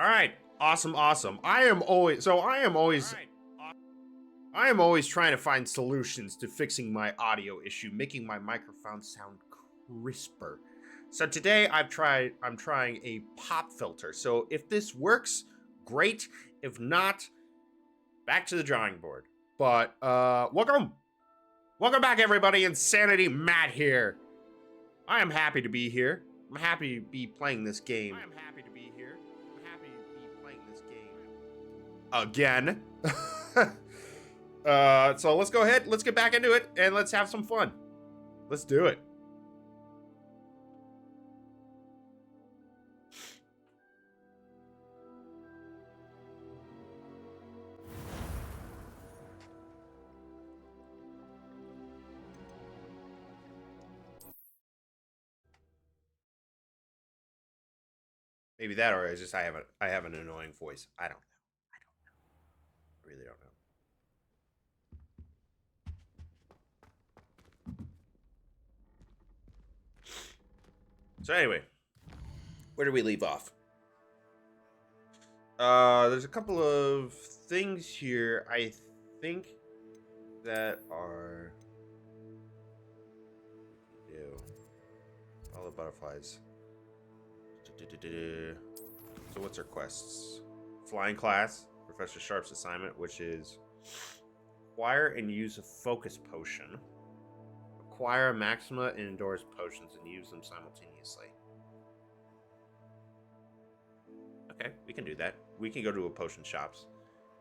All right. Awesome, awesome. I am always trying to find solutions to fixing my audio issue, making my microphone sound crisper. So today I'm trying a pop filter. So if this works, great. If not, back to the drawing board. But welcome back, everybody. Insanity Matt here. I am happy to be here. I'm happy to be playing this game. Again. So let's go ahead, let's get back into it, and let's have some fun. Let's do it. Maybe that, or is just I have an annoying voice. I don't know. I really don't know. So anyway, where do we leave off? There's a couple of things here I think that are all the butterflies. So what's our quests? Flying class, Professor Sharp's assignment, which is acquire and use a focus potion. Acquire a maxima and endorse potions and use them simultaneously. Okay, we can do that. We can go to a potion shops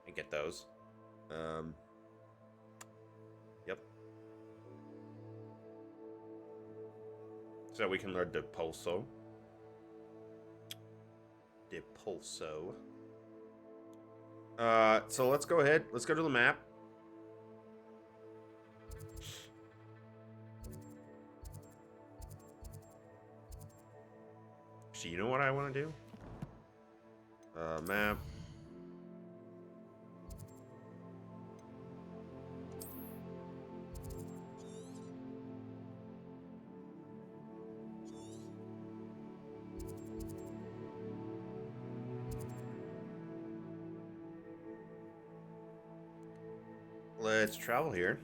and get those. Yep. So we can learn Depulso. So let's go ahead. Let's go to the map. So you know what I want to do? Map. Let's travel here.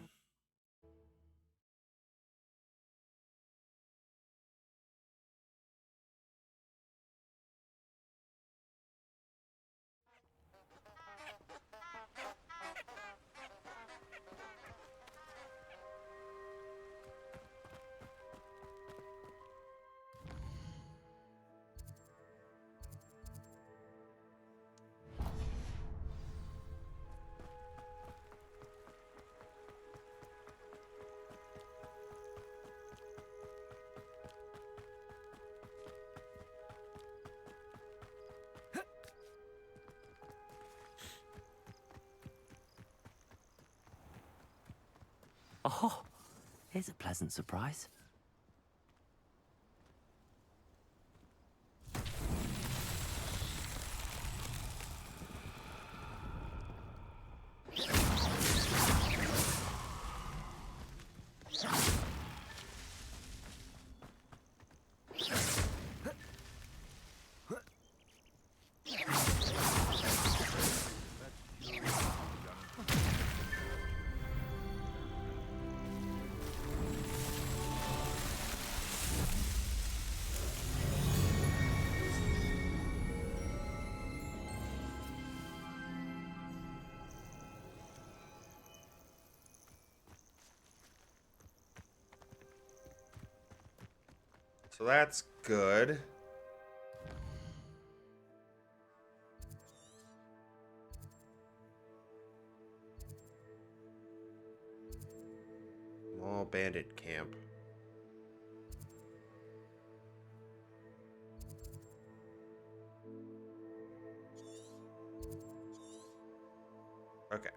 Oh, here's a pleasant surprise. So that's good. Mall bandit camp. Okay.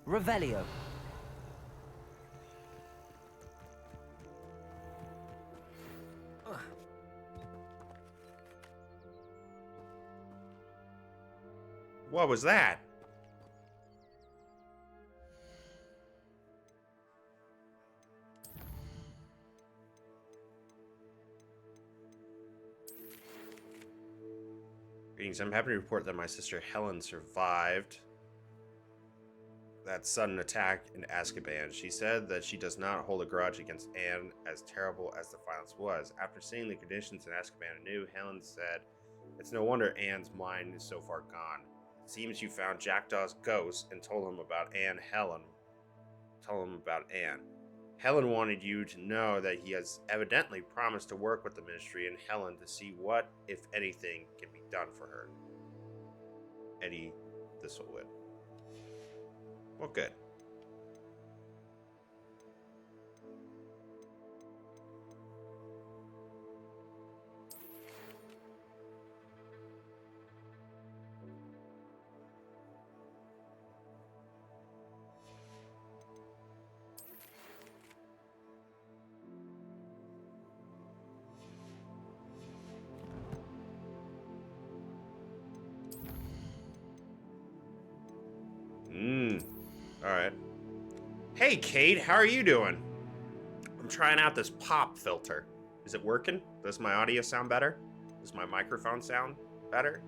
Revelio. What was that? Greetings, I'm happy to report that my sister Helen survived that sudden attack in Azkaban. She said that she does not hold a grudge against Anne, as terrible as the violence was. After seeing the conditions in Azkaban anew, Helen said, "It's no wonder Anne's mind is so far gone. It seems you found Jackdaw's ghost and told him about Anne. Helen wanted you to know that he has evidently promised to work with the Ministry and Helen to see what, if anything, can be done for her." Eddie Thistlewood. Well, good. All right. Hey, Kate, how are you doing? I'm trying out this pop filter. Is it working? Does my audio sound better? Does my microphone sound better?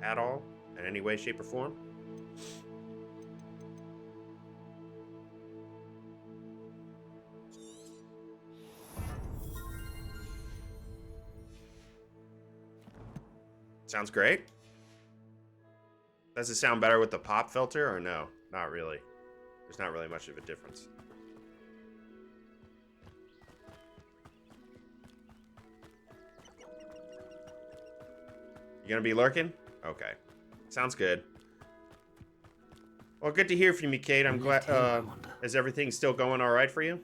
At all? In any way, shape, or form? Sounds great. Does it sound better with the pop filter or no? Not really. There's not really much of a difference. You gonna be lurking? Okay. Sounds good. Well, good to hear from you, Kate. I'm glad. Is everything still going all right for you?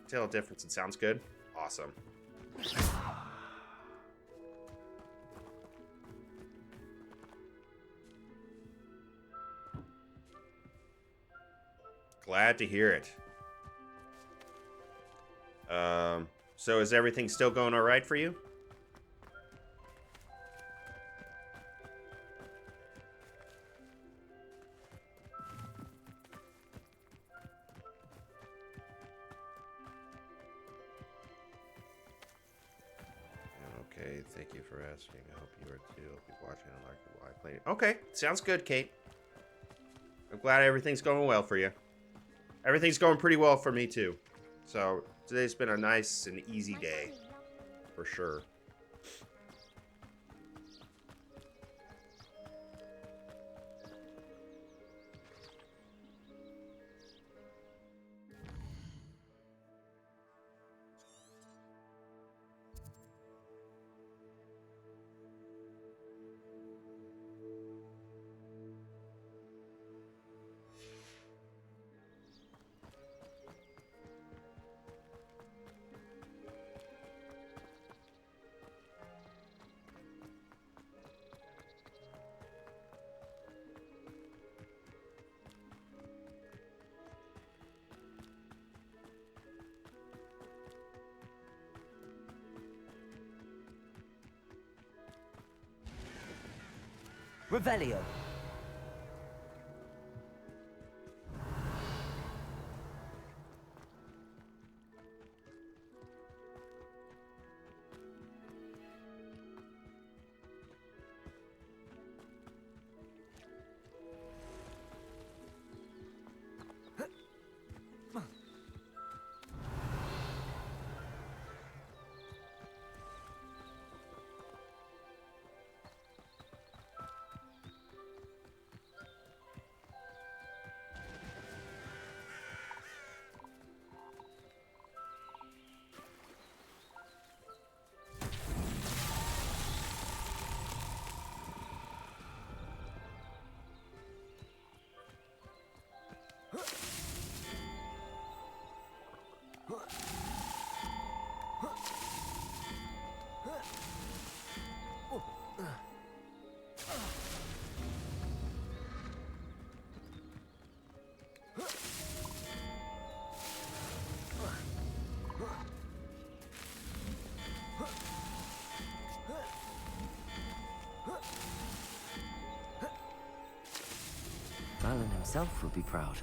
Tell a difference. It sounds good. Awesome. Glad to hear it. So is everything still going all right for you? Okay, thank you for asking. I hope you are too. I'll be watching and like the live play. Okay, sounds good, Kate. I'm glad everything's going well for you. Everything's going pretty well for me too. So today's been a nice and easy day, for sure. Revelio. Alan himself would be proud.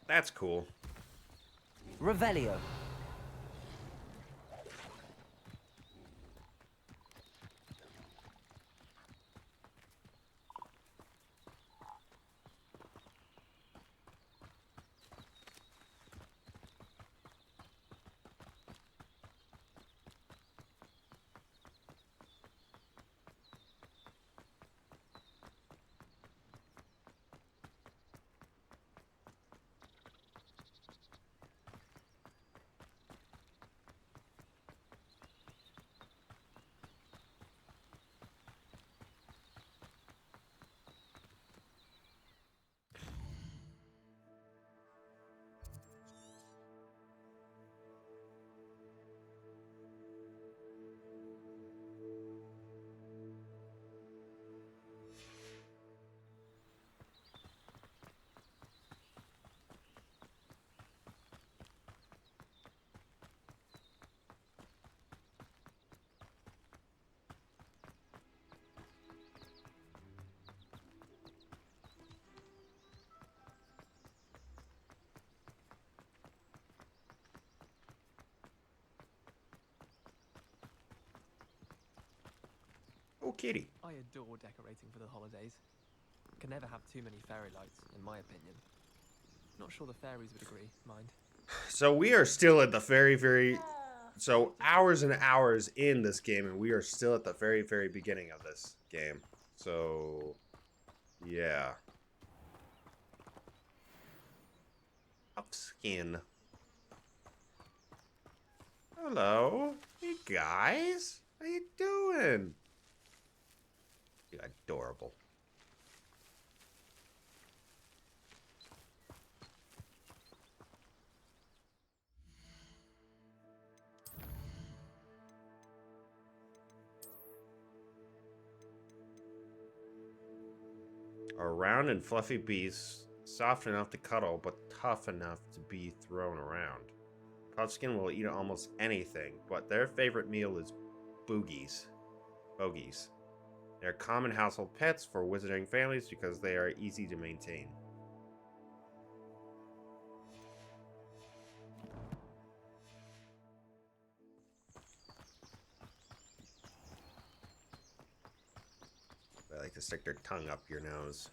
That's cool. Revelio. Oh, kitty. I adore decorating for the holidays. Can never have too many fairy lights, in my opinion. Not sure the fairies would agree, mind. So we are still at the so hours and hours in this game, and we are still at the very beginning of this game. So, yeah. Tough skin. Hello. Hey, guys. How you doing? You're adorable. A round and fluffy beast, soft enough to cuddle, but tough enough to be thrown around. Puffskin will eat almost anything, but their favorite meal is bogies. They're common household pets for wizarding families because they are easy to maintain. They like to stick their tongue up your nose.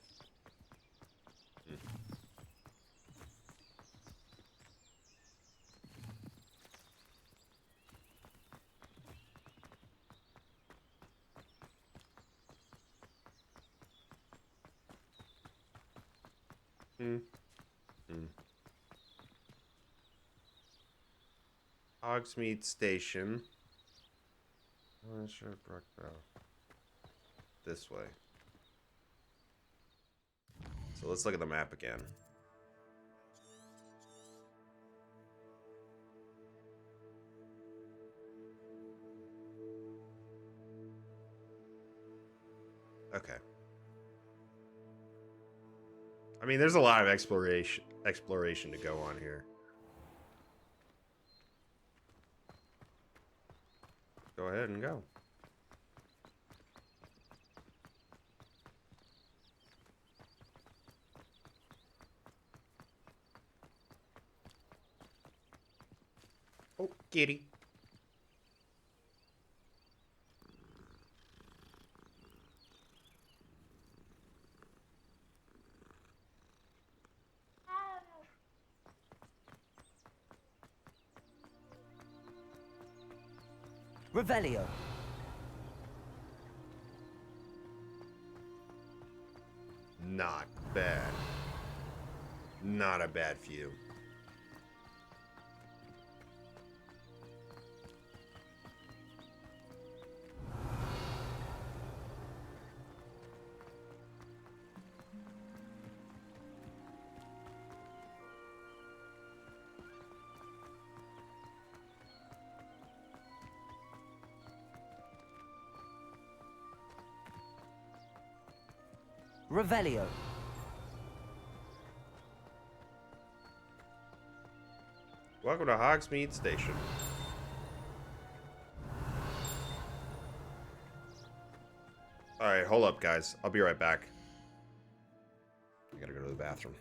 Hogsmeade Station. I'm not sure this way. So let's look at the map again. Okay. I mean, there's a lot of exploration to go on here. Go ahead and go. Oh, kitty. Revelio. Not bad. Not a bad view. Revelio. Welcome to Hogsmeade Station. Alright, hold up, guys. I'll be right back. I gotta go to the bathroom.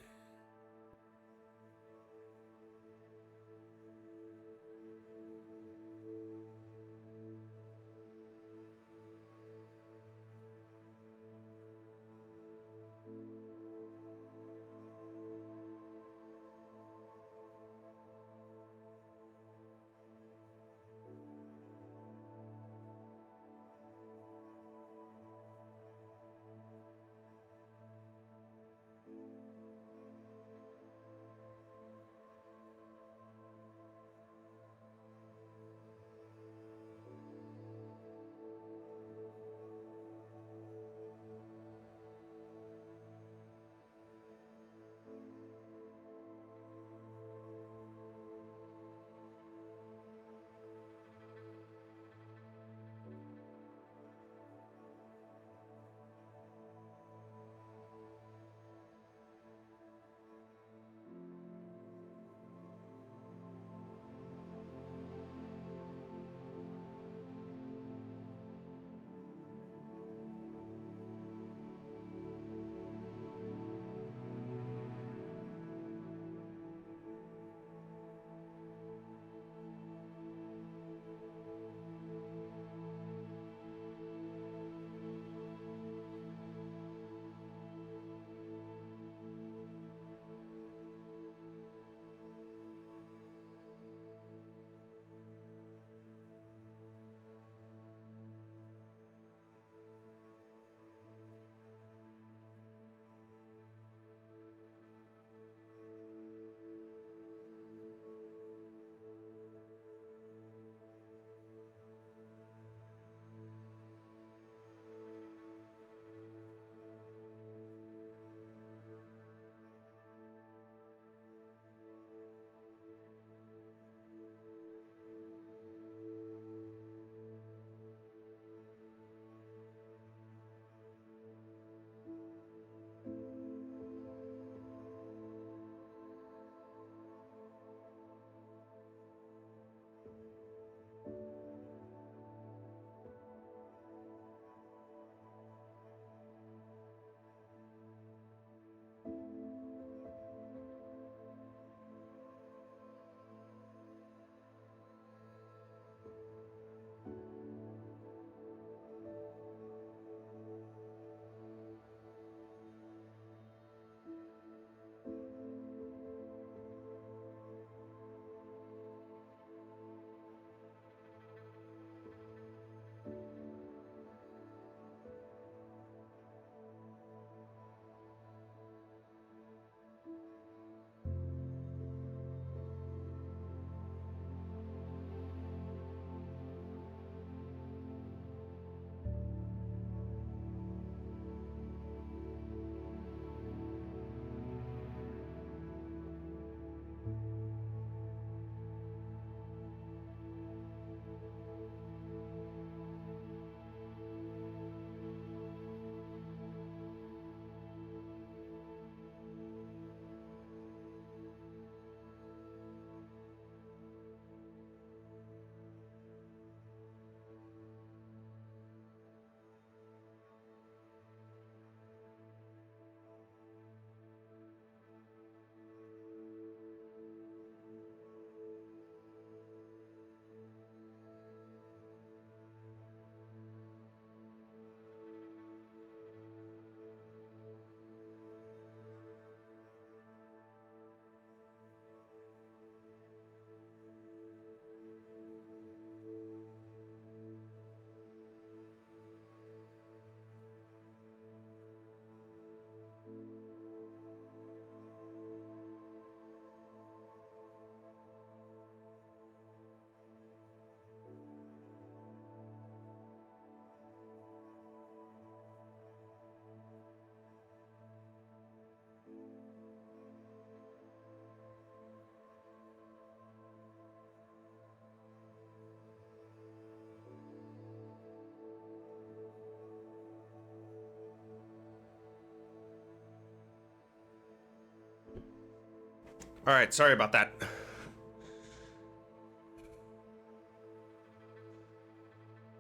All right, sorry about that.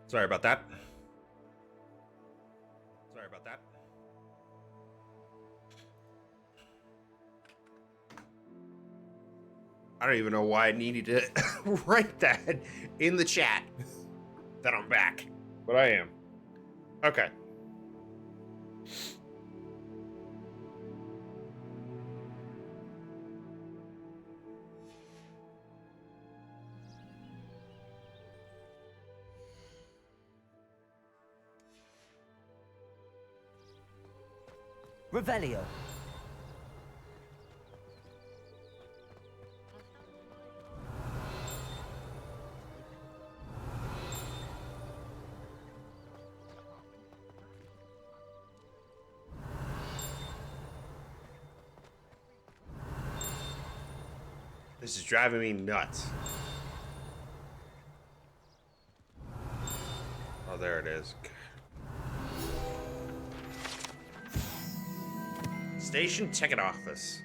Sorry about that. Sorry about that. I don't even know why I needed to write that in the chat that I'm back, but I am. Okay. Revelio. This is driving me nuts. Oh, there it is. Station ticket office.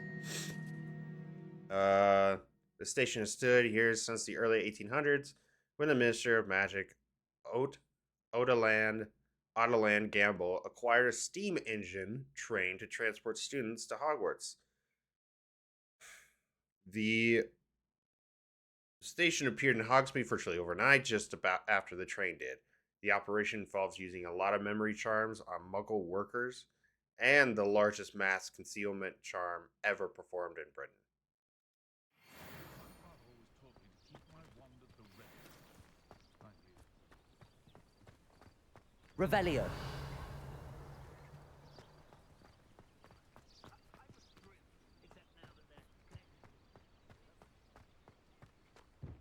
The station has stood here since the early 1800s when the Minister of Magic, Odaland Gamble, acquired a steam engine train to transport students to Hogwarts. The station appeared in Hogsmeade virtually overnight, just about after the train did. The operation involves using a lot of memory charms on Muggle workers and the largest mass concealment charm ever performed in Britain. Revelio.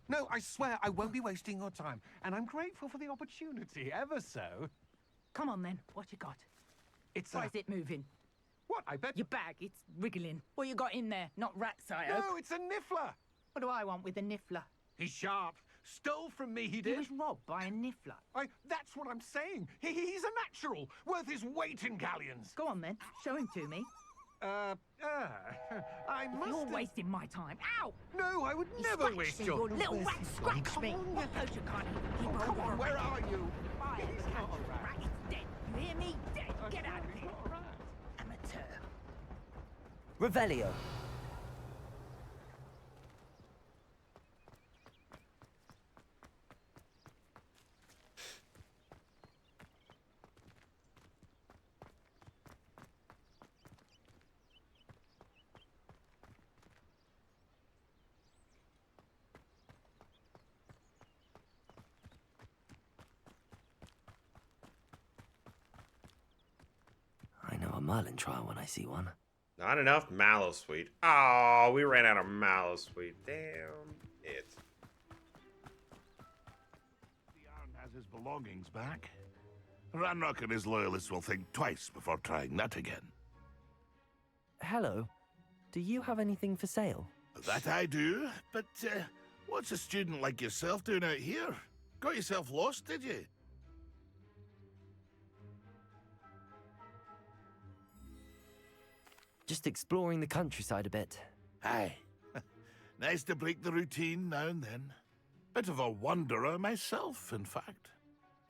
No, I swear I won't be wasting your time, and I'm grateful for the opportunity, ever so. Come on then, what you got? It's Why is it moving? What, I bet... Your bag, it's wriggling. What you got in there? Not rats, I hope. No, it's a niffler! What do I want with a niffler? He's sharp. Stole from me, he He did. was robbed by a niffler. That's what I'm saying. He's a natural, worth his weight in galleons. Go on then, show him to me. I must You're have... wasting my time. Ow! No, I would You never scratched waste me, your... little rat scratched me. Come on. What close you can't even keep Oh, hold come of a on, where rat. are you? Fire, He's catch not a the rat. rat, it's dead. You hear me? Dead. Get out of He's here. not a rat. Amateur. Revelio. I know a Merlin trial when I see one. Not enough Mallow Sweet. Oh, we ran out of Mallow Sweet. Damn it. The Arn has his belongings back. Ranrock and his loyalists will think twice before trying that again. Hello. Do you have anything for sale? That I do, but what's a student like yourself doing out here? Got yourself lost, did you? Just exploring the countryside a bit. Aye. Nice to break the routine now and then. Bit of a wanderer myself, in fact.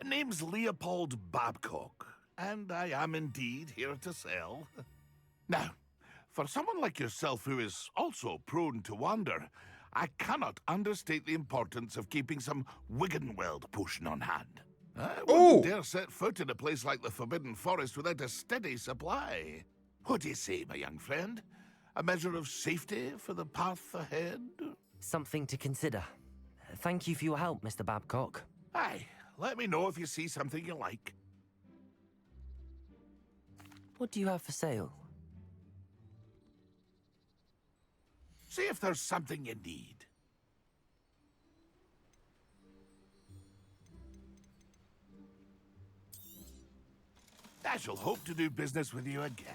Name's Leopold Babcock, and I am indeed here to sell. Now, for someone like yourself who is also prone to wander, I cannot understate the importance of keeping some Wiggenweld potion on hand. I wouldn't dare set foot in a place like the Forbidden Forest without a steady supply. What do you say, my young friend? A measure of safety for the path ahead? Something to consider. Thank you for your help, Mr. Babcock. Aye, let me know if you see something you like. What do you have for sale? See if there's something you need. I shall hope to do business with you again.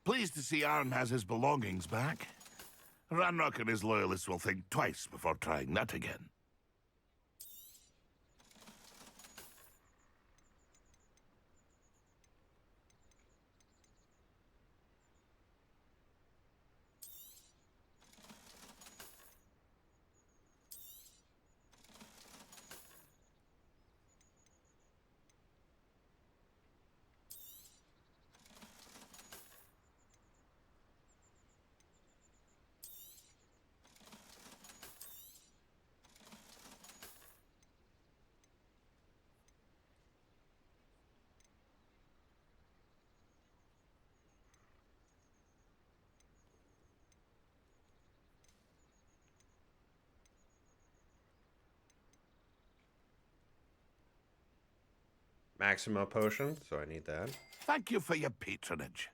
Pleased to see Arn has his belongings back. Ranrock and his loyalists will think twice before trying that again. Maxima potion, so I need that. Thank you for your patronage.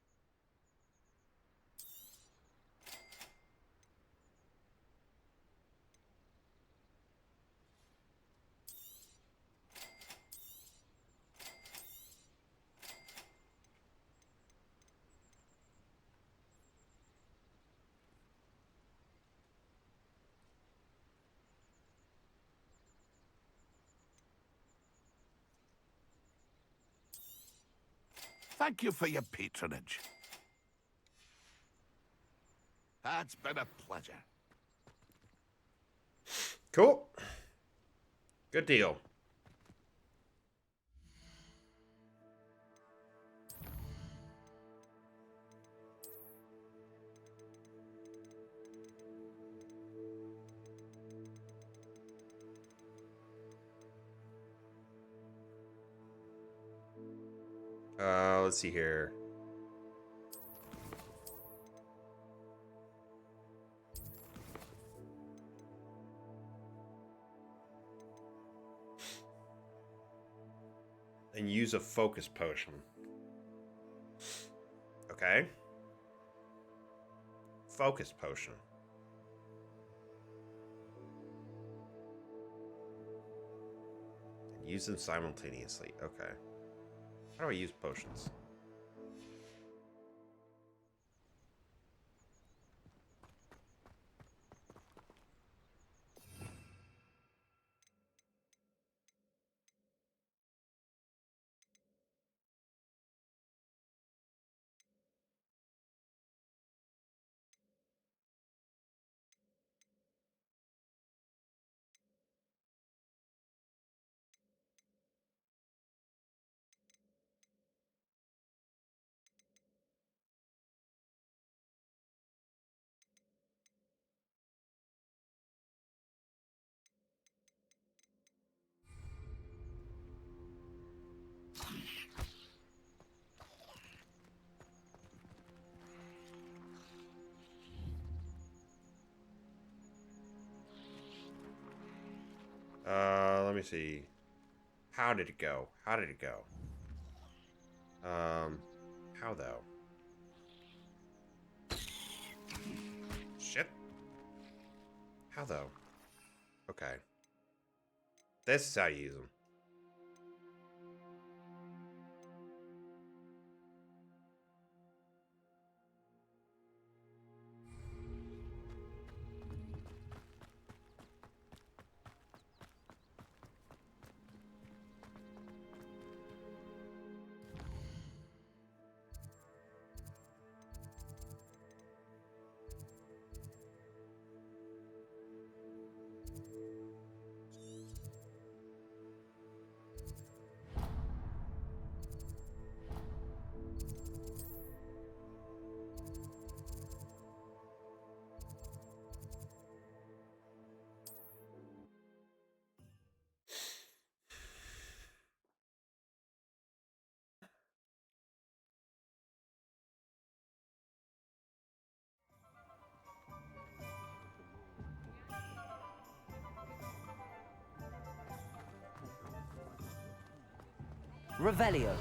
Thank you for your patronage. That's been a pleasure. Cool. Good deal. Let's see here. And use a focus potion. Okay. Focus potion. And use them simultaneously. Okay. How do I use potions? Let me see. How did it go? How did it go? How though? Shit. How though? Okay. This is how you use them. Revelio.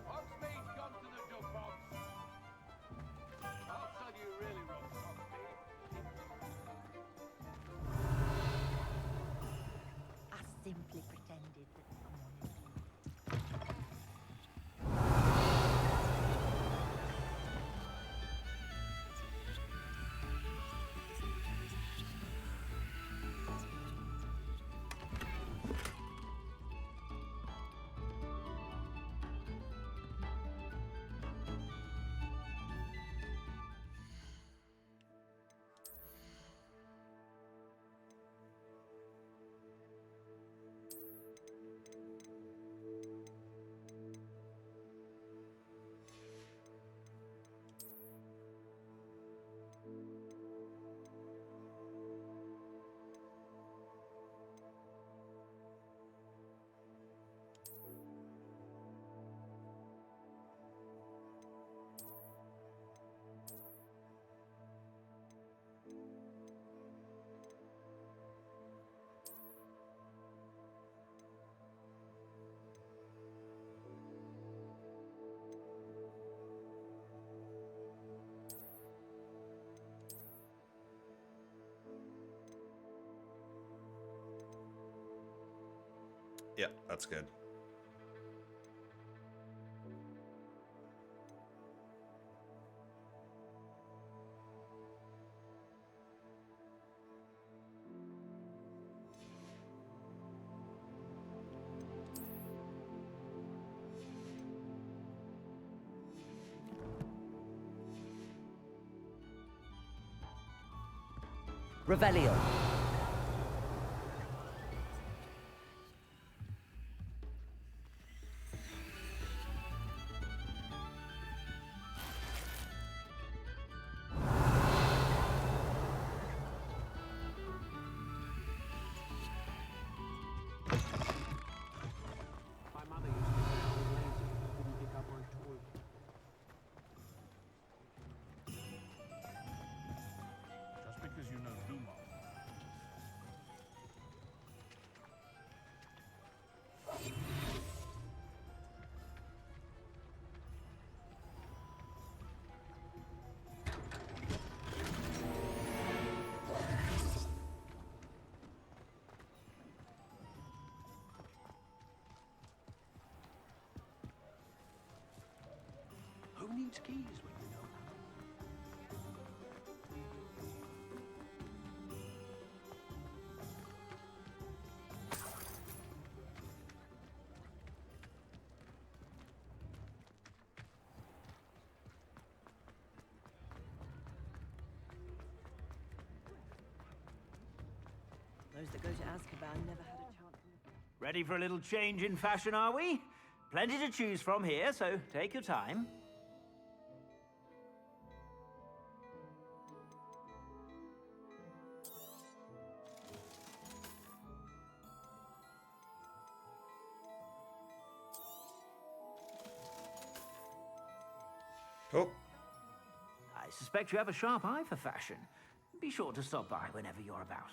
Hogsmeade, come to the jukebox. I'll tell you really wrong, Hogsmeade. I simply pretended that someone Yeah, that's good. Revelio. My mother used to say I was lazy, didn't pick up on toys. Just because you know Duma. Who needs keys when you know that? Those that go to Azkaban never had a chance. Ready for a little change in fashion, are we? Plenty to choose from here, so take your time. Oh, I suspect you have a sharp eye for fashion. Be sure to stop by whenever you're about.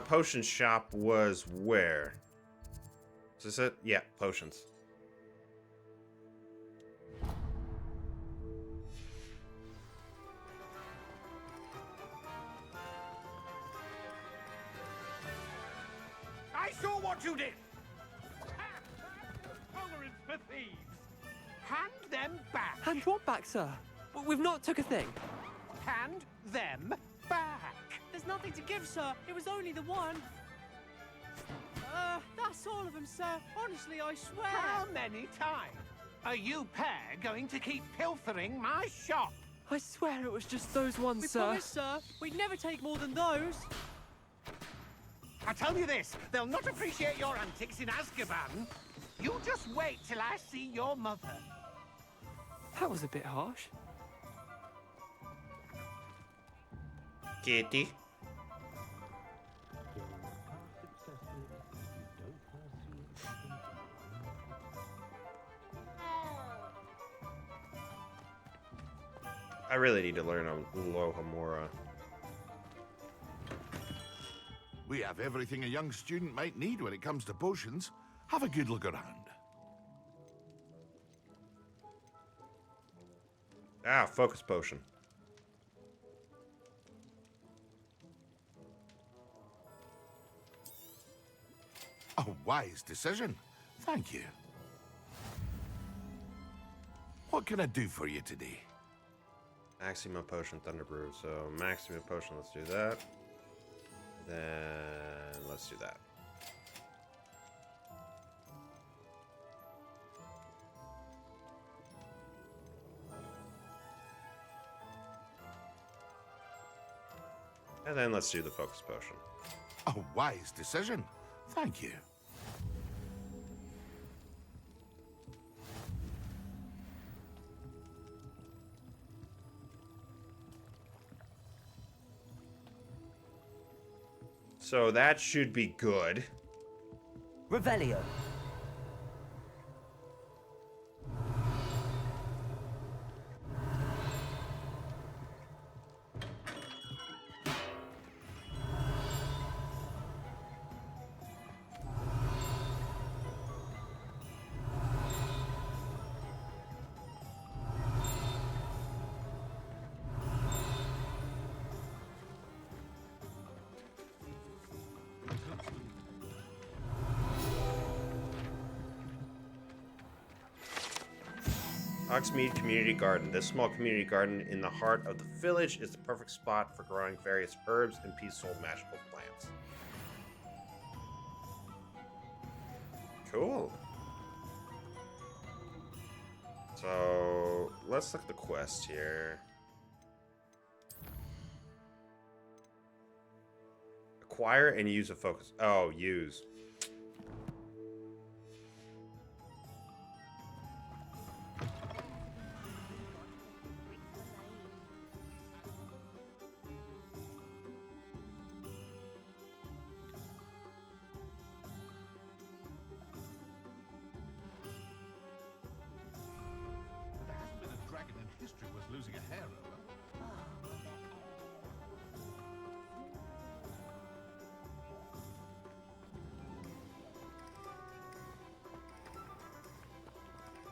potion shop was where? Is this it? Yeah, potions. I saw what you did! Tolerance for thieves! Hand them back! Hand what back, sir? We've not took a thing. Hand them back! There's nothing to give, sir. It was only the one. That's all of them, sir. Honestly, I swear. How many times are you pair going to keep pilfering my shop? I swear it was just those ones, We sir. promise, sir. We'd never take more than those. I tell you this, they'll not appreciate your antics in Azkaban. You just wait till I see your mother. That was a bit harsh. Kitty. I really need to learn Lohomora. We have everything a young student might need when it comes to potions. Have a good look around. Ah, focus potion. A wise decision. Thank you. What can I do for you today? Maxima potion, Thunder Brew. So Maxima potion, let's do that. Then let's do that. And then let's do the focus potion. A wise decision. Thank you. So that should be good. Revelio. Oxmead Community Garden. This small community garden in the heart of the village is the perfect spot for growing various herbs and peaceful magical plants. Cool. So, let's look at the quest here. Acquire and use a focus. Oh, use. There hasn't been a dragon in history worth losing a hair over.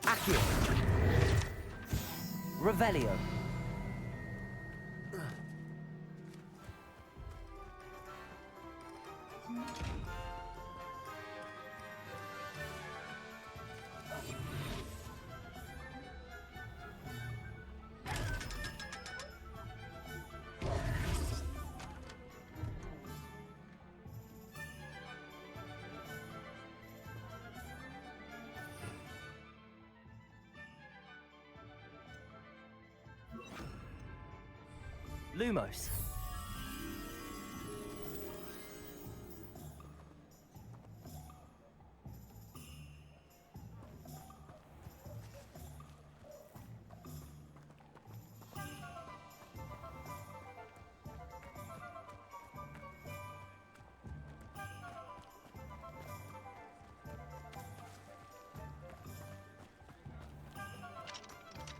Accio. Revelio. Lumos.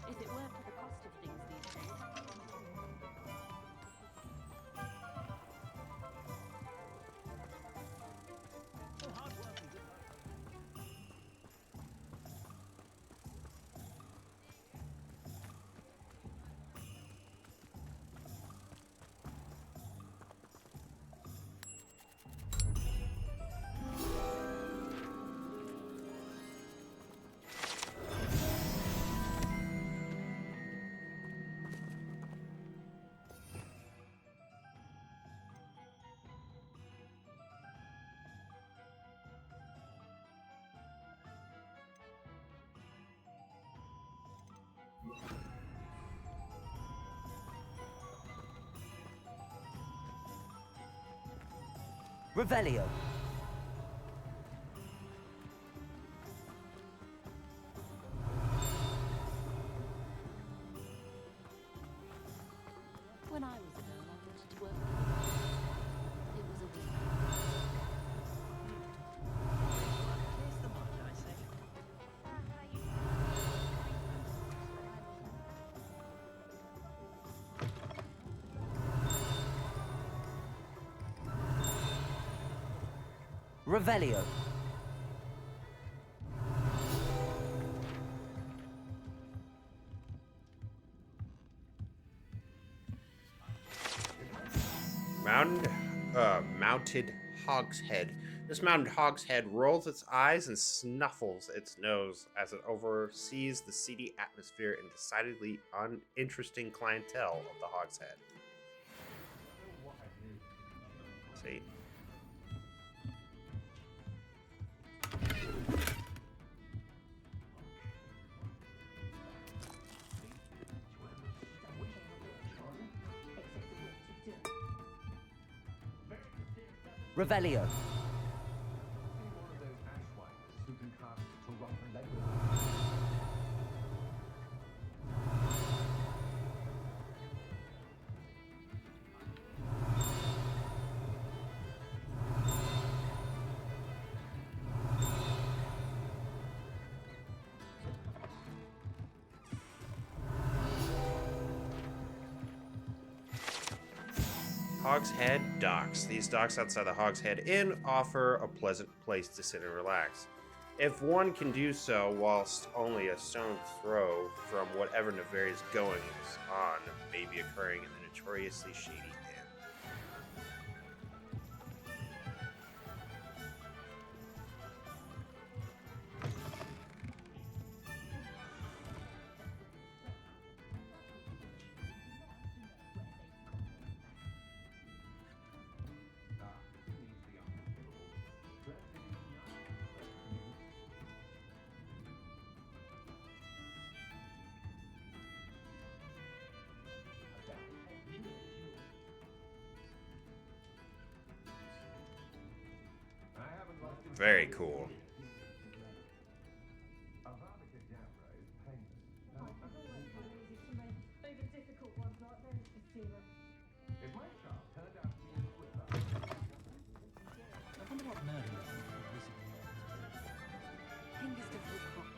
Is it worth the cost of things these days? Revelio. When I was a girl, I wanted to work for the It was a week. Clears the mind, I say. Revelio. Mounted hogshead. This mounted hogshead rolls its eyes and snuffles its nose as it oversees the seedy atmosphere and decidedly uninteresting clientele of the hogshead. See? Revelio. Hogshead Docks. These docks outside the Hogshead Inn offer a pleasant place to sit and relax. If one can do so whilst only a stone's throw from whatever nefarious goings on may be occurring in the notoriously shady inn. Very cool. I wonder what Merlin would think of a wizard in the Fingers to hook.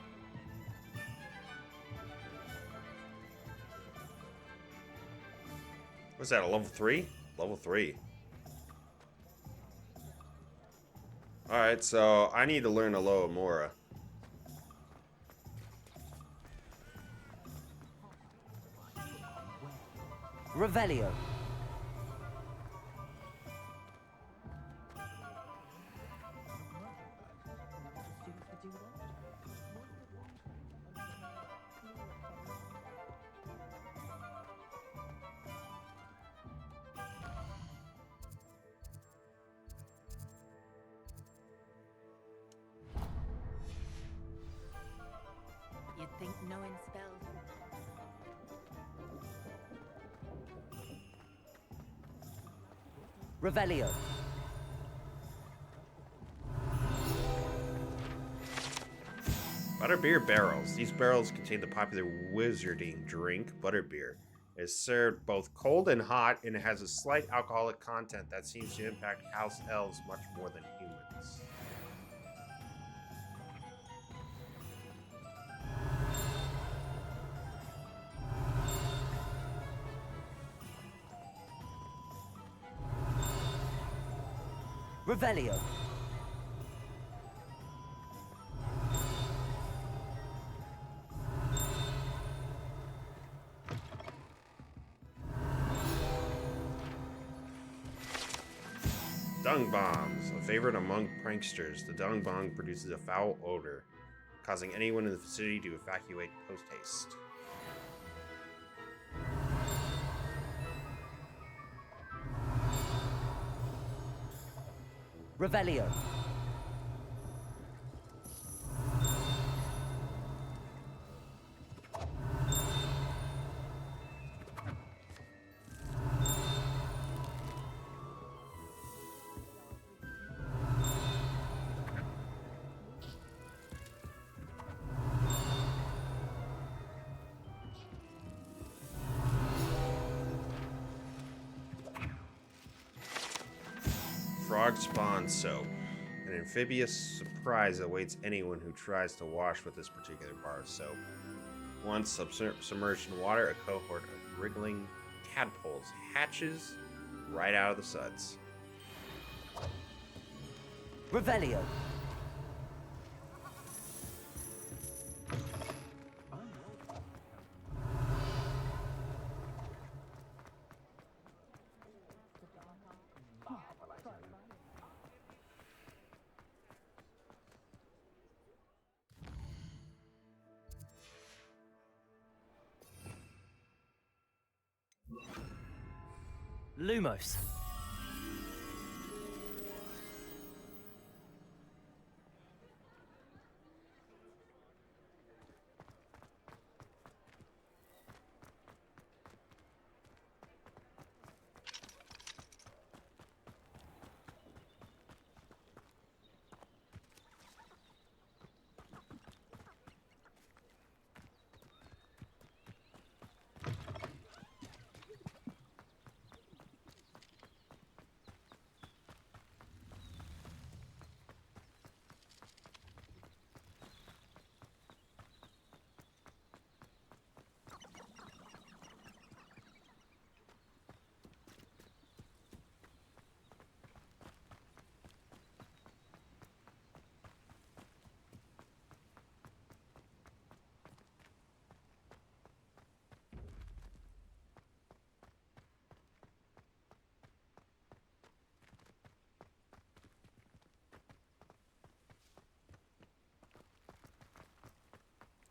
What's that, a level 3? Level 3. Alright, so I need to learn Aloha. Revelio. You'd think knowing spells. Revelio. Butterbeer barrels. These barrels contain the popular wizarding drink, butterbeer. It is served both cold and hot, and it has a slight alcoholic content that seems to impact house elves much more than humans. Revelio. Dung bombs. A favorite among pranksters, the dung bomb produces a foul odor, causing anyone in the vicinity to evacuate post-haste. Revelio. Frog spawn soap. An amphibious surprise awaits anyone who tries to wash with this particular bar of soap. Once submerged in water, a cohort of wriggling tadpoles hatches right out of the suds. Revelio. Lumos.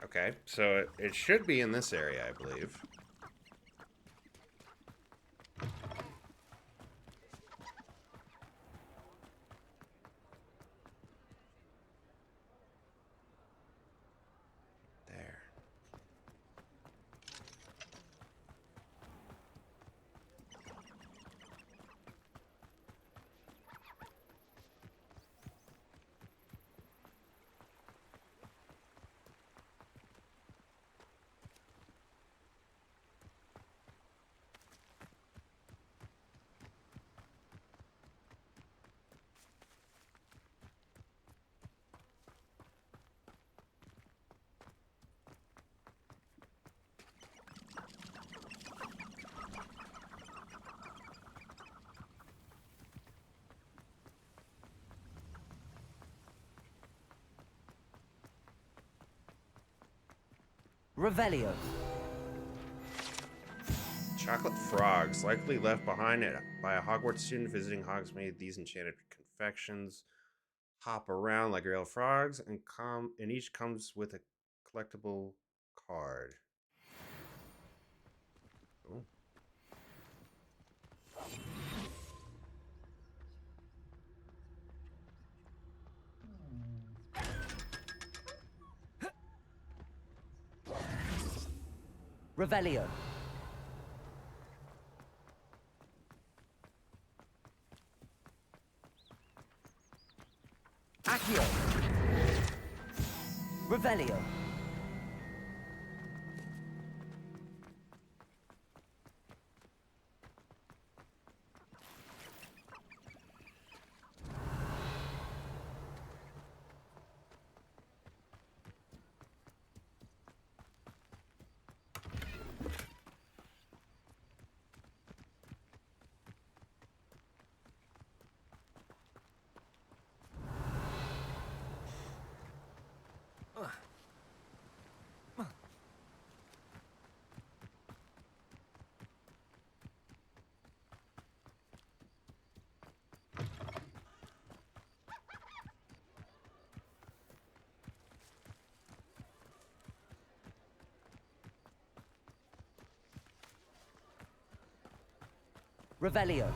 Okay, so it should be in this area, I believe. There. Revelio. Chocolate frogs, likely left behind by a Hogwarts student visiting Hogsmeade. These enchanted confections hop around like real frogs and each comes with a collectible card. Cool. Revelio. Accio. Revelio. Revelio.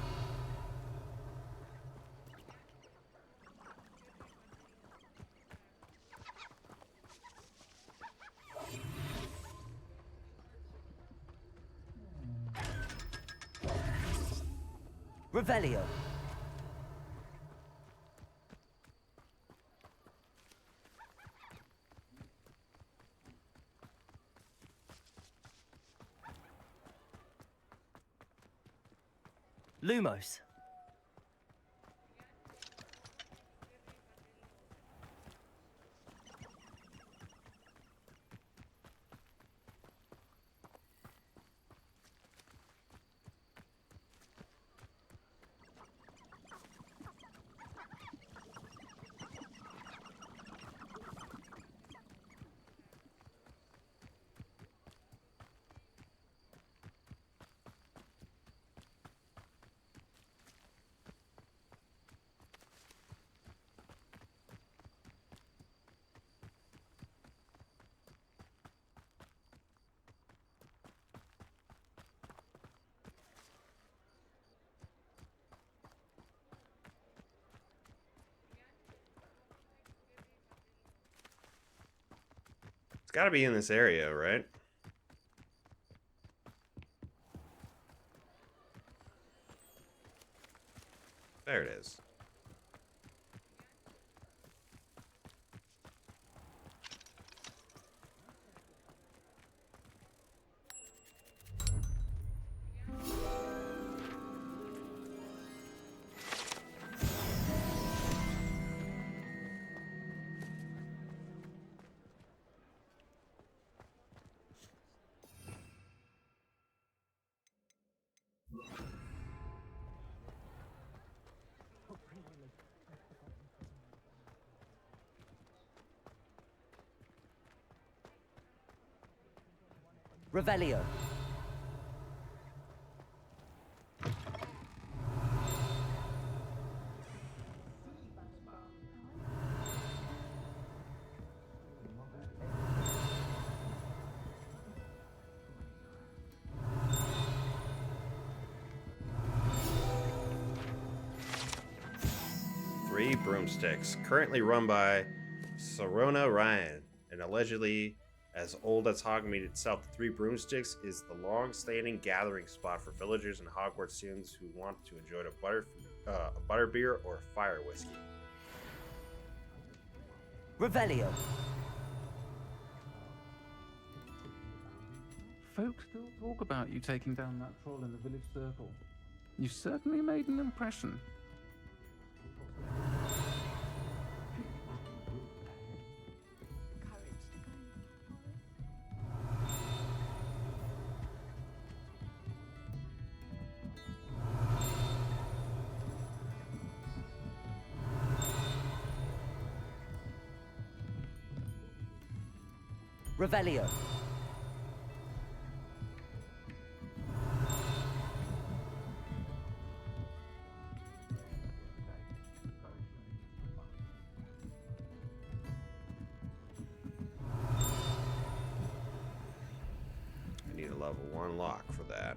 Revelio. Lumos. It's got to be in this area, right? There it is. Revelio. Three broomsticks, currently run by Sorona Ryan, and allegedly as old as Hogsmeade itself. The Three Broomsticks is the long-standing gathering spot for villagers and Hogwarts students who want to enjoy a butterbeer or a fire whiskey. Revelio. Folks still talk about you taking down that troll in the village circle. You certainly made an impression. Revelio. level 1 lock for that.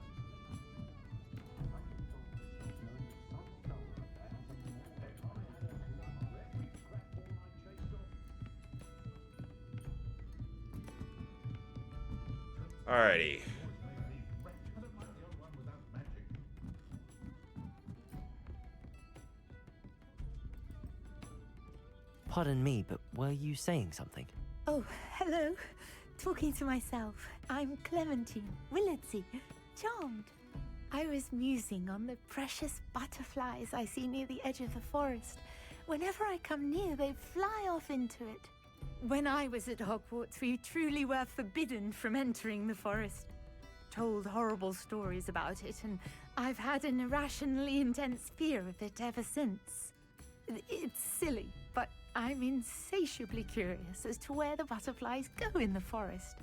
Alrighty. Pardon me, but were you saying something? Oh, hello. Talking to myself. I'm Clementine, Willardsy, charmed. I was musing on the precious butterflies I see near the edge of the forest. Whenever I come near, they fly off into it. When I was at Hogwarts, we truly were forbidden from entering the forest. Told horrible stories about it, and I've had an irrationally intense fear of it ever since. It's silly, but I'm insatiably curious as to where the butterflies go in the forest.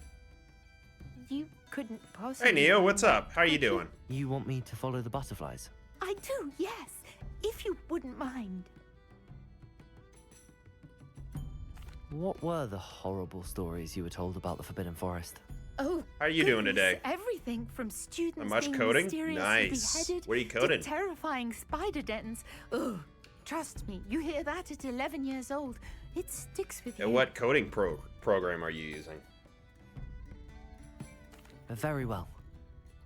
You couldn't possibly... Hey Neo, what's up? How are you doing? You want me to follow the butterflies? I do, yes. If you wouldn't mind. What were the horrible stories you were told about the Forbidden Forest? Oh, how are you doing goodness, today? Everything from students Not much being coding? mysteriously Nice. beheaded What are you coding? to terrifying spider dens. Ugh. Trust me, you hear that at 11 years old, it sticks with you. And what coding program are you using? Very well.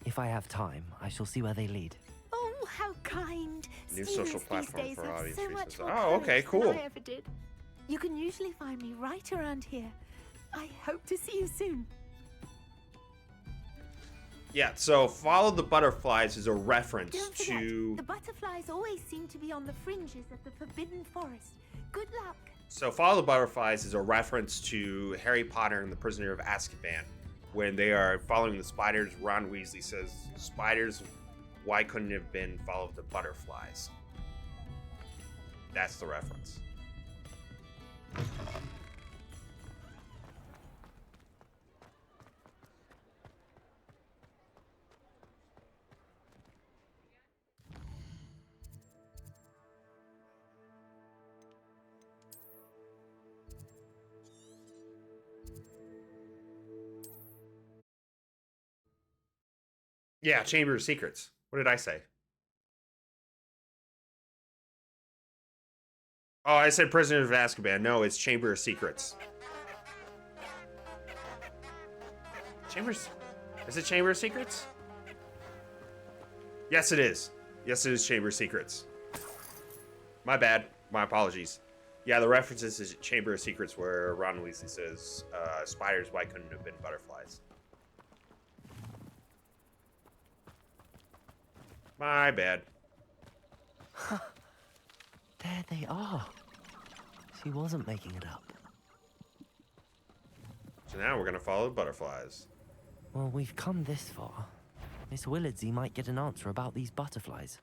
If I have time, I shall see where they lead. Oh, how kind. New Students social these platform days for have audience so much research. more Oh, okay, courage cool. than I ever did. You can usually find me right around here. I hope to see you soon. Yeah, so follow the butterflies is a reference Don't forget, to... the butterflies always seem to be on the fringes of the Forbidden Forest. Good luck. So follow the butterflies is a reference to Harry Potter and the Prisoner of Azkaban. When they are following the spiders, Ron Weasley says, "Spiders, why couldn't it have been follow the butterflies?" That's the reference. Yeah, Chamber of Secrets. What did I say? Oh, I said Prisoner of Azkaban. No, it's Chamber of Secrets. Chambers... Is it Chamber of Secrets? Yes, it is. Yes, it is Chamber of Secrets. My bad. My apologies. Yeah, the references is Chamber of Secrets where Ron Weasley says, spiders, why couldn't it have been butterflies? My bad. There they are. She wasn't making it up. So now we're gonna follow the butterflies. Well, we've come this far. Miss Willardsy might get an answer about these butterflies.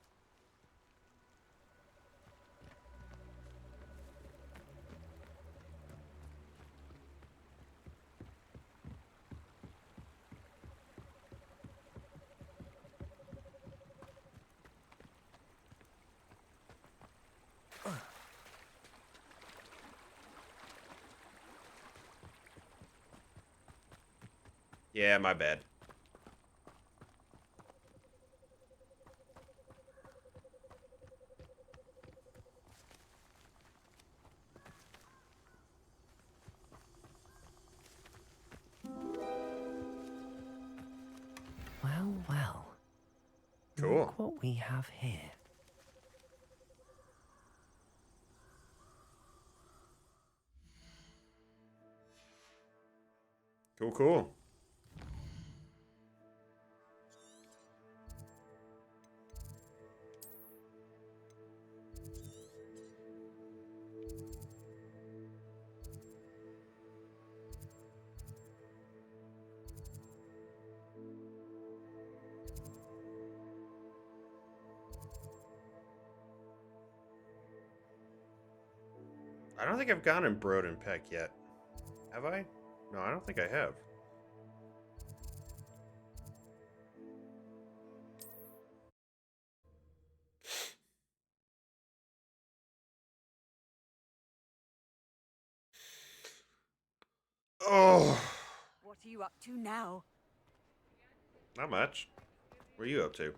Yeah, my bad. Well, well. Cool. Look what we have here. Cool, cool. I don't think I've gone in Broden Peck yet. Have I? No, I don't think I have. Oh. What are you up to now? Not much. What are you up to?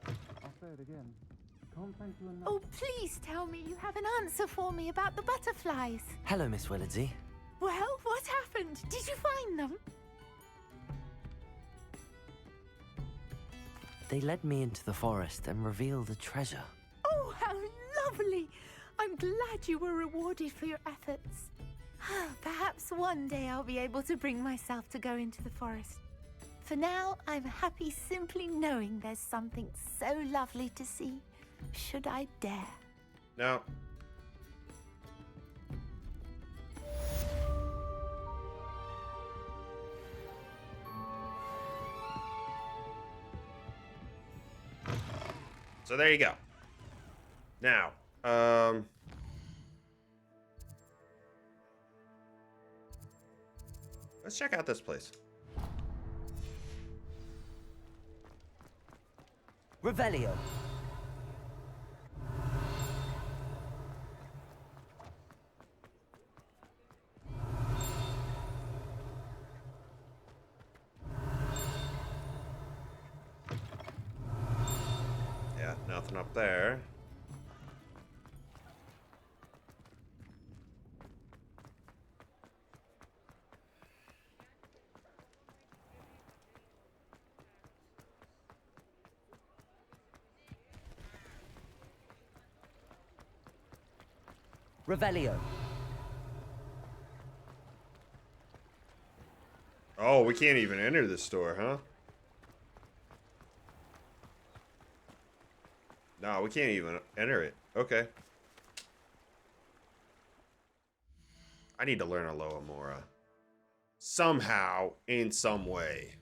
I'll say it again. Can't thank you enough. Oh, please tell me you have an answer for me about the butterflies. Hello, Miss Willardsey. Well, what happened? Did you find them? They led me into the forest and revealed a treasure. Oh, how lovely! I'm glad you were rewarded for your efforts. Perhaps one day I'll be able to bring myself to go into the forest. For now, I'm happy simply knowing there's something so lovely to see, should I dare. No. So there you go. Now, let's check out this place. Revelio. Yeah, nothing up there. Revelio. Oh, we can't even enter the store, huh? No, we can't even enter it. Okay. I need to learn Aloha somehow, in some way.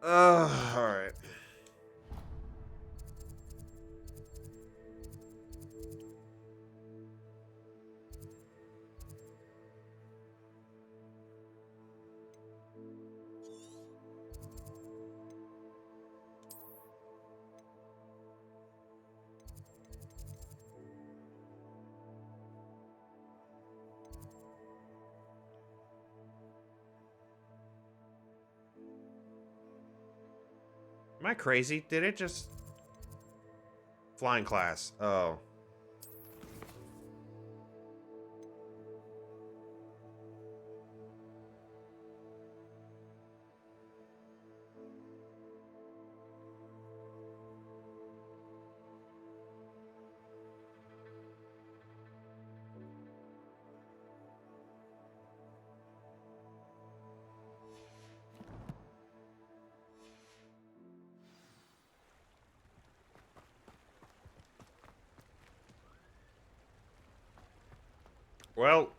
Alright. Am I crazy? Did it just... Flying class. Oh. Well,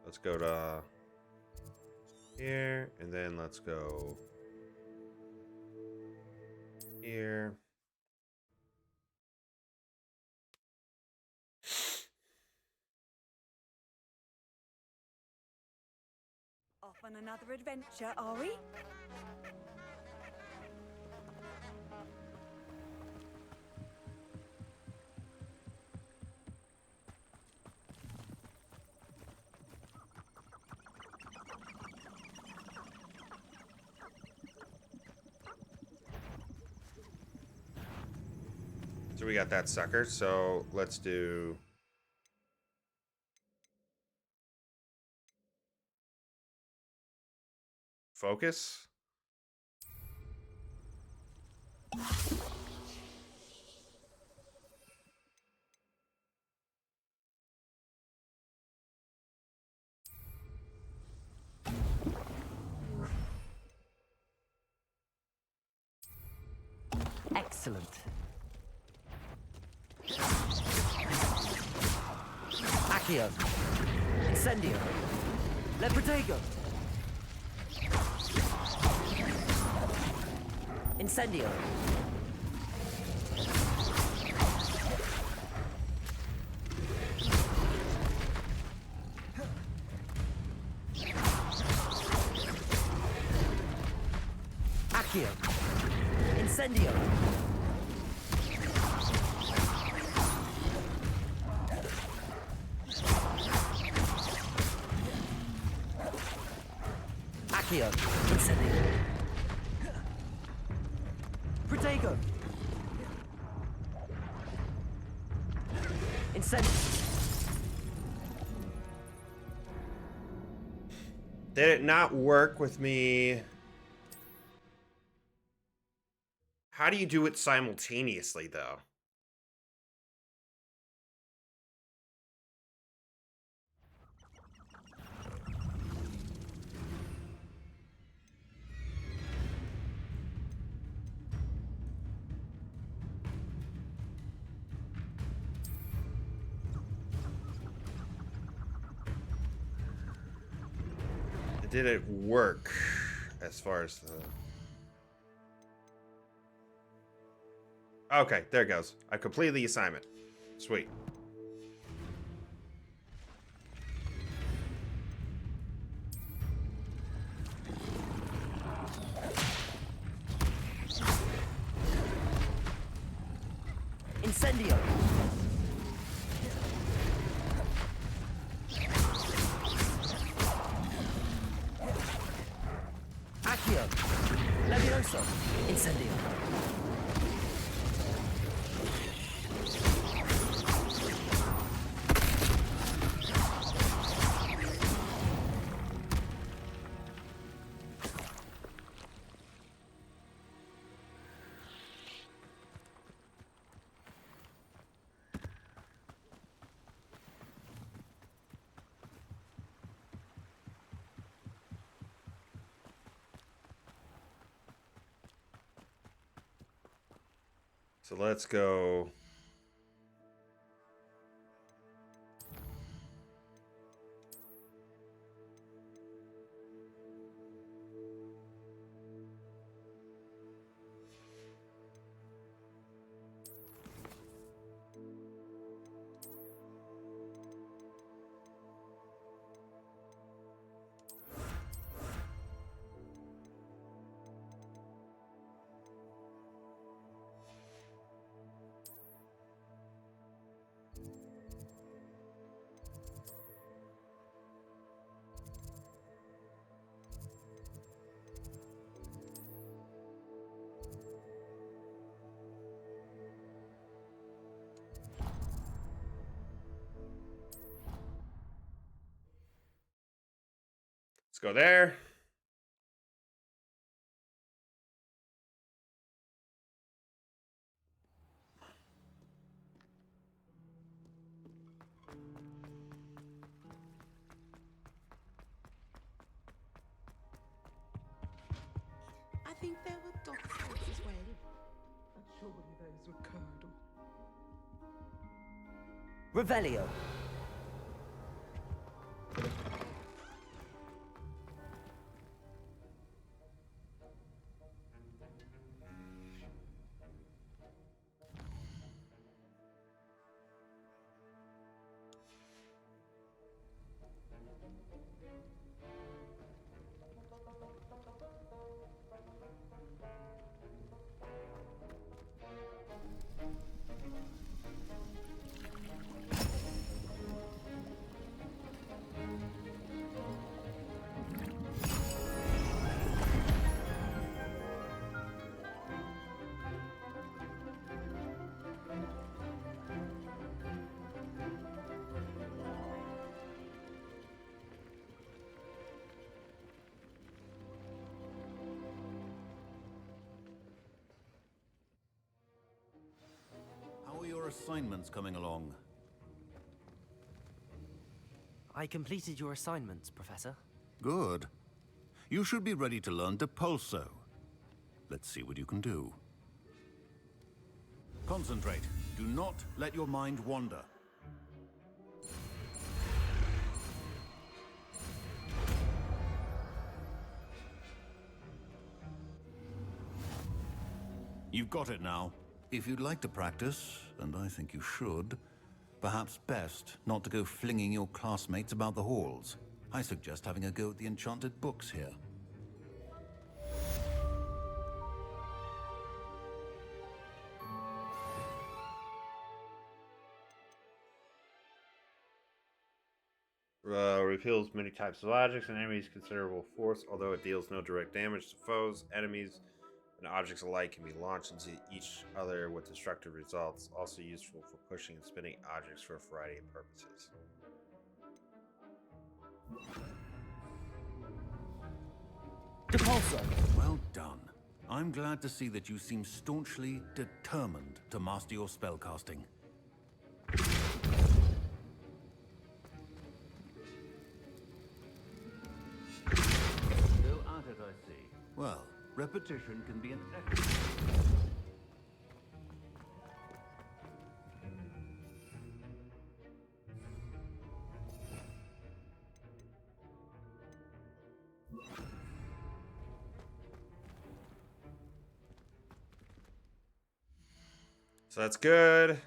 let's go to here, and then let's go here. Off on another adventure, are we? So we got that sucker, so let's do... Focus? Excellent. Accio. Incendio. Le Protego. Incendio. Accio. Incendio. Accio. Incendio. Protego. Incendio. Did it not work with me? How do you do it simultaneously, though? Did it work as far as the... Okay, there it goes. I completed the assignment. Sweet. Incendio. Accio. Levioso. Incendio. So let's go. Let's go there. I think there were dog snakes as well. And surely those were curdle. Revelio. How are your assignments coming along? I completed your assignments, Professor. Good. You should be ready to learn Depulso. Let's see what you can do. Concentrate. Do not let your mind wander. You've got it now. If you'd like to practice, and I think you should, perhaps best not to go flinging your classmates about the halls. I suggest having a go at the enchanted books here. Repeals many types of objects and enemies considerable force, although it deals no direct damage to foes. Enemies and objects alike can be launched into each other with destructive results. Also useful for pushing and spinning objects for a variety of purposes. Depulso! Well done. I'm glad to see that you seem staunchly determined to master your spellcasting. Still at it, I see. Well, repetition can be an excellent... So that's good.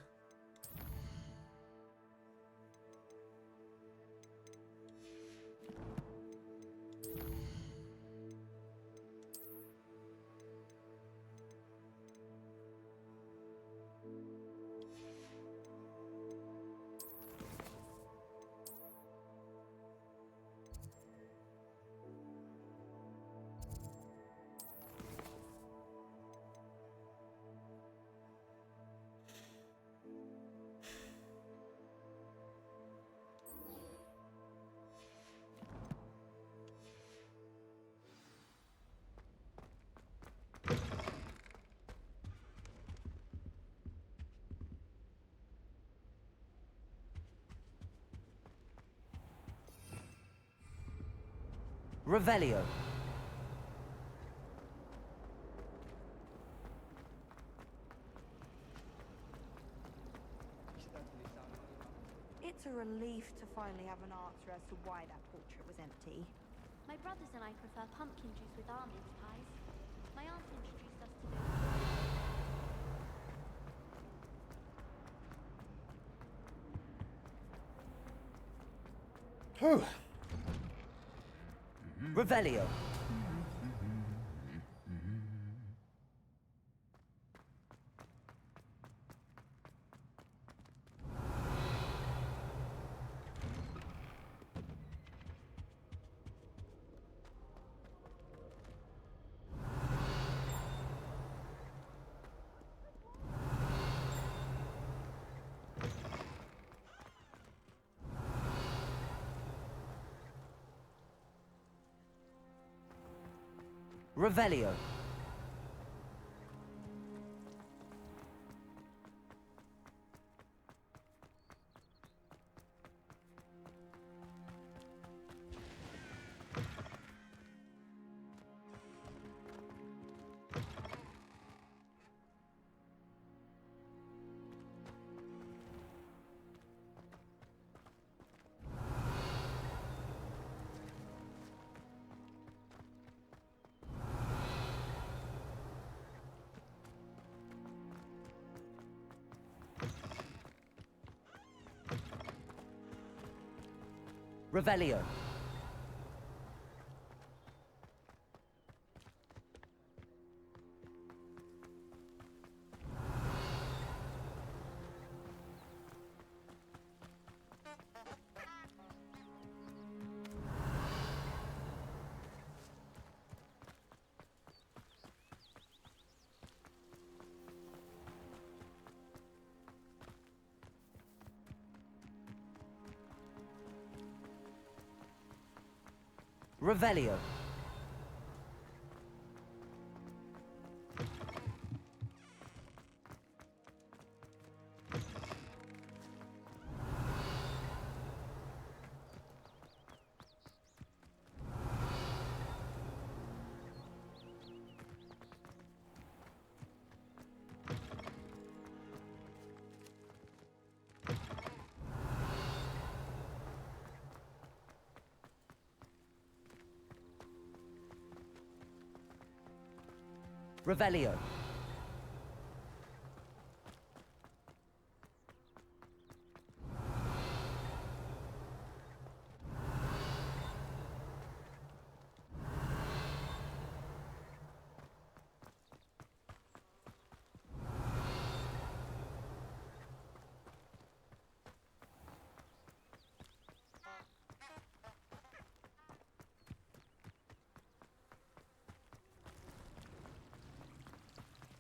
Revelio. It's a relief to finally have an answer as to why that portrait was empty. My brothers and I prefer pumpkin juice with our mince pies. My aunt introduced us to those. Whew. Revelio. Revelio. Revelio. Revelio. Revelio.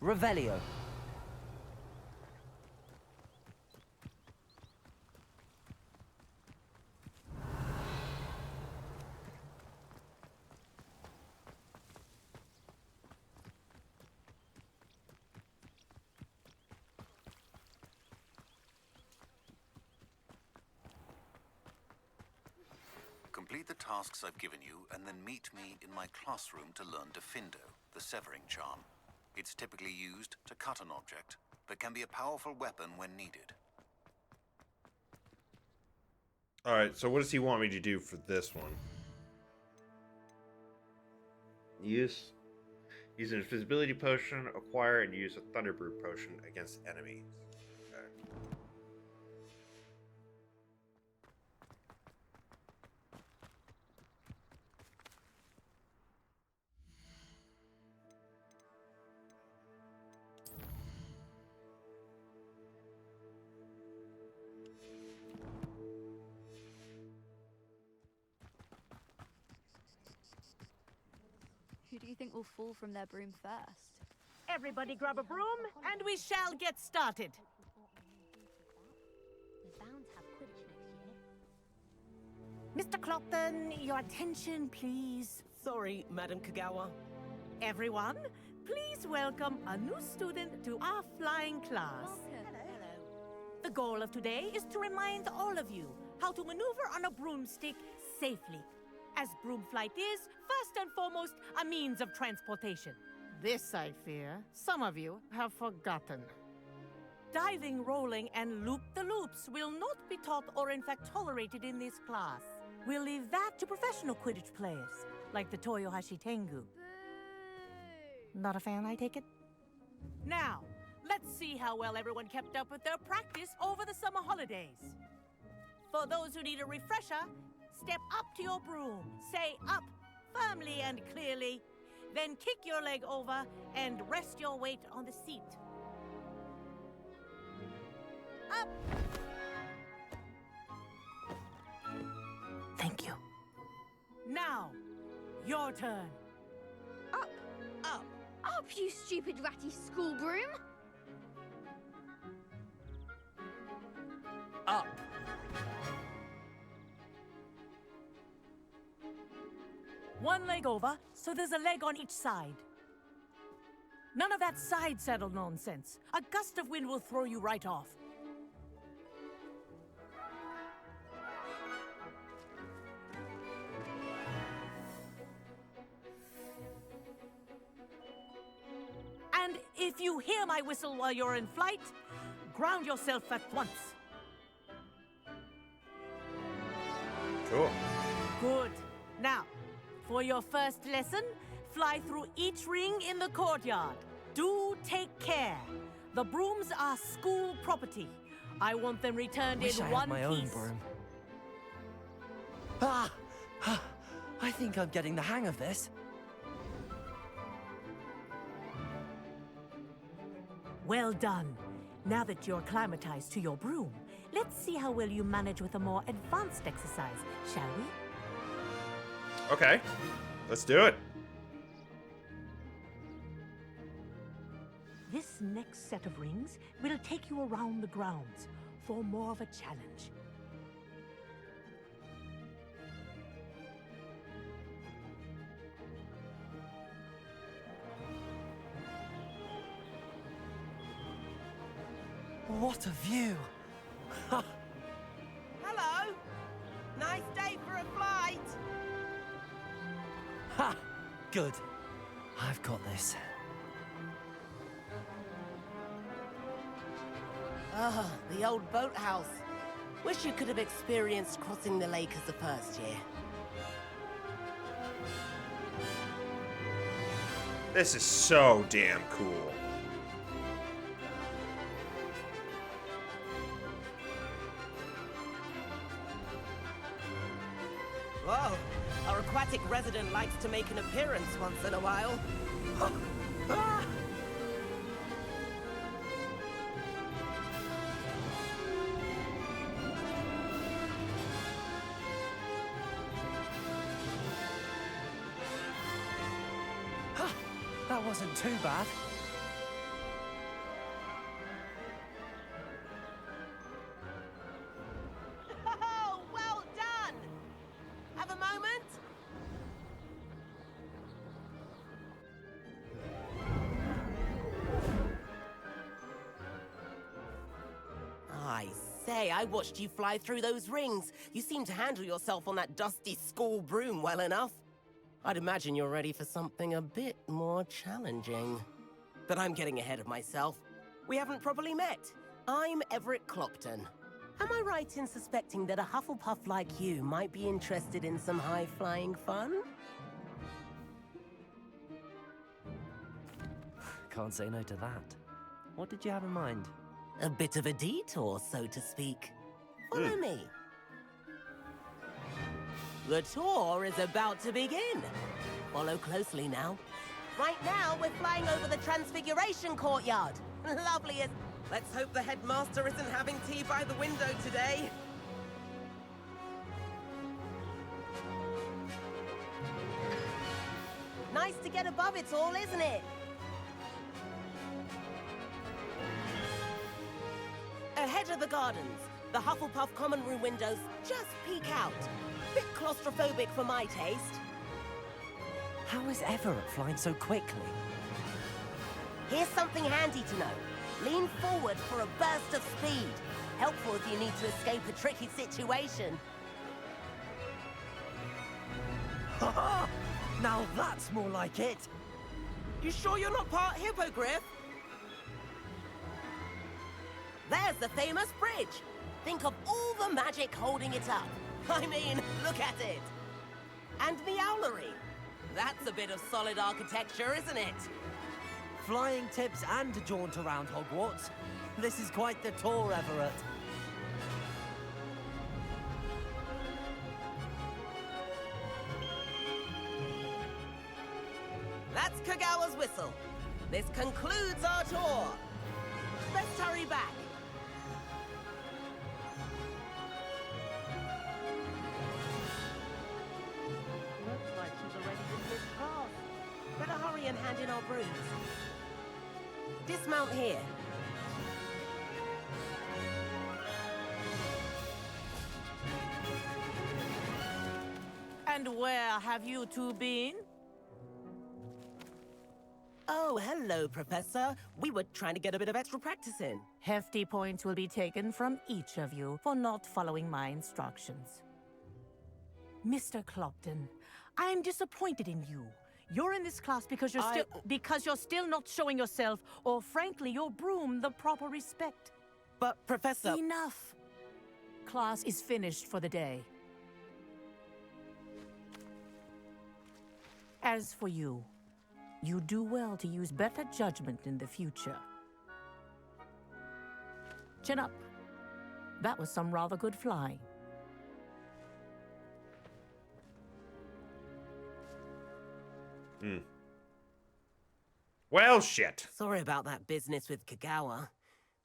Revelio. Complete the tasks I've given you, and then meet me in my classroom to learn Defindo, the severing charm. It's typically used to cut an object, but can be a powerful weapon when needed. Alright, so what does he want me to do for this one? Use an invisibility potion, acquire and use a Thunderbrew potion against enemies. Okay. Who do you think will fall from their broom first? Everybody grab a broom, and we shall get started. We're bound to have Quidditch next year. Mr. Clopton, your attention, please. Sorry, Madam Kagawa. Everyone, please welcome a new student to our flying class. The goal of today is to remind all of you how to maneuver on a broomstick safely, as broom flight is, first and foremost, a means of transportation. This, I fear, some of you have forgotten. Diving, rolling, and loop-the-loops will not be taught or in fact tolerated in this class. We'll leave that to professional Quidditch players, like the Toyohashi Tengu. Not a fan, I take it? Now, let's see how well everyone kept up with their practice over the summer holidays. For those who need a refresher, step up to your broom, say up firmly and clearly, then kick your leg over and rest your weight on the seat. Up! Thank you. Now, your turn. Up! Up! Up, you stupid ratty school broom! Up. One leg over, so there's a leg on each side. None of that side saddle nonsense. A gust of wind will throw you right off. And if you hear my whistle while you're in flight, ground yourself at once. Cool. Good. Now, for your first lesson, fly through each ring in the courtyard. Do take care. The brooms are school property. I want them returned Wish in I one had my own piece. broom. I think I'm getting the hang of this. Well done. Now that you're acclimatized to your broom, let's see how well you manage with a more advanced exercise, shall we? Okay, let's do it. This next set of rings will take you around the grounds for more of a challenge. What a view! Hello! Nice day for a flight! Ha! Good. I've got this. Ah, the old boathouse. Wish you could have experienced crossing the lake as a first year. This is so damn cool. Whoa, our aquatic resident likes to make an appearance once in a while. Ah! That wasn't too bad. say, I watched you fly through those rings. You seem to handle yourself on that dusty school broom well enough. I'd imagine you're ready for something a bit more challenging. But I'm getting ahead of myself. We haven't properly met. I'm Everett Clopton. Am I right in suspecting that a Hufflepuff like you might be interested in some high-flying fun? Can't say no to that. What did you have in mind? A bit of a detour, so to speak. Follow me. The tour is about to begin. Follow closely now. Right now, we're flying over the Transfiguration Courtyard. Lovely as... Let's hope the headmaster isn't having tea by the window today. Nice to get above it all, isn't it? Ahead of the gardens, the Hufflepuff common room windows just peek out. Bit claustrophobic for my taste. How is Everett flying so quickly? Here's something handy to know. Lean forward for a burst of speed. Helpful if you need to escape a tricky situation. Now that's more like it. You sure you're not part hippogriff? There's the famous bridge. Think of all the magic holding it up. I mean, look at it. And Meowlery. That's a bit of solid architecture, isn't it? Flying tips and a jaunt around Hogwarts. This is quite the tour, Everett. That's Kagawa's whistle. This concludes our tour. Let's hurry back. Looks like she's already in this class. Better hurry and hand in our brooms. Dismount here. And where have you two been? Oh, hello, Professor. We were trying to get a bit of extra practice in. Hefty points will be taken from each of you for not following my instructions. Mr. Clopton, I'm disappointed in you. You're in this class because you're still not showing yourself, or frankly, your broom, the proper respect. But, Professor... Enough! Class is finished for the day. As for you, you do well to use better judgment in the future. Chin up. That was some rather good flying. Well, shit. Sorry about that business with Kagawa,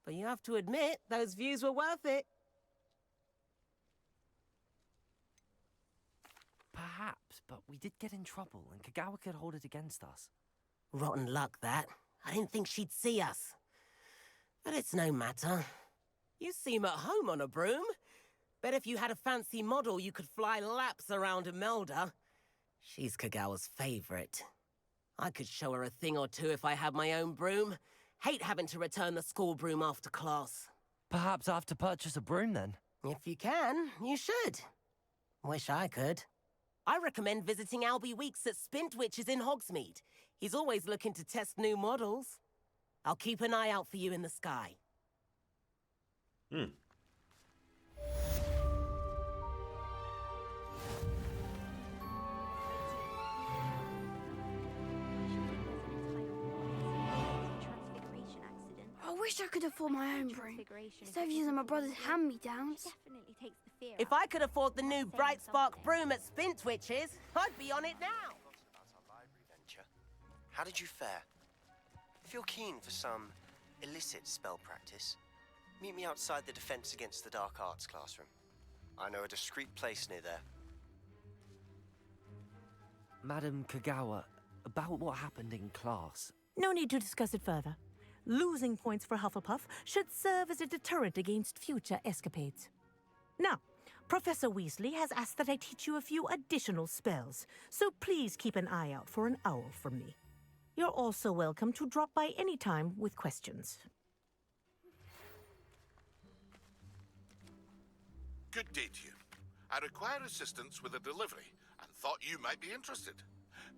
but you have to admit, those views were worth it. Perhaps, but we did get in trouble, and Kagawa could hold it against us. Rotten luck, that. I didn't think she'd see us. But it's no matter. You seem at home on a broom. Bet if you had a fancy model, you could fly laps around Imelda. She's Kagawa's favorite. I could show her a thing or two if I had my own broom. Hate having to return the school broom after class. Perhaps I have to purchase a broom, then? If you can, you should. Wish I could. I recommend visiting Albie Weeks at Spintwitches in Hogsmeade. He's always looking to test new models. I'll keep an eye out for you in the sky. I wish I could afford my own broom. Instead of using my brother's hand-me-downs. If I could afford the new Bright Spark broom at Spintwitches, I'd be on it now. How did you fare? If you're keen for some illicit spell practice, meet me outside the Defense Against the Dark Arts classroom. I know a discreet place near there. Madam Kagawa, about what happened in class. No need to discuss it further. Losing points for Hufflepuff should serve as a deterrent against future escapades. Now, Professor Weasley has asked that I teach you a few additional spells, so please keep an eye out for an owl from me. You're also welcome to drop by any time with questions. Good day to you. I require assistance with a delivery and thought you might be interested.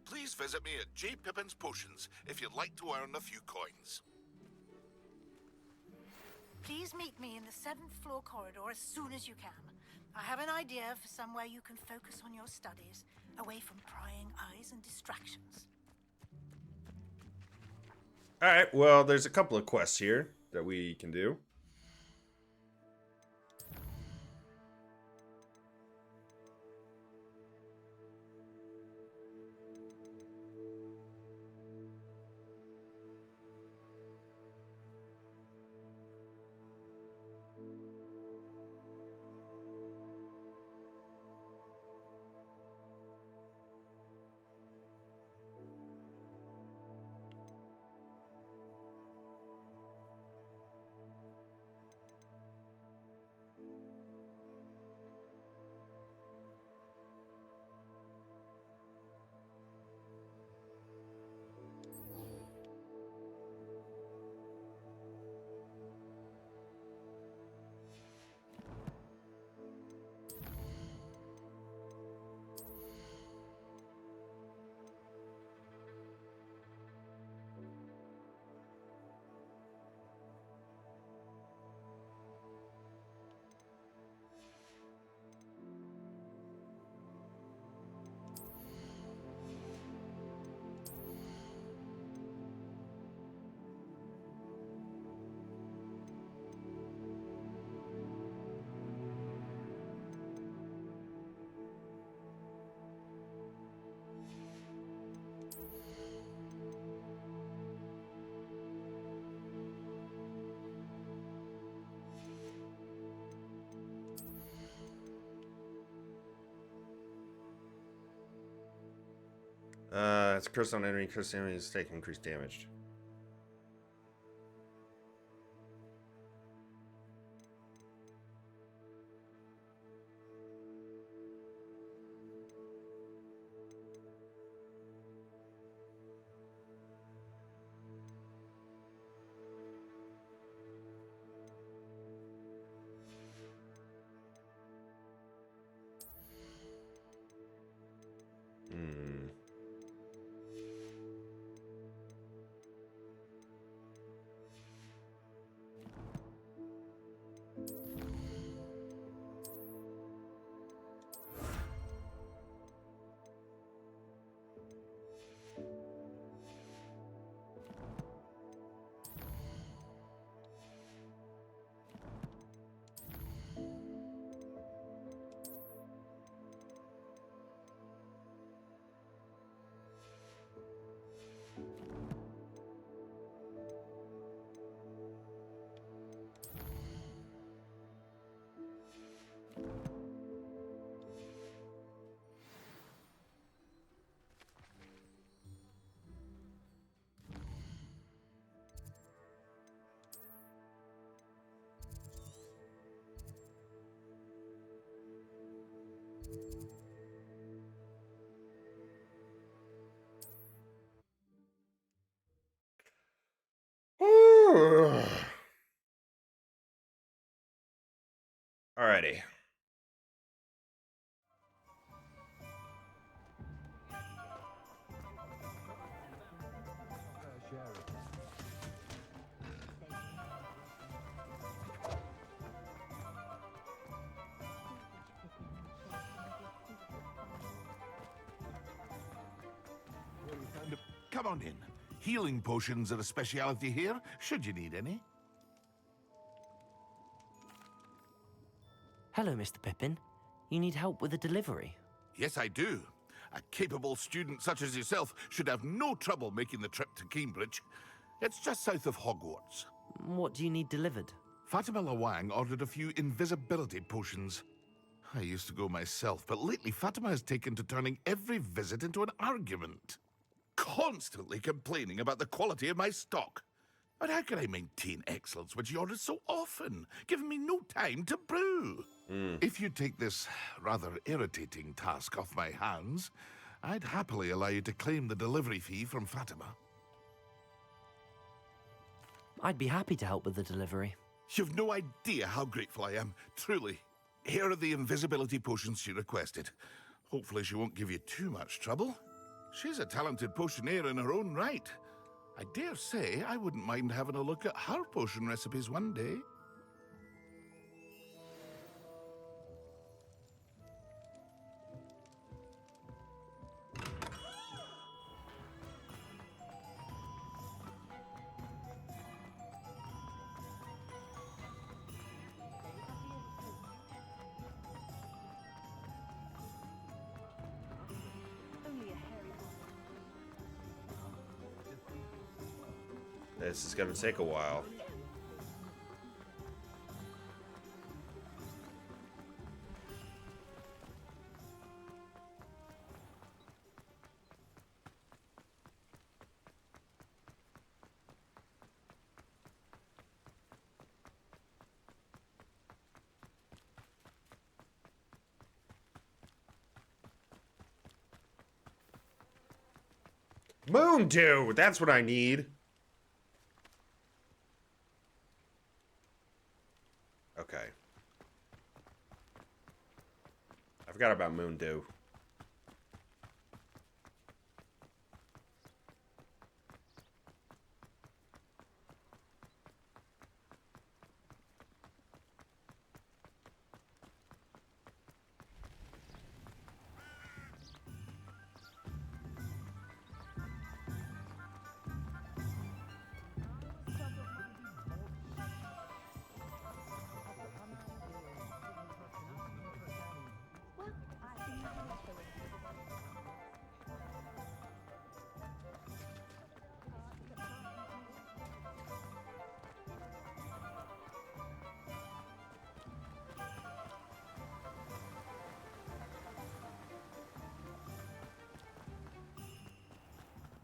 Please visit me at J. Pippin's Potions if you'd like to earn a few coins. Please meet me in the 7th floor corridor as soon as you can. I have an idea for somewhere you can focus on your studies, away from prying eyes and distractions. All right, well, there's a couple of quests here that we can do. It's a curse on enemy. Curse enemies take increased damage. Alrighty. Come on in. Healing potions are a speciality here, should you need any. Hello, Mr. Pippin. You need help with a delivery? Yes, I do. A capable student such as yourself should have no trouble making the trip to Cambridge. It's just south of Hogwarts. What do you need delivered? Fatima Lawang ordered a few invisibility potions. I used to go myself, but lately Fatima has taken to turning every visit into an argument. Constantly complaining about the quality of my stock. But how can I maintain excellence when she orders so often, giving me no time to brew? If you take this rather irritating task off my hands, I'd happily allow you to claim the delivery fee from Fatima. I'd be happy to help with the delivery. You've no idea how grateful I am, truly. Here are the invisibility potions she requested. Hopefully she won't give you too much trouble. She's a talented potioneer in her own right. I dare say I wouldn't mind having a look at her potion recipes one day. This is gonna take a while. Moon Dew! That's what I need. Okay. I forgot about Moon Dew.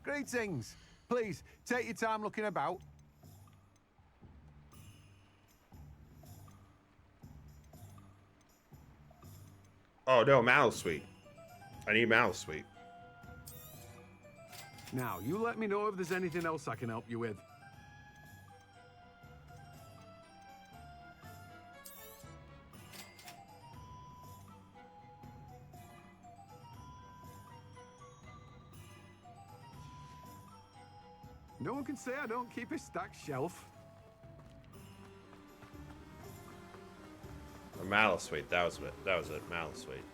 Greetings. Please, take your time looking about. Oh no, Malice Sweet. I need Malice Sweet. Now, you let me know if there's anything else I can help you with. No one can say I don't keep a stacked shelf. A Malice Sweet. That was it. That was it. Malice Sweet.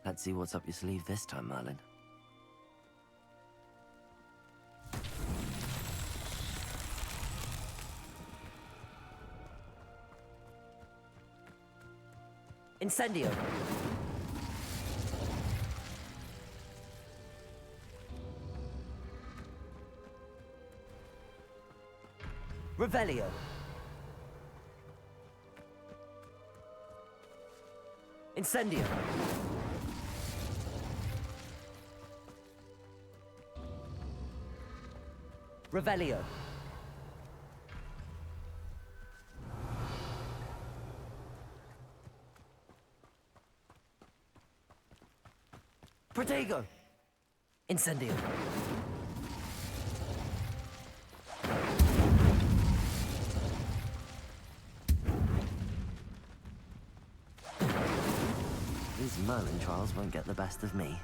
Let's see what's up your sleeve this time, Merlin. Incendio. Revelio. Incendio. Revelio. Protego! Incendio! These Merlin trials won't get the best of me.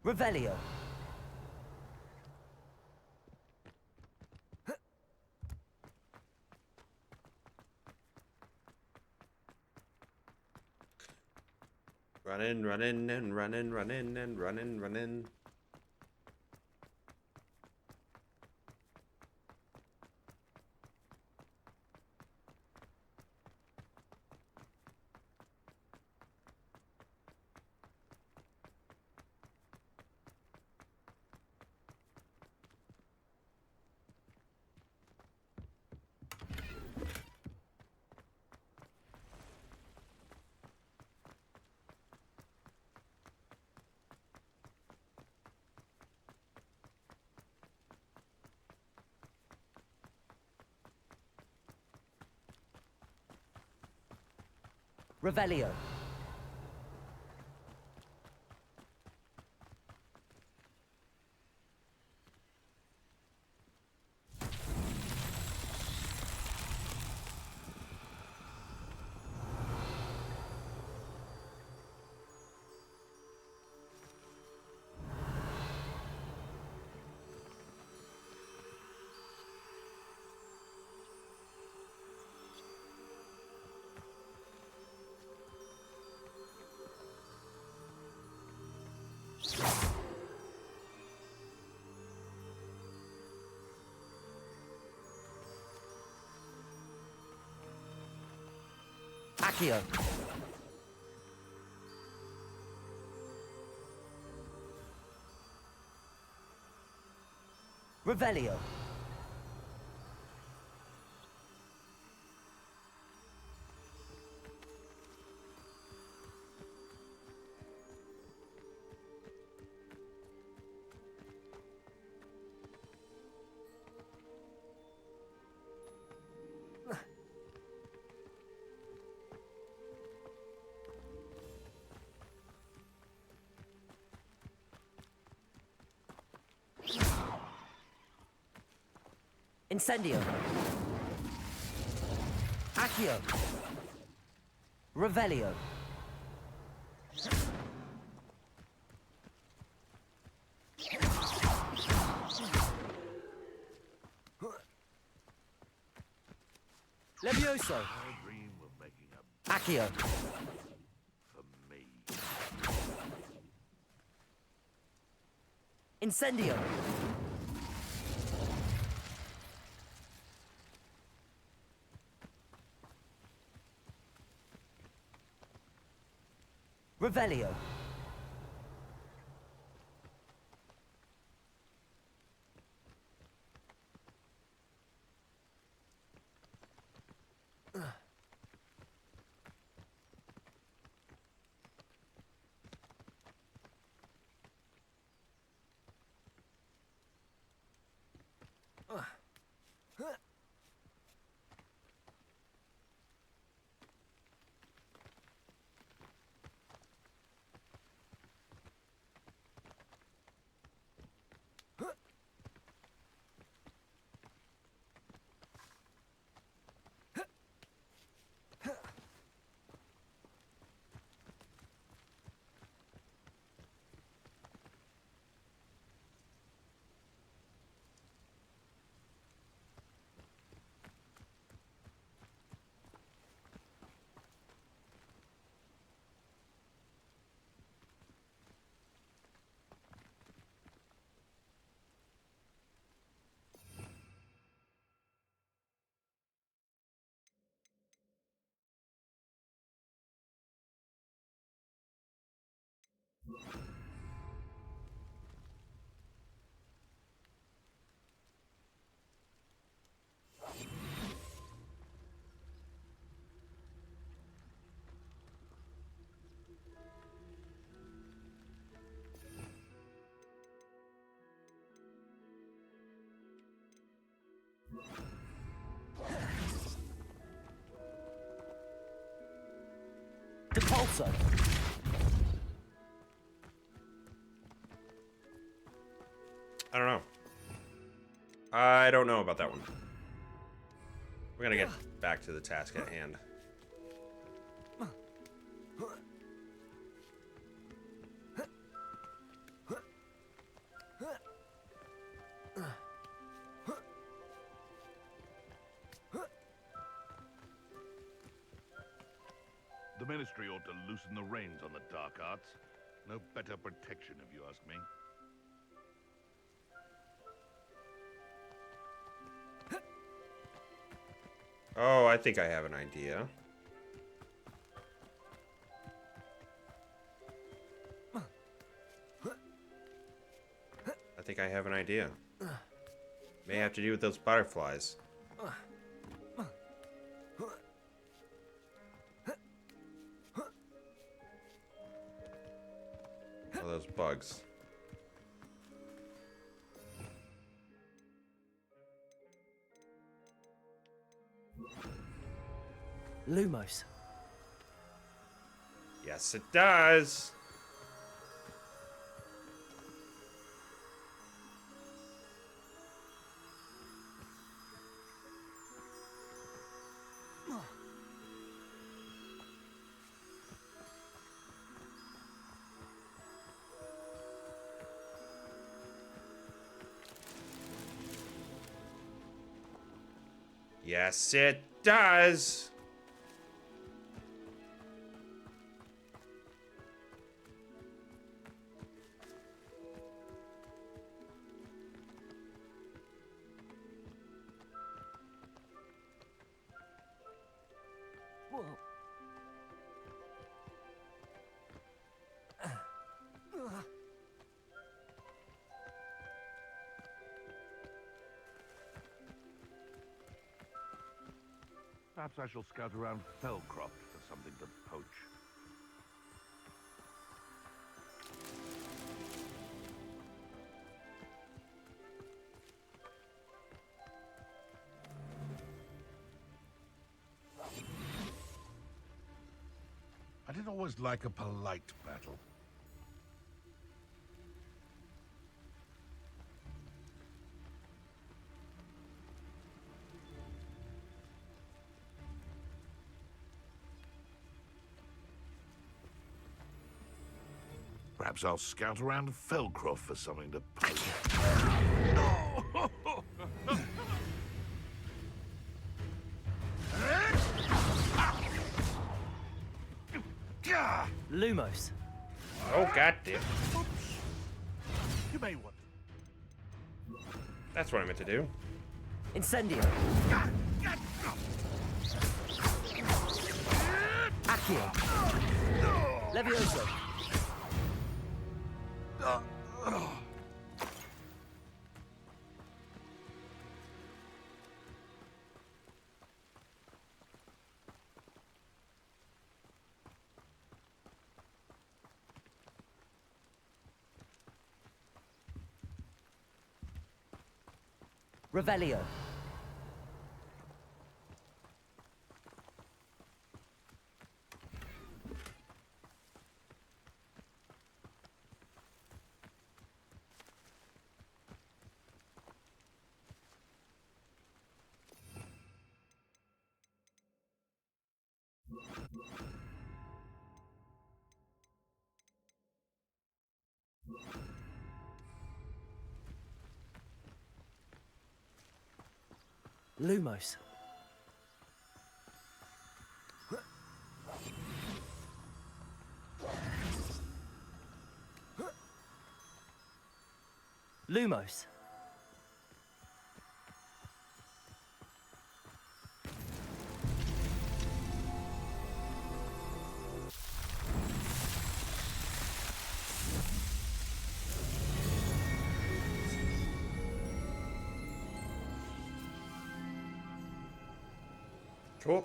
Revelio. Running, running, and running, running, and running, running. Revelio. Accio. Revelio. Incendio. Accio. Revelio. Levioso. I dream of making a Accio. for me. Incendio. Revelio. Depulso. I don't know. I don't know about that one. We're gonna get back to the task at hand. The Ministry ought to loosen the reins on the dark arts. No better protection, if you ask me. Oh, I think I have an idea. I think I have an idea. May have to do with those butterflies. Oh, those bugs. Lumos. Yes, it does. Yes, it does. Perhaps I shall scout around Fellcroft for something to poach. I did always like a polite battle. Perhaps I'll scout around Fellcroft for something to poach. Lumos. Oh, goddamn. You may want. That's what I meant to do. Incendio. Accio. Levioso. Revelio. Lumos. Lumos. Cool.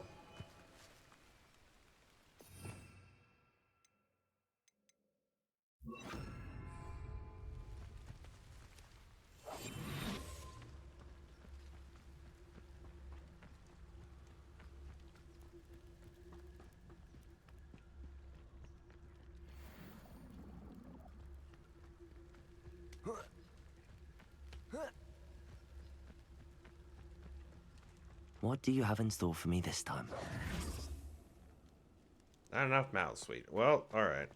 What do you have in store for me this time? Not enough mouth sweet. Well, all right.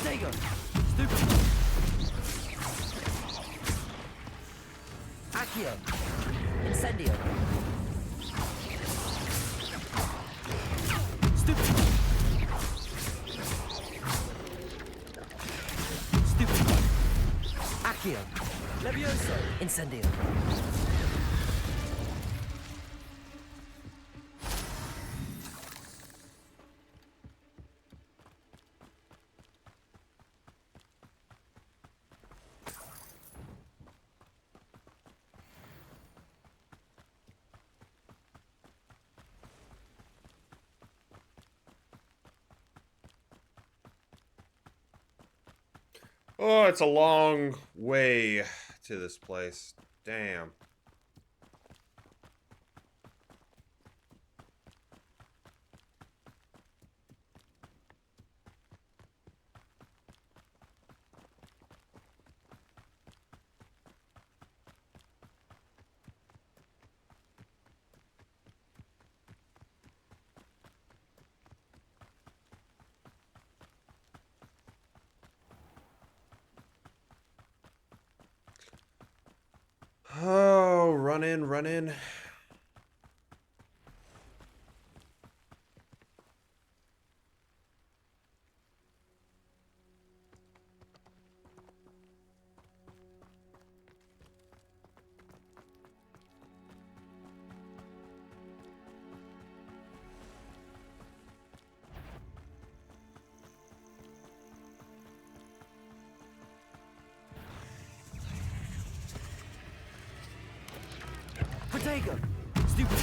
Potato! Stupid! Accio! Incendio! Stupid! Stupid! Accio! Levioso! Incendio! Oh, it's a long way to this place. Damn. Oh, run in, run in. Potato! Stupid!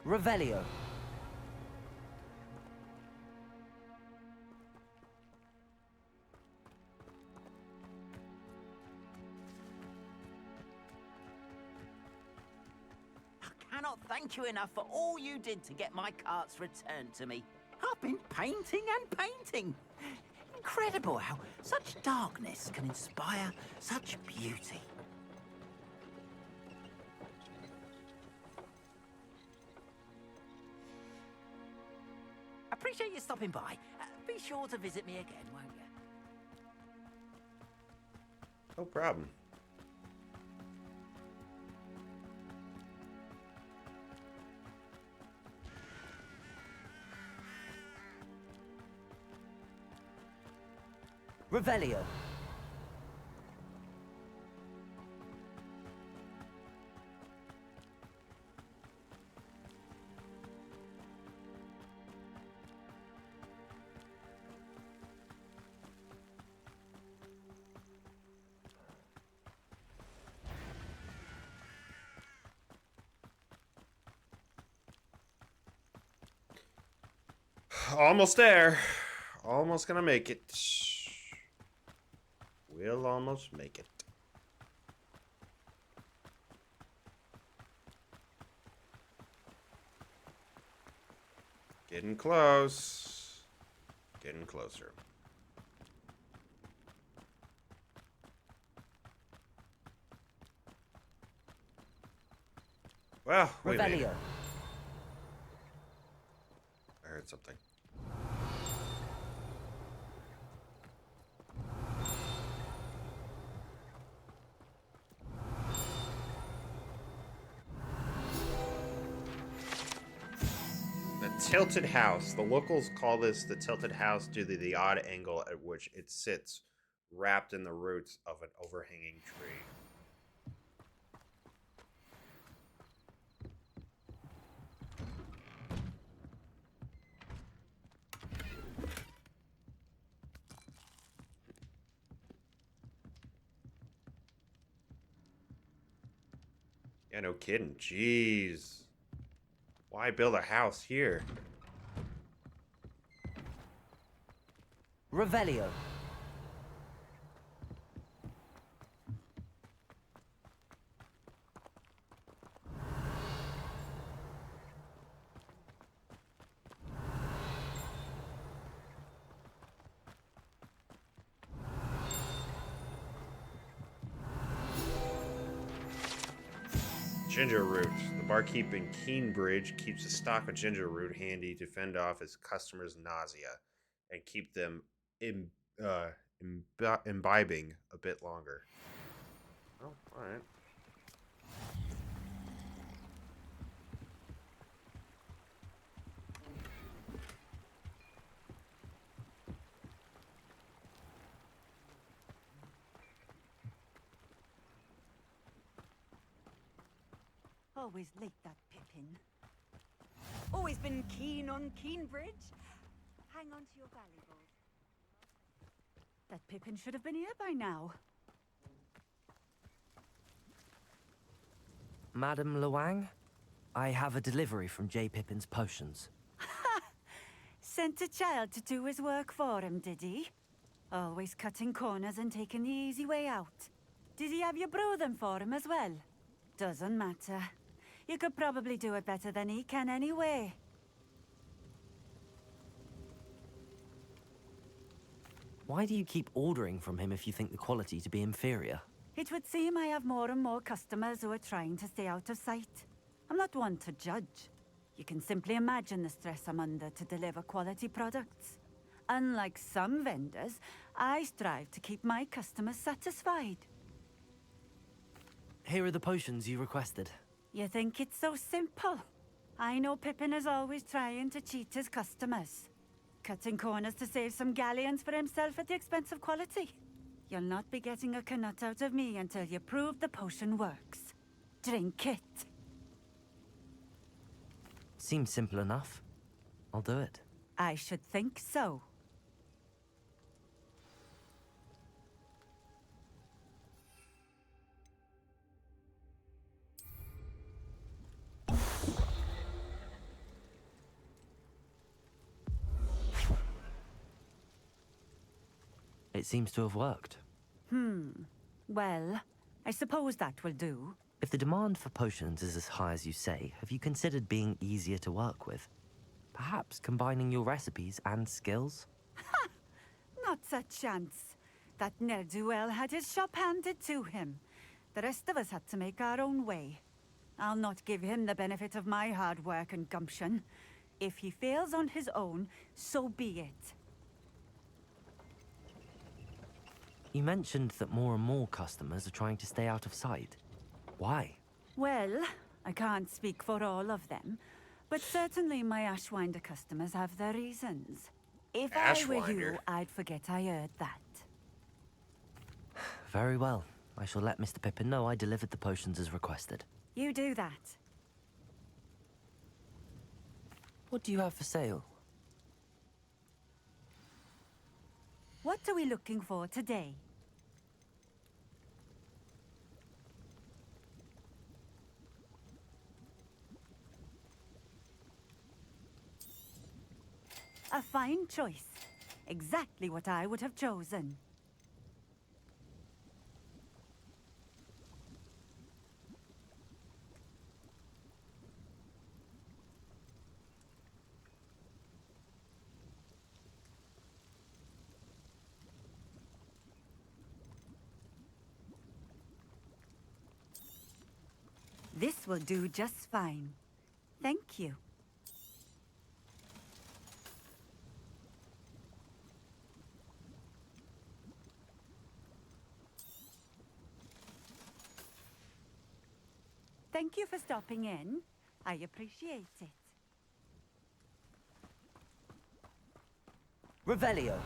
Revelio. I cannot thank you enough for all you did to get my carts returned to me. I've been painting and painting. Incredible how such darkness can inspire such beauty. Appreciate you stopping by. Be sure to visit me again, won't you? No problem. Revelio. Almost there. Almost gonna make it. We'll almost make it. Getting close. Getting closer. Well, wait a minute. Revelio. I heard something. The tilted house. The locals call this the tilted house due to the odd angle at which it sits, wrapped in the roots of an overhanging tree. Yeah, no kidding. Jeez. Why build a house here? Revelio. Ginger root. The barkeep in Keenbridge keeps a stock of ginger root handy to fend off his customers' nausea and keep them imbibing a bit longer. Oh, all right. Always late, that Pippin. Always been keen on Keenbridge. Hang on to your valuables. That Pippin should have been here by now. Madam Luang, I have a delivery from J. Pippin's Potions. Sent a child to do his work for him, did he? Always cutting corners and taking the easy way out. Did he have you brew them for him as well? Doesn't matter. You could probably do it better than he can anyway. Why do you keep ordering from him if you think the quality to be inferior? It would seem I have more and more customers who are trying to stay out of sight. I'm not one to judge. You can simply imagine the stress I'm under to deliver quality products. Unlike some vendors, I strive to keep my customers satisfied. Here are the potions you requested. You think it's so simple? I know Pippin is always trying to cheat his customers. Cutting corners to save some galleons for himself at the expense of quality. You'll not be getting a canut out of me until you prove the potion works. Drink it. Seems simple enough. I'll do it. I should think so. It seems to have worked. Well, I suppose that will do. If the demand for potions is as high as you say, have you considered being easier to work with? Perhaps combining your recipes and skills? Not a chance. That ne'er-do-well had his shop handed to him. The rest of us had to make our own way. I'll not give him the benefit of my hard work and gumption. If he fails on his own, so be it. You mentioned that more and more customers are trying to stay out of sight. Why? Well, I can't speak for all of them, but certainly my Ashwinder customers have their reasons. If I were you, Ashwinder. I'd forget I heard that. Very well. I shall let Mr. Pippin know I delivered the potions as requested. You do that. What do you have for sale? What are we looking for today? A fine choice. Exactly what I would have chosen. This will do just fine. Thank you. Thank you for stopping in. I appreciate it. Revelio.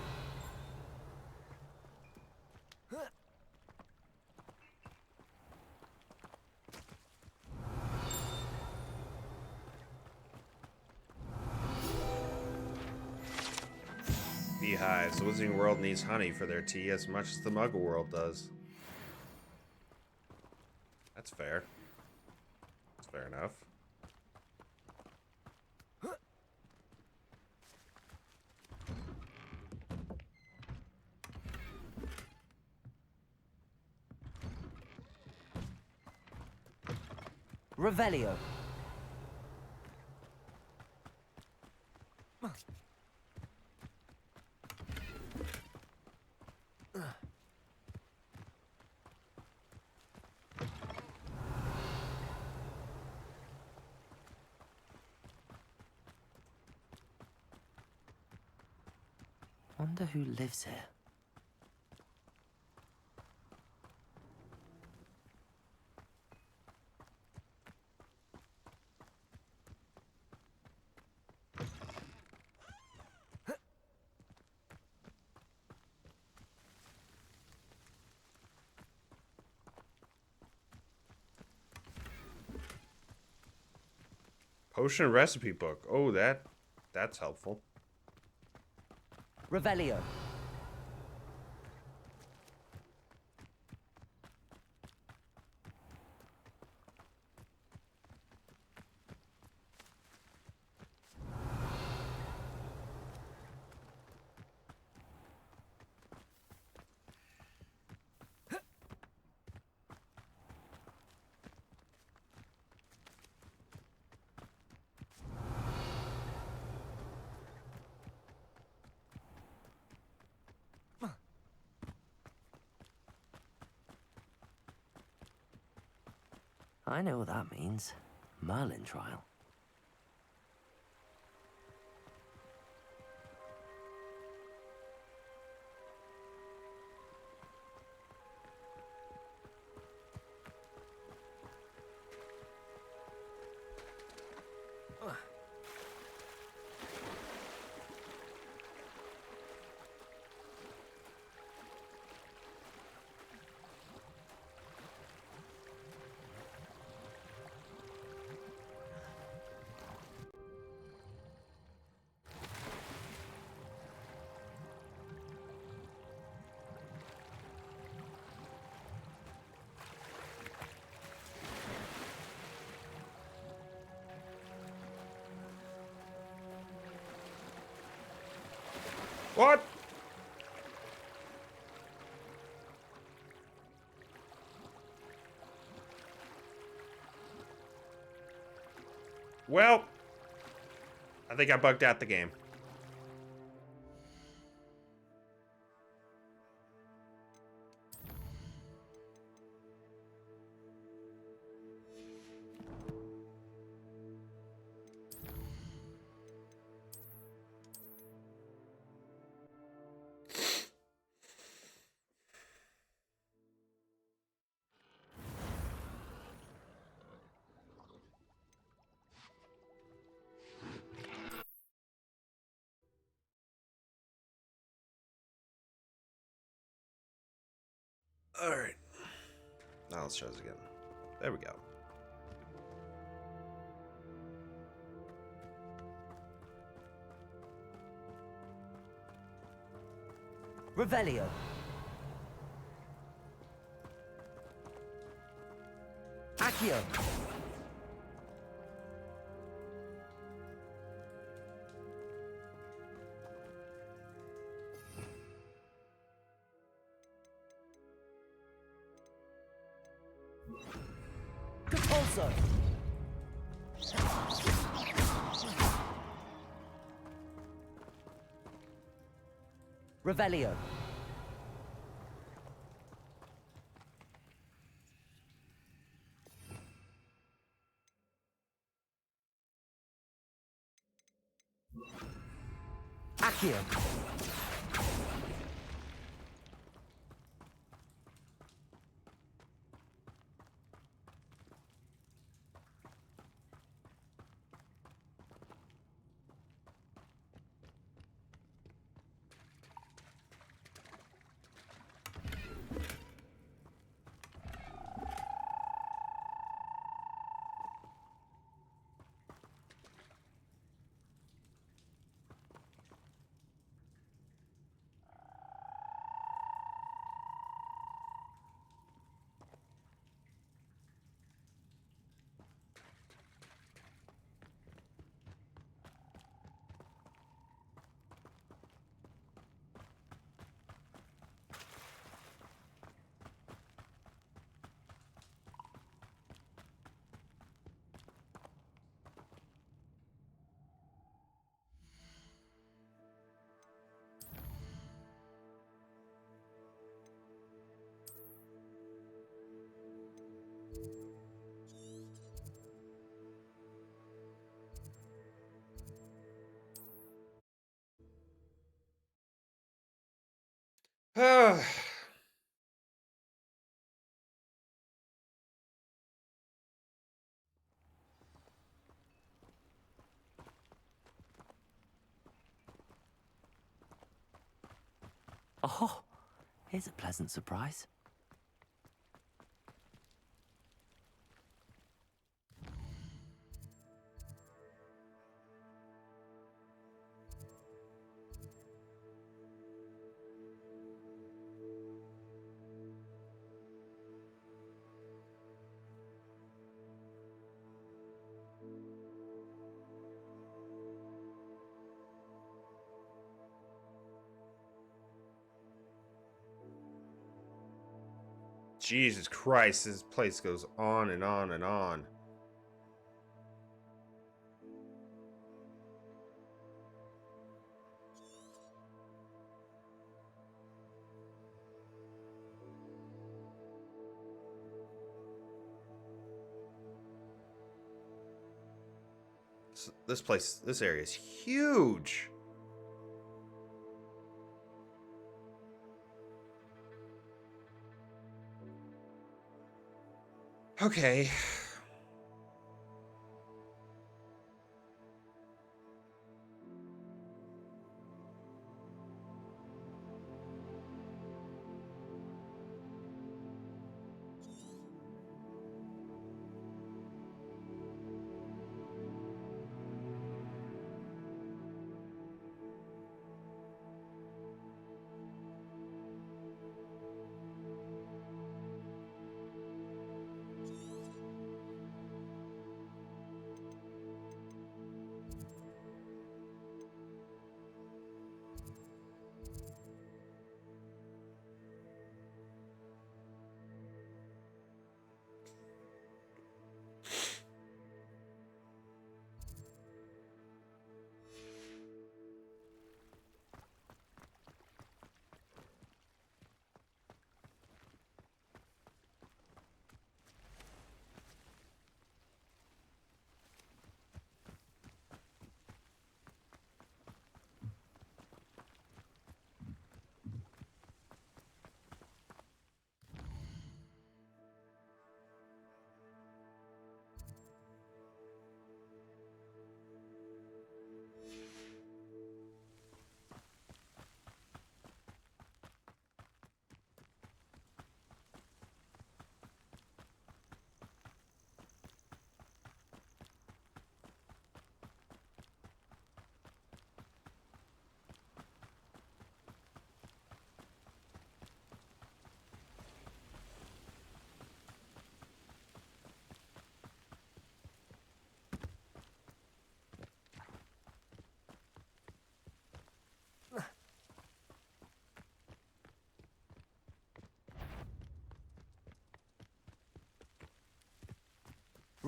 Beehives. The Wizarding World needs honey for their tea as much as the Muggle World does. That's fair. That's fair enough. Revelio. Wonder who lives here. Potion recipe book. Oh, that's helpful. Revelio. I know what that means. Merlin trial. What? Well, I think I bugged out the game. All right. Now let's try this again. There we go. Revelio. Accio. Compulso. Revelio. Accio. Oh, here's a pleasant surprise. Jesus Christ, this place goes on and on and on. This area is huge. Okay.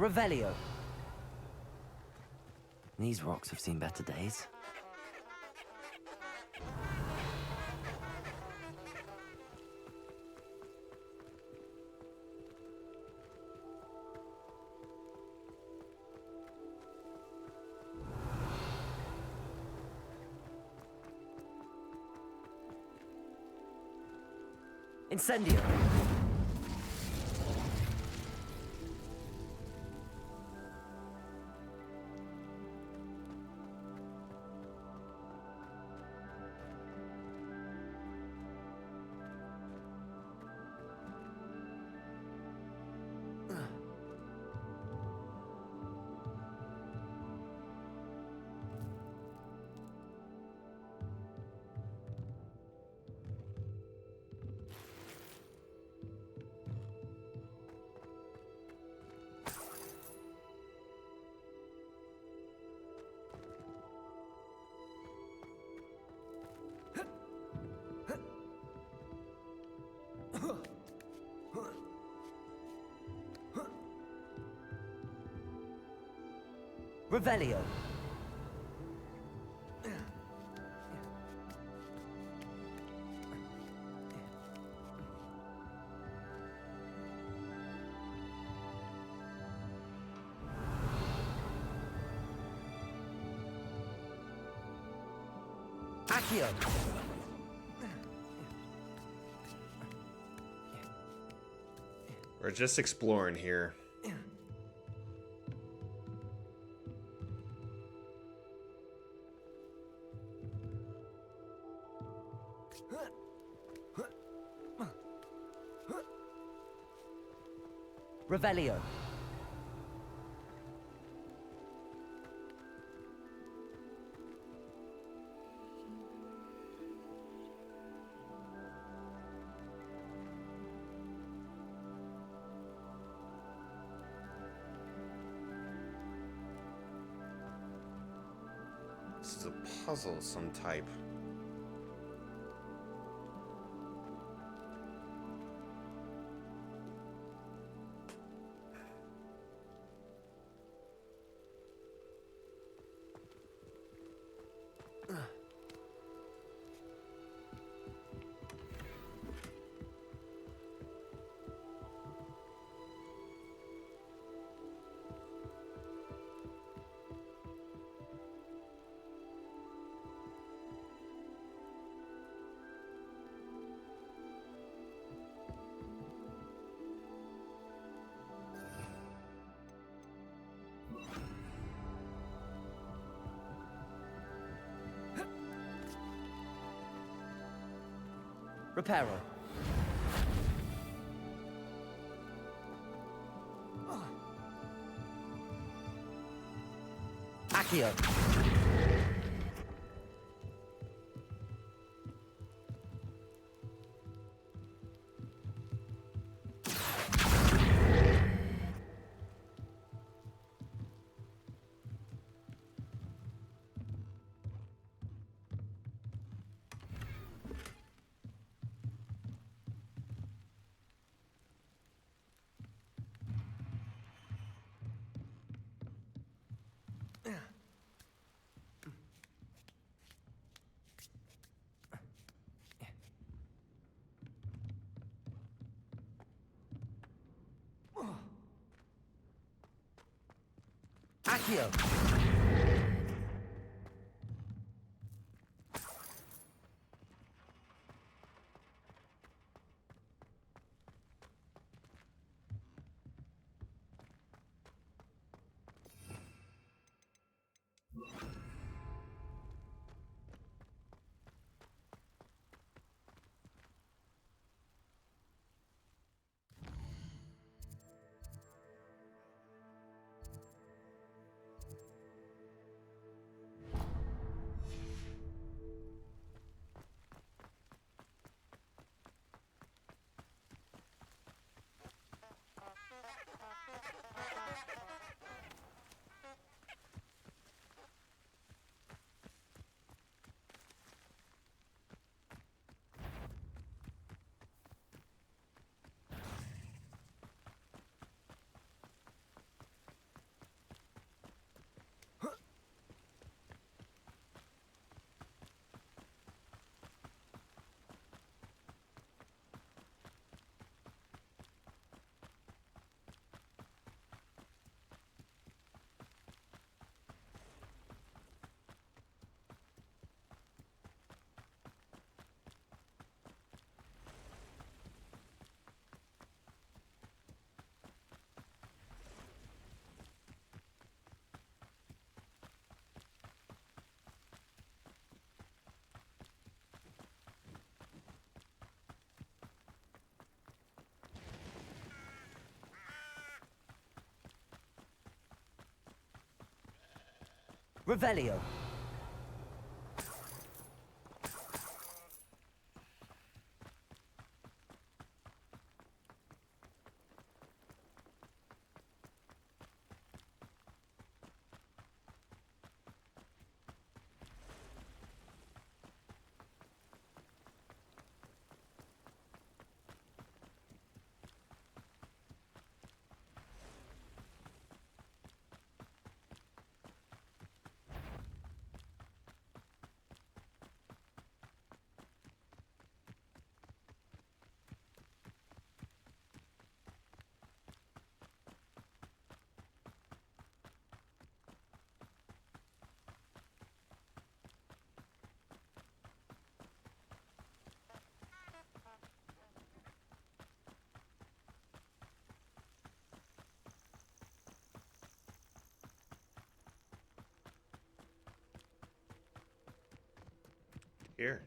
Revelio. These rocks have seen better days. Incendio. Revelio. Accio. We're just exploring here. Revelio. This is a puzzle of some type. Reparo. Accio. Accio. Revelio. Here.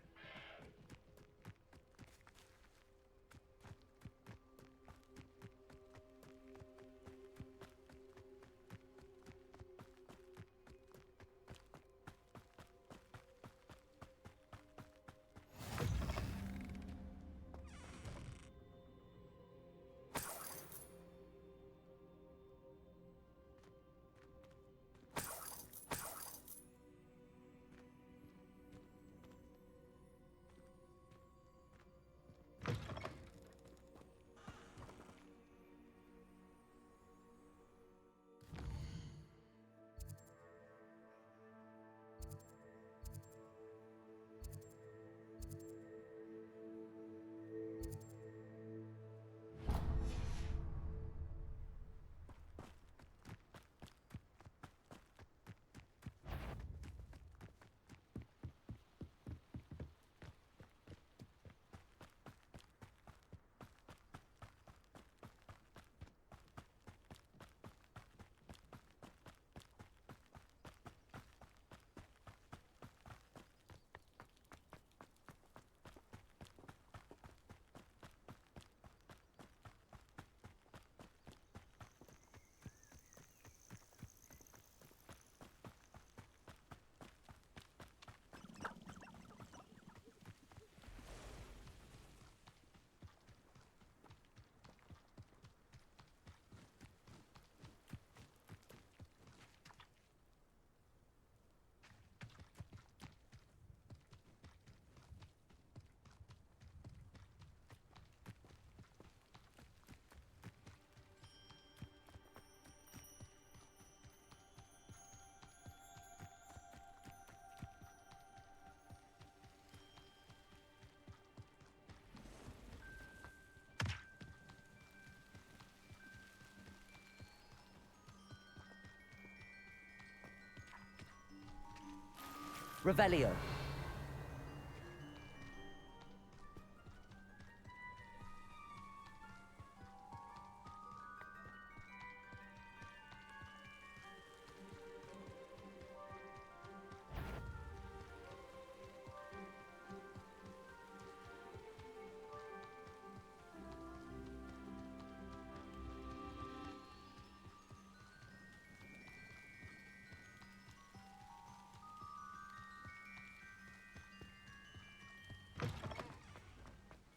Revelio.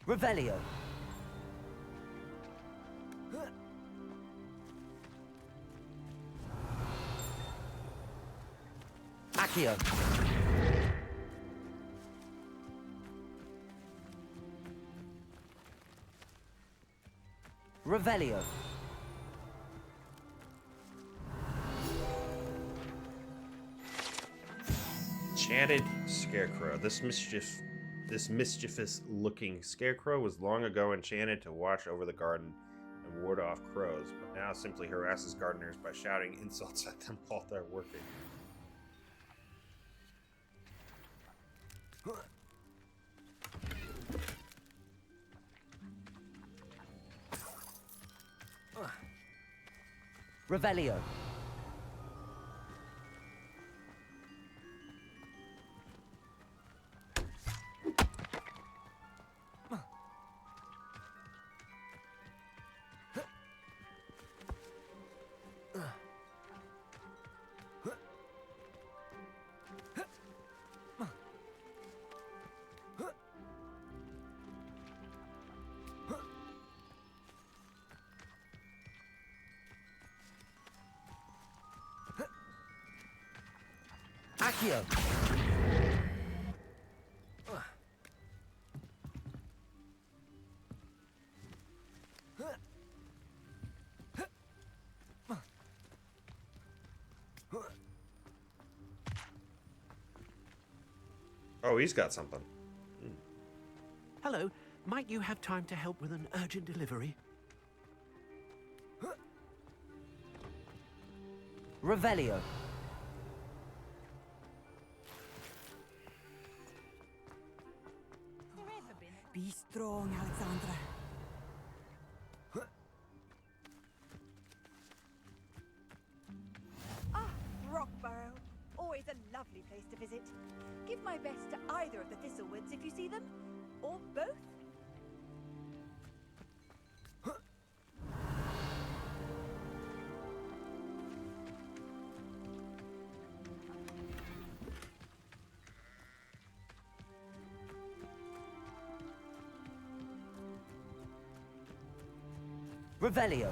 Revelio. Accio. Revelio. Enchanted Scarecrow. This mischievous-looking scarecrow was long ago enchanted to watch over the garden and ward off crows, but now simply harasses gardeners by shouting insults at them while they're working. Revelio. Accio! Oh, he's got something. Hello, might you have time to help with an urgent delivery? Revelio. Be strong, Alexandra. Ah, Rockborough. Always a lovely place to visit. Give my best to either of the Thistlewoods if you see them. Or both. Revelio.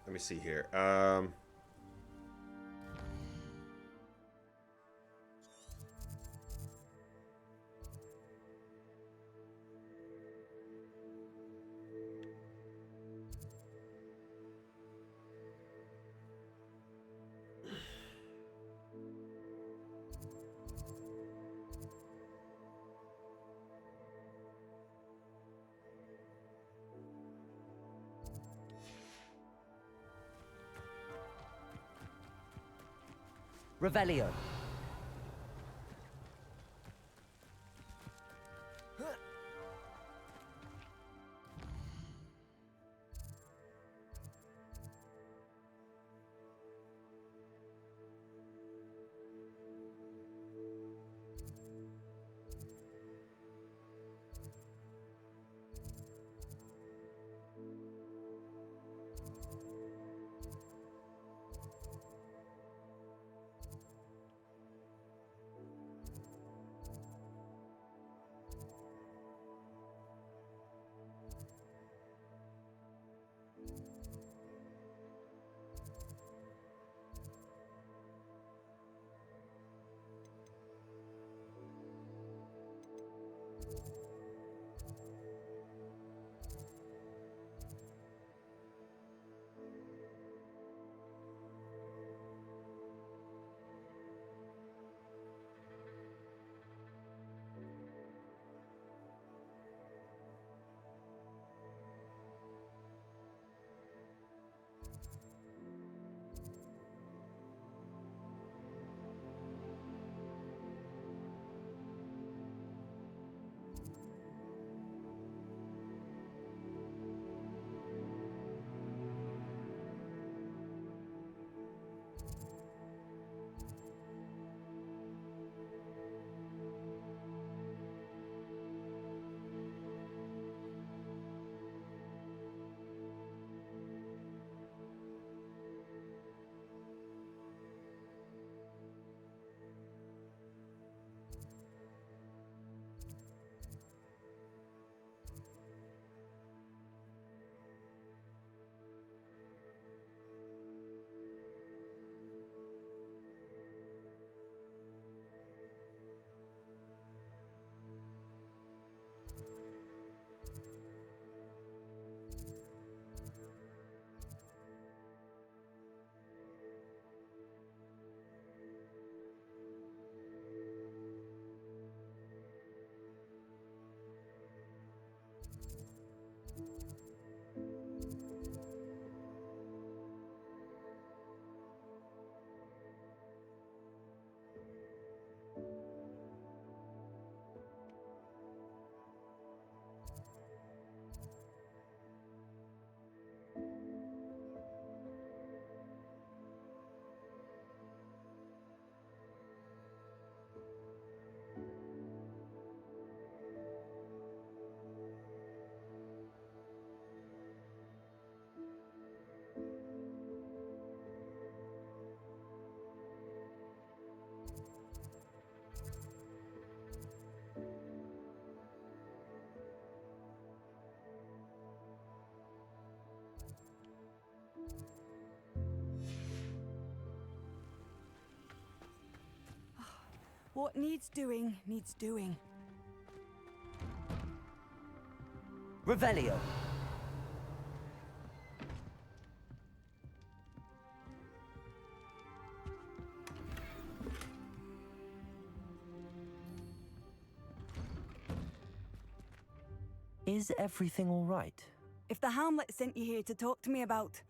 Let me see here. Revelio. What needs doing, needs doing. Revelio. Is everything all right? If the Hamlet sent you here to talk to me about...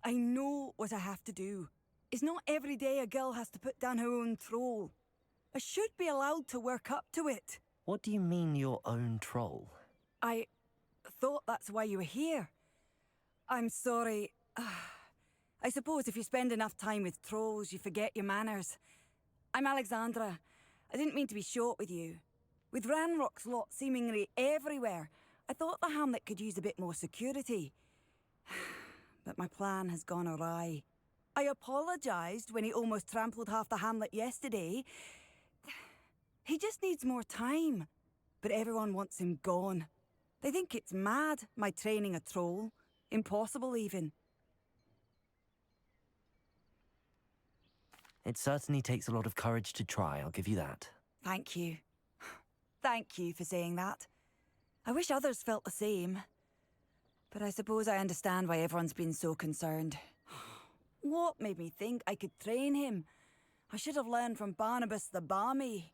I know what I have to do. It's not every day a girl has to put down her own troll. I should be allowed to work up to it. What do you mean, your own troll? I thought that's why you were here. I'm sorry. I suppose if you spend enough time with trolls, you forget your manners. I'm Alexandra. I didn't mean to be short with you. With Ranrock's lot seemingly everywhere, I thought the Hamlet could use a bit more security. But my plan has gone awry. I apologised when he almost trampled half the Hamlet yesterday. He just needs more time. But everyone wants him gone. They think it's mad, my training a troll. Impossible, even. It certainly takes a lot of courage to try, I'll give you that. Thank you. Thank you for saying that. I wish others felt the same. But I suppose I understand why everyone's been so concerned. What made me think I could train him? I should have learned from Barnabas the Barmy.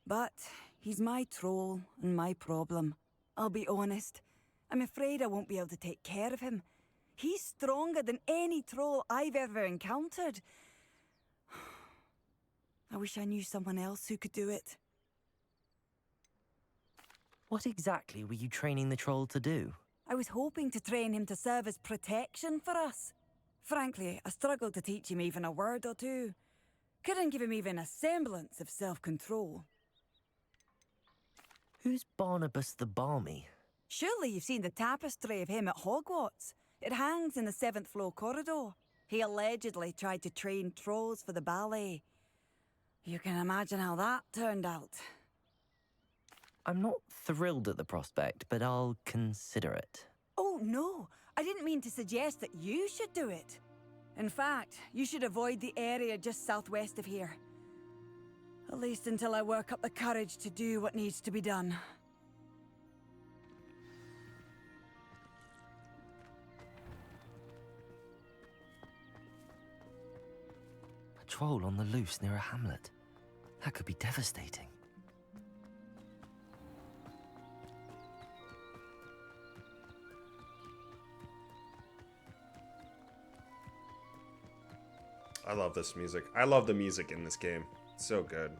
But he's my troll and my problem. I'll be honest. I'm afraid I won't be able to take care of him. He's stronger than any troll I've ever encountered. I wish I knew someone else who could do it. What exactly were you training the troll to do? I was hoping to train him to serve as protection for us. Frankly, I struggled to teach him even a word or two. Couldn't give him even a semblance of self-control. Who's Barnabas the Barmy? Surely you've seen the tapestry of him at Hogwarts. It hangs in the 7th floor corridor. He allegedly tried to train trolls for the ballet. You can imagine how that turned out. I'm not thrilled at the prospect, but I'll consider it. Oh, no. I didn't mean to suggest that you should do it. In fact, you should avoid the area just southwest of here. At least until I work up the courage to do what needs to be done. A troll on the loose near a hamlet. That could be devastating. I love this music. I love the music in this game. It's so good.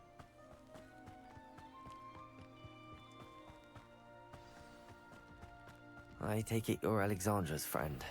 I take it you're Alexandra's friend.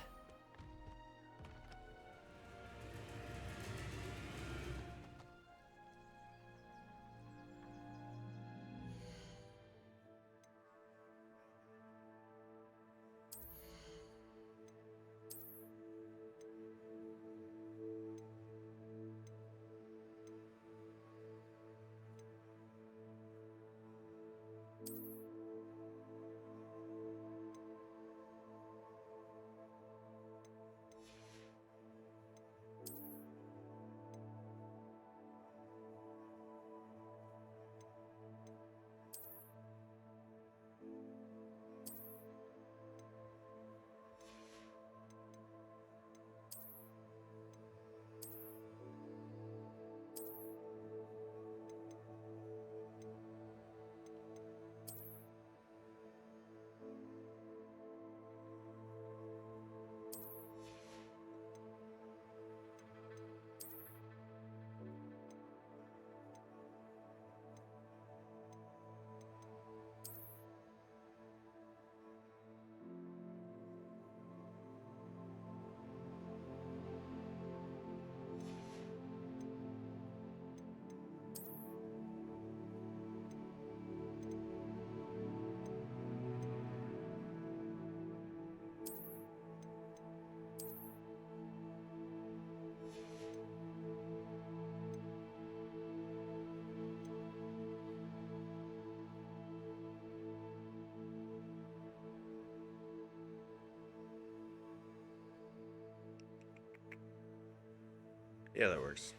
Yeah, that works.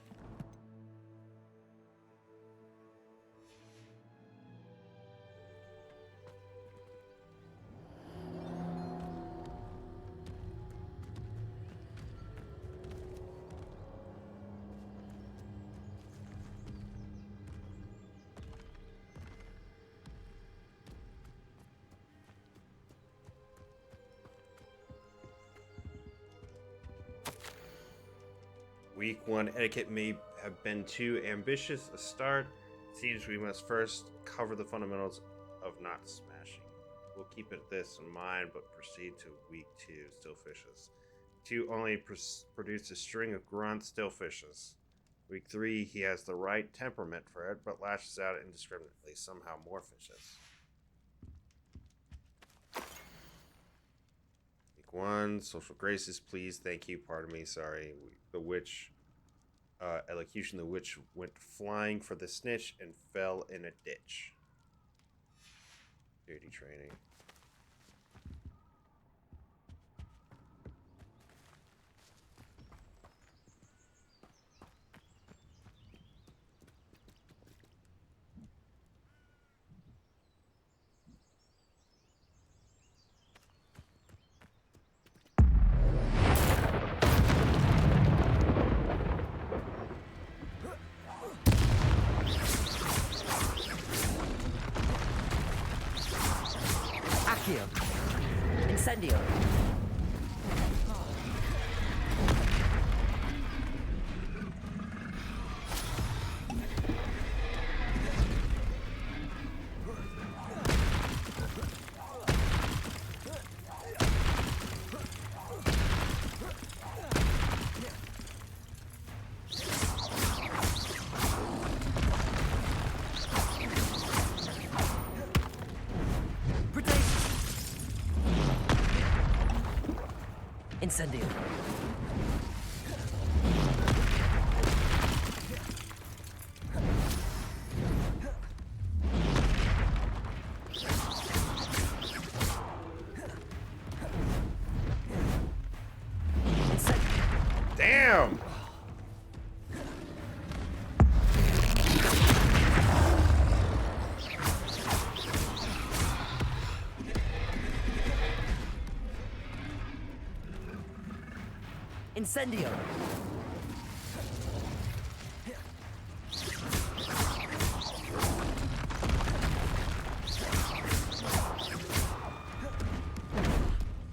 Week 1 etiquette may have been too ambitious a start. Seems we must first cover the fundamentals of not smashing. We'll keep this in mind, but proceed to week 2. Still fishes. 2 only produce a string of grunt still fishes. Week 3, he has the right temperament for it, but lashes out indiscriminately. Somehow more fishes. Week 1, social graces, please. Thank you. Pardon me. Sorry. The witch, elocution. The witch went flying for the snitch and fell in a ditch. Duty training. Incendio. Incendio. Damn! Incendio.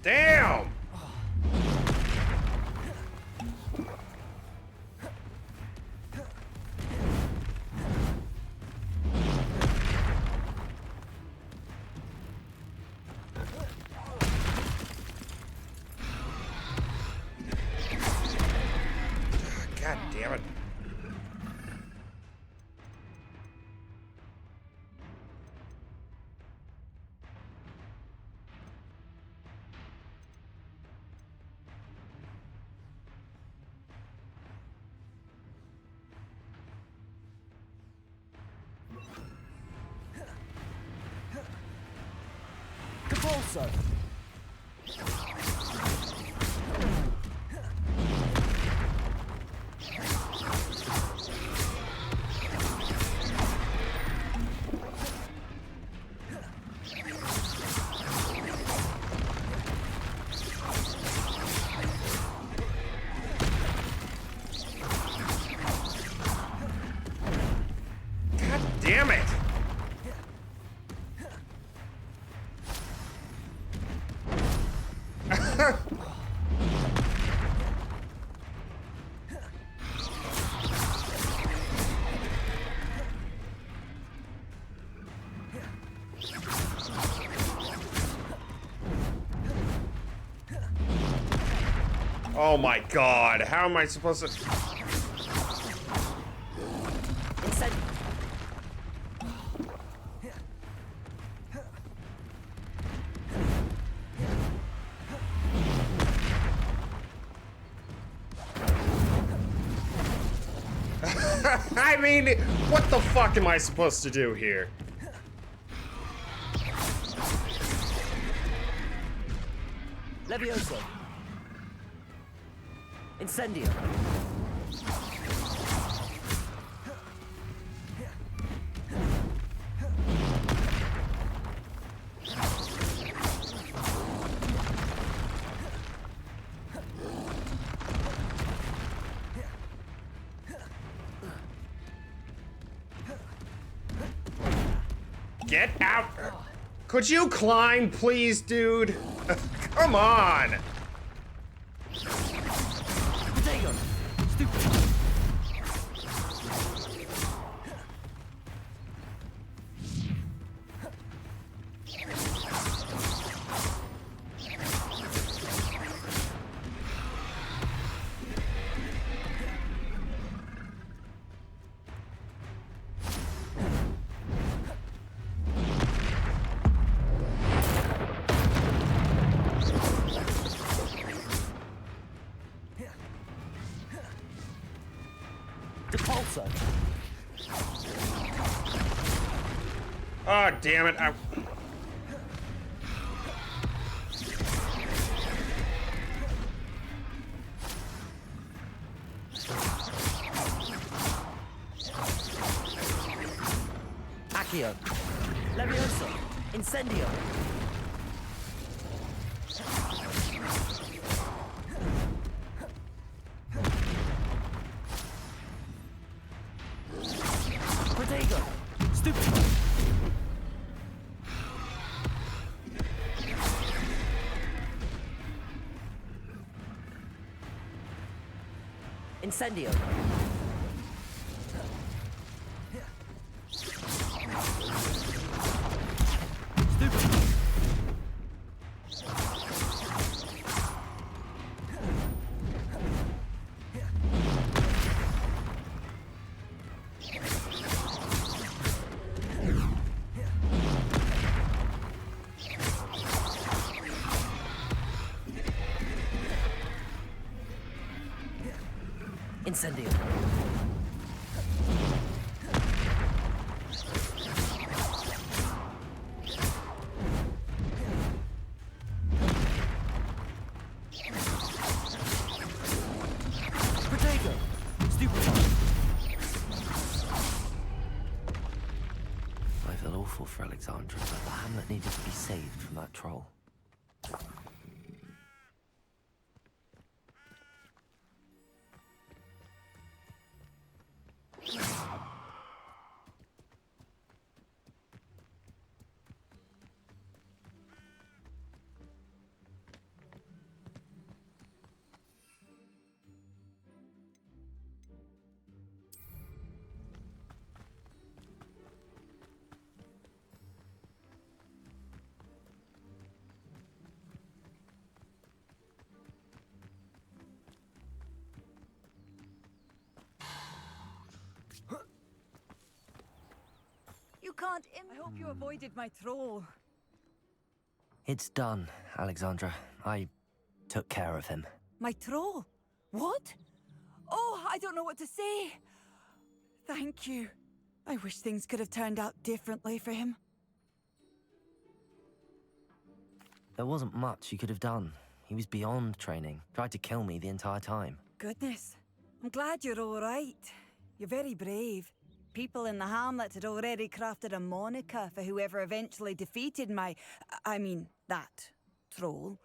Damn! God damn it. Capulso. God damn it! Oh my god, how am I supposed to... I mean, what the fuck am I supposed to do here? Levioso. Incendio. Get out! Could you climb, please, dude? Come on! Protego. Oh, damn it. Accio. Levioso. Incendio. Protego. Stupid. Incendio. Incendio. Protego. Stupefy. I feel awful for Alexandra, but the hamlet needed to be saved from that troll. You can't. I hope you avoided my troll. It's done, Alexandra. I took care of him. My troll? What? Oh, I don't know what to say. Thank you. I wish things could have turned out differently for him. There wasn't much you could have done. He was beyond training. Tried to kill me the entire time. Goodness. I'm glad you're all right. You're very brave. People in the hamlet had already crafted a moniker for whoever eventually defeated that troll.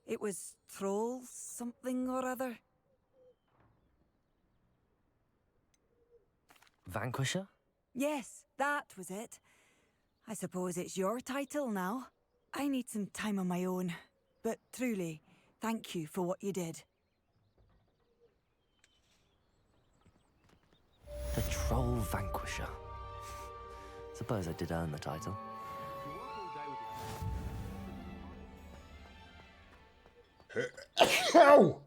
It was Troll something or other. Vanquisher? Yes, that was it. I suppose it's your title now. I need some time on my own. But truly, thank you for what you did. The Troll Vanquisher. Suppose I did earn the title. Ow!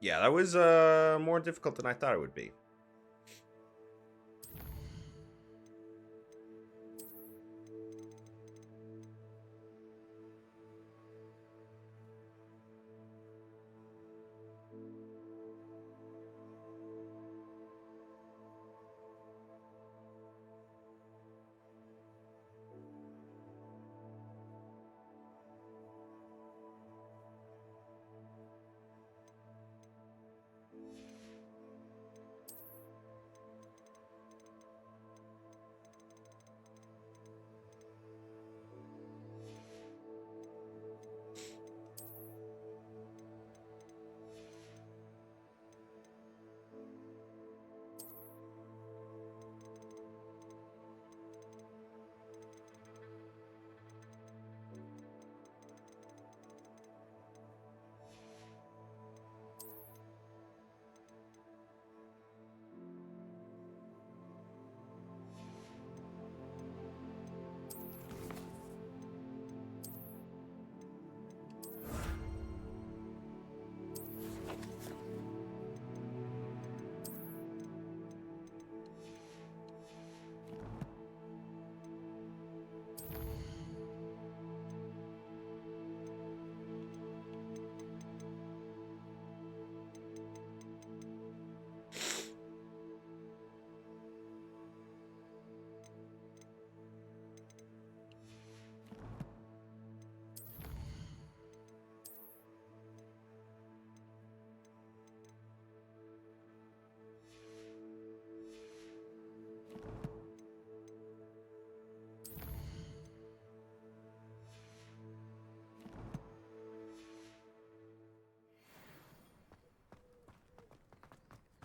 Yeah, that was more difficult than I thought it would be.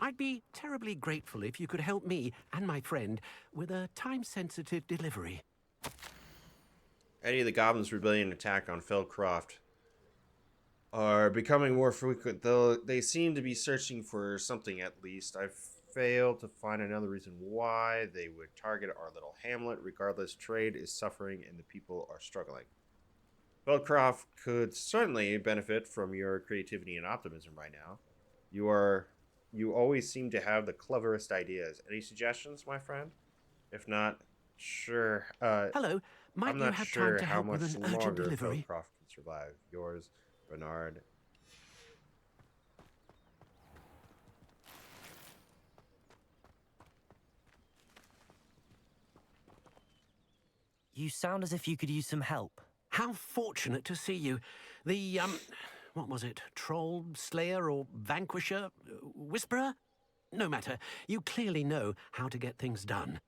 I'd be terribly grateful if you could help me and my friend with a time-sensitive delivery. Any of the Goblins' rebellion attack on Feldcroft are becoming more frequent, though they seem to be searching for something at least. I've failed to find another reason why they would target our little hamlet. Regardless, trade is suffering and the people are struggling. Feldcroft could certainly benefit from your creativity and optimism right now. You always seem to have the cleverest ideas. Any suggestions, my friend? If not, sure. Hello, might I'm you not have sure time to how help with much an urgent longer delivery? Feldcroft can survive. Yours, Bernard. You sound as if you could use some help. How fortunate to see you. The, what was it? Troll, Slayer, or Vanquisher? Whisperer? No matter. You clearly know how to get things done.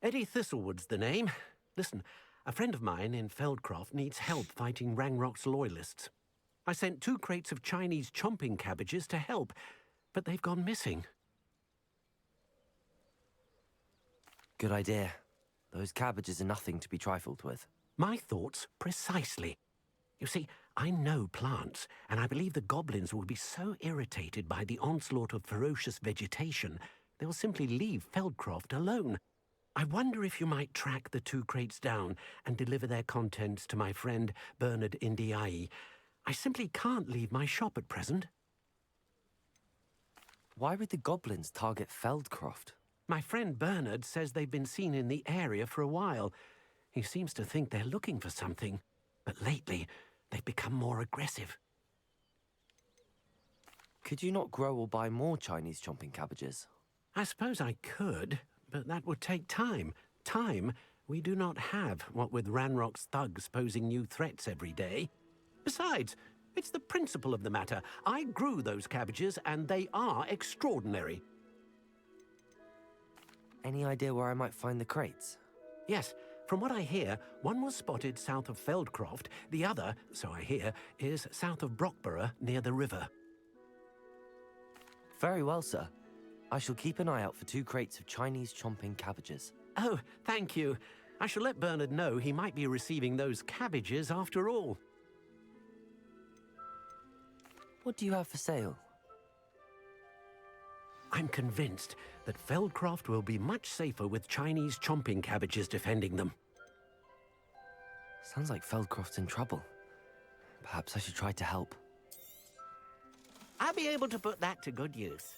Eddie Thistlewood's the name. Listen, a friend of mine in Feldcroft needs help fighting Rangrock's loyalists. I sent 2 crates of Chinese chomping cabbages to help, but they've gone missing. Good idea. Those cabbages are nothing to be trifled with. My thoughts precisely. You see, I know plants, and I believe the goblins will be so irritated by the onslaught of ferocious vegetation, they'll simply leave Feldcroft alone. I wonder if you might track the 2 crates down and deliver their contents to my friend Bernard Indiai. I simply can't leave my shop at present. Why would the goblins target Feldcroft? My friend Bernard says they've been seen in the area for a while. He seems to think they're looking for something, but lately they've become more aggressive. Could you not grow or buy more Chinese chomping cabbages? I suppose I could, but that would take time. Time we do not have, what with Ranrock's thugs posing new threats every day. Besides, it's the principle of the matter. I grew those cabbages, and they are extraordinary. Any idea where I might find the crates? Yes. From what I hear, one was spotted south of Feldcroft. The other, so I hear, is south of Brockborough, near the river. Very well, sir. I shall keep an eye out for 2 crates of Chinese chomping cabbages. Oh, thank you. I shall let Bernard know he might be receiving those cabbages after all. What do you have for sale? I'm convinced that Feldcroft will be much safer with Chinese chomping cabbages defending them. Sounds like Feldcroft's in trouble. Perhaps I should try to help. I'll be able to put that to good use.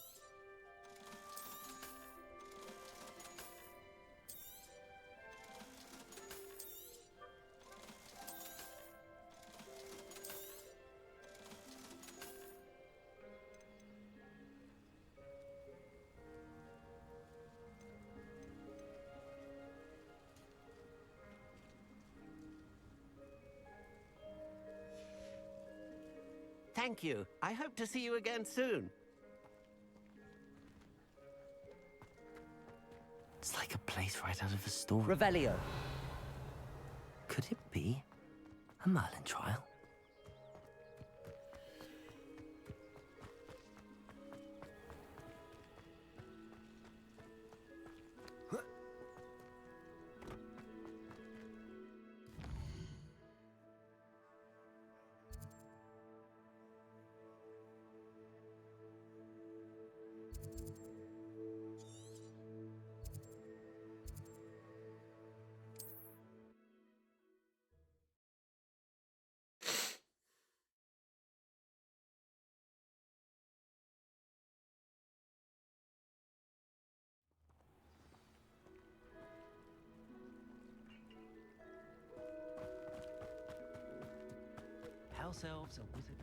Thank you. I hope to see you again soon. It's like a place right out of a story. Revelio. Could it be a Merlin trial? House elves are wizard.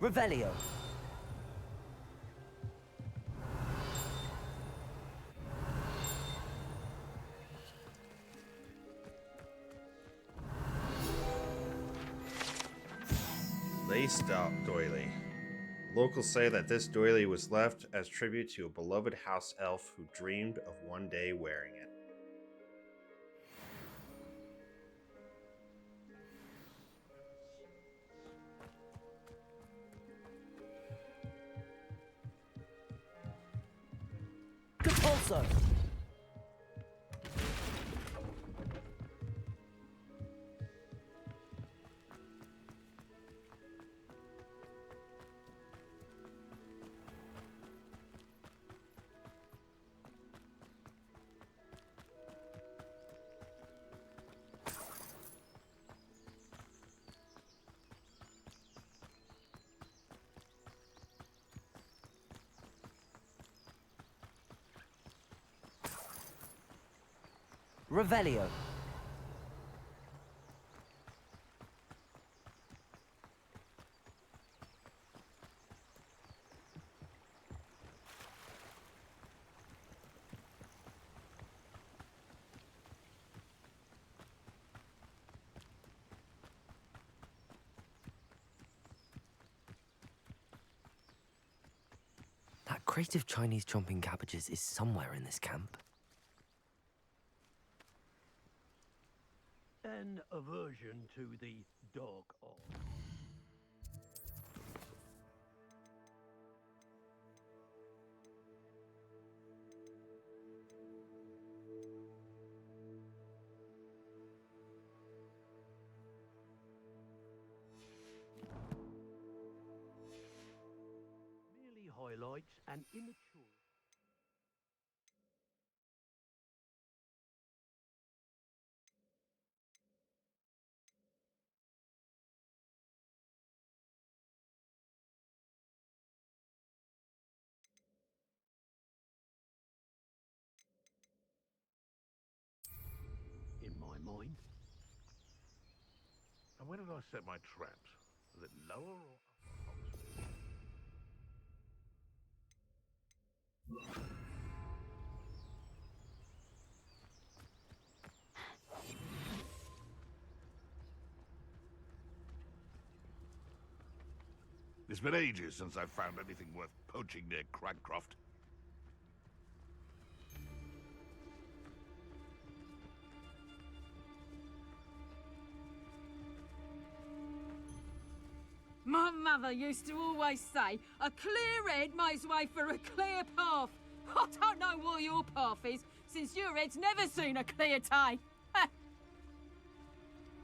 Revelio. Laced out doily. Locals say that this doily was left as tribute to a beloved house elf who dreamed of one day wearing it. Compulso. Revelio. That crate of Chinese chomping cabbages is somewhere in this camp. An aversion to the dog or merely highlights an immature. In my mind. And where did I set my traps? Was it lower or upper? It's been ages since I've found anything worth poaching near Crancroft. My mother used to always say, a clear head makes way for a clear path. I don't know what your path is, since your head's never seen a clear day.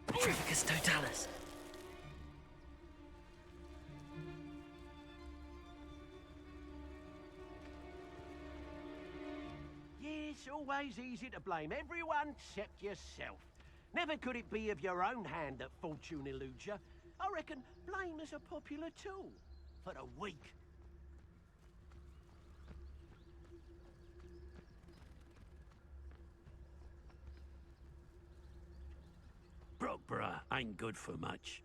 Petrificus totalis. It's always easy to blame everyone except yourself. Never could it be of your own hand that fortune eludes you. I reckon blame is a popular tool for the weak. Brockborough ain't good for much.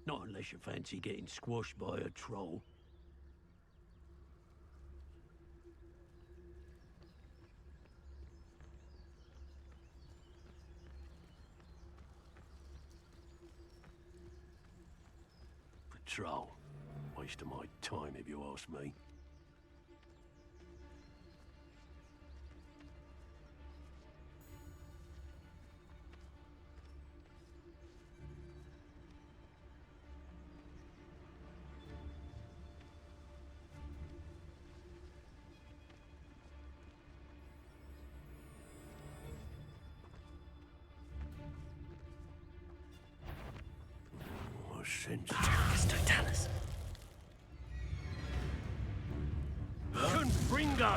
Not unless you fancy getting squashed by a troll. Patrol. Waste of my time if you ask me. Petrificus totalis. Confringo!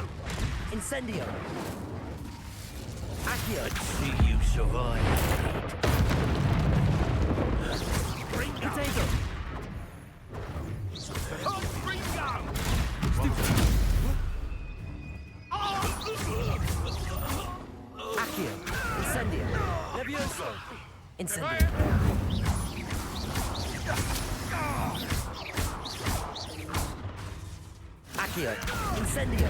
Incendio. Accio. Let's see you survive. Potato. Confringo! Accio. Incendio. Levioso. Incendio. Accio! Incendio!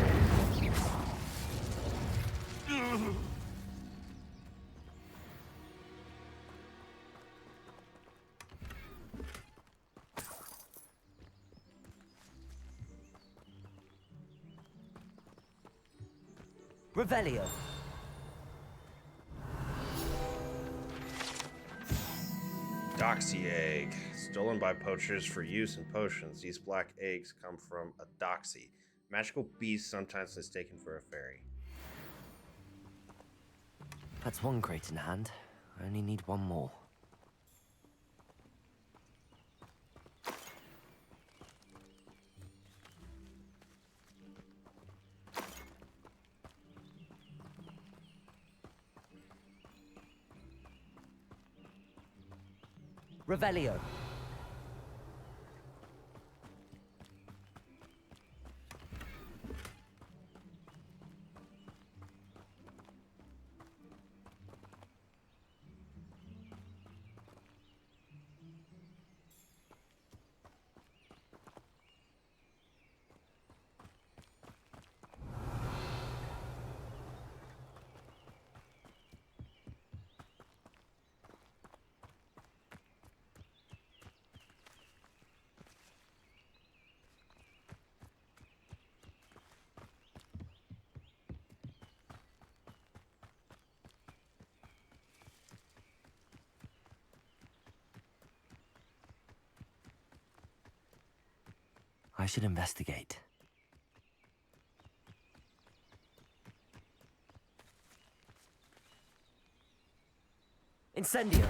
Revelio! Doxy egg. Stolen by poachers for use in potions. These black eggs come from a doxy. Magical beast sometimes mistaken for a fairy. That's one crate in hand. I only need one more. Revelio. I should investigate. Incendio!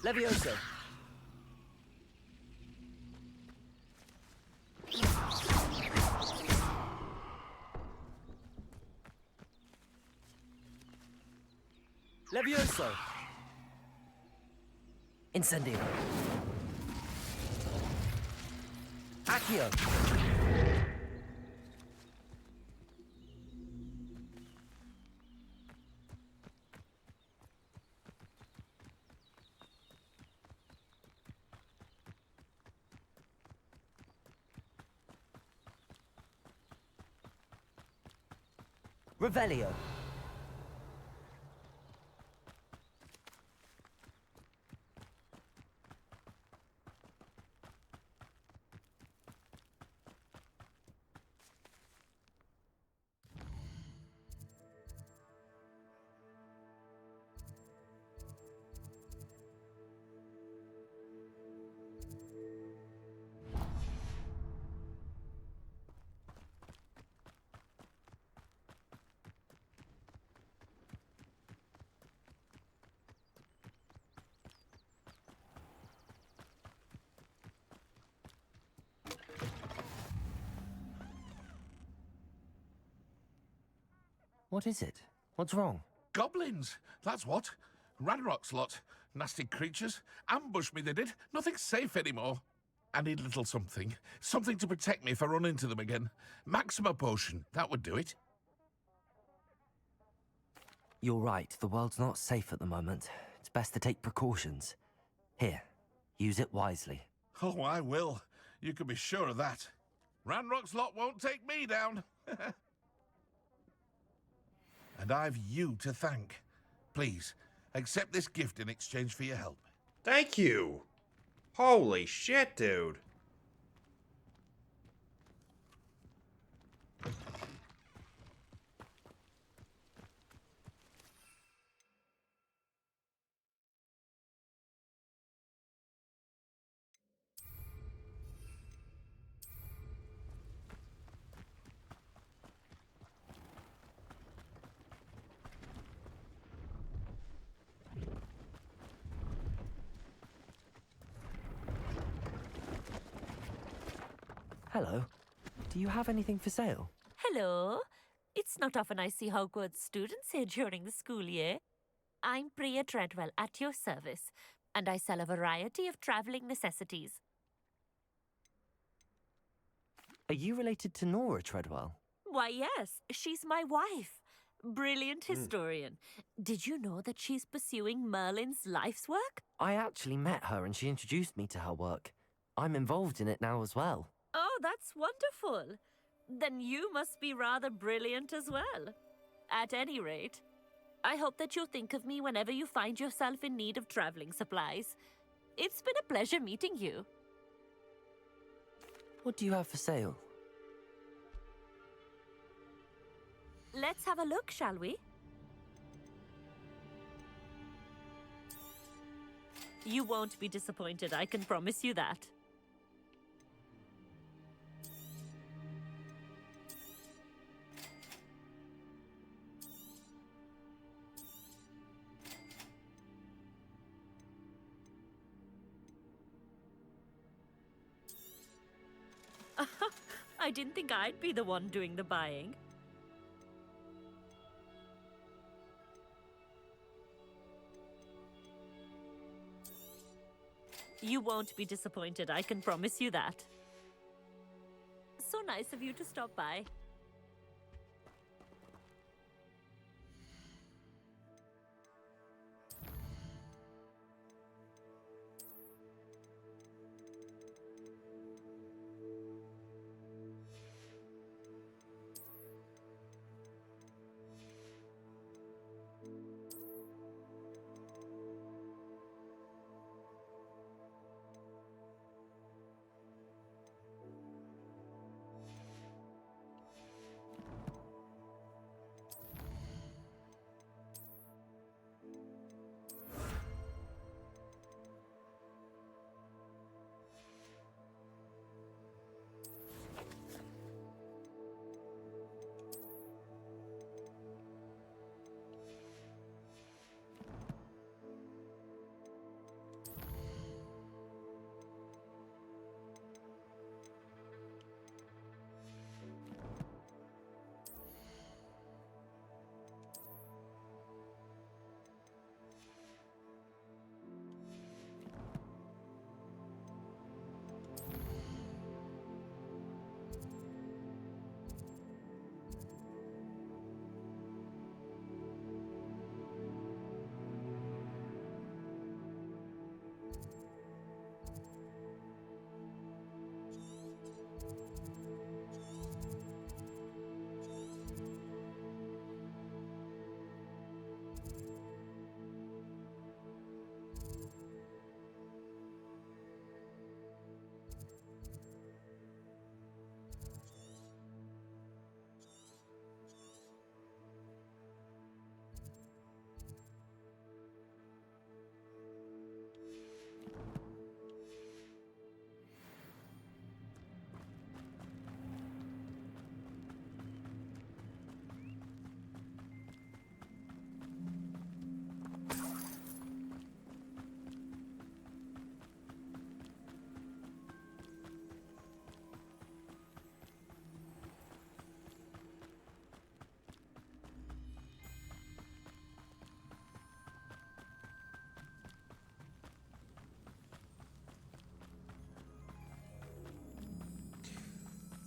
Levioso! Levioso! Incendio! Accio! Revelio! What is it? What's wrong? Goblins, that's what. Ranrock's lot. Nasty creatures. Ambushed me, they did. Nothing's safe anymore. I need a little something. Something to protect me if I run into them again. Maxima potion, that would do it. You're right, the world's not safe at the moment. It's best to take precautions. Here, use it wisely. Oh, I will. You can be sure of that. Ranrock's lot won't take me down. And I've you to thank. Please, accept this gift in exchange for your help. Thank you. Holy shit, dude. Hello. Do you have anything for sale? Hello. It's not often I see Hogwarts students here during the school year. I'm Priya Treadwell at your service, and I sell a variety of traveling necessities. Are you related to Nora Treadwell? Why, yes, she's my wife. Brilliant historian. Did you know that she's pursuing Merlin's life's work? I actually met her and she introduced me to her work. I'm involved in it now as well. Oh, that's wonderful. Then you must be rather brilliant as well. At any rate, I hope that you'll think of me whenever you find yourself in need of traveling supplies. It's been a pleasure meeting you. What do you have for sale? Let's have a look, shall we? You won't be disappointed, I can promise you that. I didn't think I'd be the one doing the buying. You won't be disappointed, I can promise you that. So nice of you to stop by.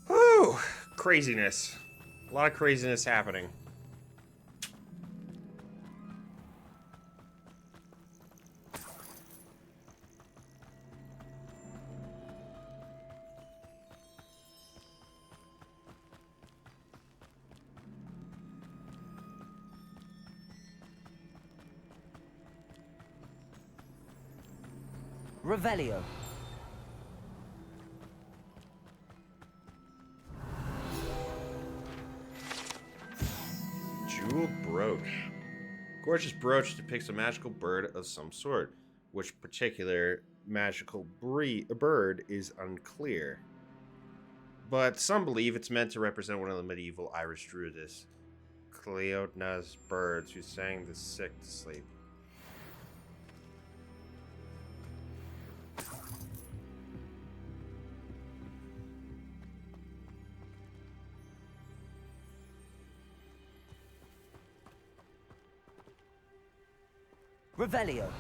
Whew, craziness. A lot of craziness happening. Revelio. Jeweled brooch. Gorgeous brooch depicts a magical bird of some sort. Which particular magical bird is unclear. But some believe it's meant to represent one of the medieval Irish druids, Cleodna's birds who sang the sick to sleep. Revelio.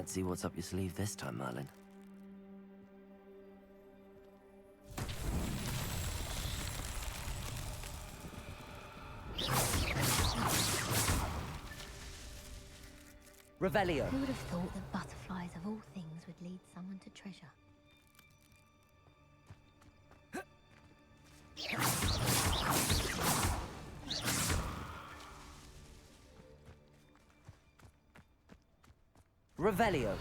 Let's see what's up your sleeve this time, Merlin. Revelio. Who would have thought that butterflies of all things would lead someone to treasure? Revelio.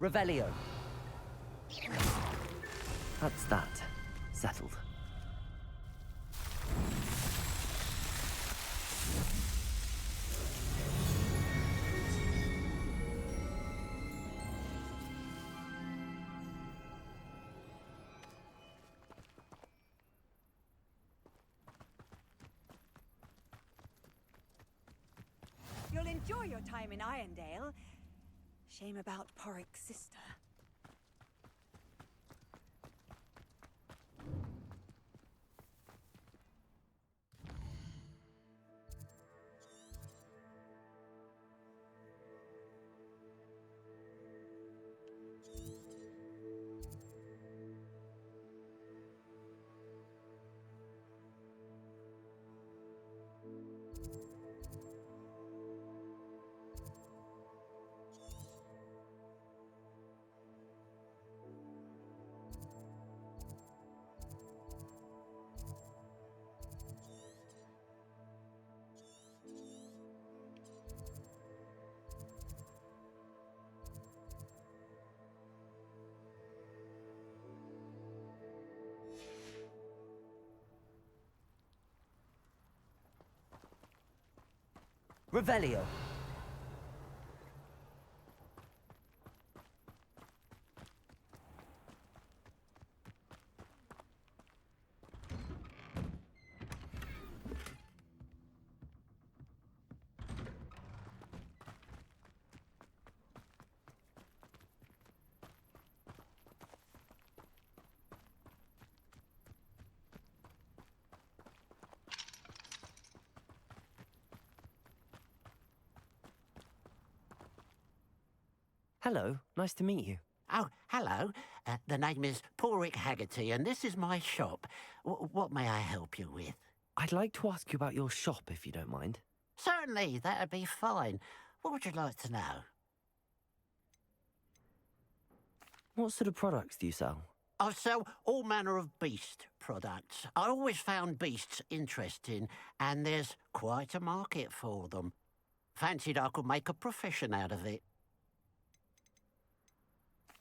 Revelio. That's that. Settled. You'll enjoy your time in Irondale. Shame about Porrick's sister. Revelio. Hello, nice to meet you. Oh, hello. The name is Porrick Haggerty, and this is my shop. What may I help you with? I'd like to ask you about your shop, if you don't mind. Certainly, that'd be fine. What would you like to know? What sort of products do you sell? I sell all manner of beast products. I always found beasts interesting, and there's quite a market for them. Fancied I could make a profession out of it.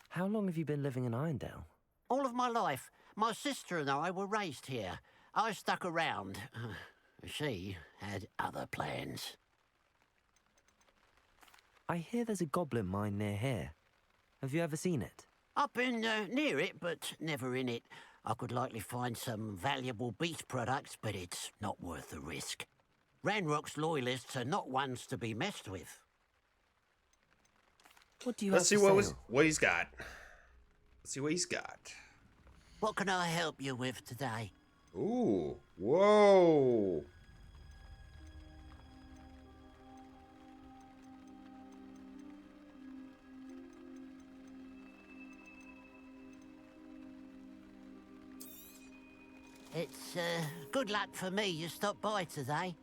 How long have you been living in Irondale? All of my life. My sister and I were raised here. I stuck around. She had other plans. I hear there's a goblin mine near here. Have you ever seen it? I've been near it, but never in it. I could likely find some valuable beast products, but it's not worth the risk. Ranrock's loyalists are not ones to be messed with. What do you Let's see what he's got. Let's see what he's got. What can I help you with today? Ooh, whoa. It's good luck for me you stopped by today.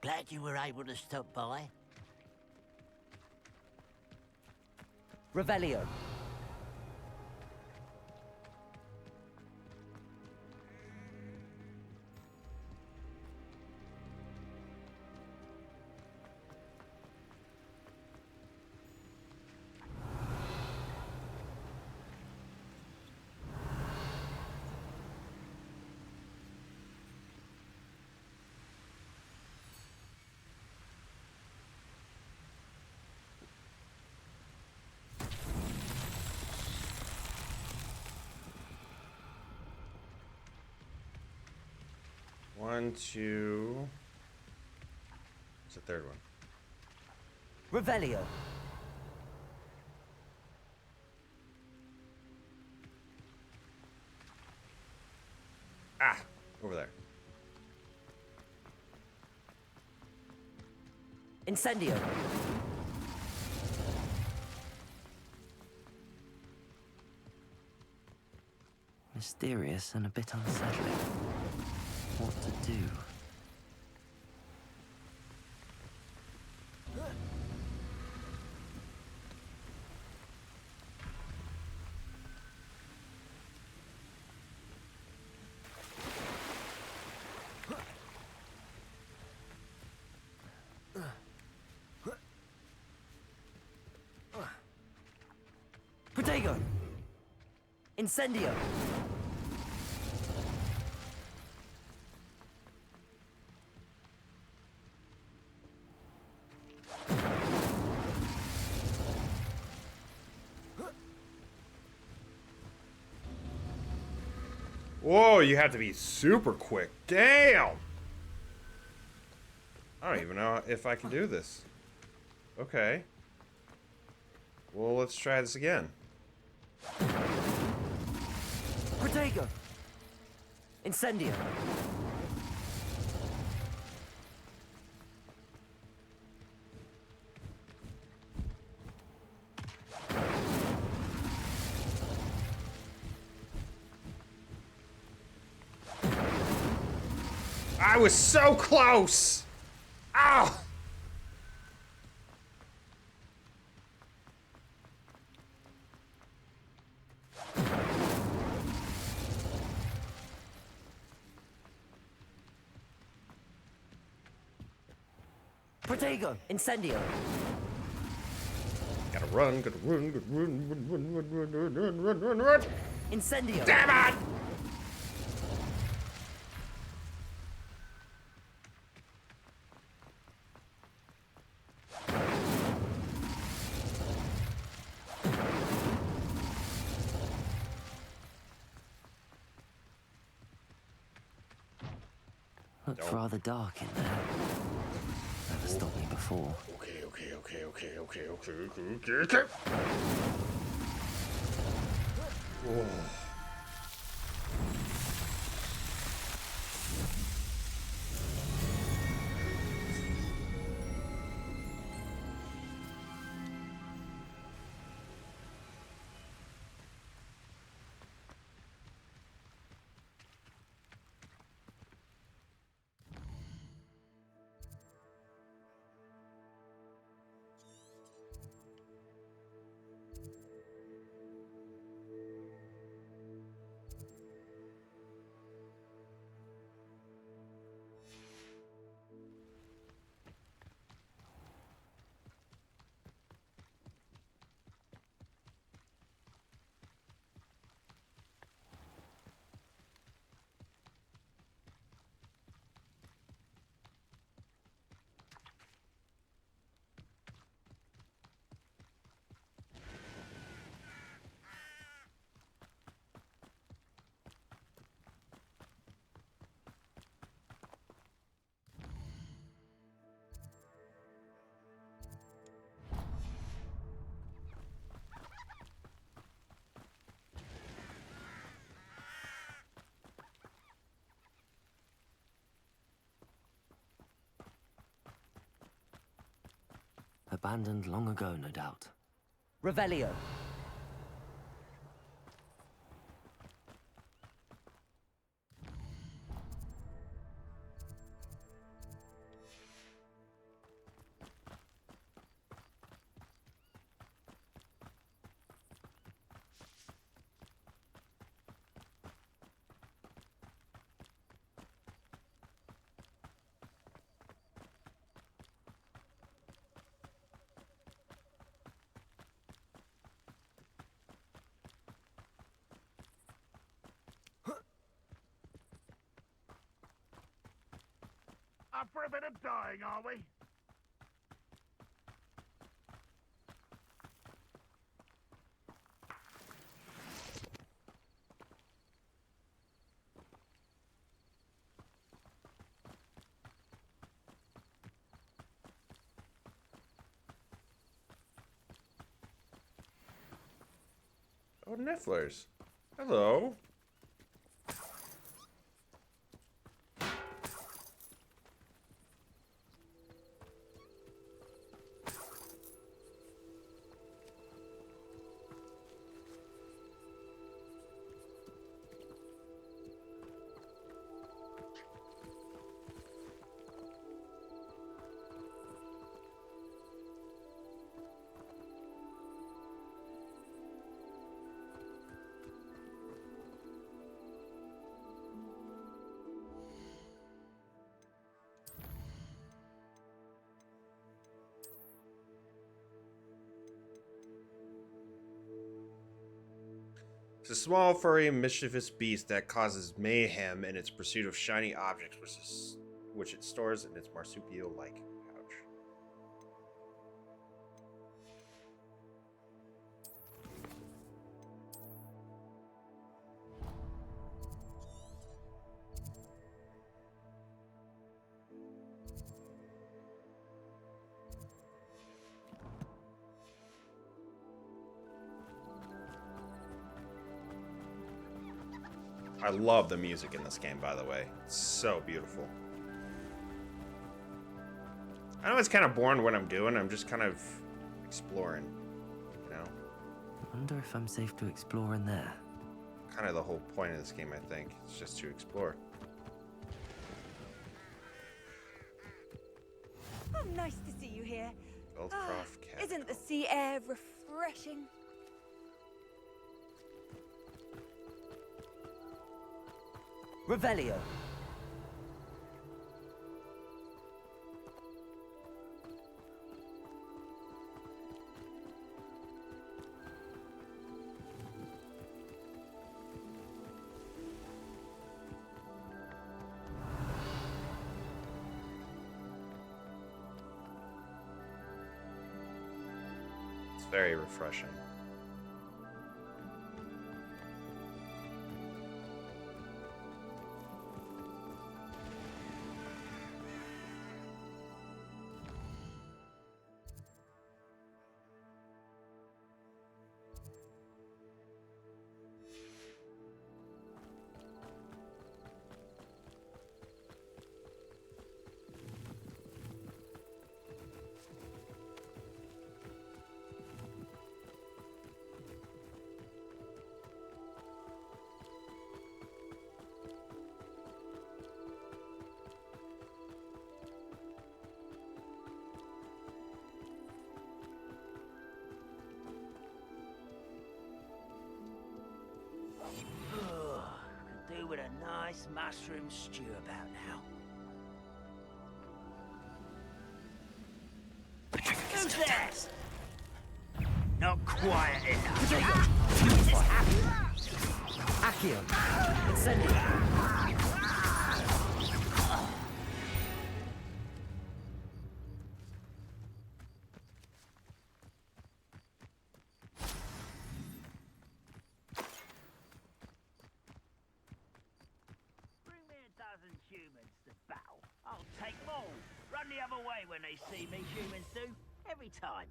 Glad you were able to stop by. Revelio. 1, 2. What's the third one? Revelio. Ah, over there. Incendio. Mysterious and a bit unsettling. What to do? Protego! Incendio! Whoa, you have to be super quick. Damn! I don't even know if I can do this. Okay. Well, let's try this again. Protego! Incendio! I was so close! Ow! Protego! Incendio! Gotta run, gotta run, gotta run. Incendio! Damn it! Looked rather dark in there. Never stopped me before. Okay. Whoa. Abandoned long ago, no doubt. Revelio. Up for a bit of dying, are we? Oh, Nifflers. Hello. It's a small, furry, mischievous beast that causes mayhem in its pursuit of shiny objects, which it stores in its marsupial-like pouch. I love the music in this game, by the way. It's so beautiful. I know it's kind of boring what I'm doing. I'm just kind of exploring, you know? I wonder if I'm safe to explore in there. Kind of the whole point of this game, I think. It's just to explore. Oh, nice to see you here. Feldcroft Cat. Isn't the sea air refreshing? Revelio. It's very refreshing. Could do with a nice mushroom stew about now. Who's that? Not quiet enough. Is this Accio. Incendio. Humans to battle. I'll take them all. Run the other way when they see me, humans do. Every time.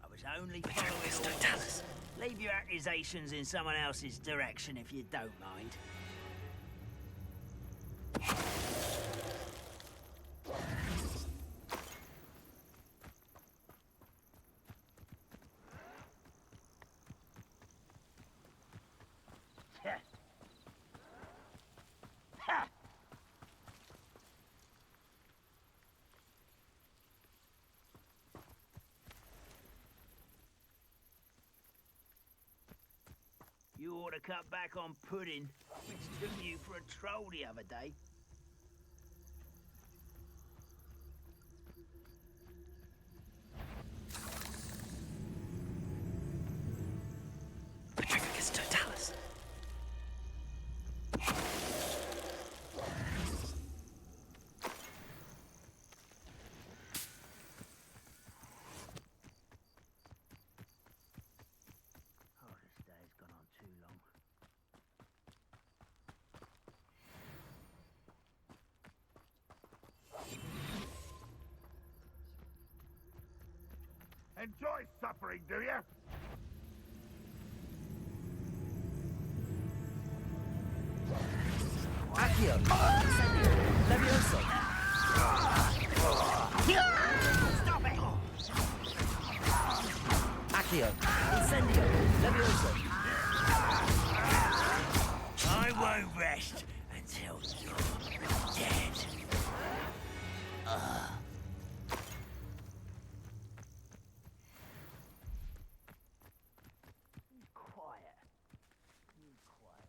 I was only following orders. Leave your accusations in someone else's direction if you don't mind. You ought to cut back on pudding. Mistook you for a troll the other day. Patricus Totalis. Enjoy suffering, do you? Accio! Incendio! Levioso! Stop it! Accio! Incendio! Levioso! I won't rest until you're dead. Quiet. Quiet.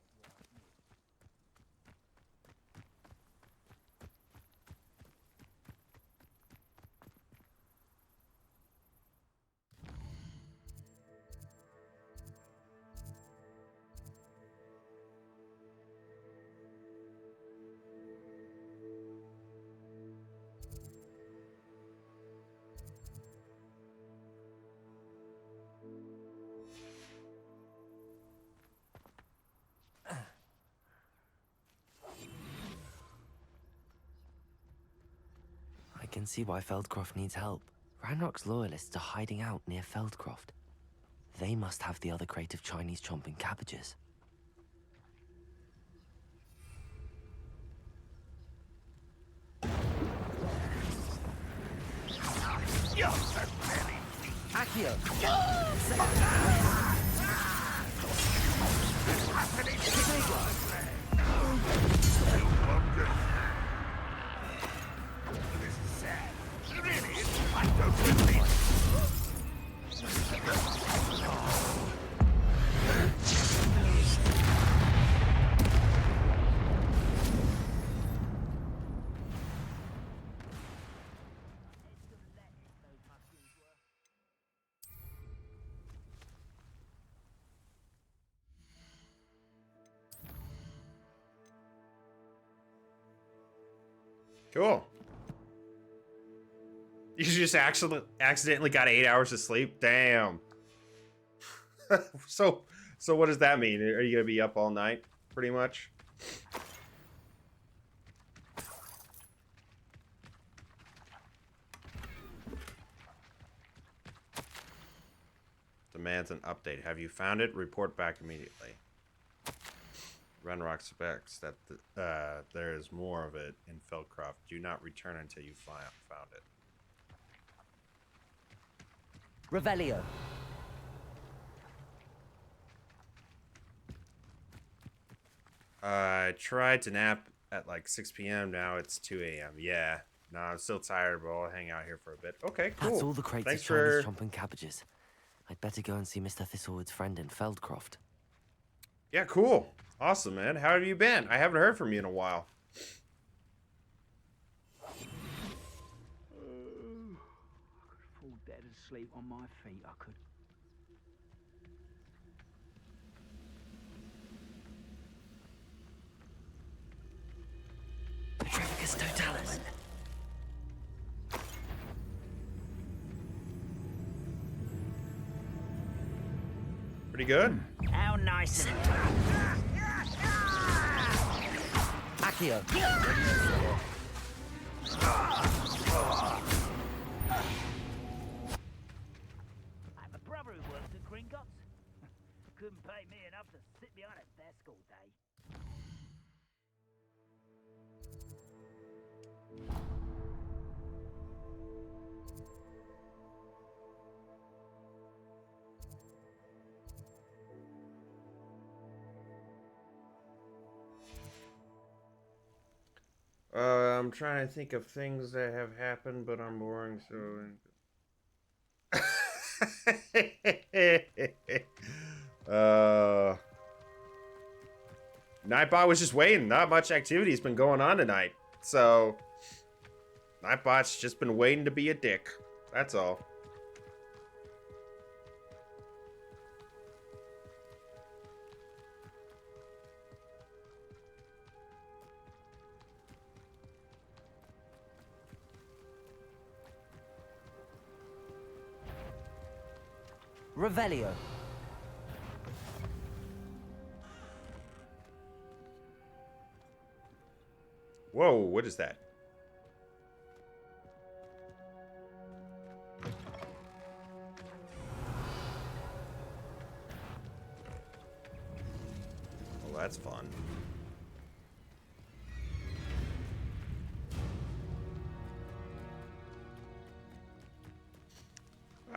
I can see why Feldcroft needs help. Ranrock's loyalists are hiding out near Feldcroft. They must have the other crate of Chinese chomping cabbages. Accio! Cool. You just accidentally got 8 hours of sleep? Damn. So what does that mean? Are you gonna be up all night, pretty much? Demands an update. Have you found it? Report back immediately. Renrock suspects that there is more of it in Feldcroft. Do not return until you found it. Revelio. I tried to nap at like 6 p.m. Now it's 2 a.m. Yeah. No, I'm still tired, but I'll hang out here for a bit. Okay, cool. That's all the crates Thanks of Chinese for... chomping cabbages. I'd better go and see Mr. Thistlewood's friend in Feldcroft. Yeah, cool. Awesome, man. How have you been? I haven't heard from you in a while. I could fall dead asleep on my feet, I could. Petrificus totalis. Pretty good. How nice and Accio. I have a brother who works at Gringotts. Couldn't pay me enough to sit behind a desk all day. I'm trying to think of things that have happened, but I'm boring, so... Nightbot was just waiting. Not much activity has been going on tonight. So... Nightbot's just been waiting to be a dick. That's all. Revelio. Whoa, what is that?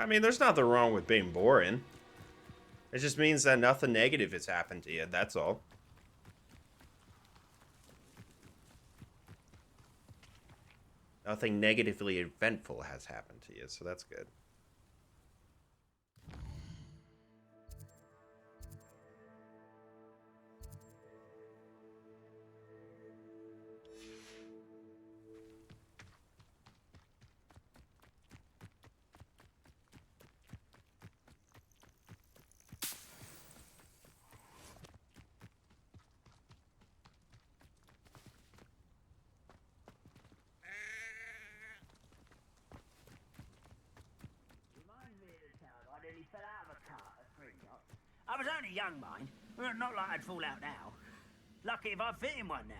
I mean, there's nothing wrong with being boring. It just means that nothing negative has happened to you, that's all. Nothing negatively eventful has happened to you, so that's good. I was only young, mind. Well, not like I'd fall out now. Lucky if I fit in one now.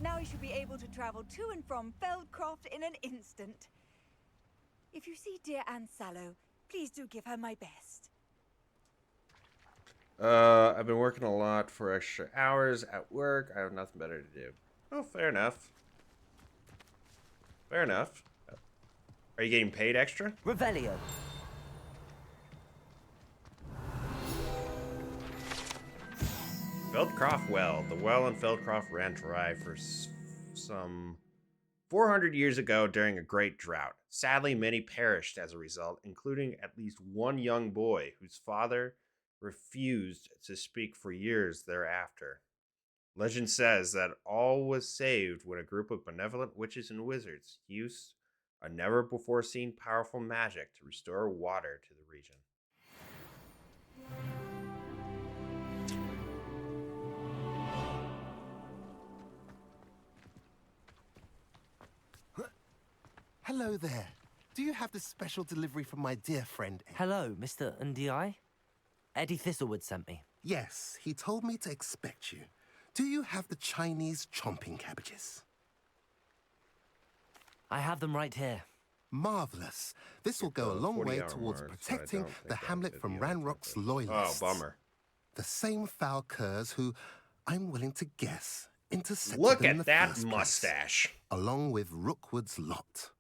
Now you should be able to travel to and from Feldcroft in an instant. If you see dear Anne Sallow, please do give her my best. I've been working a lot for extra hours at work. I have nothing better to do. Oh, fair enough. Fair enough. Are you getting paid extra? Revelio. Feldcroft Well. The well in Feldcroft ran dry for some 400 years ago during a great drought. Sadly, many perished as a result, including at least one young boy whose father refused to speak for years thereafter. Legend says that all was saved when a group of benevolent witches and wizards used a never-before-seen powerful magic to restore water to the region. Hello there. Do you have the special delivery from my dear friend? Hello, Mr. Ndi. Eddie Thistlewood sent me. Yes, he told me to expect you. Do you have the Chinese chomping cabbages? I have them right here. Marvelous. This will go a long way towards protecting the hamlet from Ranrock's loyalists. Oh, bummer. The same foul curs who, I'm willing to guess, intercepted Look them in at the that first place, mustache. along with Rookwood's lot.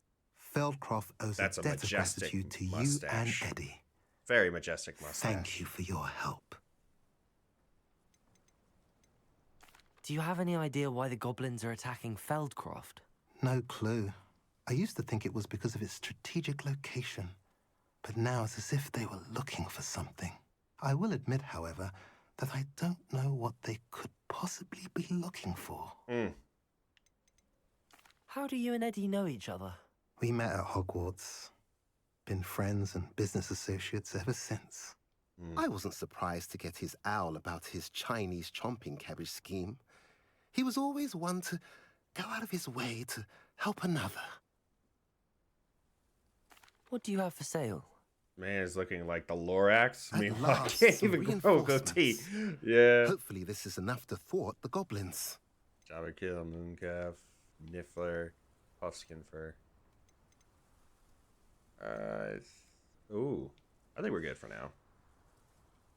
Feldcroft owes That's a a debt of majestic gratitude to mustache. you and Eddie. Very majestic mustache. Thank you for your help. Do you have any idea why the goblins are attacking Feldcroft? No clue. I used to think it was because of its strategic location, but now it's as if they were looking for something. I will admit, however, that I don't know what they could possibly be looking for. How do you and Eddie know each other? We met at Hogwarts. Been friends and business associates ever since. I wasn't surprised to get his owl about his Chinese chomping cabbage scheme. He was always one to go out of his way to help another. What do you have for sale? Man is looking like the Lorax. I mean, I last, can't some even grow a goatee. reinforcements. Yeah. Hopefully this is enough to thwart the goblins. Java Kill, Mooncalf, Niffler, Puffskin Fur. Ooh. I think we're good for now.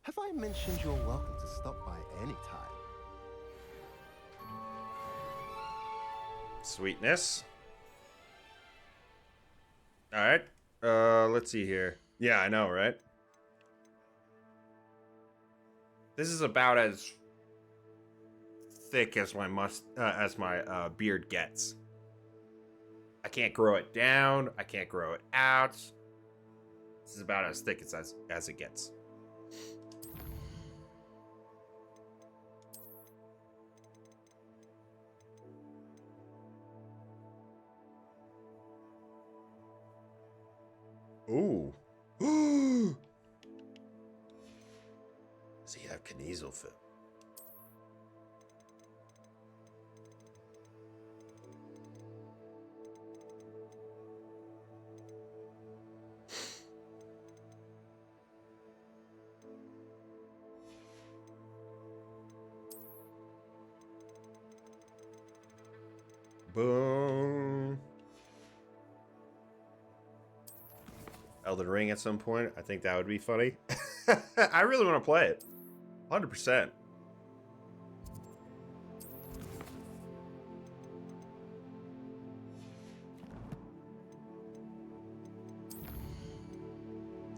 Have I mentioned you're welcome to stop by any time? Sweetness. Alright. Let's see here. Yeah, I know, right? This is about as thick as my beard gets. I can't grow it down. I can't grow it out. This is about as thick as it gets. Ooh. Does he have Knieselfoot? Boom. Elden Ring at some point. I think that would be funny. I really want to play it. 100%.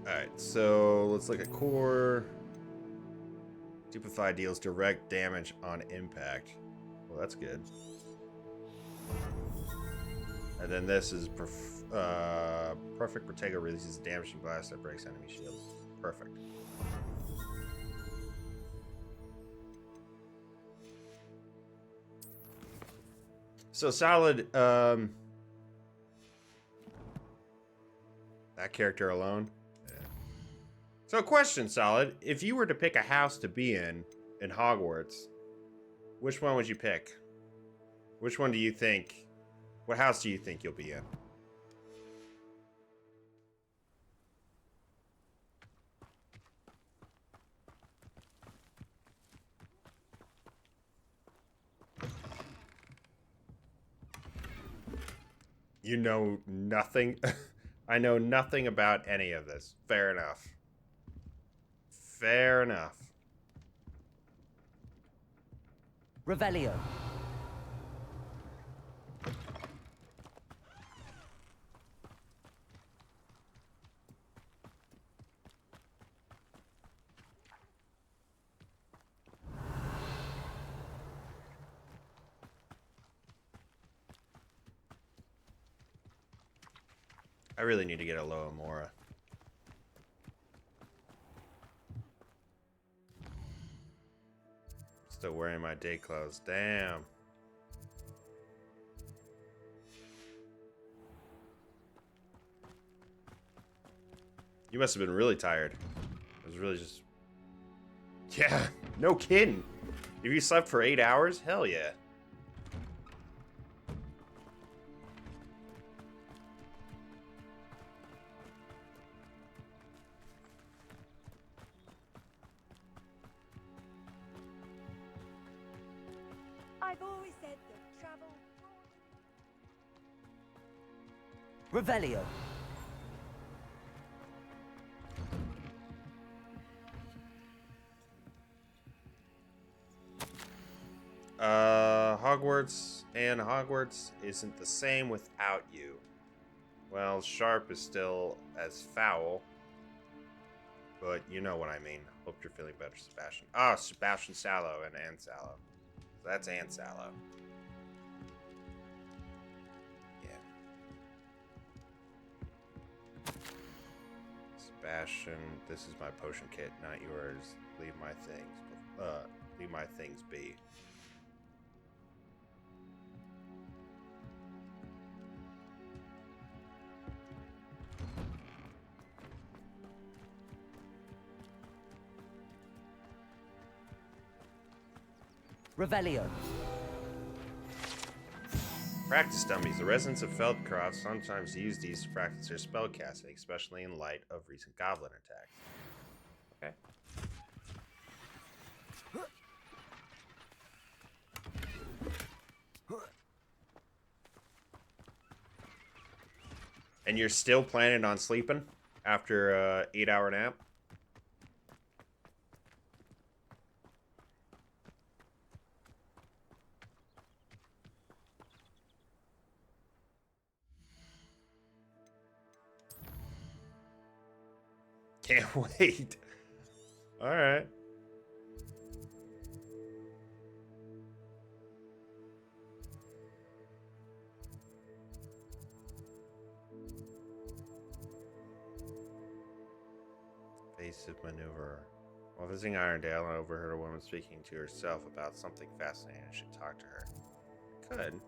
Alright, so let's look at core. Stupefy deals direct damage on impact. Well, that's good. And then this is perfect Protego releases damaging blast that breaks enemy shields. Perfect. So solid. That character alone. Yeah. So question, Solid. If you were to pick a house to be in Hogwarts, which one would you pick? Which one do you think? What house do you think you'll be in? You know nothing? I know nothing about any of this. Fair enough. Fair enough. Revelio. I really need to get a Loa Mora. Still wearing my day clothes. Damn. You must have been really tired. It was really just... Yeah, no kidding. If you slept for 8 hours, hell yeah. I've always said that travel... Revelio. Hogwarts isn't the same without you. Well, Sharp is still as foul, but you know what I mean. Hope you're feeling better, Sebastian. Ah, Sebastian Sallow and Anne Sallow. So that's Anne Sallow. Yeah. Sebastian, this is my potion kit, not yours. Leave my things be. Revelio. Practice dummies. The residents of Feldcroft sometimes use these to practice their spellcasting, especially in light of recent goblin attacks. Okay. And you're still planning on sleeping after a 8-hour nap? Can't wait. All right. Evasive maneuver. While visiting Irondale, I overheard a woman speaking to herself about something fascinating. I should talk to her. Could.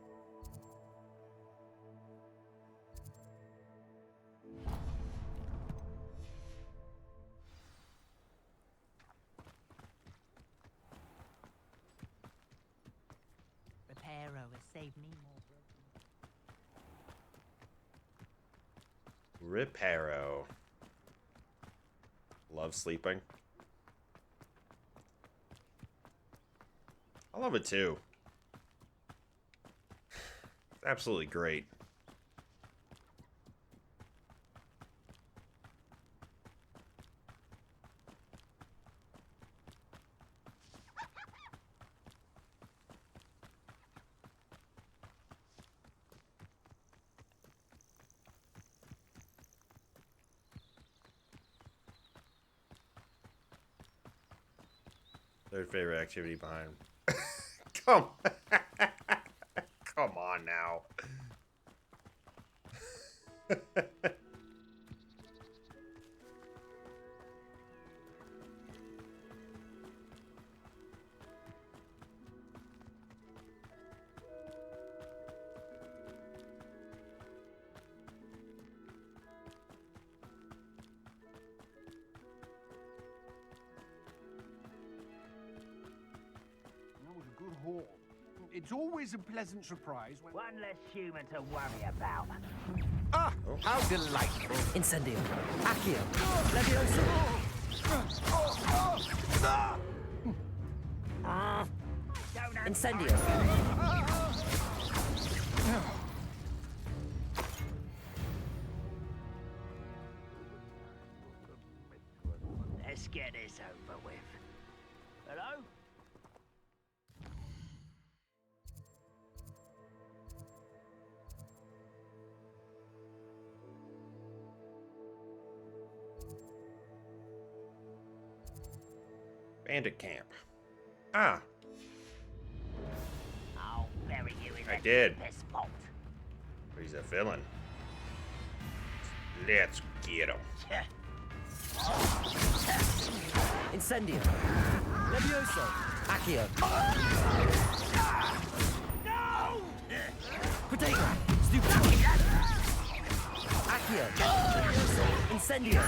Reparo has saved me more. Reparo. Love sleeping. I love it too. Absolutely great. Their favorite activity behind. Come, come on now. That was a good haul. It's always a pleasant surprise when... One less human to worry about. Ah! How delightful. Incendio. Accio. Levioso. Incendio. Let's get this over with. Hello? Bandit camp. Ah, I'll bury you in I the did. deepest spot. He's a villain. Let's get him. Incendio. Levioso. Accio. No! Protego. Stupid. Accio. Levioso. Incendio.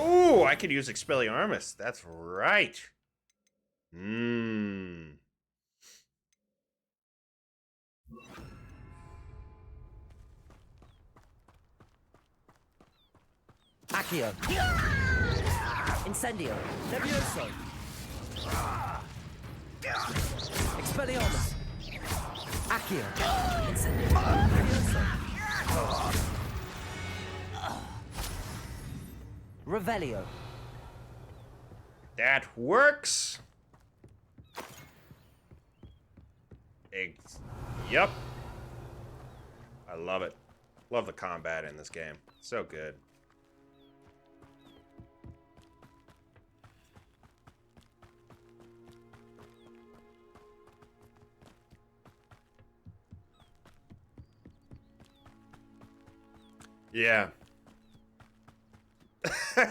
Oh, I could use Expelliarmus. That's right. Mmm. Accio. Incendio. Levioso. Expelliarmus. Accio. Incendio. Levioso. Revelio. That works. Yep. I love it. Love the combat in this game. So good. Yeah.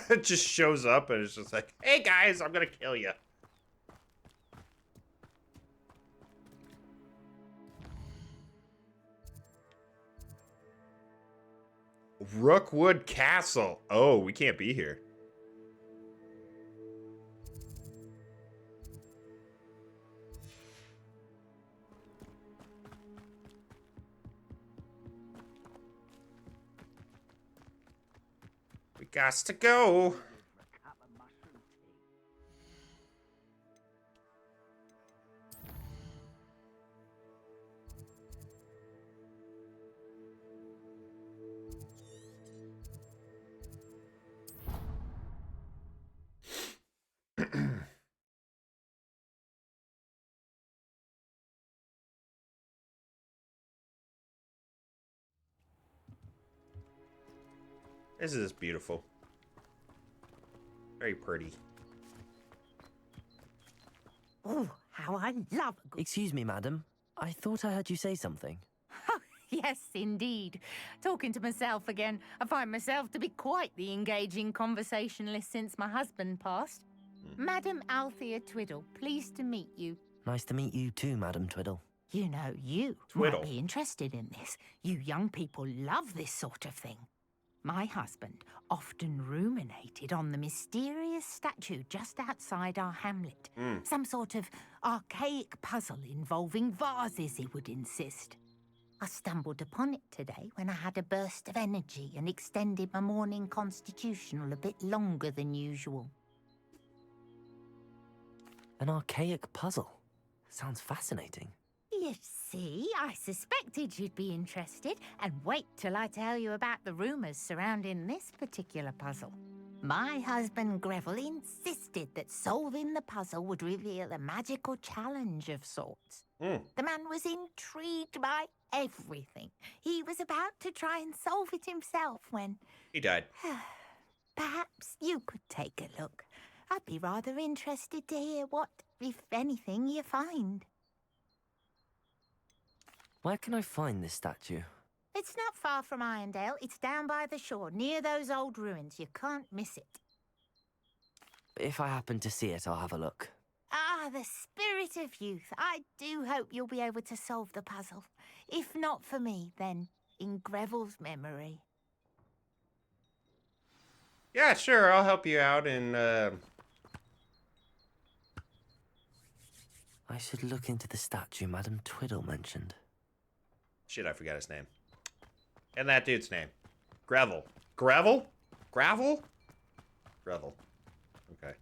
It just shows up and it's just like, hey guys, I'm gonna kill you. Rookwood Castle. Oh, we can't be here. We got to go. This is beautiful. Very pretty. Oh, how I love a good... Excuse me, madam. I thought I heard you say something. Yes, indeed. Talking to myself again. I find myself to be quite the engaging conversationalist since my husband passed. Madam Althea Twiddle, pleased to meet you. Nice to meet you too, Madam Twiddle. You know, you Twiddle. might be interested in this. You young people love this sort of thing. My husband often ruminated on the mysterious statue just outside our hamlet. Some sort of archaic puzzle involving vases, he would insist. I stumbled upon it today when I had a burst of energy and extended my morning constitutional a bit longer than usual. An archaic puzzle. Sounds fascinating. You see, I suspected you'd be interested, and wait till I tell you about the rumors surrounding this particular puzzle. My husband Greville insisted that solving the puzzle would reveal a magical challenge of sorts. The man was intrigued by everything. He was about to try and solve it himself when... He died. Perhaps you could take a look. I'd be rather interested to hear what, if anything, you find. Where can I find this statue? It's not far from Irondale. It's down by the shore, near those old ruins. You can't miss it. If I happen to see it, I'll have a look. Ah, the spirit of youth. I do hope you'll be able to solve the puzzle. If not for me, then in Greville's memory. Yeah, sure. I'll help you out in, I should look into the statue Madame Twiddle mentioned. Shit, I forgot his name. And that dude's name. Greville. Greville? Gravel? Greville. Okay.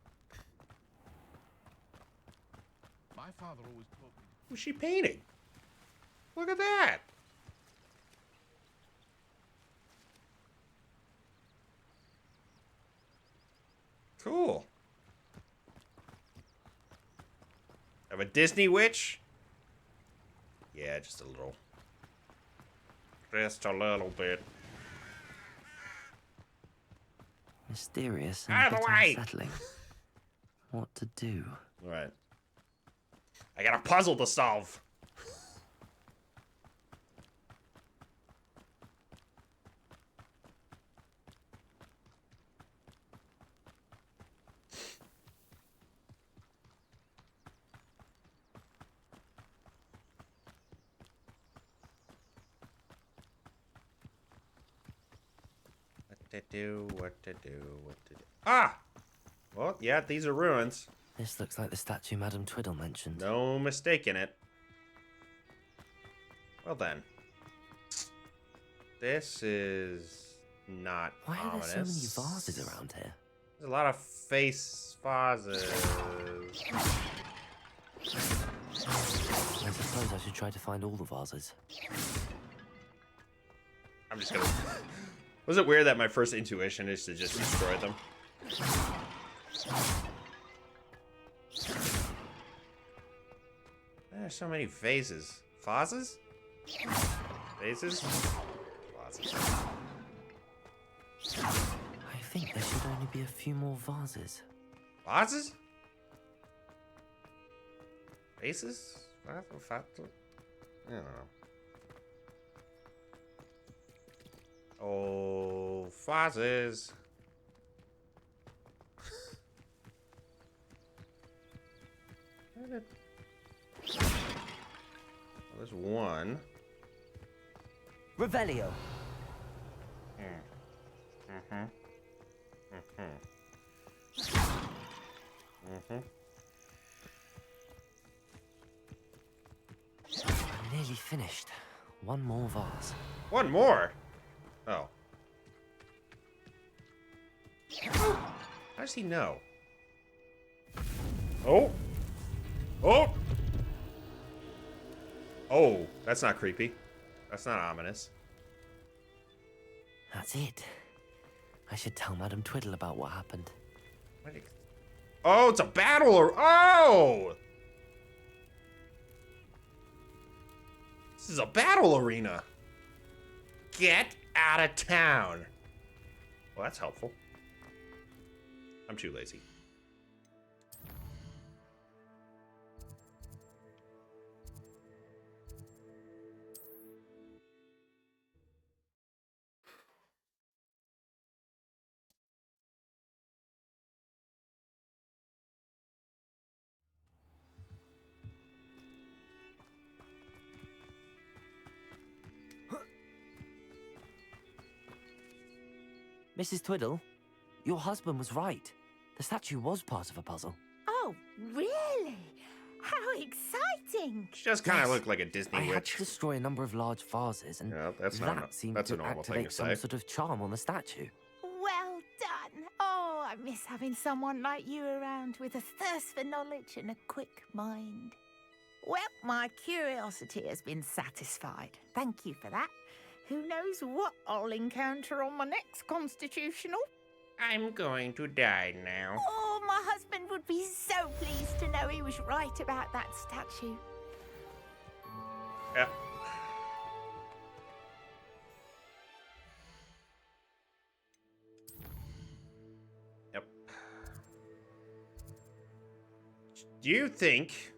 My father always told me. Who's she painting? Look at that. Cool. Have a Disney witch? Yeah, just a little. Just a little bit. Mysterious and Out a of bit the way! unsettling. What to do? Right. I got a puzzle to solve. What to do. Ah! Well, yeah, these are ruins. This looks like the statue Madame Twiddle mentioned. No mistake in it. Well then. This is not Why are ominous. there so many vases around here? There's a lot of face vases. I suppose I should try to find all the vases. I'm just gonna... Was it weird that my first intuition is to just destroy them? There's so many vases. Vases? Vases? Vases. I think there should only be a few more vases. Vases? Vases? I don't know. Oh, vases. There's one. Revelio. I'm nearly finished. One more vase. One more? Oh. How does he know? Oh. Oh. Oh, that's not creepy. That's not ominous. That's it. I should tell Madame Twiddle about what happened. Oh, it's a battle or oh! This is a battle arena. Get out of town. Well, that's helpful. I'm too lazy. Mrs. Twiddle, your husband was right. The statue was part of a puzzle. Oh, really? How exciting! She does kind of look like a Disney I had witch. to destroy a number of large vases, and Yeah, that's that not. seemed That's to a normal thing activate to some say. sort of charm on the statue. Well done. Oh, I miss having someone like you around with a thirst for knowledge and a quick mind. Well, my curiosity has been satisfied. Thank you for that. Who knows what I'll encounter on my next constitutional? I'm going to die now. Oh, my husband would be so pleased to know he was right about that statue. Yep. Yep. Do you think...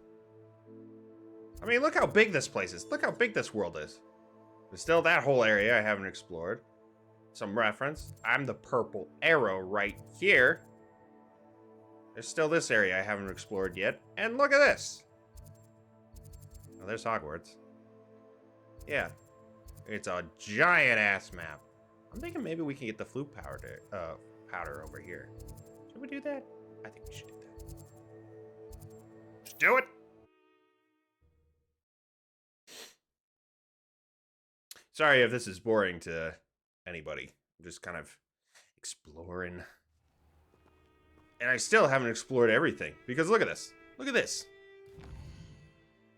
I mean, look how big this place is. Look how big this world is. There's still that whole area I haven't explored. Some reference. I'm the purple arrow right here. There's still this area I haven't explored yet. And look at this. Oh, there's Hogwarts. Yeah. It's a giant-ass map. I'm thinking maybe we can get the flute powder over here. Should we do that? I think we should do that. Let's do it! Sorry if this is boring to anybody. I'm just kind of exploring. And I still haven't explored everything. Because look at this. Look at this.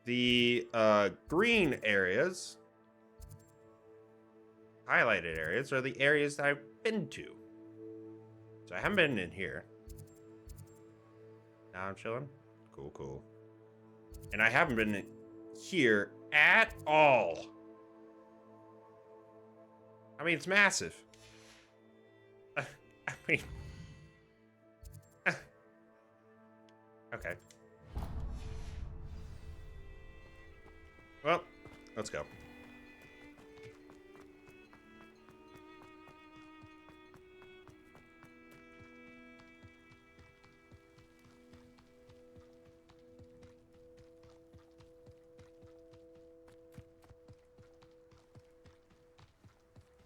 The green areas, highlighted areas, are the areas that I've been to. So I haven't been in here. Now I'm chilling. Cool, cool. And I haven't been here at all. I mean, it's massive. I mean... Okay. Well, let's go.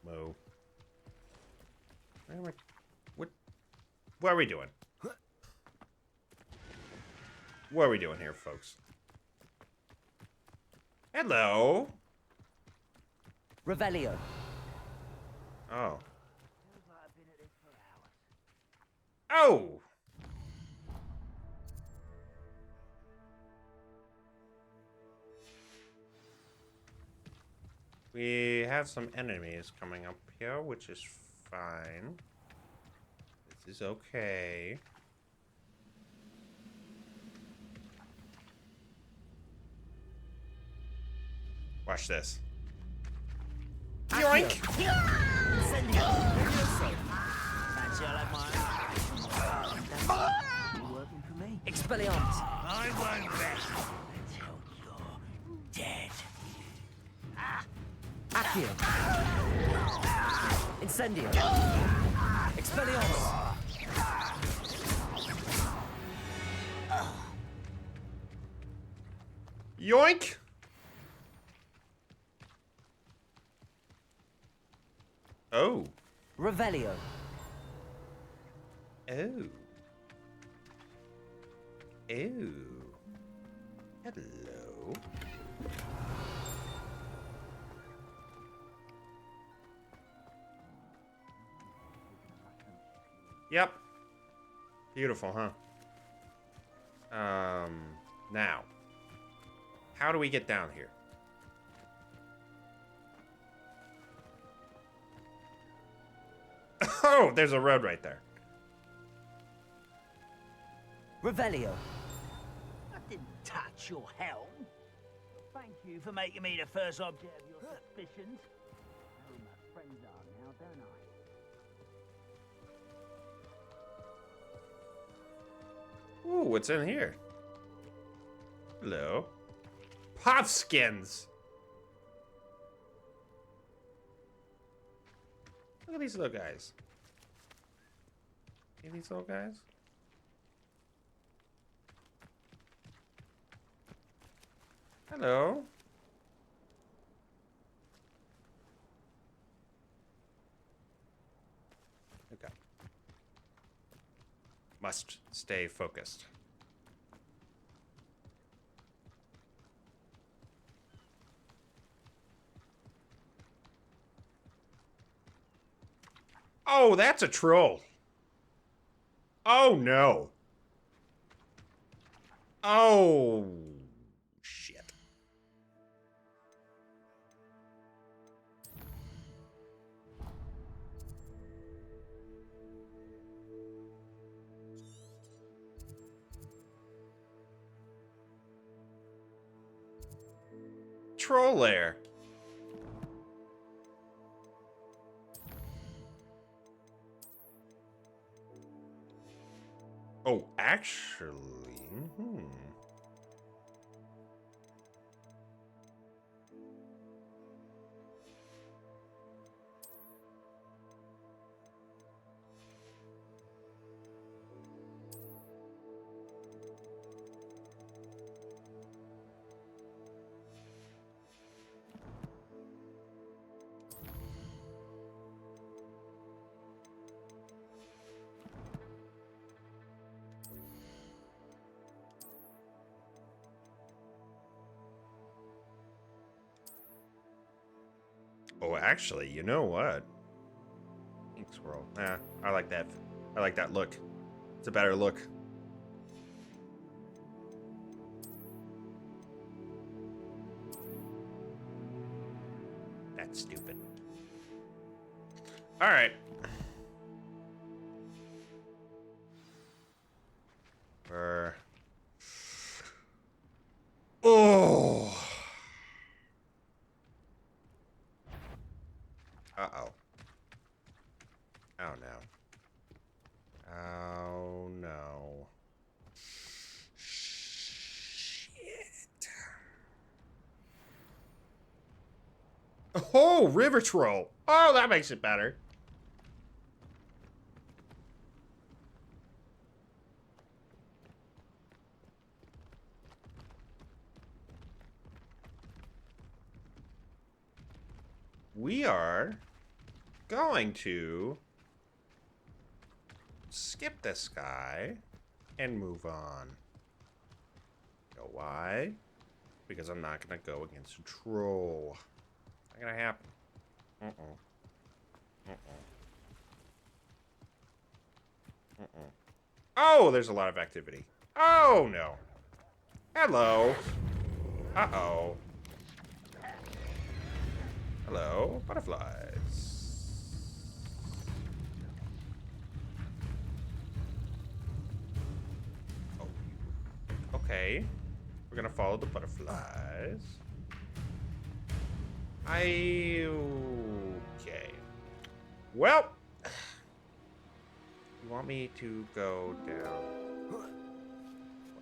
Mo. Where am I? What are we doing? What are we doing here, folks? Hello. Revelio. Oh. Oh. We have some enemies coming up here, which is fine. This is okay. Watch this. Yoink! Expelliarmus. I won't rest until you're dead. Accio. Incendio. Expelliarmus. Yoink! Oh. Revelio. Oh. Oh. Hello. Yep. Beautiful, huh? Now. How do we get down here? Oh, there's a road right there. Revelio. I didn't touch your helm. Thank you for making me the first object of your suspicions. I know who my friends are now, don't I? Ooh, what's in here? Hello. Puffskins! Look at these little guys. See these little guys? Hello. Okay. Must stay focused. Oh, that's a troll. Oh, no. Oh, shit. Troll lair. Oh, actually, Oh, actually, you know what? Ink swirl. Nah, I like that. I like that look. It's a better look. That's stupid. All right. Oh. Uh-oh. Oh, no. Oh, no. Shit. Oh, river troll. Oh, that makes it better. We are going to skip this guy and move on. You know why? Because I'm not gonna go against a troll. Not gonna happen. Oh, there's a lot of activity. Oh, no. Hello. Uh-oh. Hello, butterflies. Oh. Okay. We're gonna follow the butterflies. Okay. Well, you want me to go down?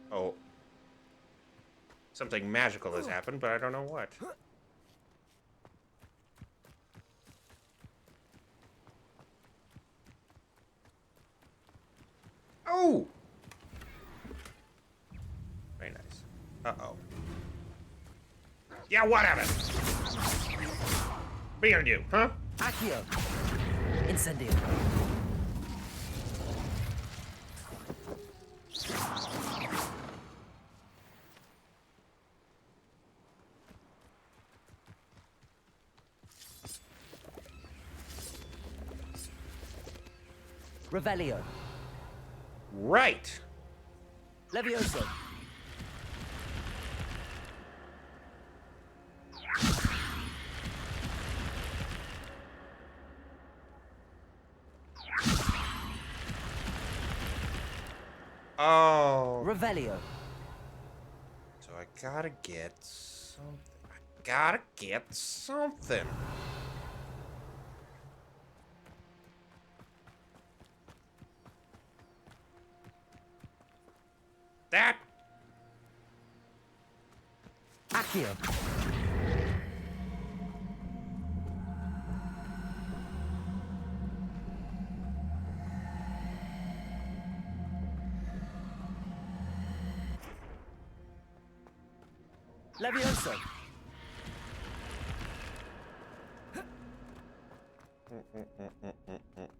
Oh. Something magical has happened, but I don't know what. Oh! Very nice. Uh-oh. Yeah, whatever. What are you gonna do, huh? Accio. Incendio. Revelio. Right. Levioso. Oh. Revelio. So I gotta get something. I gotta get something. That. Accio. Levioso.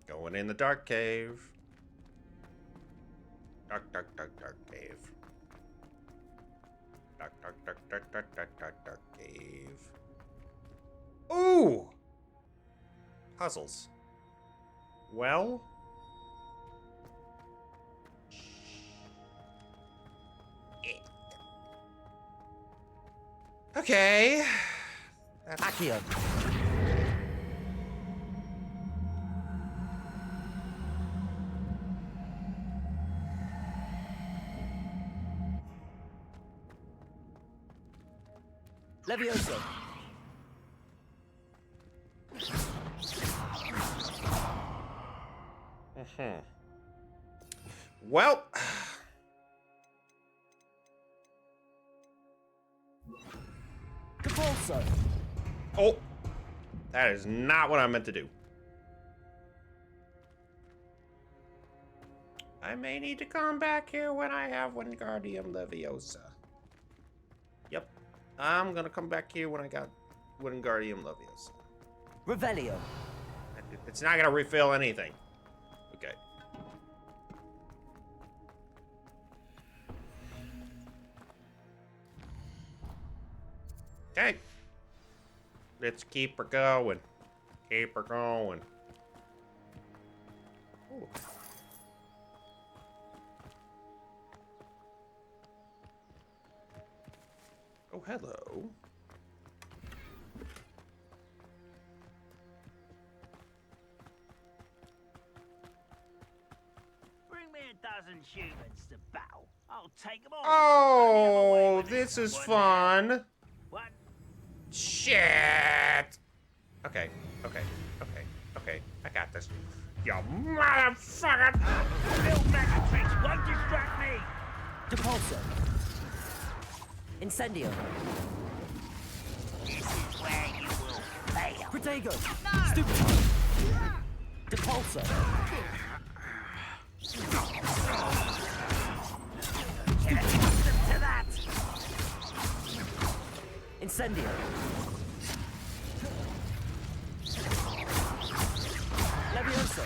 Going in the dark cave. Dark, dark, dark, dark cave. Dark, dark, dark, dark, dark, dark, dark, dark cave. Ooh! Puzzles. Well. Okay. Accio. Levioso. Well. Capulso. Oh. That is not what I meant to do. I may need to come back here when I have Wingardium Leviosa. Yep. I'm gonna come back here when I got Wingardium Leviosa. Revelio. It's not gonna refill anything. Okay. Okay. Let's keep her going. Keep her going. Ooh. Oh, hello. Bring me a dozen humans to battle. I'll take them all. Oh, this is fun. What? Shit. Okay, okay, okay, okay. I got this. You motherfucker! Bill Megatrix won't distract me! Depulso. Incendio. This is where you will fail. Protego. Stupid. Depulso. Get accustomed to that! Incendio. Levioso.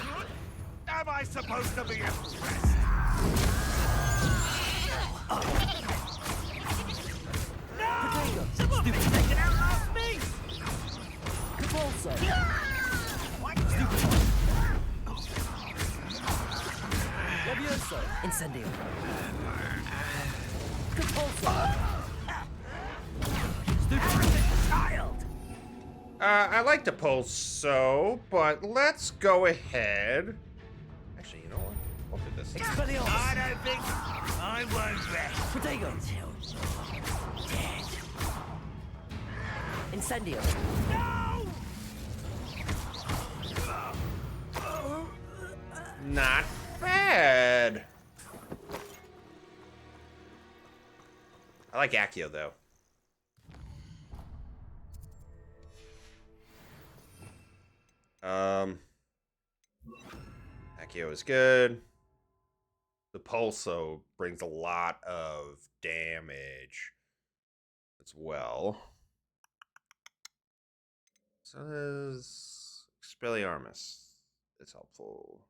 Am I supposed to be impressed? Protego. Someone been taken out last me! Capulso. Stupid. Levioso. Incendio. Capulso. Stupid child! I like to pulse so, but let's go ahead. Actually, you know what? We'll do this. Expelliarmus. I don't think I won't rest. Protego. Dead. Incendio. Not bad. I like Accio though. Accio is good. The Pulso brings a lot of damage as well. So does Expelliarmus. It's helpful.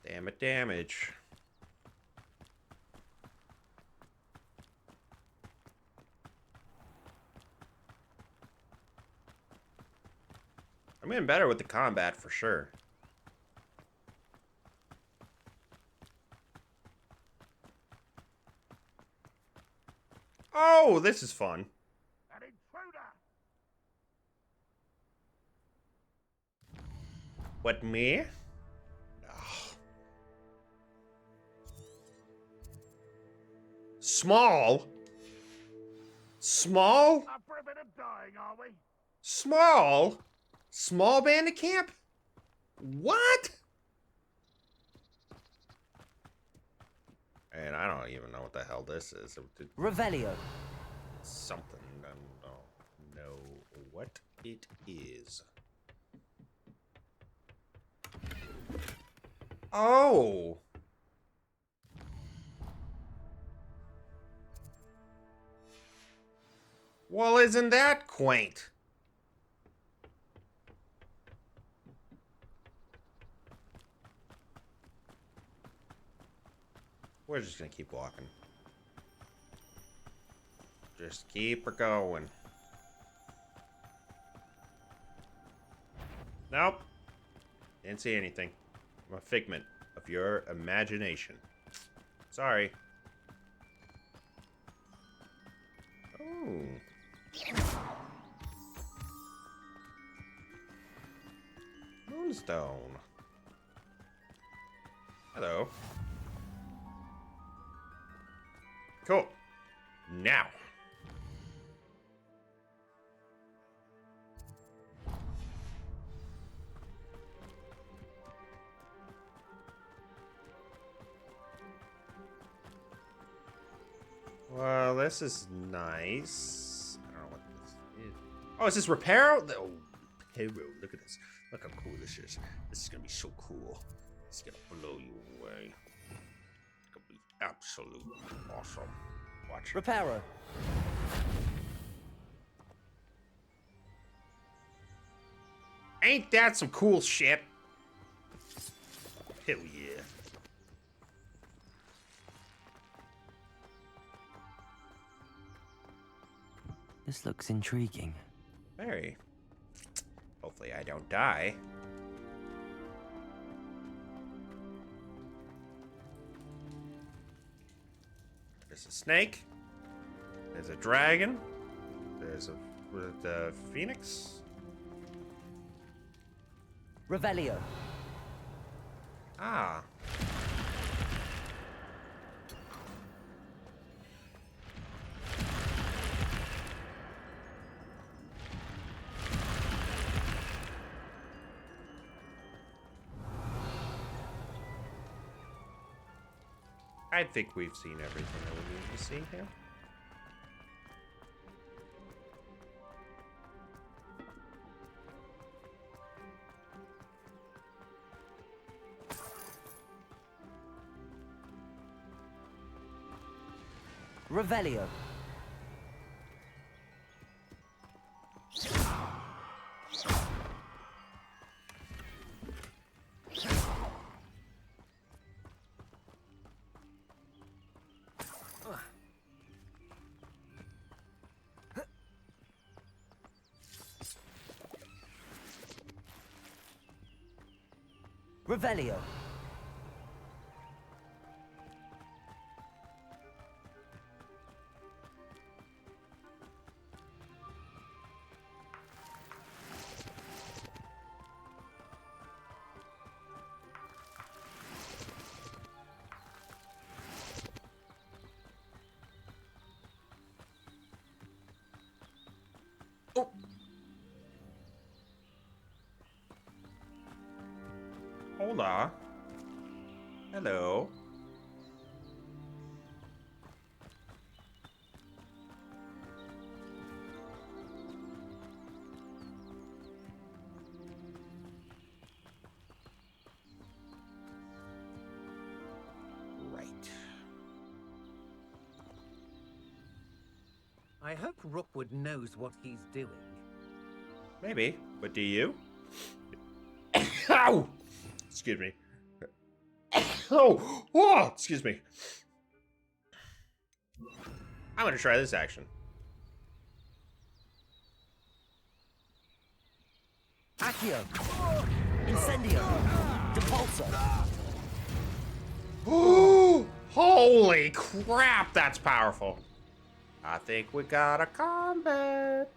Damn it, damage. I'm getting better with the combat for sure. Oh, this is fun. An intruder! What, me? Small? Small? Up for a bit of dying, are we? Small? Small bandit camp? What? And I don't even know what the hell this is. Revelio. Something. I don't know what it is. Oh. Well, isn't that quaint? We're just gonna keep walking. Just keep her going. Nope. Didn't see anything. I'm a figment of your imagination. Sorry. Oh. Moonstone. Hello. Cool. Now. Well, this is nice. I don't know what this is. Oh, is this Reparo? Oh, Reparo. Look at this. Look how cool this is. This is gonna be so cool. It's gonna blow you away. It's gonna be absolutely awesome. Watch. Reparo. Ain't that some cool shit? Hell yeah. This looks intriguing. Very. Hopefully I don't die. There's a snake. There's a dragon. There's a phoenix. Revelio. Ah. I think we've seen everything that we need to see here. Revelio. Revelio. Hola. Hello. Right. I hope Rookwood knows what he's doing. Maybe, but do you? Ow! Excuse me. Oh! Oh! Excuse me. I'm gonna try this action. Accio. Incendio. Depulso. Oh! Holy crap, that's powerful. I think we got a combat.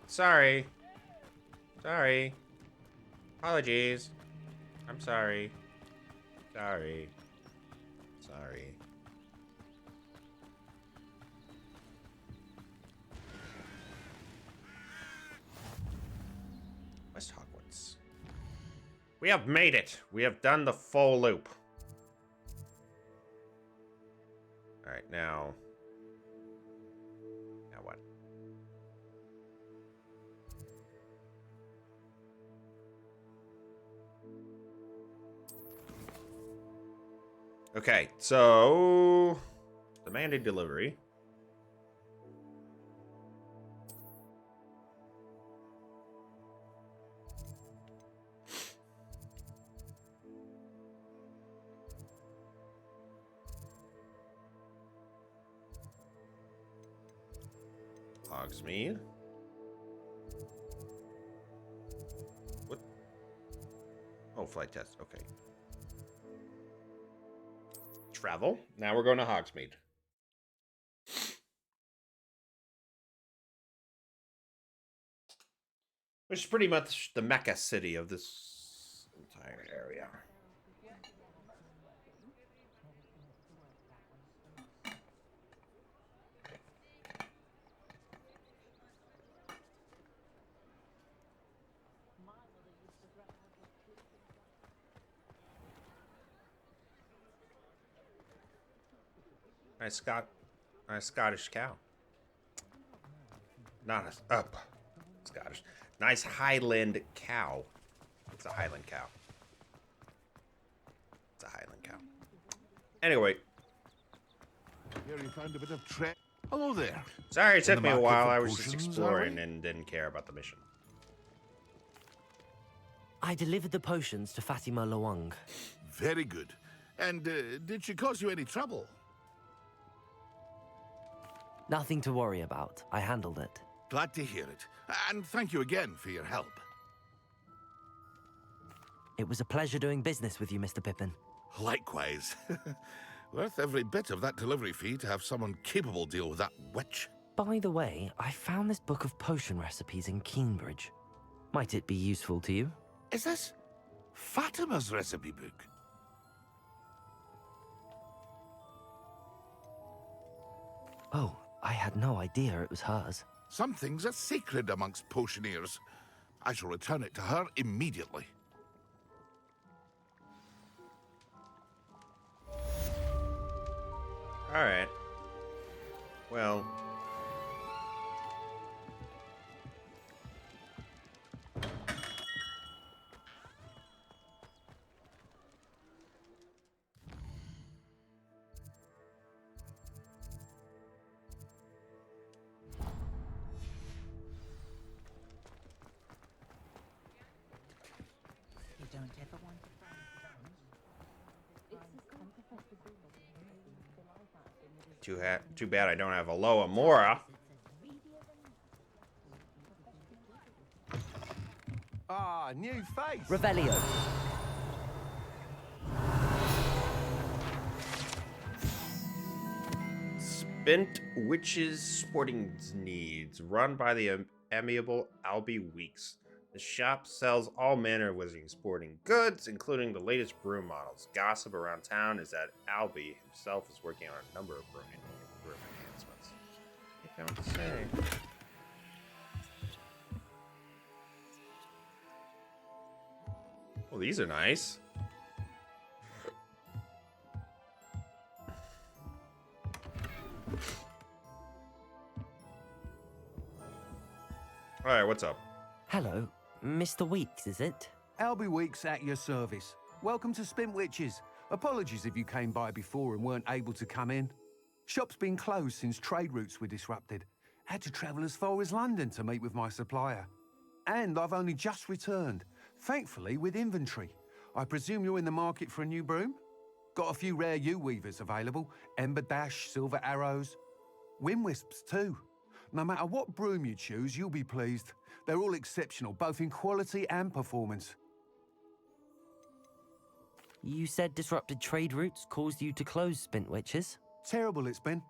Sorry. Sorry. Apologies. I'm sorry. Sorry. Sorry. West Hogwarts. We have made it. We have done the full loop. Alright, now. Now what? Okay, so demanded delivery. Hogsmeade. What? Oh, flight test. Okay. Travel. Now we're going to Hogsmeade. Which is pretty much the Mecca city of this entire area. Nice Scottish cow. Not a Scottish. Nice Highland cow. It's a Highland cow. It's a Highland cow. Anyway. Here you found a bit of tre. Hello there. Sorry it took me a while. I was just potions, exploring and didn't care about the mission. I delivered the potions to Fatima Lawang. Very good. And did she cause you any trouble? Nothing to worry about. I handled it. Glad to hear it. And thank you again for your help. It was a pleasure doing business with you, Mr. Pippin. Likewise. Worth every bit of that delivery fee to have someone capable deal with that witch. By the way, I found this book of potion recipes in Cambridge. Might it be useful to you? Is this Fatima's recipe book? Oh, I had no idea it was hers. Some things are sacred amongst potioneers. I shall return it to her immediately. Alright. Well. You don't ever want Too bad I don't have a Loa Mora. Ah, new face. Revelio. Spent Witches Sporting Needs, run by the amiable Albie Weeks. The shop sells all manner of wizarding sporting goods, including the latest broom models. Gossip around town is that Albie himself is working on a number of broom enhancements. I don't say. Well, these are nice. All right, what's up? Hello, Mr. Weeks, is it? Albie Weeks at your service. Welcome to Spint Witches. Apologies if you came by before and weren't able to come in. Shop's been closed since trade routes were disrupted. Had to travel as far as London to meet with my supplier. And I've only just returned, thankfully with inventory. I presume you're in the market for a new broom? Got a few rare U-weavers available. Ember Dash, Silver Arrows. Wind Wisps too. No matter what broom you choose, you'll be pleased. They're all exceptional, both in quality and performance. You said disrupted trade routes caused you to close Spint Witches? Terrible it's been.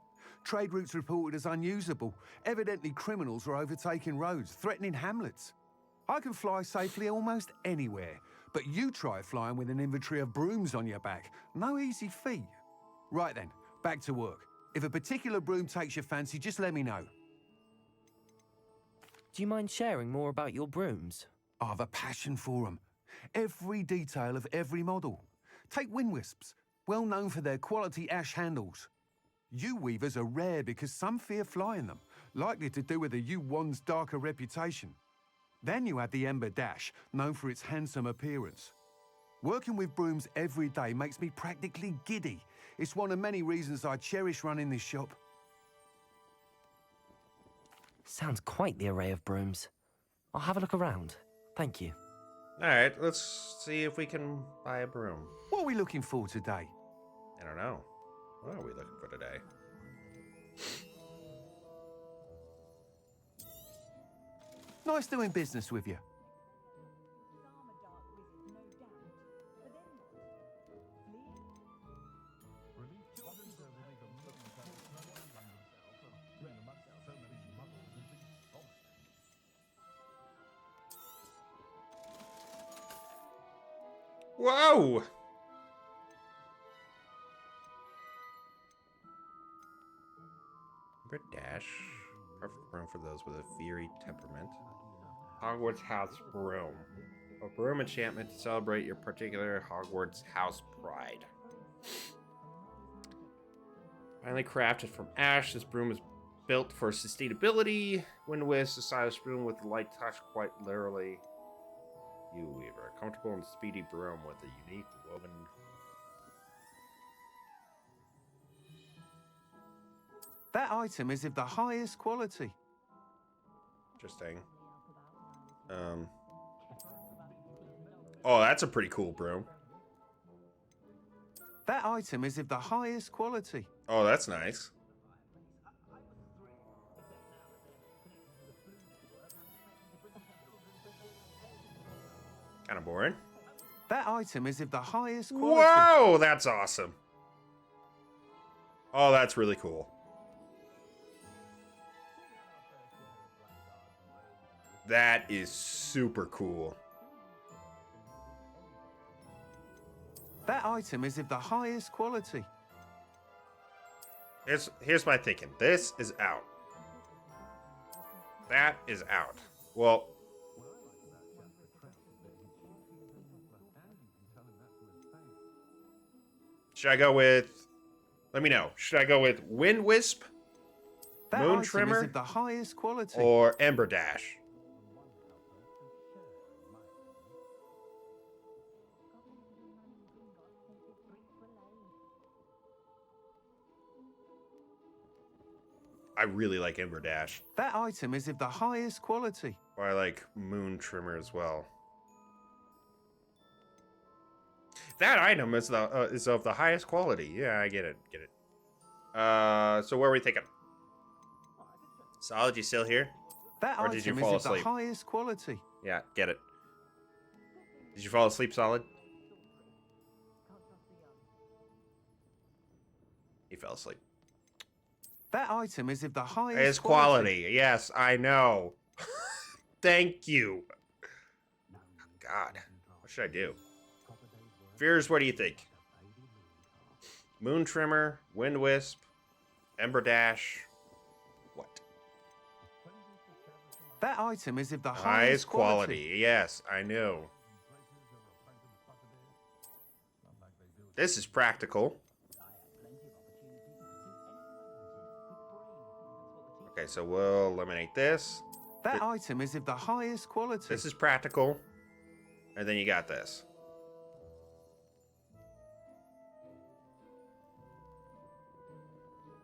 Trade routes reported as unusable. Evidently criminals are overtaking roads, threatening hamlets. I can fly safely almost anywhere, but you try flying with an inventory of brooms on your back. No easy feat. Right then, back to work. If a particular broom takes your fancy, just let me know. Do you mind sharing more about your brooms? I've a passion for them. Every detail of every model. Take Wind Wisps, well known for their quality ash handles. U-weavers are rare because some fear flying them, likely to do with the U-wand's darker reputation. Then you have the Ember Dash, known for its handsome appearance. Working with brooms every day makes me practically giddy. It's one of many reasons I cherish running this shop. Sounds quite the array of brooms. I'll have a look around. Thank you. All right, let's see if we can buy a broom. What are we looking for today? I don't know. What are we looking for today? Nice doing business with you. Whoa! Dash. Perfect broom for those with a fiery temperament. Hogwarts House Broom. A broom enchantment to celebrate your particular Hogwarts house pride. Finally crafted from ash, this broom is built for sustainability. Wind Whisk, a stylish broom with light touch, quite literally. You Weaver, a comfortable and speedy broom with a unique woven. That item is of the highest quality. Interesting. Oh, that's a pretty cool broom. That item is of the highest quality. Oh, that's nice. Kind of boring. That item is of the highest quality. Whoa, that's awesome. Oh, that's really cool. That is super cool. That item is of the highest quality. Here's my thinking. This is out. That is out. Well, should I go with? Let me know. Should I go with Wind Wisp, that Moon item Trimmer, is of the highest quality, or Ember Dash? I really like Ember Dash. That item is of the highest quality. Or I like Moon Trimmer as well. That item is of the highest quality. Yeah, I get it. So where are we thinking? Solid, you still here? That or item did you is fall of asleep? the highest quality. Yeah, get it. Did you fall asleep, Solid? He fell asleep. That item is of the highest It's quality. Yes, I know. Thank you. God, what should I do? Fears, what do you think? Moon Trimmer, Wind Wisp, Ember Dash. What? That item is of the Highest quality. Yes, I know. This is practical. Okay, so we'll eliminate this. That item is of the highest quality. This is practical. And then you got this.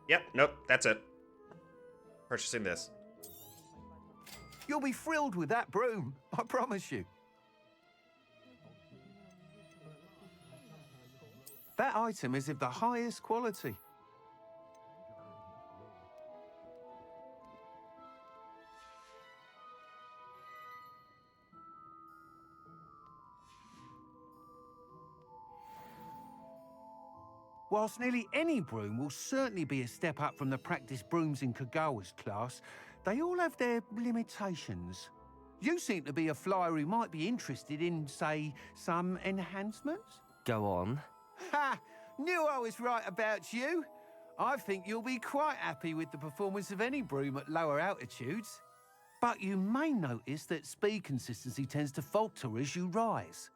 Yep, nope, that's it. Purchasing this. You'll be thrilled with that broom, I promise you. That item is of the highest quality. Whilst nearly any broom will certainly be a step up from the practice brooms in Kagawa's class, they all have their limitations. You seem to be a flyer who might be interested in, say, some enhancements? Go on. Ha! Knew I was right about you. I think you'll be quite happy with the performance of any broom at lower altitudes. But you may notice that speed consistency tends to falter as you rise.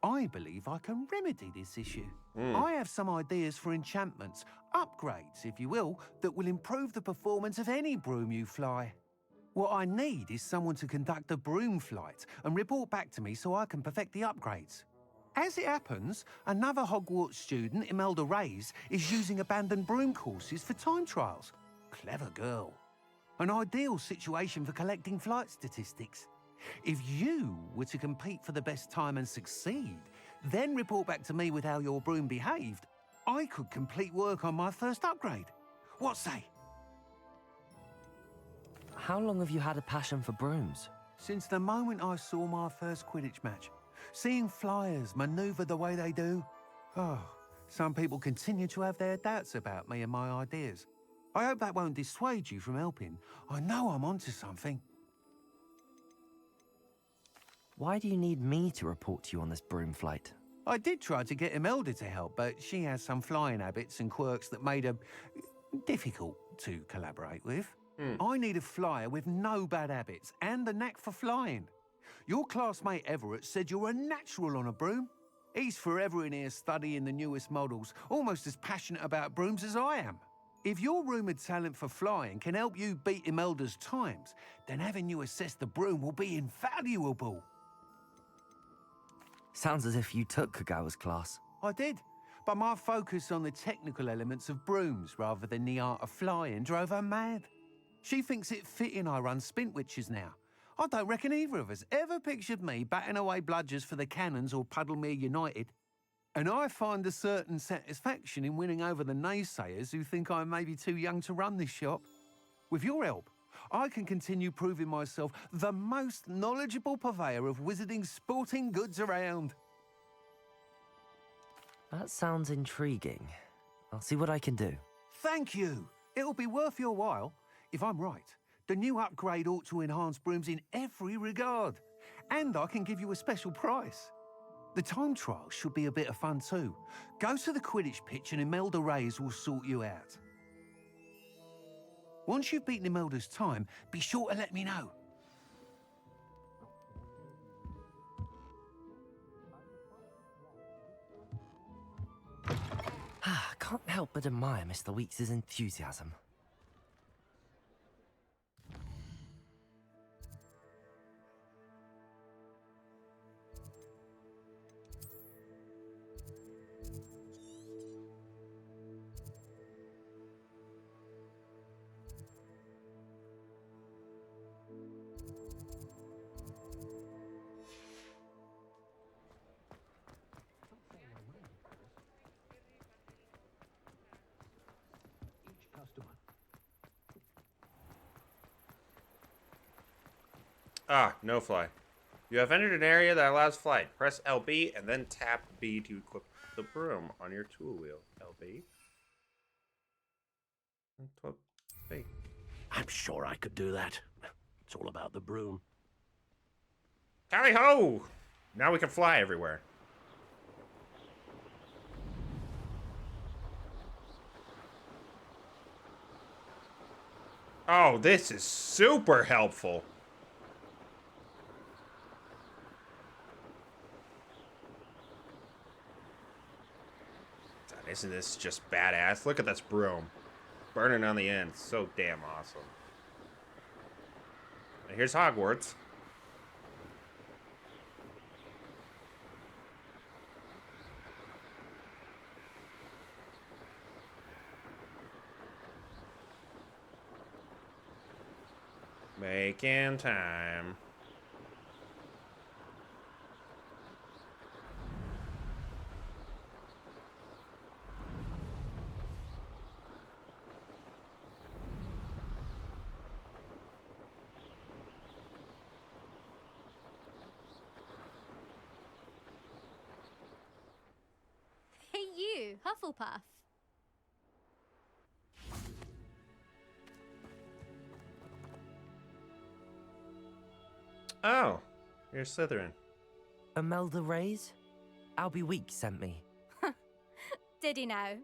I believe I can remedy this issue. I have some ideas for enchantments, upgrades, if you will, that will improve the performance of any broom you fly. What I need is someone to conduct a broom flight and report back to me so I can perfect the upgrades. As it happens, another Hogwarts student, Imelda Reyes, is using abandoned broom courses for time trials. Clever girl. An ideal situation for collecting flight statistics. If you were to compete for the best time and succeed, then report back to me with how your broom behaved, I could complete work on my first upgrade. What say? How long have you had a passion for brooms? Since the moment I saw my first Quidditch match. Seeing flyers manoeuvre the way they do. Oh, some people continue to have their doubts about me and my ideas. I hope that won't dissuade you from helping. I know I'm onto something. Why do you need me to report to you on this broom flight? I did try to get Imelda to help, but she has some flying habits and quirks that made her difficult to collaborate with. I need a flyer with no bad habits and the knack for flying. Your classmate Everett said you're a natural on a broom. He's forever in here studying the newest models, almost as passionate about brooms as I am. If your rumoured talent for flying can help you beat Imelda's times, then having you assess the broom will be invaluable. Sounds as if you took Kagawa's class. I did, but my focus on the technical elements of brooms rather than the art of flying drove her mad. She thinks it fitting I run Spintwitches now. I don't reckon either of us ever pictured me batting away bludgers for the Cannons or Puddlemere United. And I find a certain satisfaction in winning over the naysayers who think I may be too young to run this shop. With your help, I can continue proving myself the most knowledgeable purveyor of wizarding sporting goods around. That sounds intriguing. I'll see what I can do. Thank you. It'll be worth your while. If I'm right, the new upgrade ought to enhance brooms in every regard. And I can give you a special price. The time trial should be a bit of fun too. Go to the Quidditch pitch and Imelda Reyes will sort you out. Once you've beaten Imelda's time, be sure to let me know. Can't help but admire Mr. Weeks' enthusiasm. Ah, no fly. You have entered an area that allows flight. Press LB and then tap B to equip the broom on your tool wheel. LB. And B. I'm sure I could do that. It's all about the broom. Tally ho! Now we can fly everywhere. Oh, this is super helpful. Isn't this just badass? Look at this broom. Burning on the end. So damn awesome. And here's Hogwarts. Making time. Hey you, Hufflepuff. Oh, you're Slytherin. Imelda Reyes? Albie Weeks sent me. Did he now?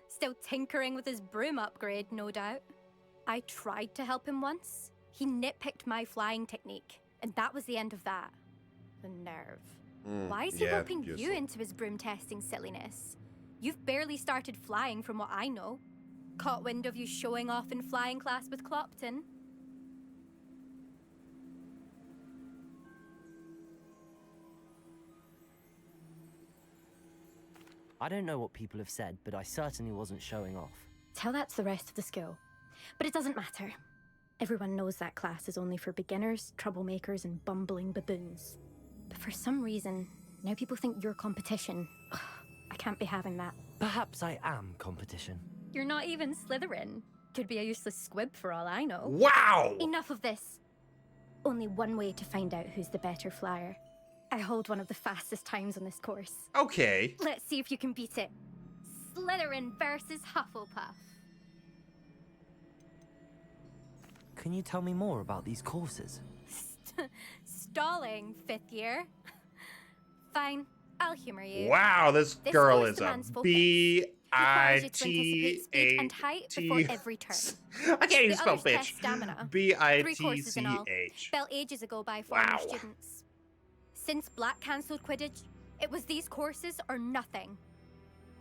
Still tinkering with his broom upgrade, no doubt. I tried to help him once. He nitpicked my flying technique, and that was the end of that. The nerve. Why is he roping you into his broom testing silliness? You've barely started flying from what I know. Caught wind of you showing off in flying class with Clopton. I don't know what people have said, but I certainly wasn't showing off. Tell that to the rest of the school. But it doesn't matter. Everyone knows that class is only for beginners, troublemakers, and bumbling baboons. But for some reason, now people think you're competition. Ugh, I can't be having that. Perhaps I am competition. You're not even Slytherin. Could be a useless squib for all I know. Wow! Enough of this. Only one way to find out who's the better flyer. I hold one of the fastest times on this course. Okay. Let's see if you can beat it. Slytherin versus Hufflepuff. Can you tell me more about these courses? Stalling, 5th year. Fine, I'll humor you. Wow, this girl is a requires you to anticipate speed and height before B-I-T-A-T. every turn. I can't even The spell others test bitch. stamina. 3 courses in all. B-I-T-C-H. Built ages ago by former Wow. students. Since Black cancelled Quidditch, it was these courses or nothing.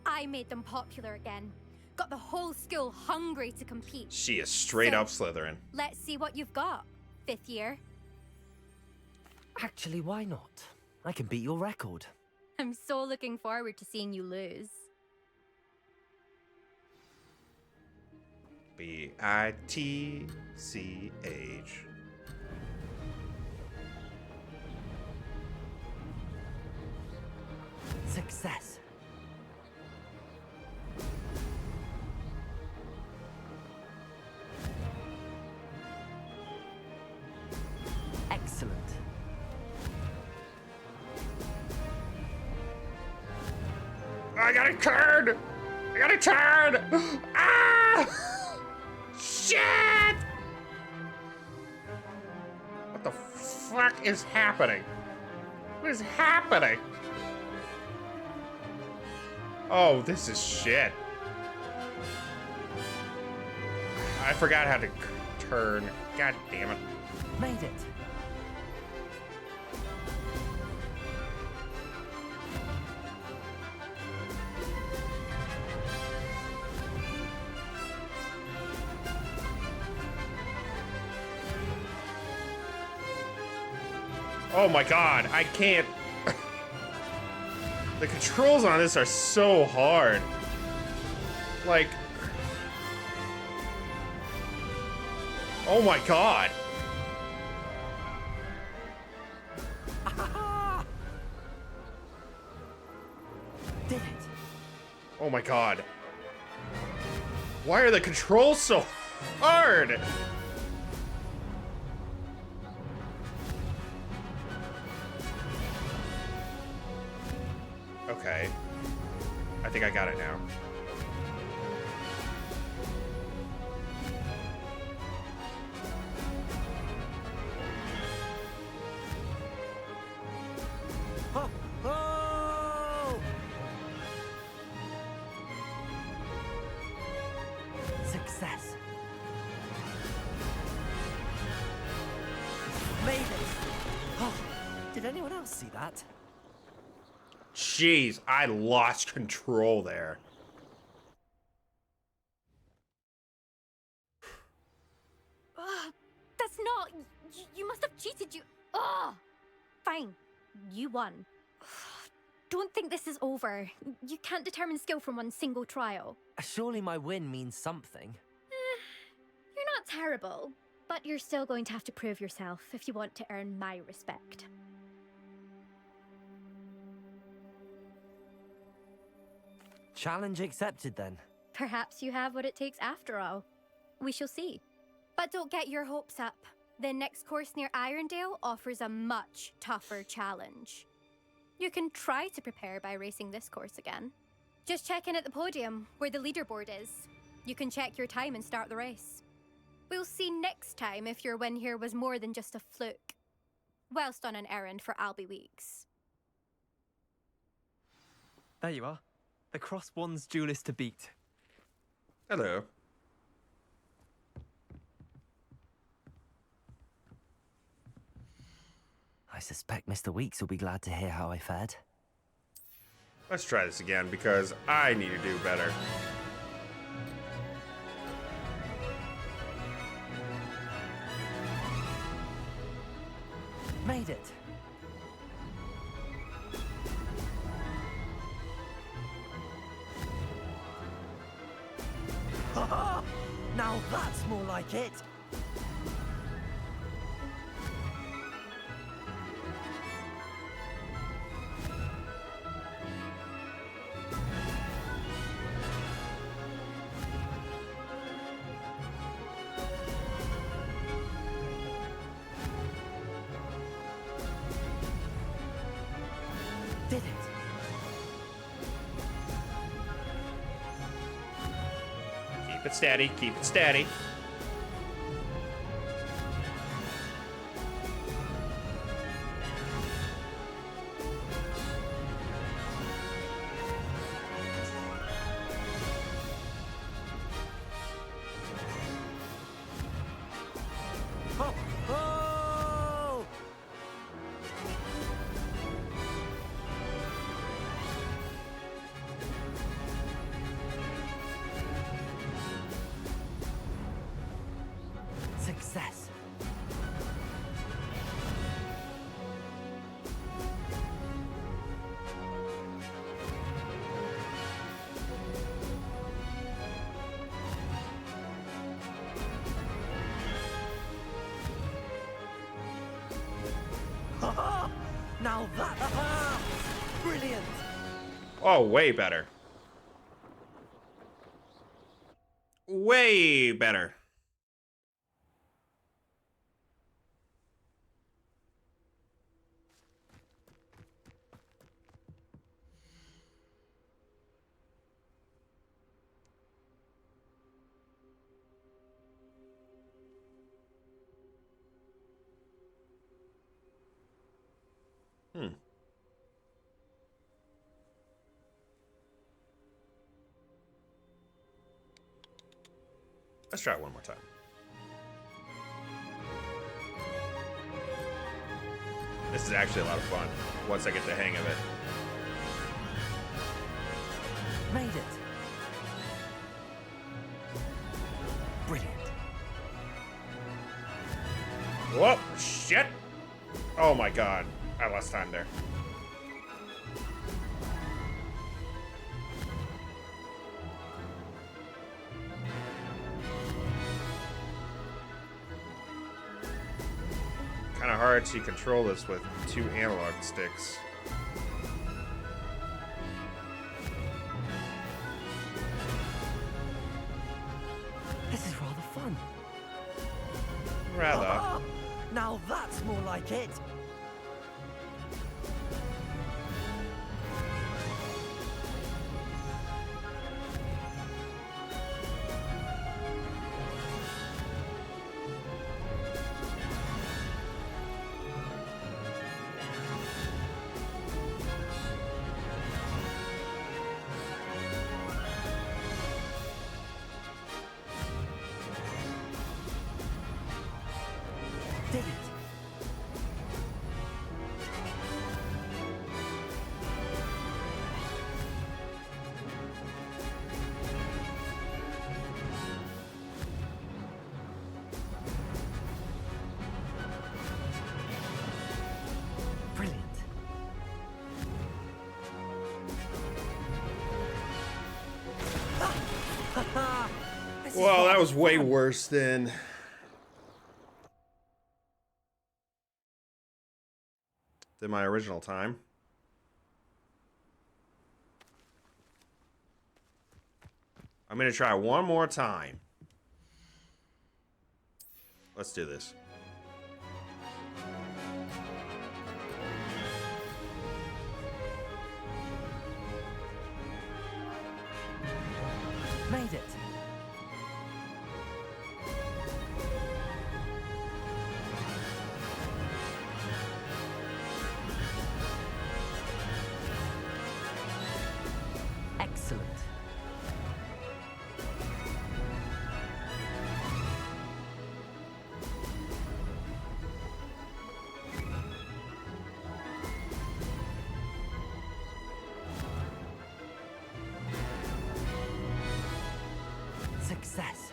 I made them popular again. Got the whole school hungry to compete. She is straight So, up Slytherin. Let's see what you've got, 5th year. Actually, why not? I can beat your record. I'm so looking forward to seeing you lose. B-I-T-C-H. Success. Excellent. I got a turn! I got a turn! Ah! Shit! What the fuck is happening? What is happening? Oh, this is shit. I forgot how to turn. God damn it. Made it. Oh my god, I can't. The controls on this are so hard. Like. Oh my god. Did it. Oh my god. Why are the controls so hard? Okay. I think I got it now. Oh! Oh! Success. Made it. Oh, did anyone else see that? Jeez, I lost control there. That's not. You must have cheated. Ugh. Fine. You won. Don't think this is over. You can't determine skill from one single trial. Surely my win means something. You're not terrible, but you're still going to have to prove yourself if you want to earn my respect. Challenge accepted then. Perhaps you have what it takes after all. We shall see. But don't get your hopes up. The next course near Irondale offers a much tougher challenge. You can try to prepare by racing this course again. Just check in at the podium, where the leaderboard is. You can check your time and start the race. We'll see next time if your win here was more than just a fluke. Whilst on an errand for Albie Weeks. There you are. The Cross Wands duelist to beat. Hello. I suspect Mr. Weeks will be glad to hear how I fared. Let's try this again because I need to do better. Made it. Now that's more like it. Did it. Keep it steady, keep it steady. Oh, oh! Success. Now that brilliant. Oh, way better. Way better. Let's try it one more time. This is actually a lot of fun once I get the hang of it. Made it. Brilliant. Whoa, shit! Oh my god, I lost time there. Kind of hard to control this with 2 analog sticks. This is rather fun. Rather. Now that's more like it. Did it. Brilliant. Well, that was way worse than my original time. I'm gonna try one more time. Let's do this. Made it. Excellent. Success.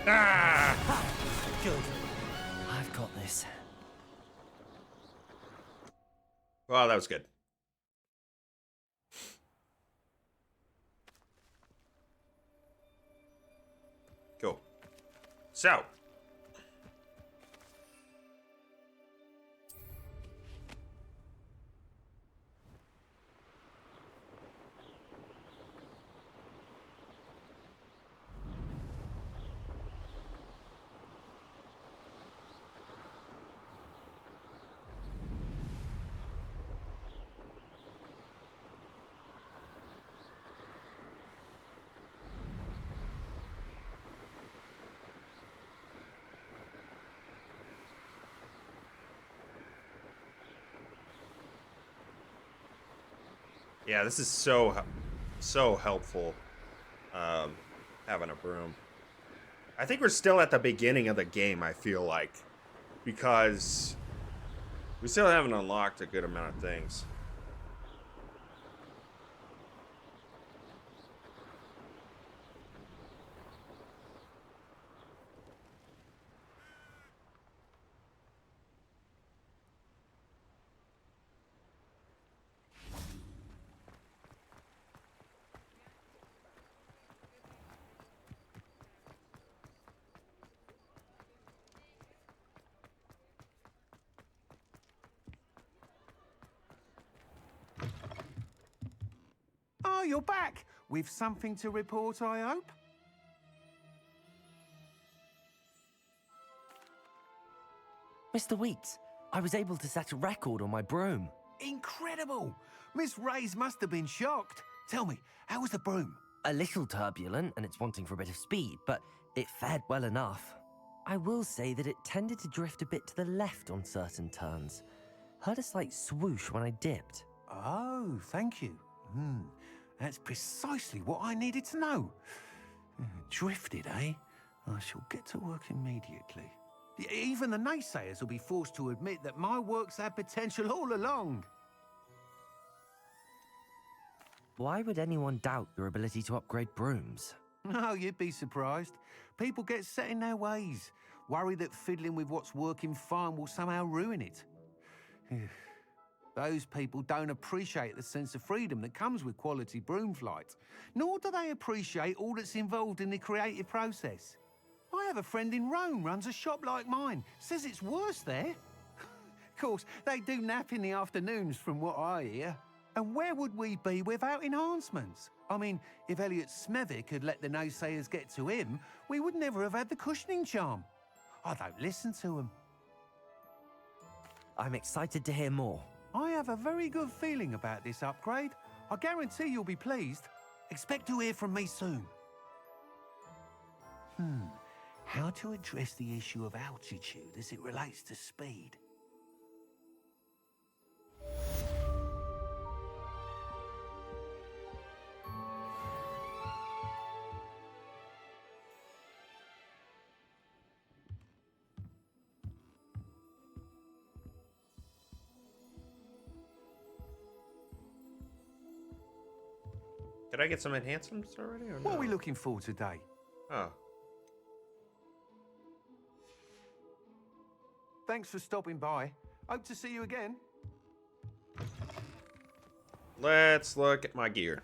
Ah! Good. I've got this. Well, that was good. Cool. So. Yeah, this is so helpful, having a broom. I think we're still at the beginning of the game, I feel like, because we still haven't unlocked a good amount of things. Oh, you're back! With something to report, I hope? Mr. Weeks, I was able to set a record on my broom. Incredible! Miss Reyes must have been shocked. Tell me, how was the broom? A little turbulent, and it's wanting for a bit of speed, but it fared well enough. I will say that it tended to drift a bit to the left on certain turns. Heard a slight swoosh when I dipped. Oh, thank you. That's precisely what I needed to know. Drifted, eh? I shall get to work immediately. Even the naysayers will be forced to admit that my work's had potential all along. Why would anyone doubt your ability to upgrade brooms? No, you'd be surprised. People get set in their ways, worry that fiddling with what's working fine will somehow ruin it. Those people don't appreciate the sense of freedom that comes with quality broom flight, nor do they appreciate all that's involved in the creative process. I have a friend in Rome runs a shop like mine, says it's worse there. Of course, they do nap in the afternoons from what I hear. And where would we be without enhancements? I mean, if Elliot Smethwick had let the naysayers get to him, we would never have had the cushioning charm. I don't listen to them. I'm excited to hear more. I have a very good feeling about this upgrade. I guarantee you'll be pleased. Expect to hear from me soon. How to address the issue of altitude as it relates to speed? Did I get some enhancements already, or no? What are we looking for today? Oh. Thanks for stopping by. Hope to see you again. Let's look at my gear.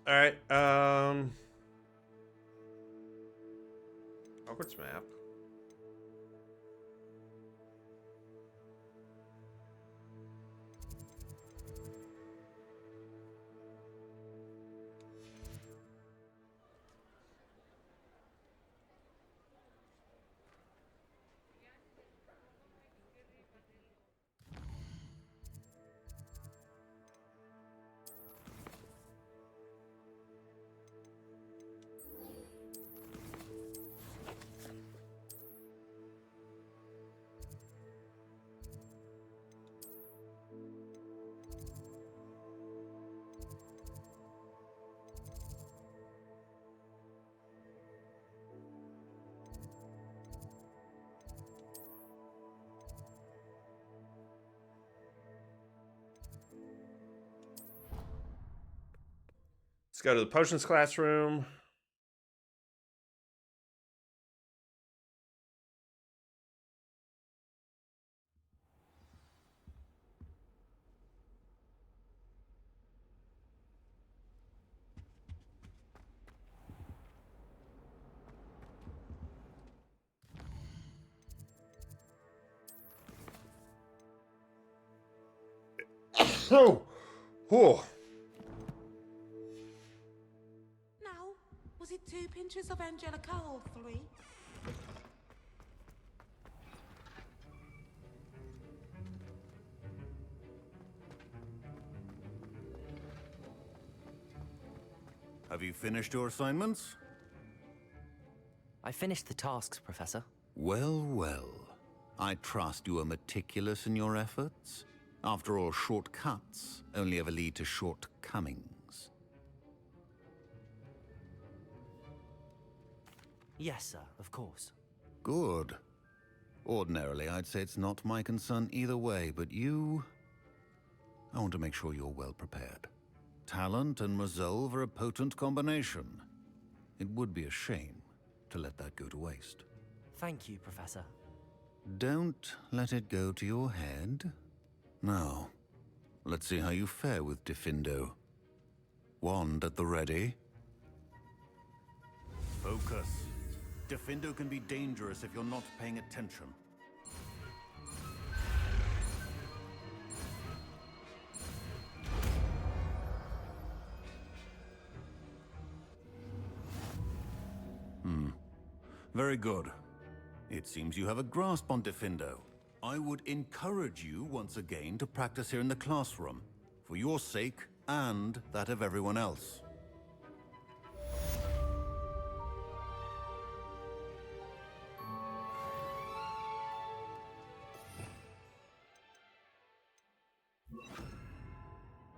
All right. Hogwarts map. Let's go to the potions classroom. Oh! Oh! Now, was it 2 pinches of Angelica or 3? Have you finished your assignments? I finished the tasks, Professor. Well, well. I trust you are meticulous in your efforts. After all, shortcuts only ever lead to shortcomings. Yes, sir, of course. Good. Ordinarily, I'd say it's not my concern either way, but you... I want to make sure you're well prepared. Talent and resolve are a potent combination. It would be a shame to let that go to waste. Thank you, Professor. Don't let it go to your head. Now, let's see how you fare with Diffindo. Wand at the ready. Focus. Diffindo can be dangerous if you're not paying attention. Very good. It seems you have a grasp on Diffindo. I would encourage you once again to practice here in the classroom, for your sake and that of everyone else.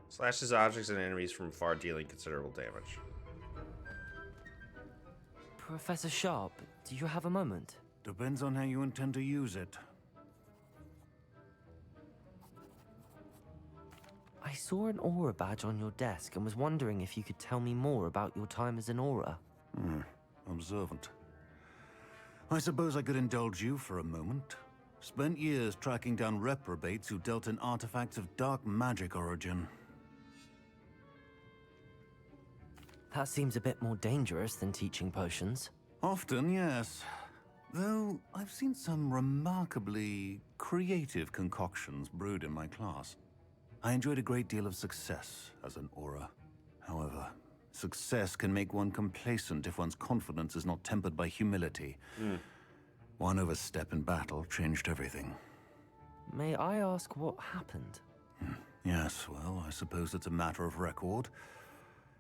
Slashes objects and enemies from afar, dealing considerable damage. Professor Sharp, do you have a moment? Depends on how you intend to use it. I saw an aura badge on your desk and was wondering if you could tell me more about your time as an aura. Observant. I suppose I could indulge you for a moment. Spent years tracking down reprobates who dealt in artifacts of dark magic origin. That seems a bit more dangerous than teaching potions. Often, yes. Though I've seen some remarkably creative concoctions brewed in my class. I enjoyed a great deal of success as an aura. However, success can make one complacent if one's confidence is not tempered by humility. One overstep in battle changed everything. May I ask what happened? Yes, well, I suppose it's a matter of record.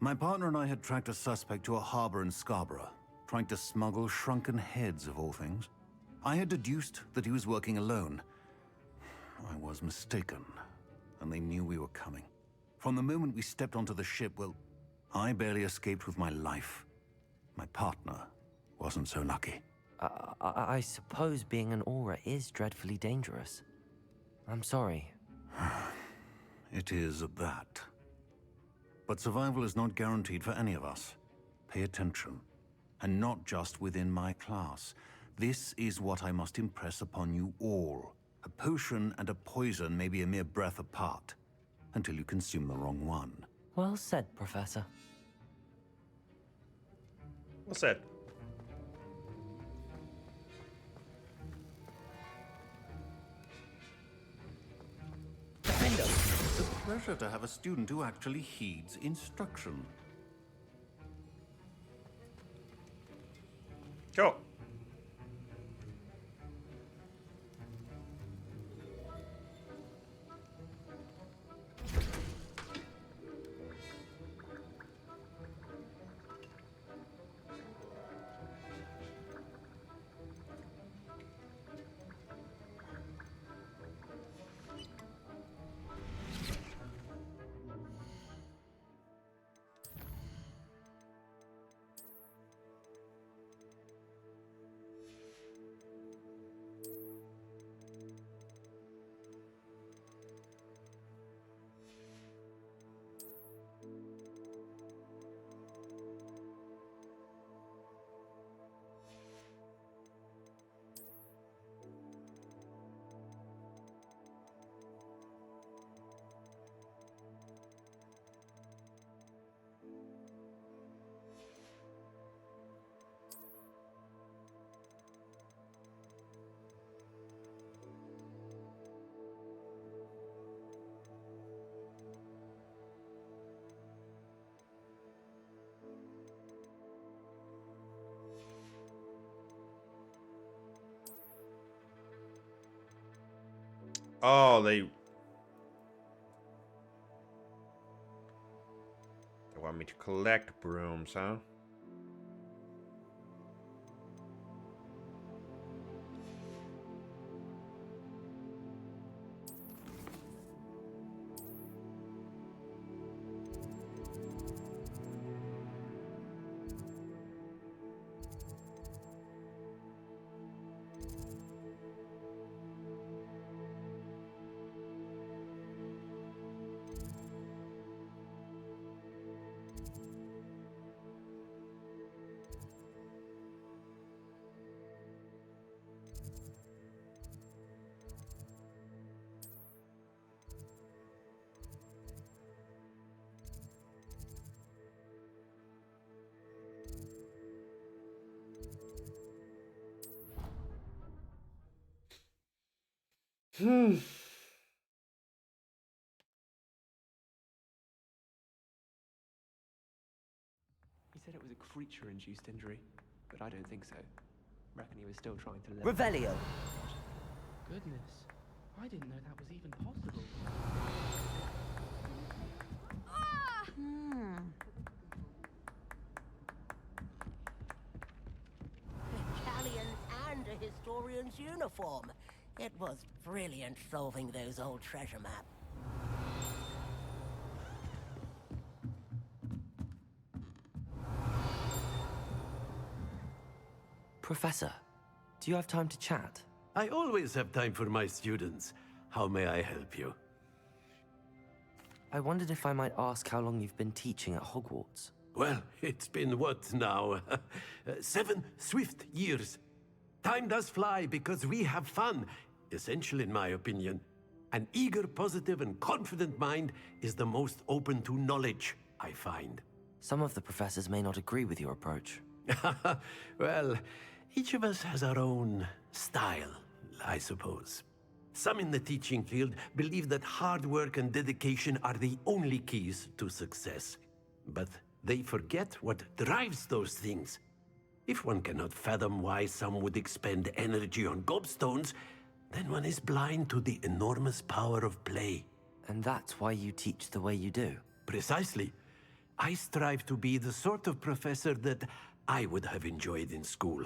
My partner and I had tracked a suspect to a harbor in Scarborough, trying to smuggle shrunken heads of all things. I had deduced that he was working alone. I was mistaken, and they knew we were coming. From the moment we stepped onto the ship, well, I barely escaped with my life. My partner wasn't so lucky. I suppose being an aura is dreadfully dangerous. I'm sorry. It is at that. But survival is not guaranteed for any of us. Pay attention. And not just within my class. This is what I must impress upon you all. A potion and a poison may be a mere breath apart, until you consume the wrong one. Well said, Professor. Well said. It's a pleasure to have a student who actually heeds instruction. Cool. Oh, they want me to collect brooms, huh? He said it was a creature-induced injury, but I don't think so. Reckon he was still trying to live. Revelio. Goodness, I didn't know that was even possible. Italians and a historian's uniform. It was brilliant solving those old treasure maps. Professor, do you have time to chat? I always have time for my students. How may I help you? I wondered if I might ask how long you've been teaching at Hogwarts. Well, it's been what now? 7 swift years. Time does fly because we have fun. Essential in my opinion. An eager, positive, and confident mind is the most open to knowledge, I find. Some of the professors may not agree with your approach. Well, each of us has our own style, I suppose. Some in the teaching field believe that hard work and dedication are the only keys to success. But they forget what drives those things. If one cannot fathom why some would expend energy on gobstones, then one is blind to the enormous power of play. And that's why you teach the way you do? Precisely. I strive to be the sort of professor that I would have enjoyed in school.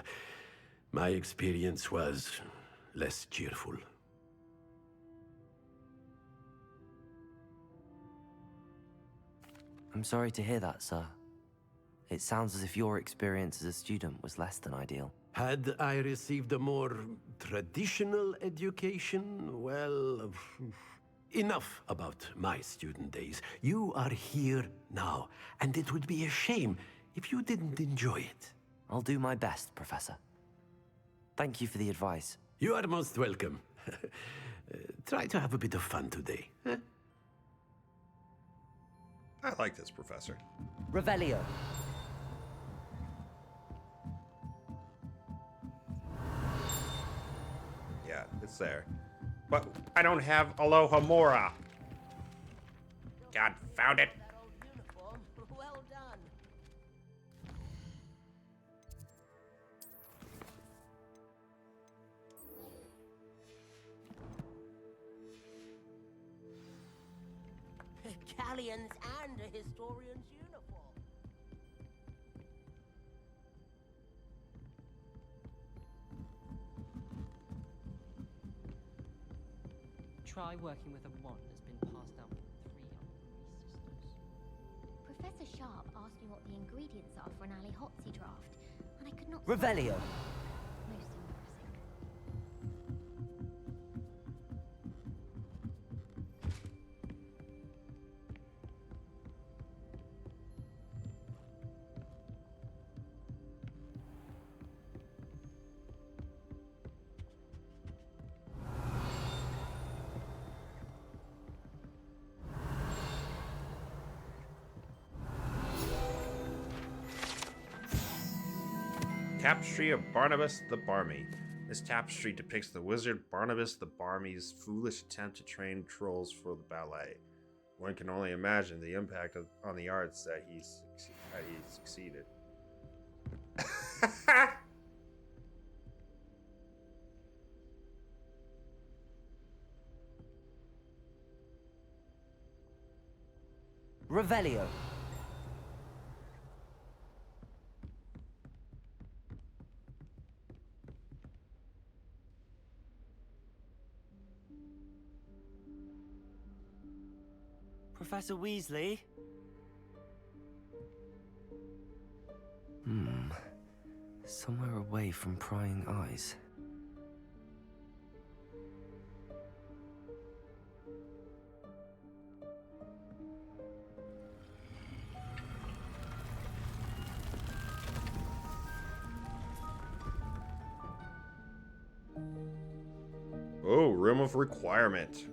My experience was less cheerful. I'm sorry to hear that, sir. It sounds as if your experience as a student was less than ideal. Had I received a more traditional education, well, enough about my student days. You are here now, and it would be a shame if you didn't enjoy it. I'll do my best, Professor. Thank you for the advice. You are most welcome. Try to have a bit of fun today. Huh? I like this professor. Revelio. else there. But I don't have Aloha Mora. God, found it. Well done. Galleons and a historian's uniform. Try working with a wand that's been passed down from 3 other sisters. Professor Sharp asked me what the ingredients are for an Ali Hotzi draft, and I could not. Revelio. Most embarrassing. Tapestry of Barnabas the Barmy. This tapestry depicts the wizard Barnabas the Barmy's foolish attempt to train trolls for the ballet. One can only imagine the impact on the arts that he succeeded. Revelio. Professor Weasley? Somewhere away from prying eyes. Oh, Room of Requirement.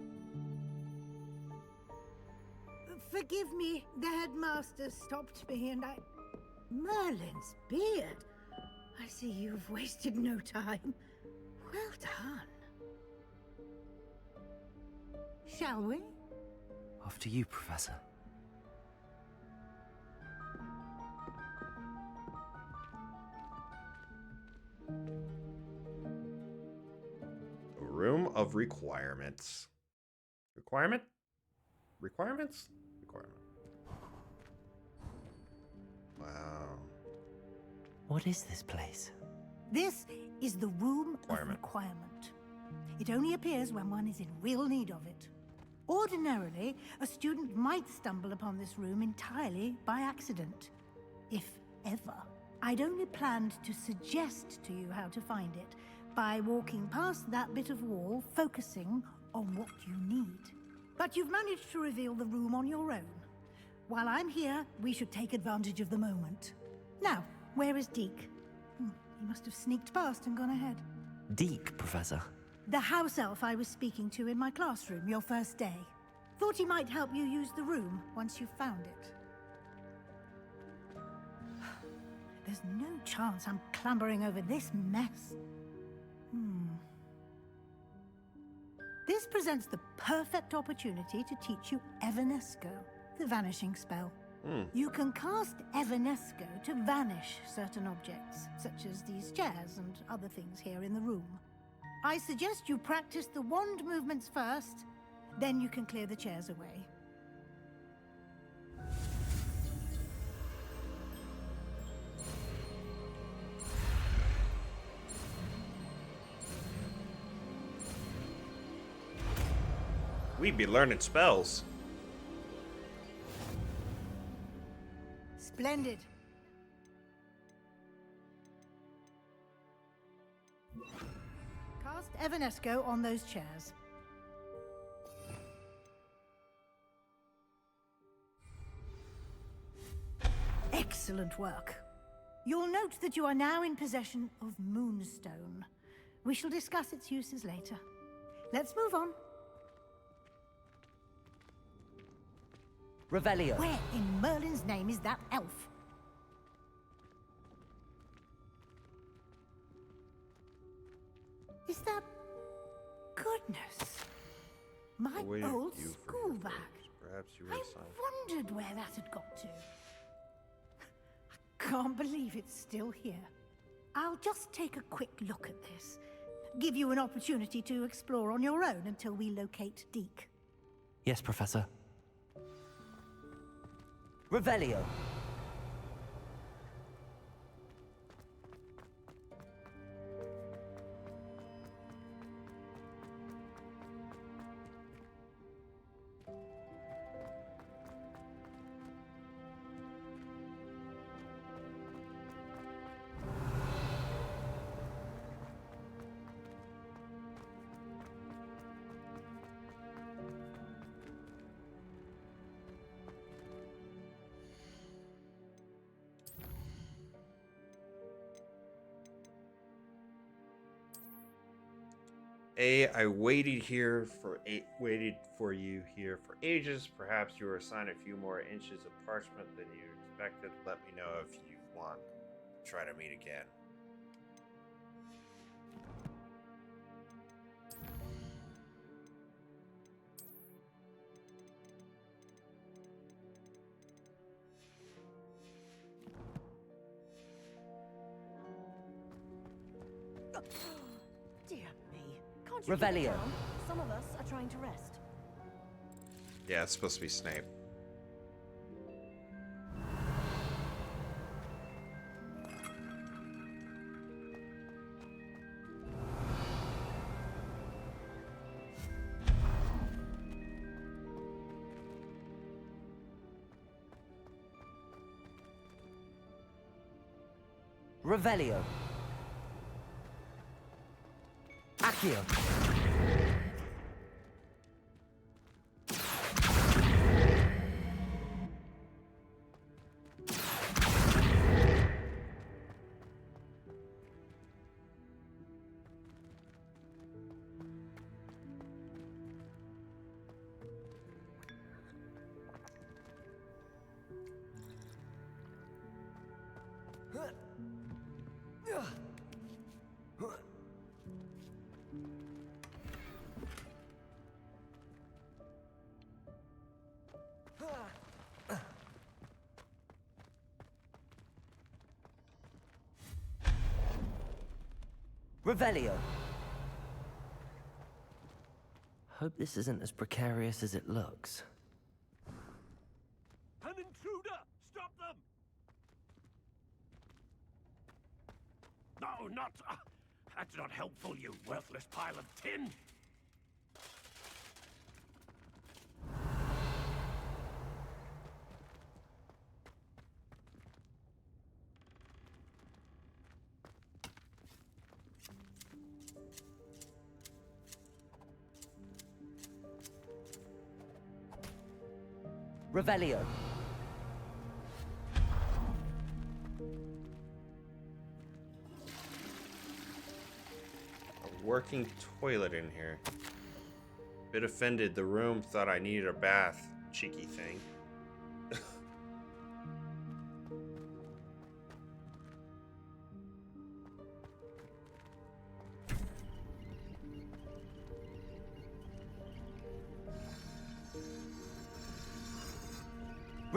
Forgive me, the headmaster stopped me and I... Merlin's beard. I see you've wasted no time. Well done. Shall we? After you, Professor. Room of Requirements. Requirement? Requirements? Requirement. Wow. What is this place? This is the Room of Requirement. It only appears when one is in real need of it. Ordinarily, a student might stumble upon this room entirely by accident. If ever. I'd only planned to suggest to you how to find it by walking past that bit of wall, focusing on what you need. But you've managed to reveal the room on your own. While I'm here, we should take advantage of the moment. Now, where is Deke? He must have sneaked past and gone ahead. Deke, Professor. The house elf I was speaking to in my classroom your first day. Thought he might help you use the room once you found it. There's no chance I'm clambering over this mess. This presents the perfect opportunity to teach you Evanesco, the vanishing spell. You can cast Evanesco to vanish certain objects, such as these chairs and other things here in the room. I suggest you practice the wand movements first, then you can clear the chairs away. We'd be learning spells. Splendid. Cast Evanesco on those chairs. Excellent work. You'll note that you are now in possession of Moonstone. We shall discuss its uses later. Let's move on. Revelio. Where in Merlin's name is that elf? Is that goodness. My Wait, old you school bag. Perhaps you were I assigned. wondered where that had got to. I can't believe it's still here. I'll just take a quick look at this. Give you an opportunity to explore on your own until we locate Deke. Yes, Professor. Revelio. I waited for you here for ages. Perhaps you were assigned a few more inches of parchment than you expected. Let me know if you want to try to meet again. Dear me. Can't you keep it Revelio. down? Some of us are trying to rest. Yeah, it's supposed to be Snape. Revelio. Accio. Revelio. Hope this isn't as precarious as it looks. An intruder! Stop them! No, not... that's not helpful, you worthless pile of tin! Revelio. A working toilet in here. Bit offended. The room thought I needed a bath. Cheeky thing.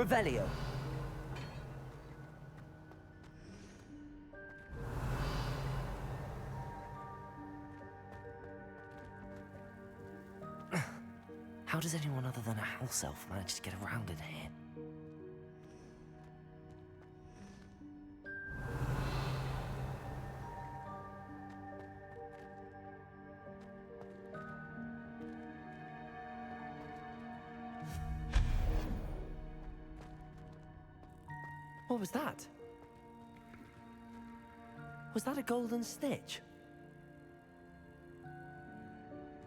Revelio. How does anyone other than a house elf manage to get around in here? What was that? Was that a golden stitch?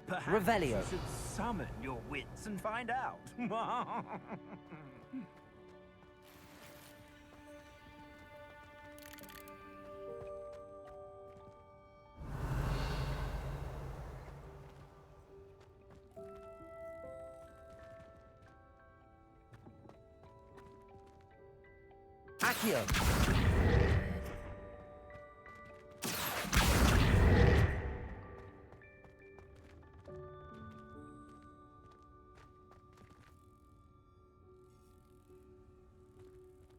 Perhaps Revelio. you should summon your wits and find out. Accio.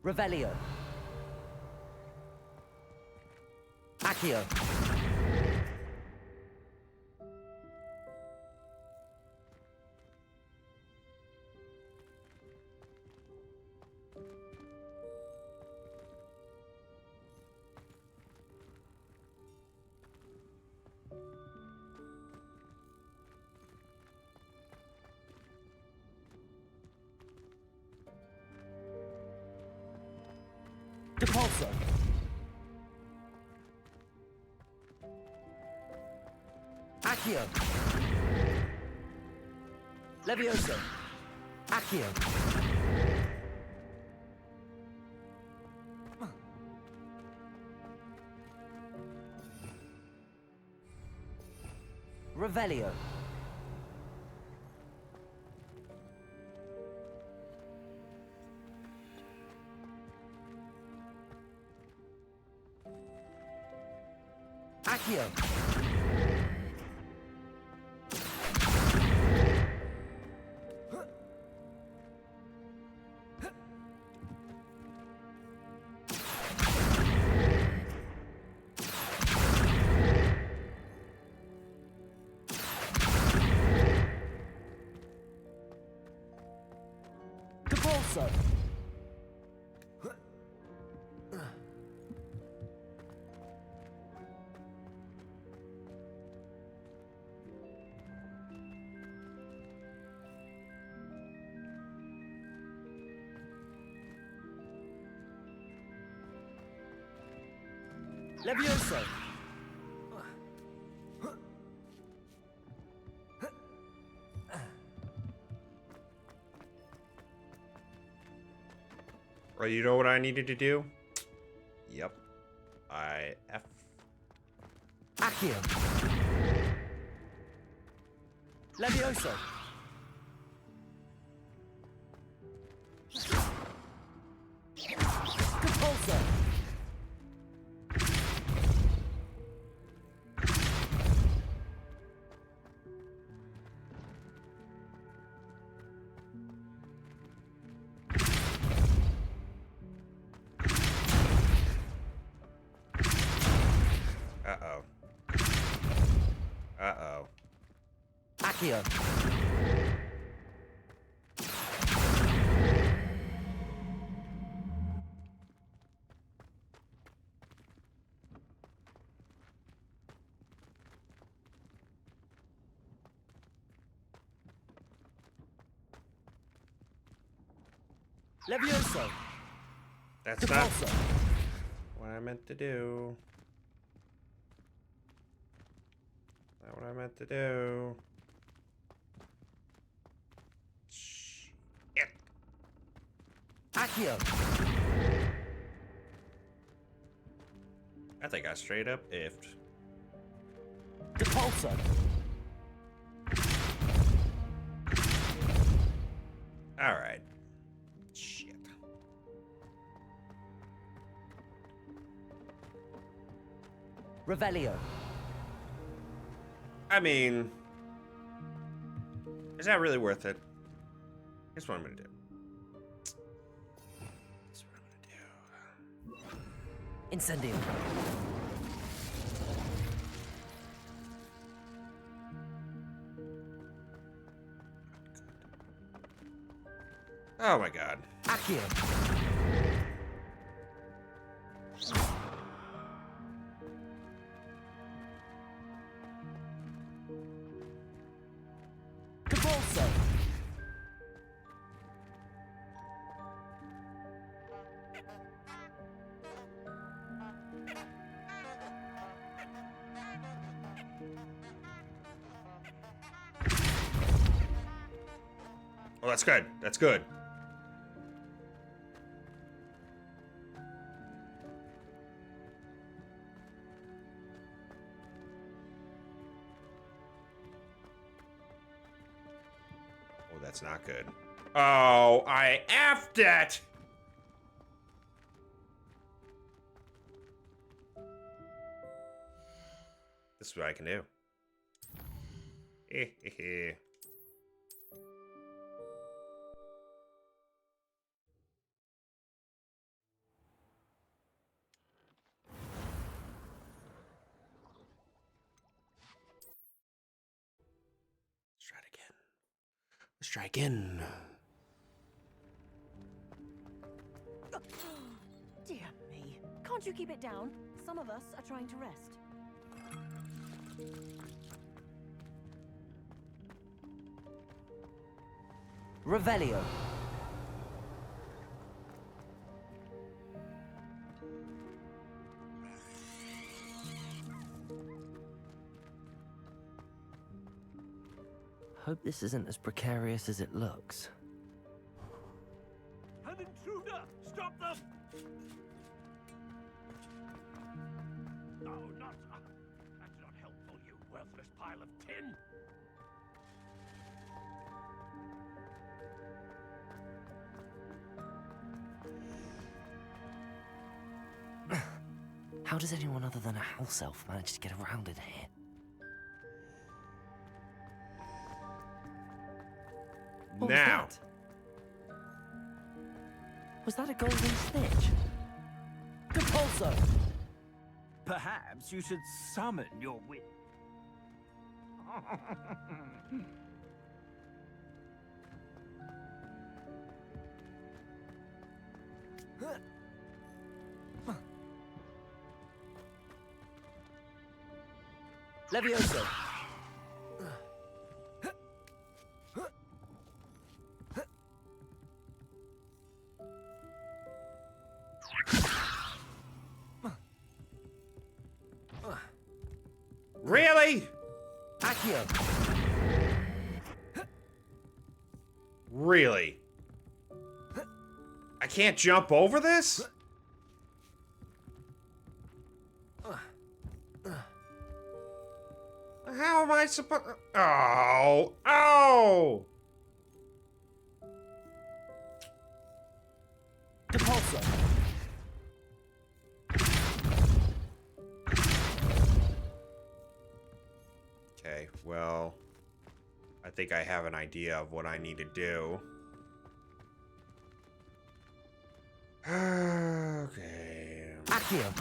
Revelio. Accio. Depulso. Accio. Levioso. Accio. Revelio. Accio. Depulso. Levioso. Well, you know what I needed to do? Yep. Accio. Levioso. Depulso. Uh-oh. Uh-oh. Accio. Levioso. That's not Depulso. what I meant to do. Not what I meant to do. Shit. Accio. I think I straight up ifed. Depulso. Alright. Shit. Revelio. I mean, is that really worth it? Here's what I'm gonna do. Here's what I'm gonna do. Incendio. Oh my god. Accio. Depulso. Oh, that's good. That's good. Oh, that's not good. Oh, I effed it! This is what I can do. Let's try again. Dear me. Can't you keep it down? Some of us are trying to rest. Revelio. Hope this isn't as precarious as it looks. An intruder! Stop them! No, not... that's not helpful, you worthless pile of tin! How does anyone other than a house elf manage to get around in here? What Now. Was that a golden snitch? Depulso! Perhaps you should summon your wit. Levioso! Really? Accio! Really? I can't jump over this? How am I supposed... Oh! Oh! Depulso! Okay, well... I think I have an idea of what I need to do. Okay... Accio!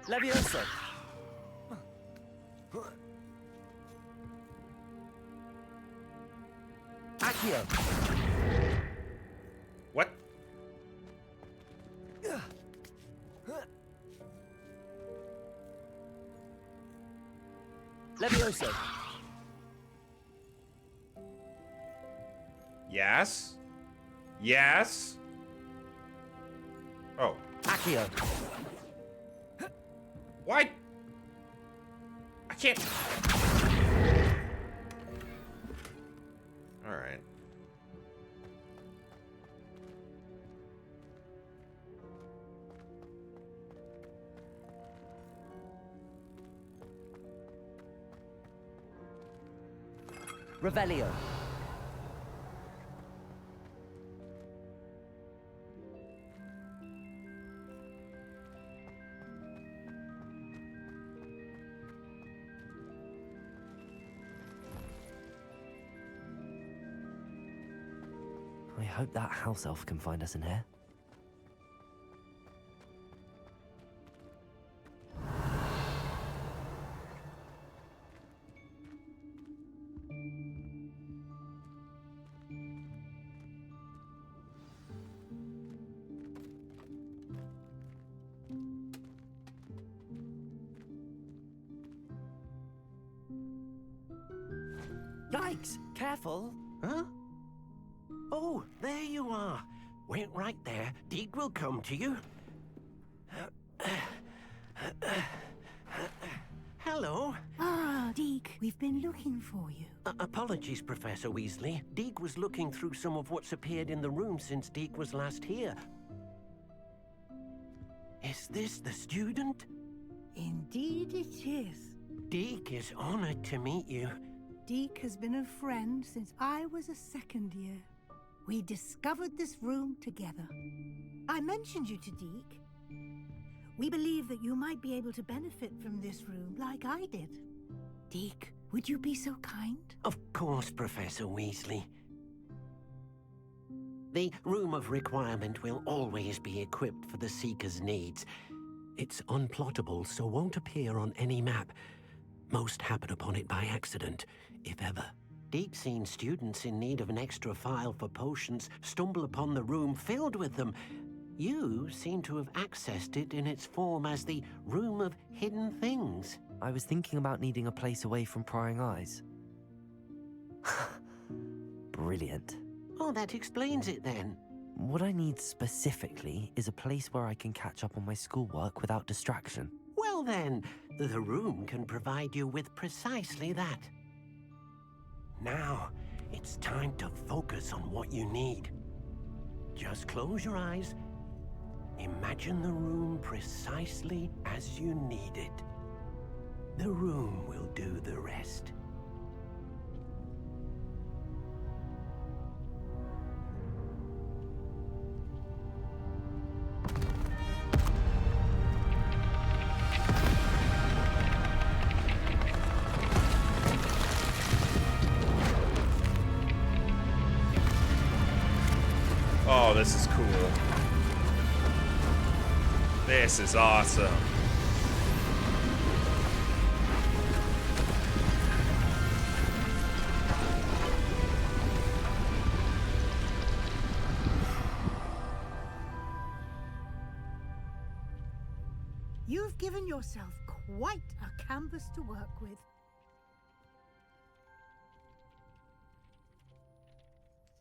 Levioso! Accio! What? Levioso! Yes? Yes? Oh. Accio! Why? I can't... Alright. Revelio! I hope that house elf can find us in here. Yikes! Careful! Huh? Oh, there you are. Wait right there. Deek will come to you. Hello. Ah, Deke, we've been looking for you. Apologies, Professor Weasley. Deek was looking through some of what's appeared in the room since Deek was last here. Is this the student? Indeed it is. Deek is honored to meet you. Deke has been a friend since I was a second year. We discovered this room together. I mentioned you to Deke. We believe that you might be able to benefit from this room like I did. Deke, would you be so kind? Of course, Professor Weasley. The room of requirement will always be equipped for the Seeker's needs. It's unplottable, so won't appear on any map. Most happen upon it by accident, if ever. Deep-seen students in need of an extra file for potions stumble upon the room filled with them. You seem to have accessed it in its form as the Room of Hidden Things. I was thinking about needing a place away from prying eyes. Brilliant. Oh, that explains it then. What I need specifically is a place where I can catch up on my schoolwork without distraction. Well then, the room can provide you with precisely that. Now, it's time to focus on what you need. Just close your eyes. Imagine the room precisely as you need it. The room will do the rest. Oh, this is cool. This is awesome. You've given yourself quite a canvas to work with.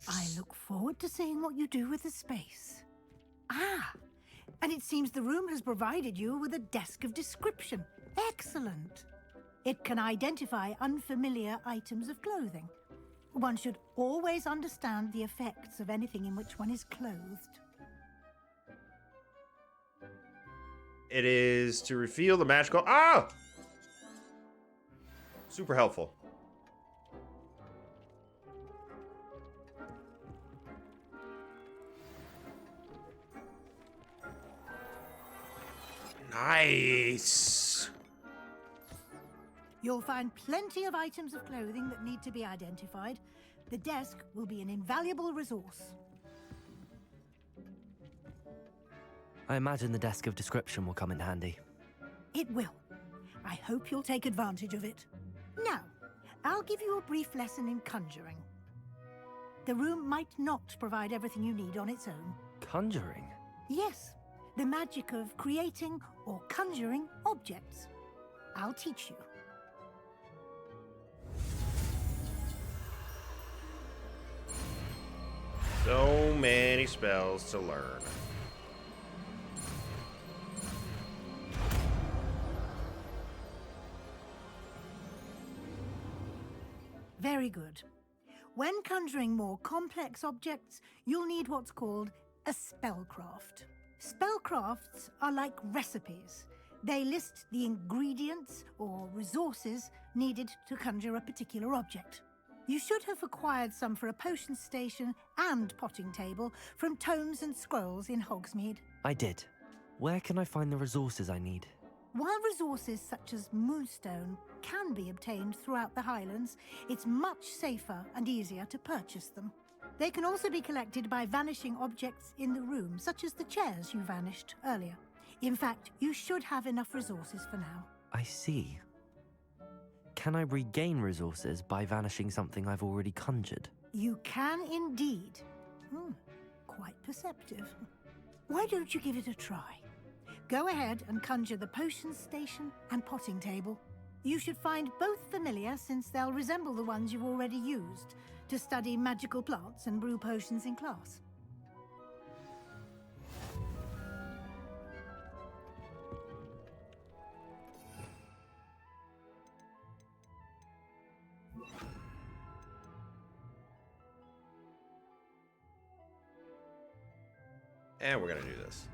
I look forward to seeing what you do with the space. Ah, and it seems the room has provided you with a desk of description. Excellent. It can identify unfamiliar items of clothing. One should always understand the effects of anything in which one is clothed. It is to reveal the magical... Ah! Super helpful. Nice. You'll find plenty of items of clothing that need to be identified. The desk will be an invaluable resource. I imagine the desk of description will come in handy. It will. I hope you'll take advantage of it. Now, I'll give you a brief lesson in conjuring. The room might not provide everything you need on its own. Conjuring? Yes, the magic of creating or conjuring objects. I'll teach you. So many spells to learn. Very good. When conjuring more complex objects, you'll need what's called a spellcraft. Spellcrafts are like recipes. They list the ingredients or resources needed to conjure a particular object. You should have acquired some for a potion station and potting table from tomes and scrolls in Hogsmeade. I did. Where can I find the resources I need? While resources such as moonstone can be obtained throughout the Highlands, it's much safer and easier to purchase them. They can also be collected by vanishing objects in the room, such as the chairs you vanished earlier. In fact, you should have enough resources for now. I see. Can I regain resources by vanishing something I've already conjured? You can indeed. Quite perceptive. Why don't you give it a try? Go ahead and conjure the potion station and potting table. You should find both familiar, since they'll resemble the ones you've already used to study magical plants and brew potions in class. And we're gonna do this.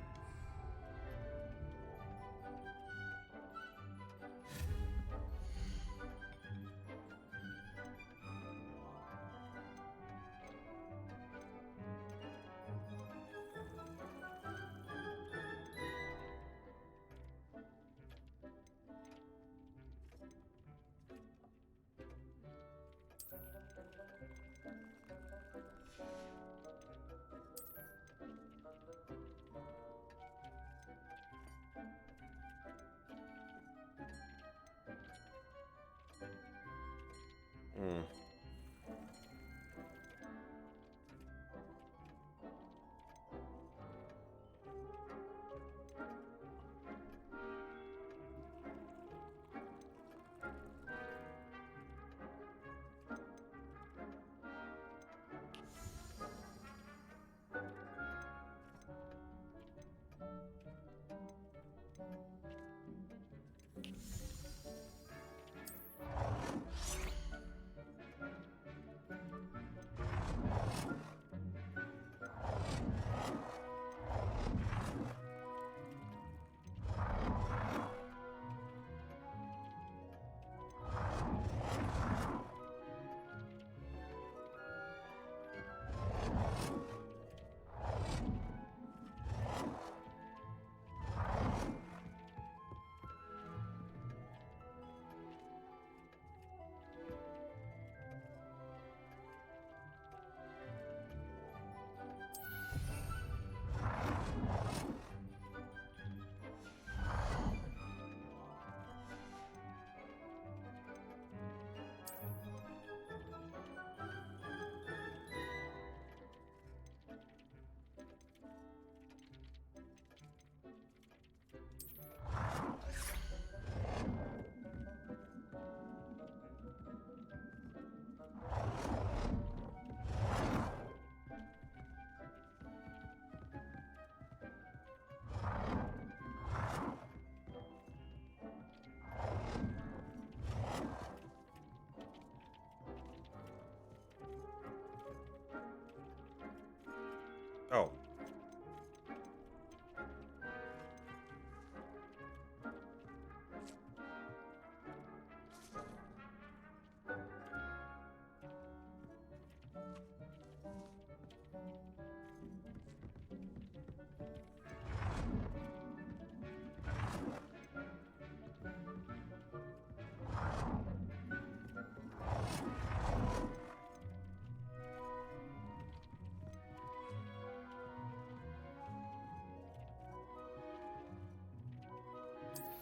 Oh.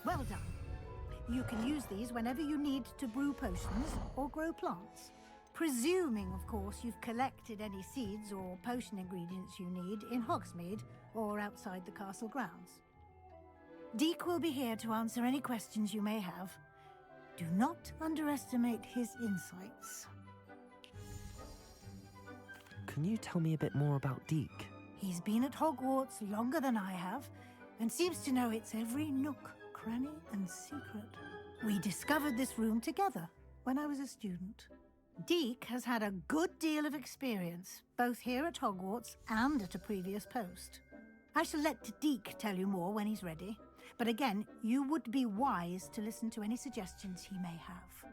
Well done. You can use these whenever you need to brew potions or grow plants. Presuming, of course, you've collected any seeds or potion ingredients you need in Hogsmeade or outside the castle grounds. Deek will be here to answer any questions you may have. Do not underestimate his insights. Can you tell me a bit more about Deek? He's been at Hogwarts longer than I have, and seems to know its every nook, cranny, and secret. We discovered this room together when I was a student. Deek has had a good deal of experience, both here at Hogwarts and at a previous post. I shall let Deek tell you more when he's ready, but again, you would be wise to listen to any suggestions he may have.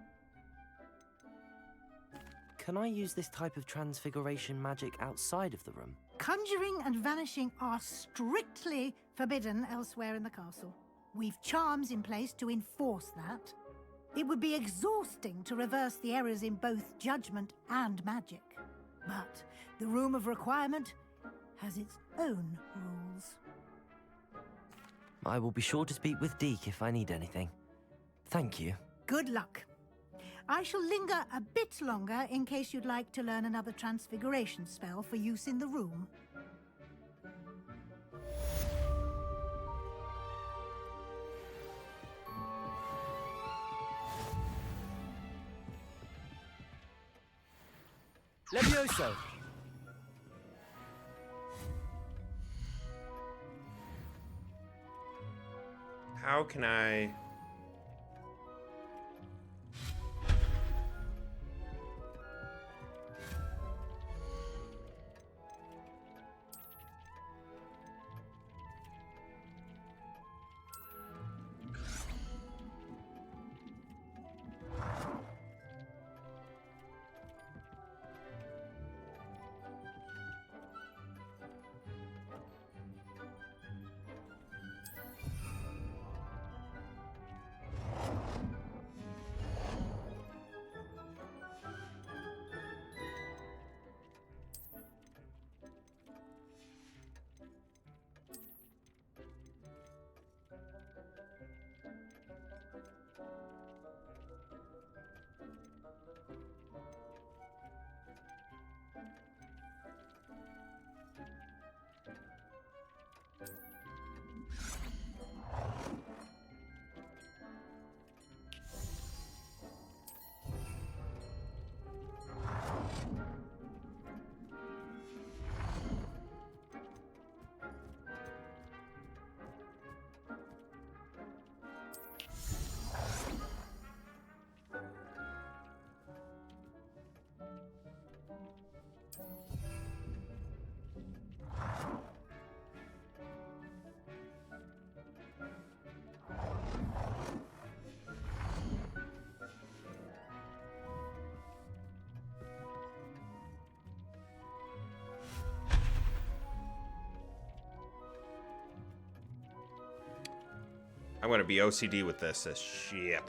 Can I use this type of transfiguration magic outside of the room? Conjuring and vanishing are strictly forbidden elsewhere in the castle. We've charms in place to enforce that. It would be exhausting to reverse the errors in both judgment and magic. But the Room of Requirement has its own rules. I will be sure to speak with Deek if I need anything. Thank you. Good luck. I shall linger a bit longer in case you'd like to learn another transfiguration spell for use in the room. Levioso! How can I... I'm gonna be OCD with this as shit.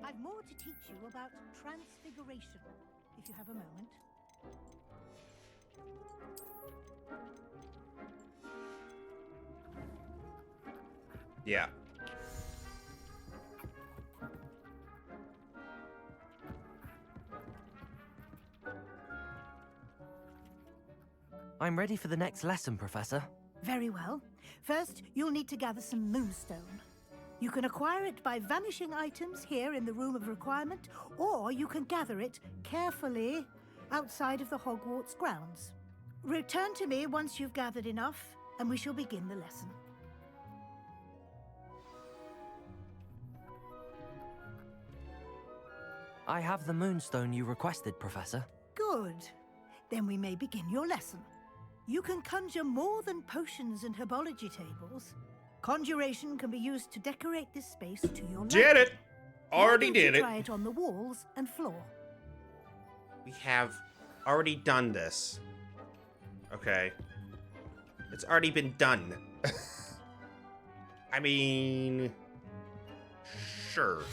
I've more to teach you about transfiguration, if you have a moment. Yeah. I'm ready for the next lesson, Professor. Very well. First, you'll need to gather some moonstone. You can acquire it by vanishing items here in the Room of Requirement, or you can gather it carefully outside of the Hogwarts grounds. Return to me once you've gathered enough, and we shall begin the lesson. I have the moonstone you requested, Professor. Good. Then we may begin your lesson. You can conjure more than potions and herbology tables. Conjuration can be used to decorate this space to your liking. Did it! Why Already don't did you it. try it on the walls and floor. We have already done this. Okay. It's already been done. I mean... Sure.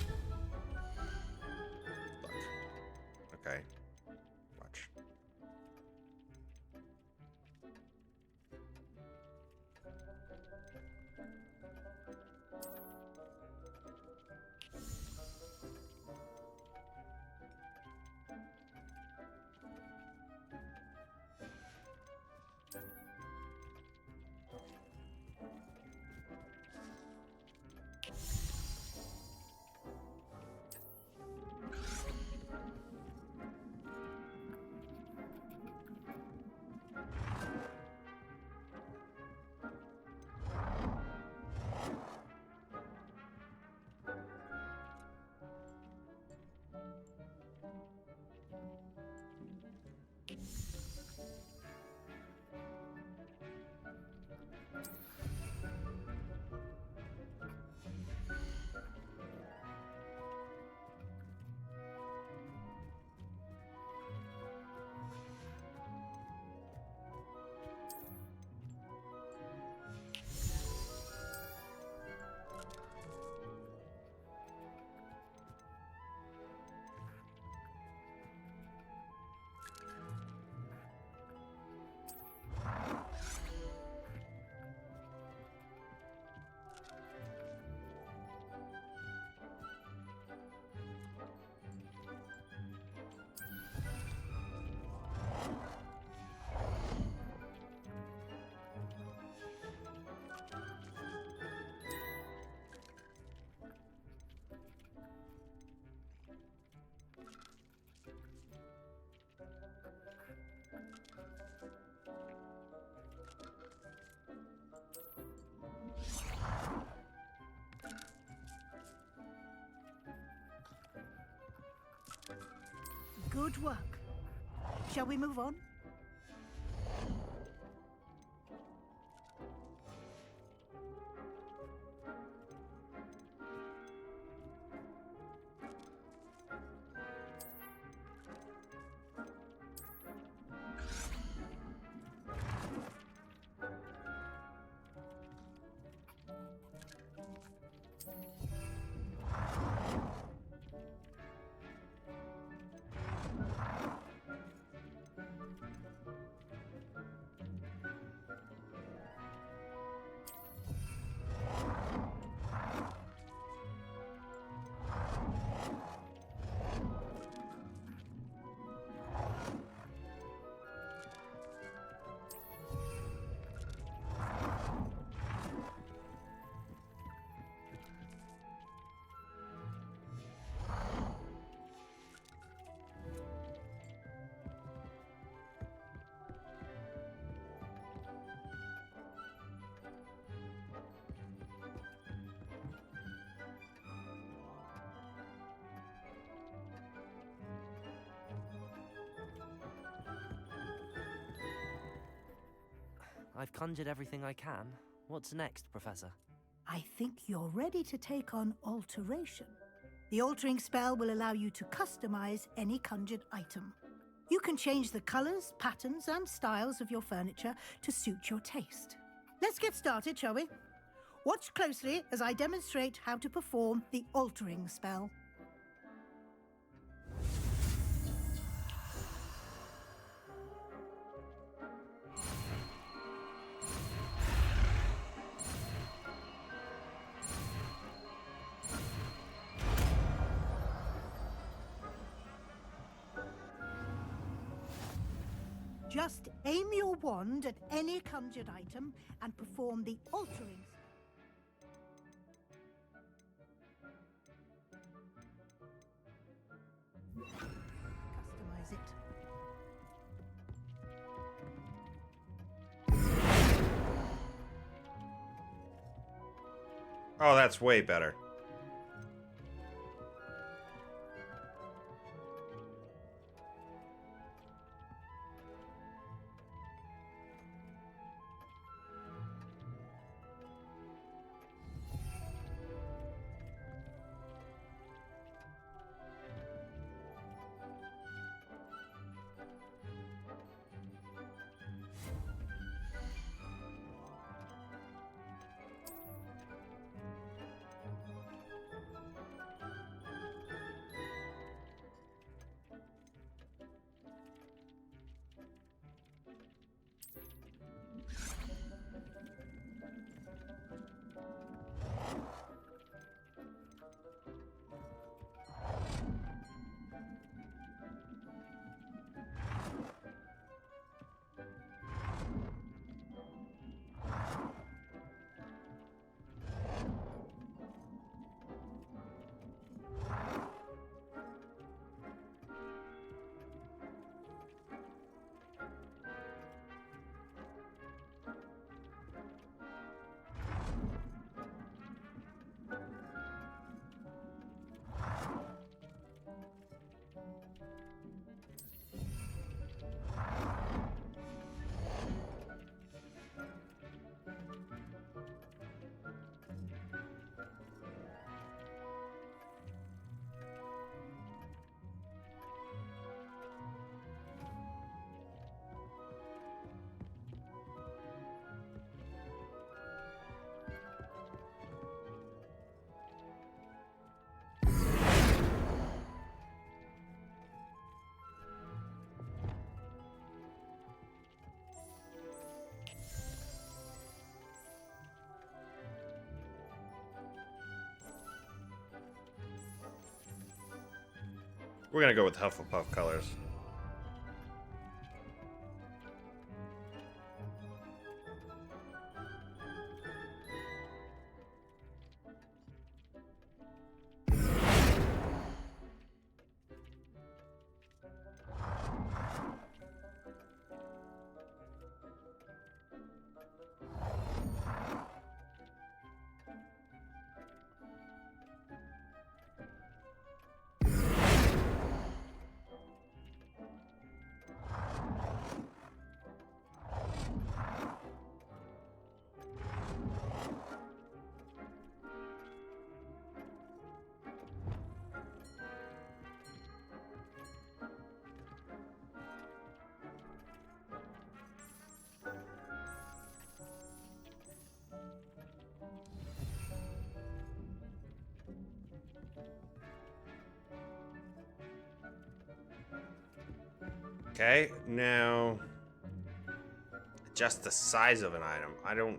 Look. Okay. Watch. Good work. Shall we move on? I've conjured everything I can. What's next, Professor? I think you're ready to take on alteration. The altering spell will allow you to customize any conjured item. You can change the colors, patterns, and styles of your furniture to suit your taste. Let's get started, shall we? Watch closely as I demonstrate how to perform the altering spell. Just aim your wand at any conjured item and perform the altering. Customize it. Oh, that's way better. We're gonna go with Hufflepuff colors. Okay, now adjust the size of an item. I don't.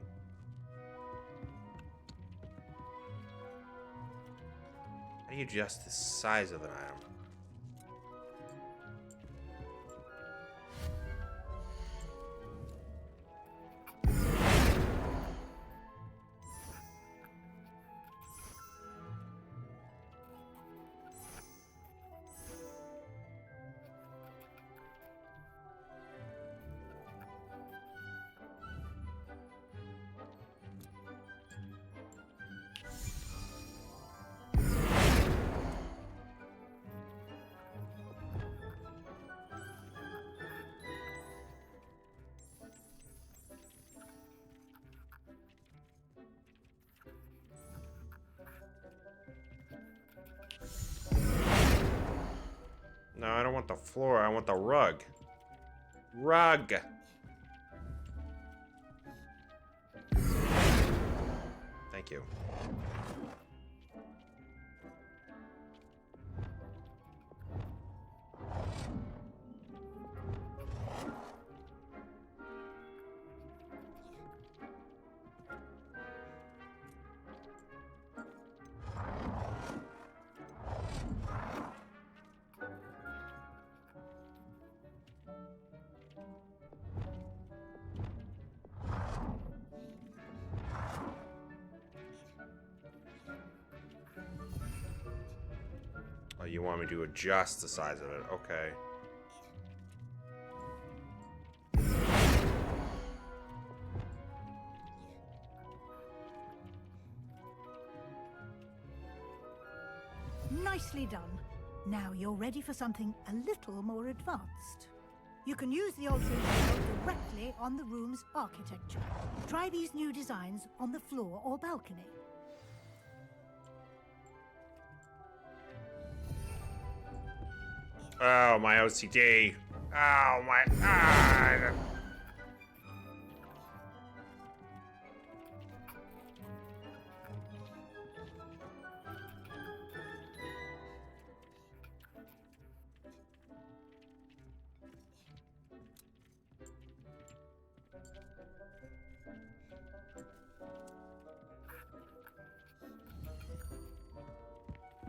How do you adjust the size of an item? No, I don't want the floor. I want the rug. Rug. Thank you. Oh, you want me to adjust the size of it? Okay. Nicely done. Now you're ready for something a little more advanced. You can use the altering spell directly on the room's architecture. Try these new designs on the floor or balcony. Oh, my OCD. Oh, my... Ah.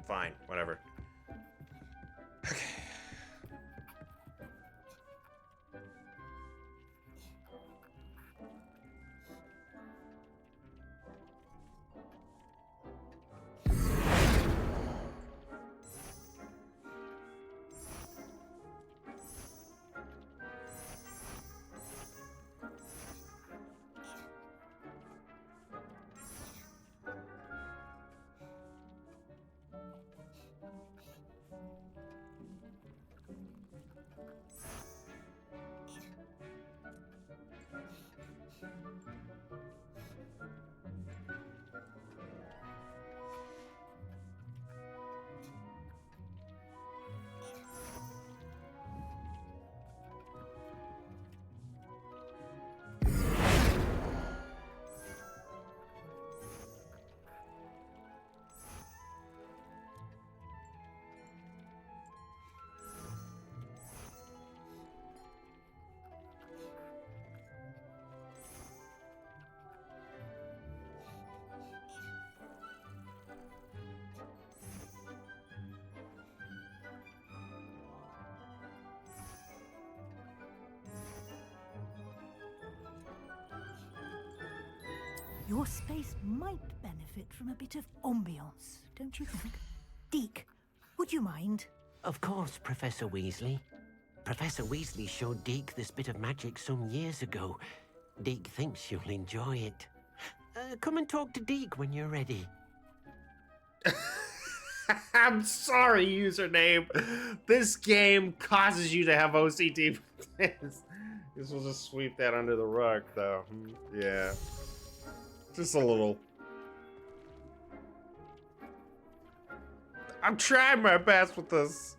Fine, whatever. Okay. Your space might benefit from a bit of ambiance, don't you think? Deke, would you mind? Of course, Professor Weasley. Professor Weasley showed Deke this bit of magic some years ago. Deke thinks you'll enjoy it. Come and talk to Deke when you're ready. I'm sorry, username. This game causes you to have OCD. This will just sweep that under the rug, though. Yeah. Just a little. I'm trying my best with this.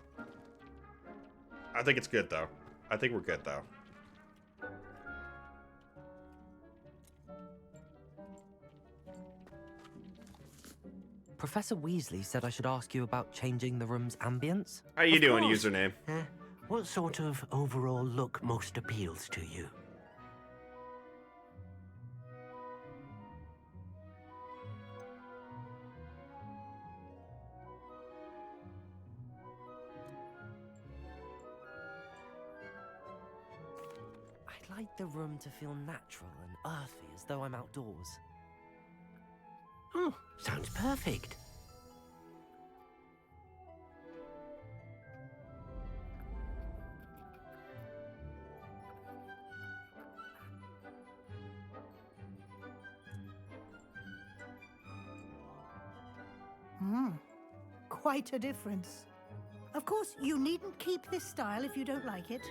I think it's good, though. I think we're good, though. Professor Weasley said I should ask you about changing the room's ambience. How you Of doing, course. username? What sort of overall look most appeals to you? I'd like the room to feel natural and earthy, as though I'm outdoors. Oh, sounds perfect. Quite a difference. Of course, you needn't keep this style if you don't like it.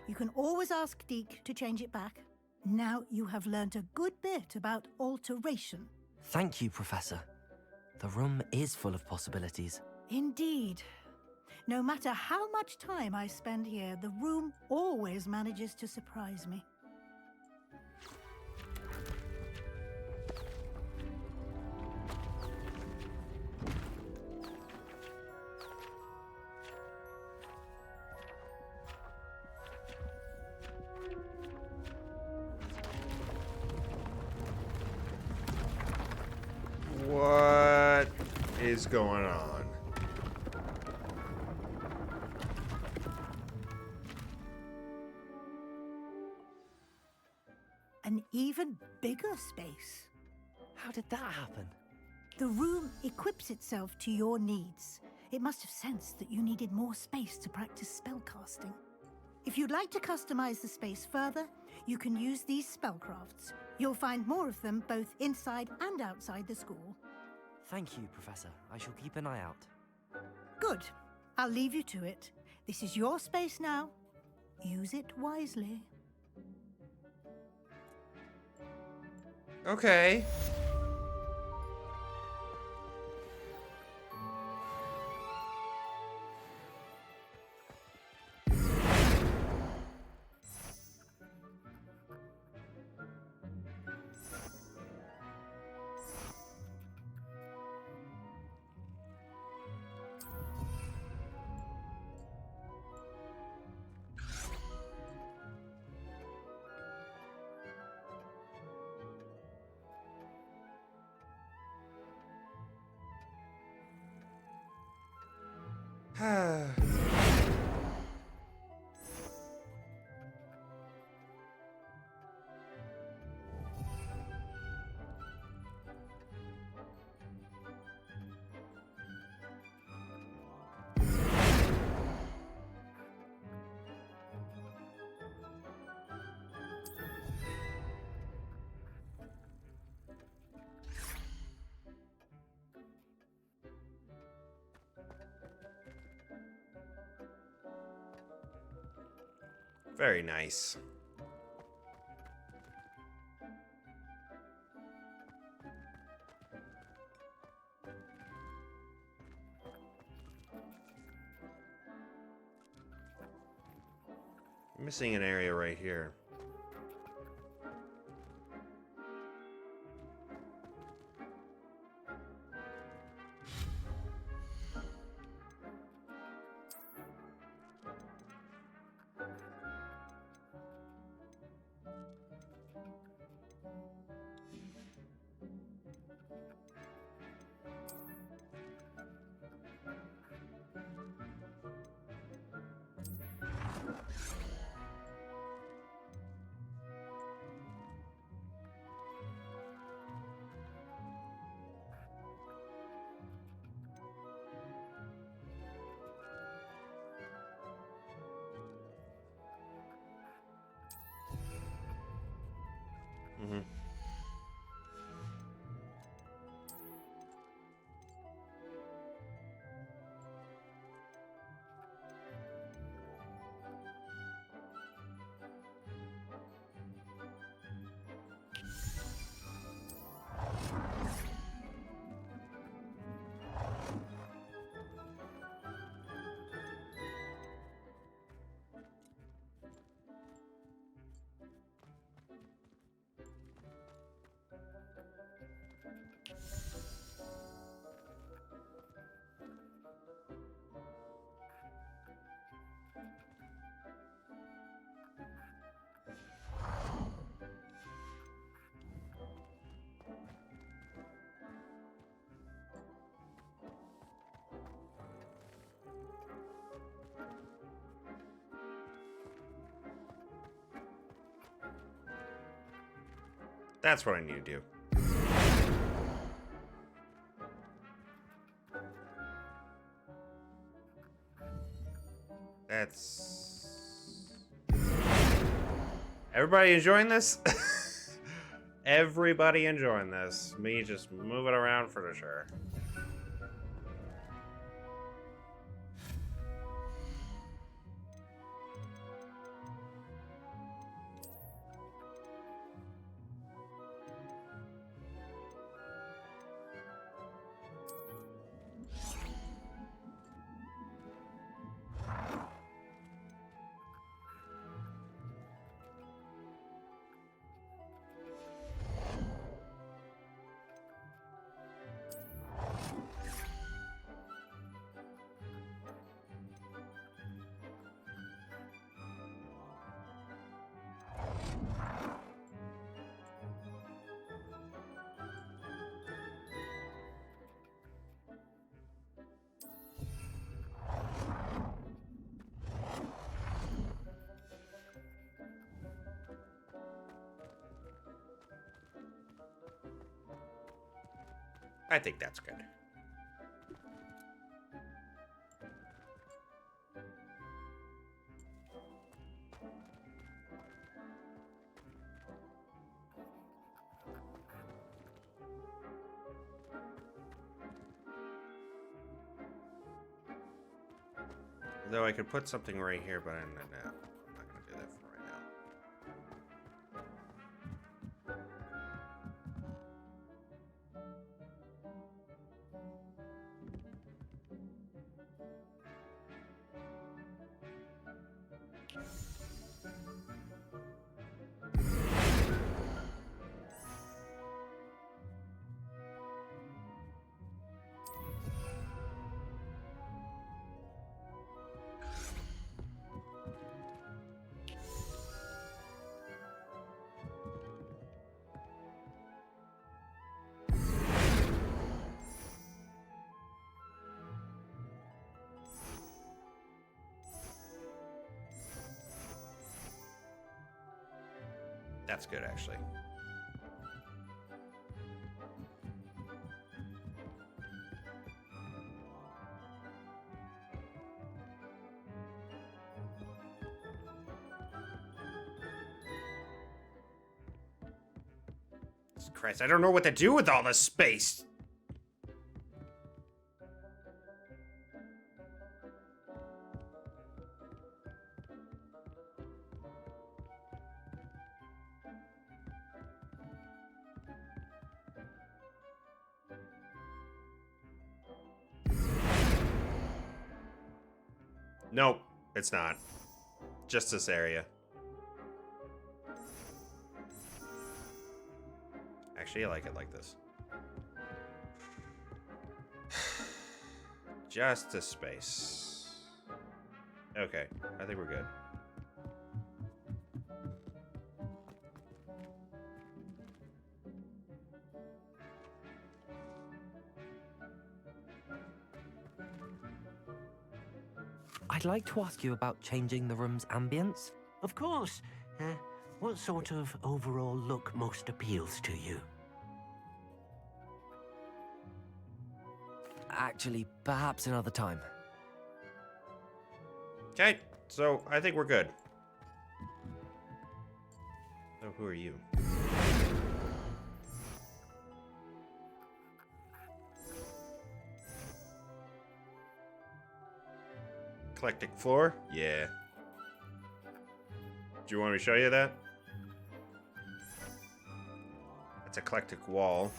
You can always ask Deke to change it back. Now you have learnt a good bit about alteration. Thank you, Professor. The room is full of possibilities. Indeed. No matter how much time I spend here, the room always manages to surprise me. What is going on? An even bigger space. How did that happen? The room equips itself to your needs. It must have sensed that you needed more space to practice spellcasting. If you'd like to customize the space further, you can use these spellcrafts. You'll find more of them both inside and outside the school. Thank you, Professor. I shall keep an eye out. Good. I'll leave you to it. This is your space now. Use it wisely. Okay. Very nice. Missing an area right here. Mm-hmm. That's what I need to do. That's... Everybody enjoying this? Everybody enjoying this. Me just moving around for sure. I think that's good. Though I could put something right here, but I'm not gonna do that for right now. That's good, actually. Christ, I don't know what to do with all this space. Nope, it's not. Just this area. Actually, I like it like this. Just a space. Okay, I think we're good. I'd like to ask you about changing the room's ambience. Of course. What sort of overall look most appeals to you? Actually, perhaps another time. Okay, so I think we're good. So who are you? Eclectic floor? Yeah. Do you want me to show you that? That's eclectic wall.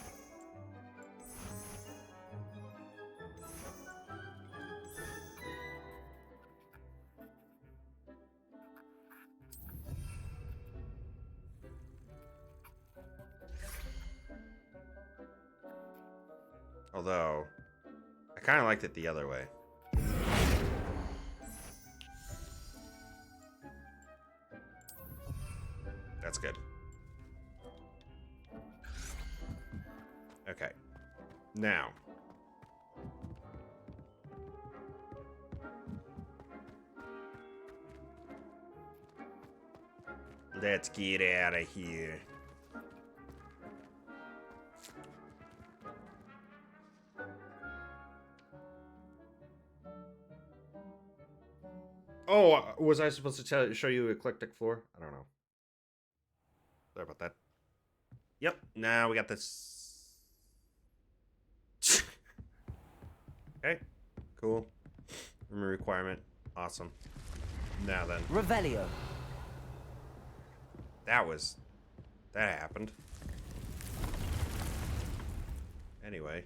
Although, I kind of liked it the other way. That's good. Okay. Now. Let's get out of here. Oh, was I supposed to show you Eclectic Floor? I don't know. Sorry about that. Yep, now we got this. Okay, cool. Room requirement. Awesome. Now then. Revelio. That happened. Anyway.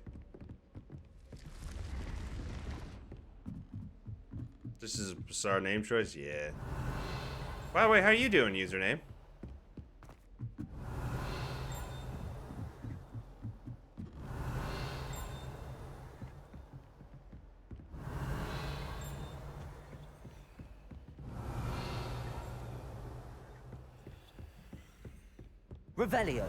This is a bizarre name choice? Yeah. By the way, how you doing, username? Revelio.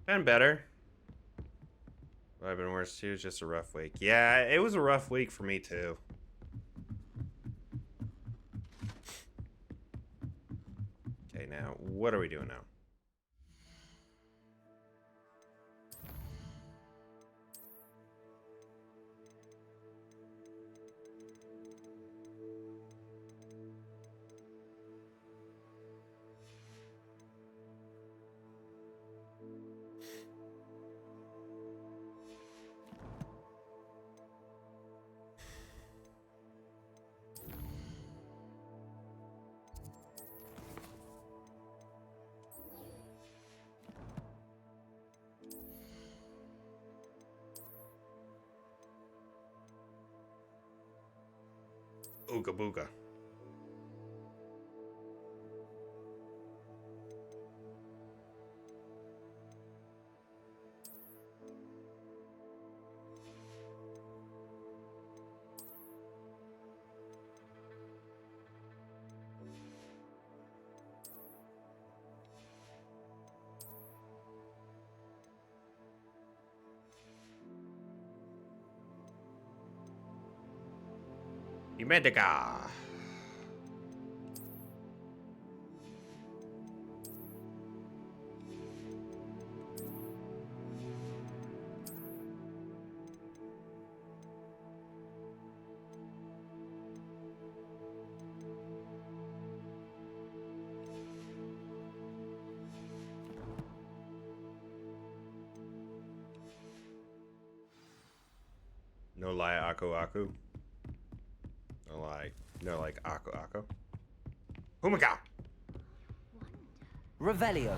Been better. But I've been worse too. It's just a rough week. Yeah, it was a rough week for me too. Okay, now what are we doing now? Ooga booga. Medica. No lie, Aku Aku. No lie. No like Aku Aku. Humaga! Revelio.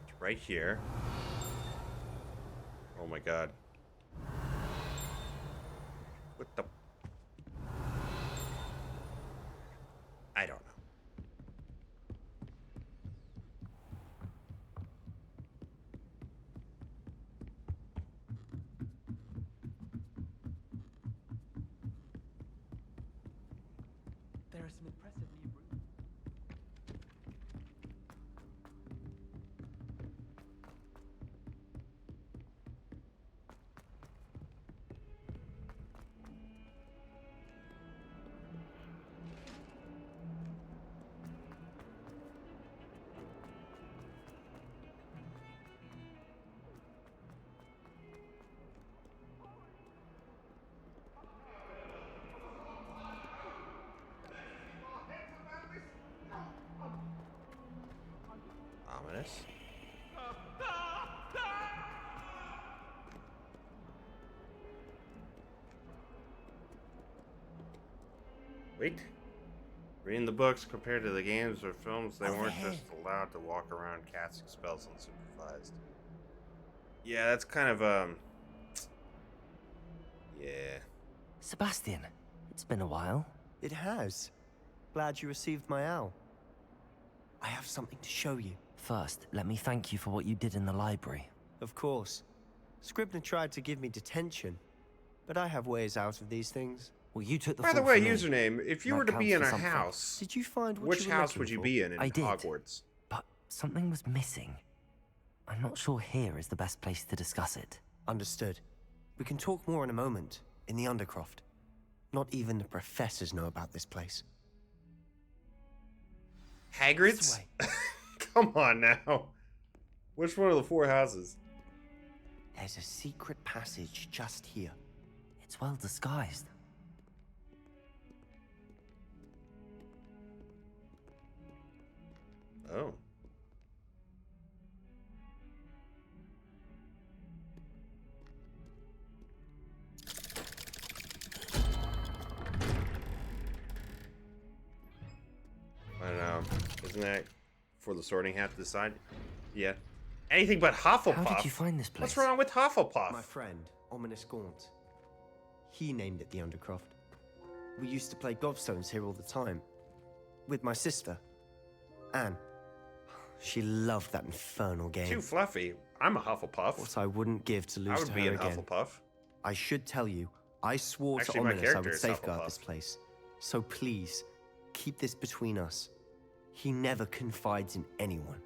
It's right here. Oh my god. What the? I don't know. There are some impressive new rooms. Ominous. Wait. Reading the books compared to the games or films, they weren't just allowed to walk around casting spells unsupervised. Yeah, that's kind of, yeah. Sebastian, it's been a while. It has. Glad you received my owl. I have something to show you. First, let me thank you for what you did in the library. Of course. Scribner tried to give me detention, but I have ways out of these things. Well, you took the By the fall way, for me. username, if you That were to be in counts a for something. house, Did you find what which you were house looking would you for? be in I did. Hogwarts? But something was missing. I'm not sure here is the best place to discuss it. Understood. We can talk more in a moment, in the Undercroft. Not even the professors know about this place. Hagrid's? Come on now. Which one of the 4 houses? There's a secret passage just here. It's well disguised. Oh. I don't know. Isn't that for the Sorting Hat to decide? Yeah. Anything but Hufflepuff. How did you find this place? What's wrong with Hufflepuff? My friend, Ominous Gaunt. He named it the Undercroft. We used to play gobstones here all the time. With my sister, Anne. She loved that infernal game. Too fluffy. I'm a Hufflepuff. What I wouldn't give to lose to her again. I would be in Hufflepuff. I should tell you, I swore Actually, to my Ominous I character would is safeguard Hufflepuff. this place. So please, keep this between us. He never confides in anyone.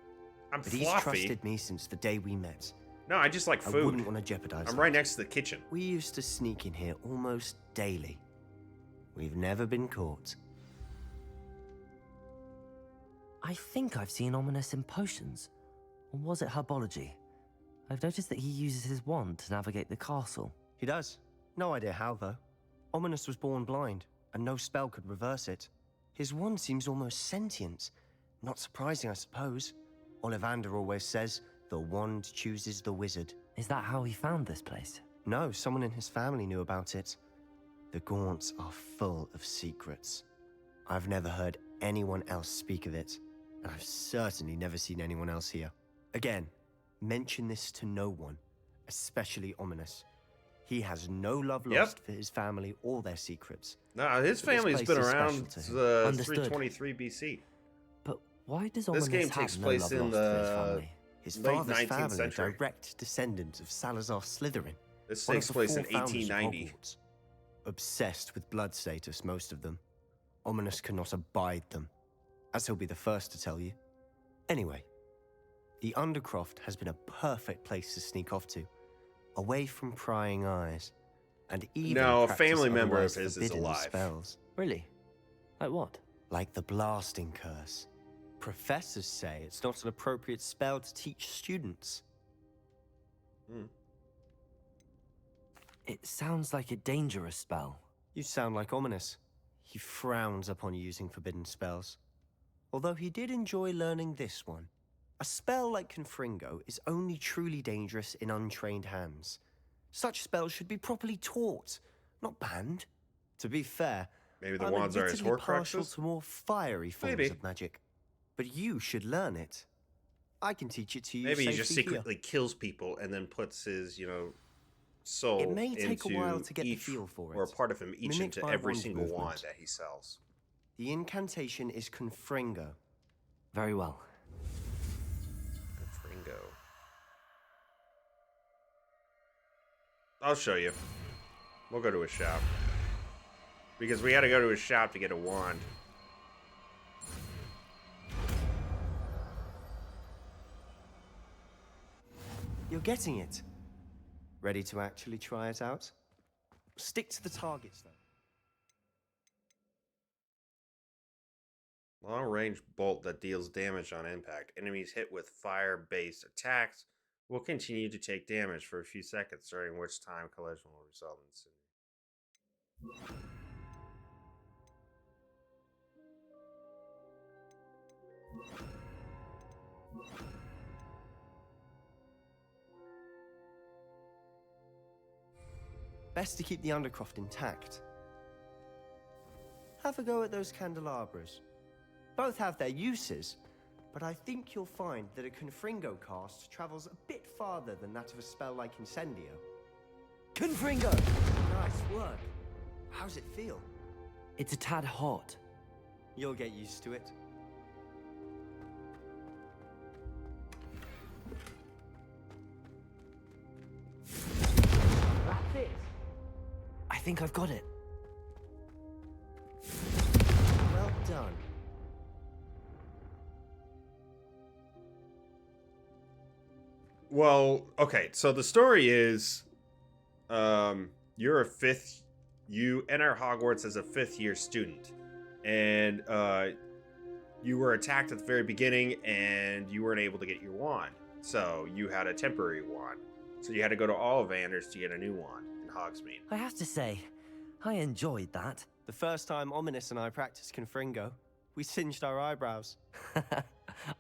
I'm but he's fluffy. trusted me since the day we met. No, I just like food. I wouldn't want to jeopardize I'm that. right next to the kitchen. We used to sneak in here almost daily. We've never been caught. I think I've seen Ominous in potions. Or was it herbology? I've noticed that he uses his wand to navigate the castle. He does. No idea how, though. Ominous was born blind, and no spell could reverse it. His wand seems almost sentient. Not surprising, I suppose. Ollivander always says, the wand chooses the wizard. Is that how he found this place? No, someone in his family knew about it. The Gaunts are full of secrets. I've never heard anyone else speak of it, and I've certainly never seen anyone else here. Again, mention this to no one, especially Ominous. He has no love lost for his family or their secrets. No, his But this family's place been is around special to him. 323 BC. But why does This Ominous game have takes no place love in lost for his the family? His late father's 19th family, century. direct descendants of Salazar Slytherin. This one of takes the place in 4 founders of 1890. Hogwarts. Obsessed with blood status, most of them. Ominous cannot abide them, as he'll be the first to tell you. Anyway, the Undercroft has been a perfect place to sneak off to, away from prying eyes, and even No, a practice family member of otherwise his is forbidden alive. Spells. Really? Like what? Like the blasting curse. Professors say it's not an appropriate spell to teach students. It sounds like a dangerous spell. You sound like Ominous. He frowns upon using forbidden spells. Although he did enjoy learning this one. A spell like Confringo is only truly dangerous in untrained hands. Such spells should be properly taught, not banned. To be fair, Maybe the I'm wands are his admittedly partial Horcruxes? to more fiery forms Maybe. of magic. But you should learn it. I can teach it to you Maybe he just safely here. secretly kills people and then puts his, soul It may take a into while to get the each, feel for or a it. part of him each Mimicked into by every wand single movement. wand that he sells. The incantation is Confringo. Very well. Fringo. I'll show you. We'll go to a shop. Because we had to go to a shop to get a wand. You're getting it. Ready to actually try it out? Stick to the targets, though. Long-range bolt that deals damage on impact. Enemies hit with fire-based attacks will continue to take damage for a few seconds, during which time collision will result in Best to keep the Undercroft intact. Have a go at those candelabras. Both have their uses, but I think you'll find that a Confringo cast travels a bit farther than that of a spell like Incendio. Confringo! Nice work. How's it feel? It's a tad hot. You'll get used to it. That's it. I think I've got it. Well done. Well, okay, so the story is you're a fifth. You enter Hogwarts as a fifth-year student, and you were attacked at the very beginning, and you weren't able to get your wand. So you had a temporary wand. So you had to go to Ollivanders to get a new wand in Hogsmeade. I have to say, I enjoyed that. The first time Ominous and I practiced Confringo, we singed our eyebrows.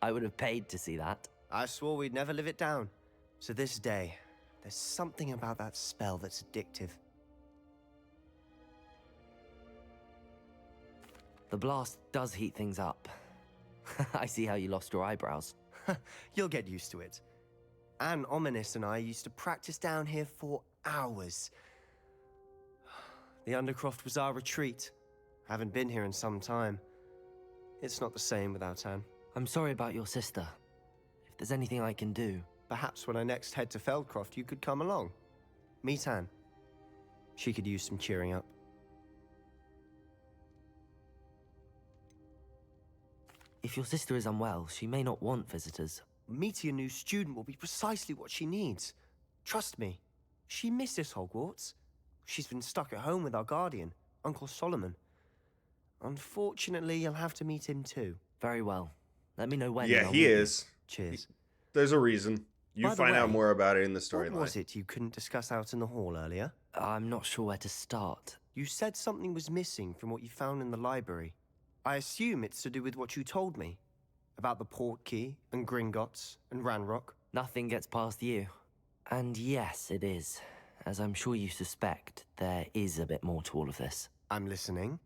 I would have paid to see that. I swore we'd never live it down. So this day, there's something about that spell that's addictive. The blast does heat things up. I see how you lost your eyebrows. You'll get used to it. And Ominous and I used to practice down here for hours. The Undercroft was our retreat. Haven't been here in some time. It's not the same without Anne. I'm sorry about your sister. If there's anything I can do... Perhaps when I next head to Feldcroft, you could come along. Meet Anne. She could use some cheering up. If your sister is unwell, she may not want visitors. Meeting a new student will be precisely what she needs. Trust me. She misses Hogwarts. She's been stuck at home with our guardian, Uncle Solomon. Unfortunately, you'll have to meet him too. Very well. Let me know when. Yeah, he is. Cheers. There's a reason. You find out more about it in the storyline. What was it you couldn't discuss out in the hall earlier? I'm not sure where to start. You said something was missing from what you found in the library. I assume it's to do with what you told me. About the Portkey, and Gringotts, and Ranrock. Nothing gets past you. And yes, it is. As I'm sure you suspect, there is a bit more to all of this. I'm listening.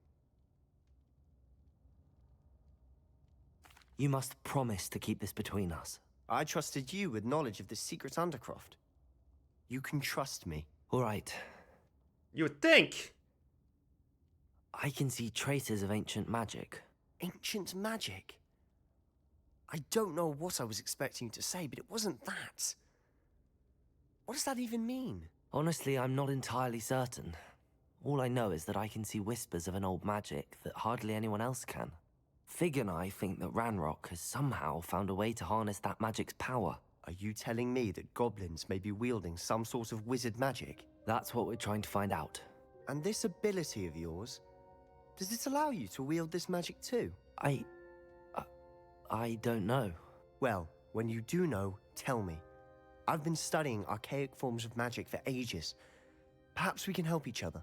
You must promise to keep this between us. I trusted you with knowledge of the secret Undercroft. You can trust me. All right. You would think. I can see traces of ancient magic. Ancient magic? I don't know what I was expecting to say, but it wasn't that. What does that even mean? Honestly, I'm not entirely certain. All I know is that I can see whispers of an old magic that hardly anyone else can. Fig and I think that Ranrock has somehow found a way to harness that magic's power. Are you telling me that goblins may be wielding some sort of wizard magic? That's what we're trying to find out. And this ability of yours, does it allow you to wield this magic too? I don't know. Well, when you do know, tell me. I've been studying archaic forms of magic for ages. Perhaps we can help each other.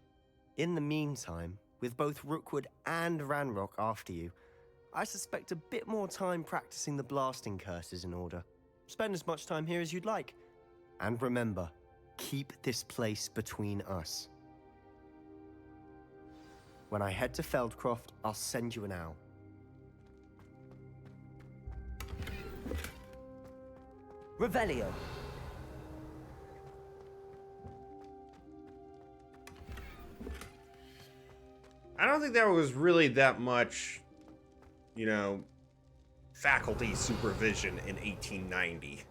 In the meantime, with both Rookwood and Ranrock after you, I suspect a bit more time practicing the blasting curse is in order. Spend as much time here as you'd like. And remember, keep this place between us. When I head to Feldcroft, I'll send you an owl. Revelio. I don't think there was really that much, you know, faculty supervision in 1890.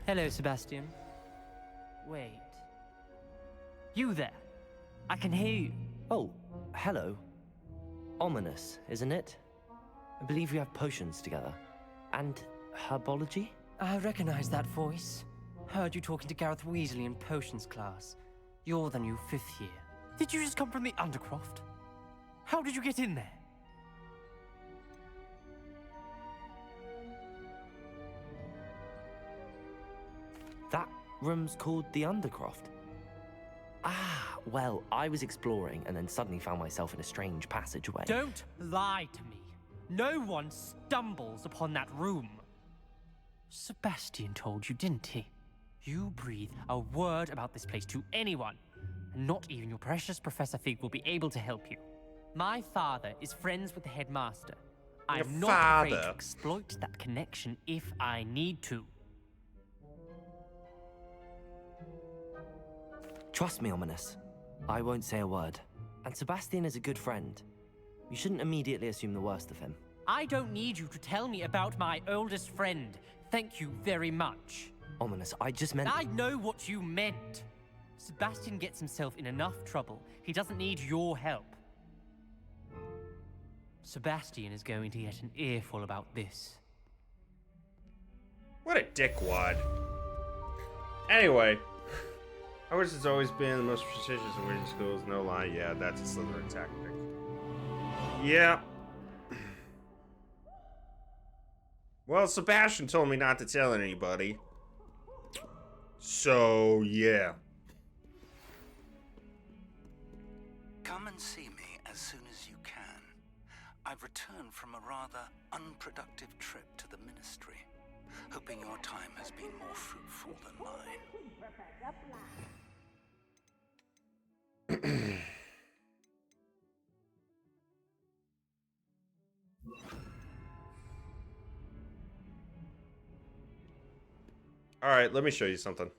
Hello, Sebastian. Wait. You there? I can hear you. Oh, hello. Ominous, isn't it? I believe we have potions together. And herbology? I recognize that voice. Heard you talking to Gareth Weasley in potions class. You're the new 5th year. Did you just come from the Undercroft? How did you get in there? That room's called the Undercroft. Ah, well, I was exploring and then suddenly found myself in a strange passageway. Don't lie to me. No one stumbles upon that room. Sebastian told you, didn't he? You breathe a word about this place to anyone, and not even your precious Professor Fig will be able to help you. My father is friends with the headmaster. I'm not afraid to exploit that connection if I need to. Trust me, Ominous. I won't say a word. And Sebastian is a good friend. You shouldn't immediately assume the worst of him. I don't need you to tell me about my oldest friend. Thank you very much. Ominous, I just meant... I know what you meant. Sebastian gets himself in enough trouble. He doesn't need your help. Sebastian is going to get an earful about this. What a dickwad. Anyway, Hogwarts has always been the most prestigious and wizarding schools. No lie, yeah, that's a Slytherin tactic. Yeah. Well, Sebastian told me not to tell anybody. So, yeah. Come and see me as soon as you can. I've returned from a rather unproductive trip to the Ministry, hoping your time has been more fruitful than mine. All right, let me show you something.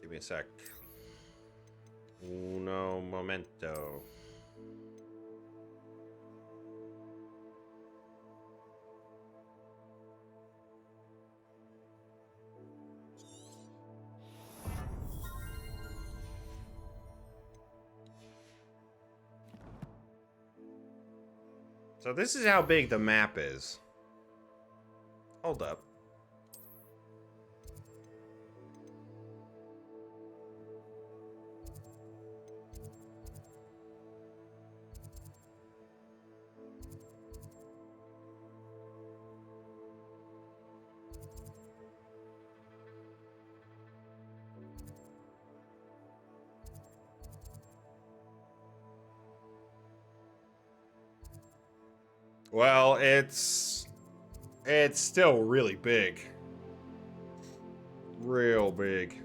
Give me a sec. Uno momento. So this is how big the map is. Hold up. Well, it's still really big. Real big.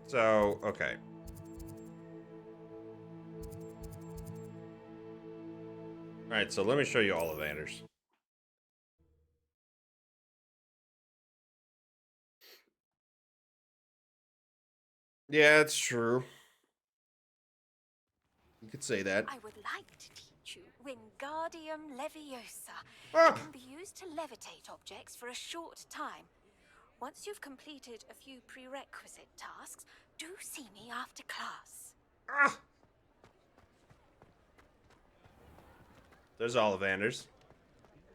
So, okay. Alright, so let me show you Ollivanders. Yeah, it's true. You could say that. I would like to teach you Wingardium Leviosa. Ah! It can be used to levitate objects for a short time. Once you've completed a few prerequisite tasks, do see me after class. Ah! There's Ollivanders.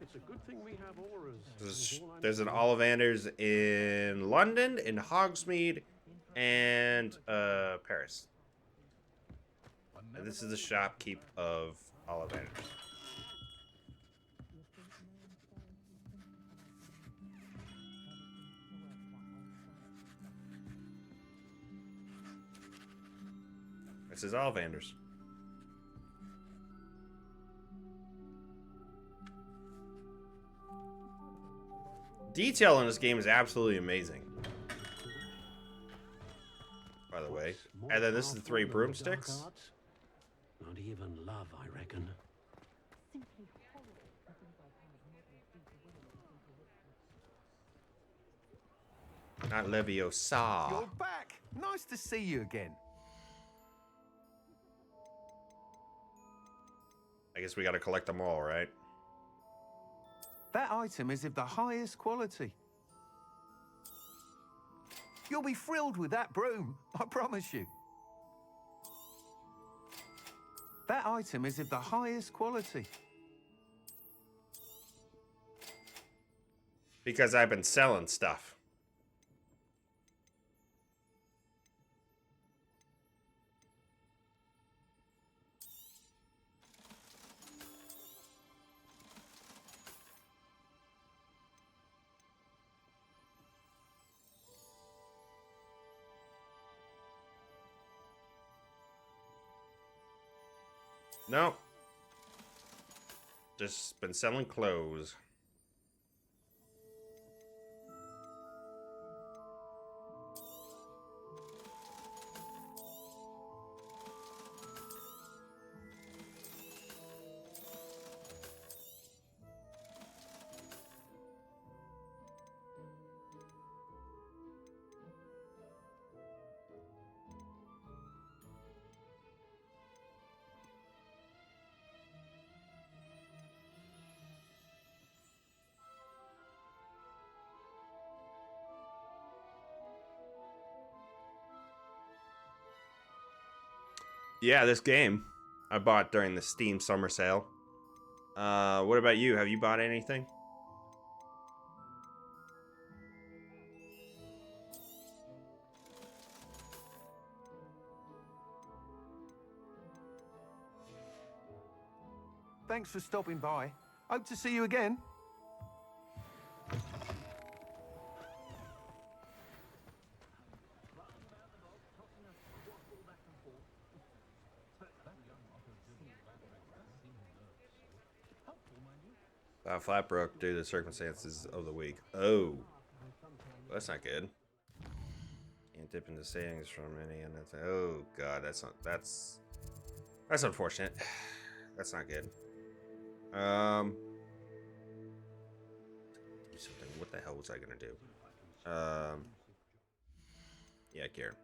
It's a good thing we have auras. There's an Ollivanders in London, in Hogsmeade, and Paris. And this is the shopkeep of Ollivanders. This is Ollivanders. Detail in this game is absolutely amazing. By the way. And then this is the 3 broomsticks. Not even love, I reckon. Not Leviosa. You're back! Nice to see you again. I guess we gotta collect them all, right? That item is of the highest quality. You'll be thrilled with that broom, I promise you. That item is of the highest quality. Because I've been selling stuff. No. Just been selling clothes. Yeah, this game I bought during the Steam summer sale. What about you? Have you bought anything? Thanks for stopping by. Hope to see you again. Flat broke due to the circumstances of the week. Oh, that's not good. Can't dip into savings from any, and that's, oh god, that's unfortunate. That's not good. Do something. What the hell was I gonna do? Yeah, Karen.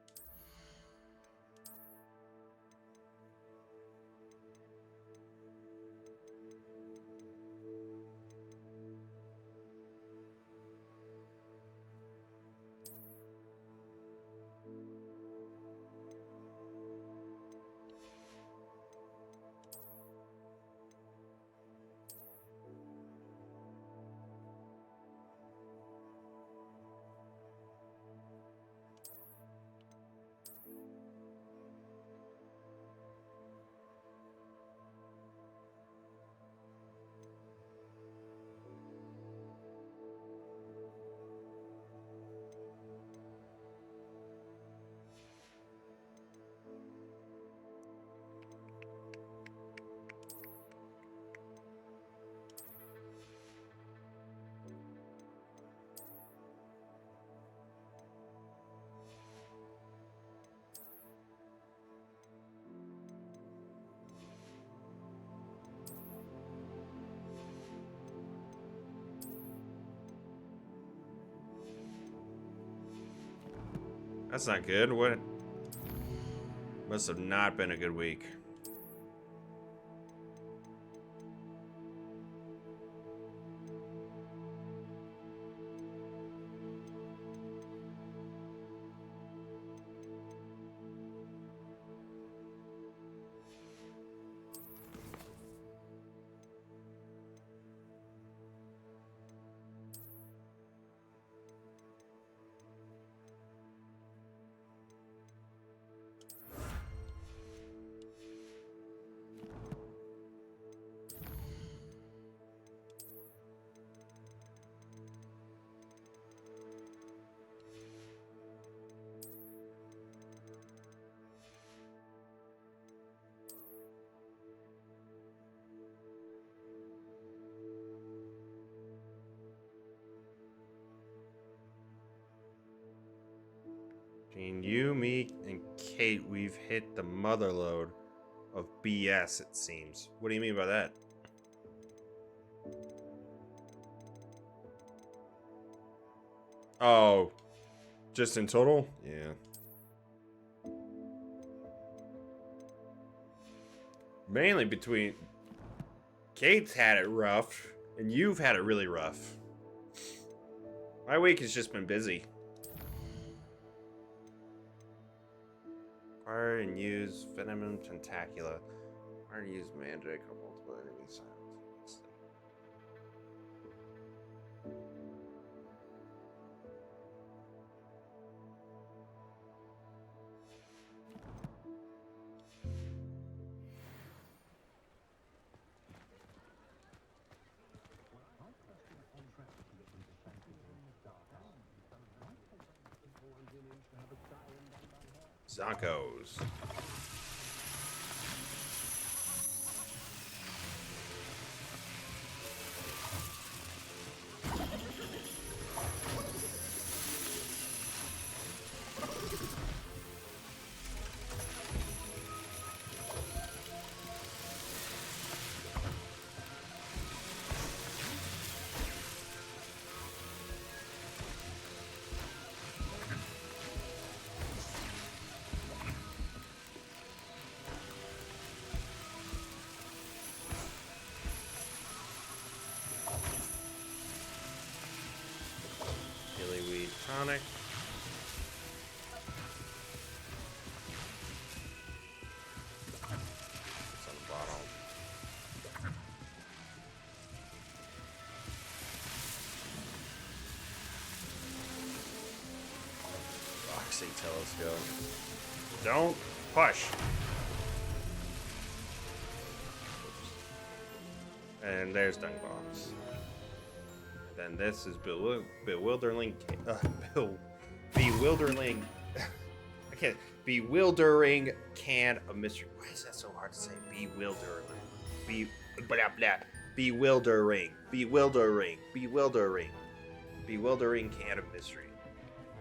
That's not good. What? Must have not been a good week. Between you, me, and Kate, we've hit the mother lode of BS, it seems. What do you mean by that? Oh, just in total? Yeah. Mainly between... Kate's had it rough, and you've had it really rough. My week has just been busy. Acquire and use Venom Tentacula. Acquire and use Mandrake on multiple enemy silence. Zonkos. Tonic. telescope. Don't push. And there's Dungbox. Then this is bewildering. Bewildering. I can't. Bewildering can of mystery. Why is that so hard to say? Bewildering. Blah blah. Bewildering. Bewildering. Bewildering. Bewildering can of mystery.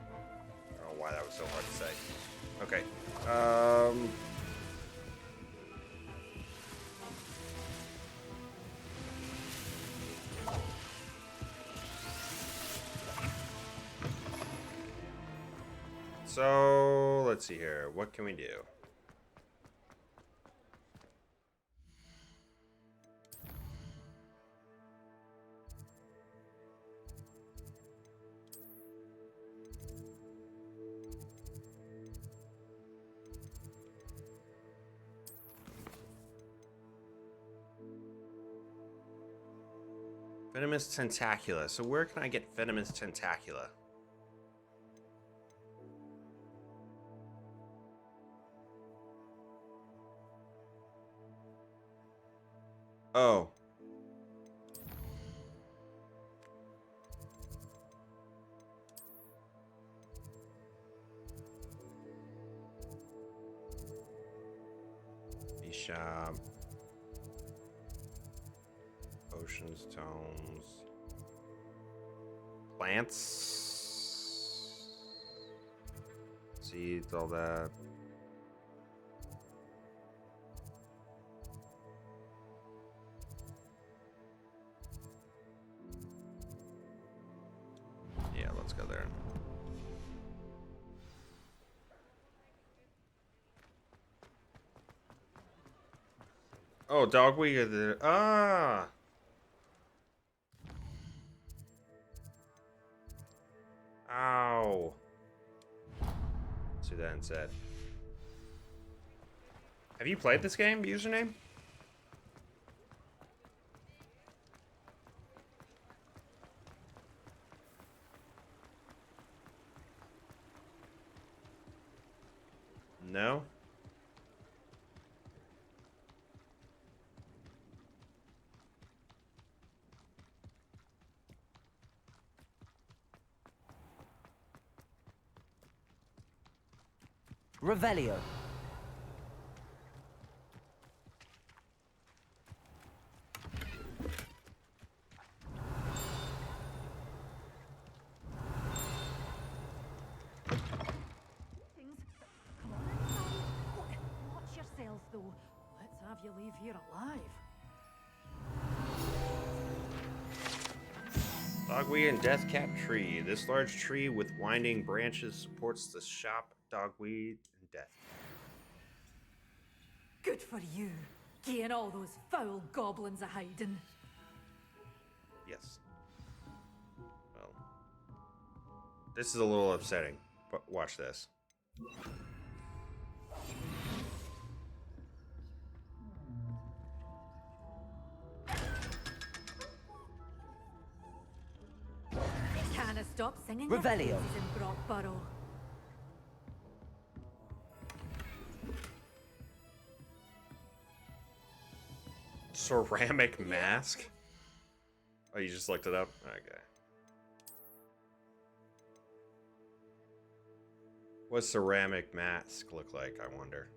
I don't know why that was so hard to say. Okay. So, let's see here. What can we do? Venomous Tentacula. So where can I get Venomous Tentacula? Oh. Bishop. Ocean's Tomes. Plants. Seeds, all that. Yeah, let's go there. Oh, dogweed. Ah. Ow. Let's do that instead. Have you played this game, username? No? Revelio. Watch yourself, though. Let's have you leave here alive. Dogweed and Deathcap Tree. This large tree with winding branches supports the shop Dogweed and Death. Good for you. Getting all those foul goblins a hiding. Yes. Well, this is a little upsetting, but watch this. Can't stop singing Revelio. your praises in Brockborough. Ceramic mask? Oh, you just looked it up? Okay. What's ceramic mask look like, I wonder?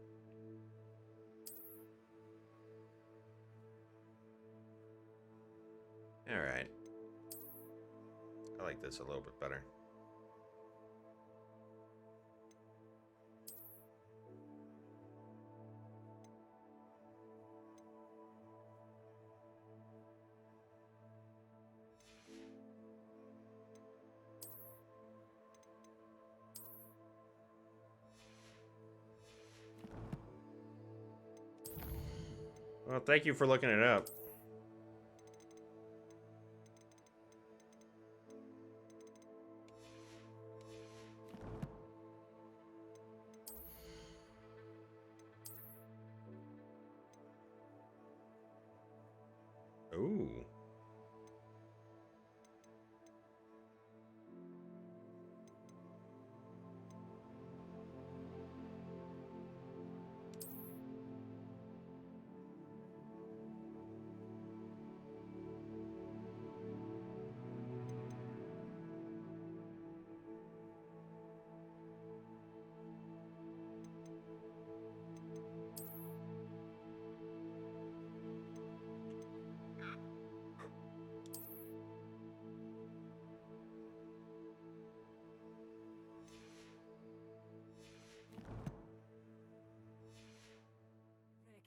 Alright. I like this a little bit better. Well, thank you for looking it up. Ooh.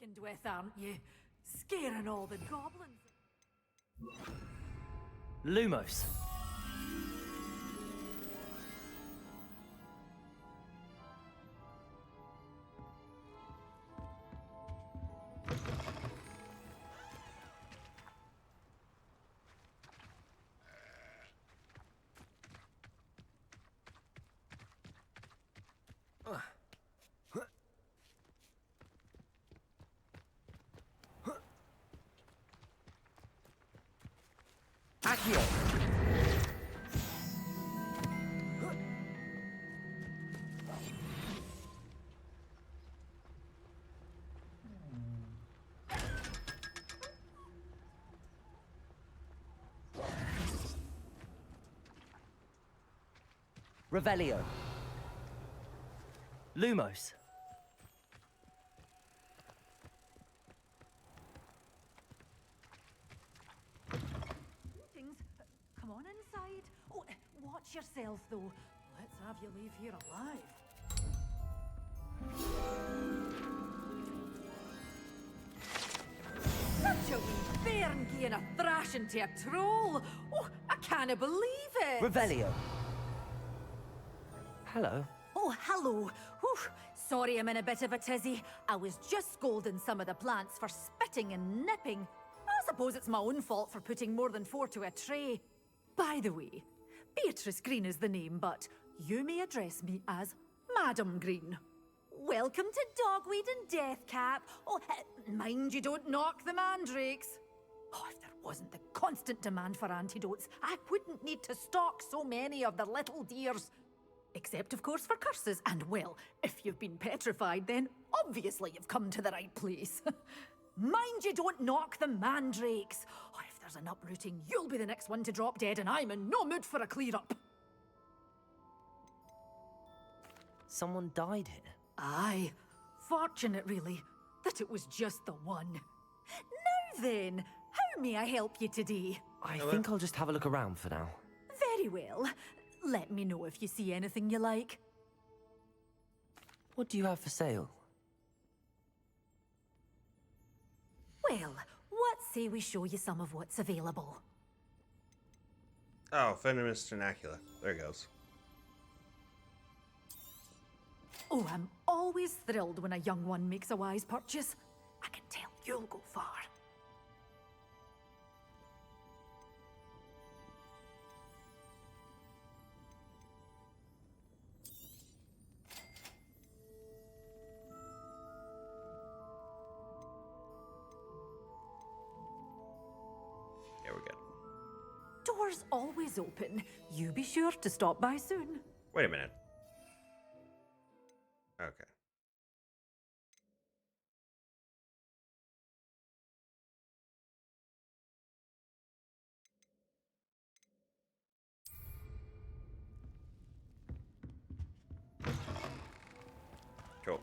reckoned with, aren't you? Scaring all the goblins. Lumos. Accio. Revelio. Lumos. Come on inside. Oh, watch yourself, though. Let's have you leave here alive. Such a wee bairn gieing a thrashing to a troll. Oh, I can't believe it. Revelio. Hello. Oh, hello. Whew. Sorry I'm in a bit of a tizzy. I was just scolding some of the plants for spitting and nipping. I suppose it's my own fault for putting more than 4 to a tray. By the way, Beatrice Green is the name, but you may address me as Madam Green. Welcome to Dogweed and Deathcap. Oh, mind you don't knock the mandrakes. Oh, if there wasn't the constant demand for antidotes, I wouldn't need to stock so many of the little dears. Except, of course, for curses. And, well, if you've been petrified, then obviously you've come to the right place. Mind you don't knock the mandrakes. Oh, if there's an uprooting, you'll be the next one to drop dead, and I'm in no mood for a clear-up. Someone died here. Aye. Fortunate, really, that it was just the one. Now then, how may I help you today? I think I'll just have a look around for now. Very well. Let me know if you see anything you like. What do you have for sale? Well, what say we show you some of what's available? Oh, venomous tenacula. There it goes. Oh, I'm always thrilled when a young one makes a wise purchase. I can tell you'll go far. Yeah, we're good. Doors always open. You be sure to stop by soon. Wait a minute. Okay. Cool.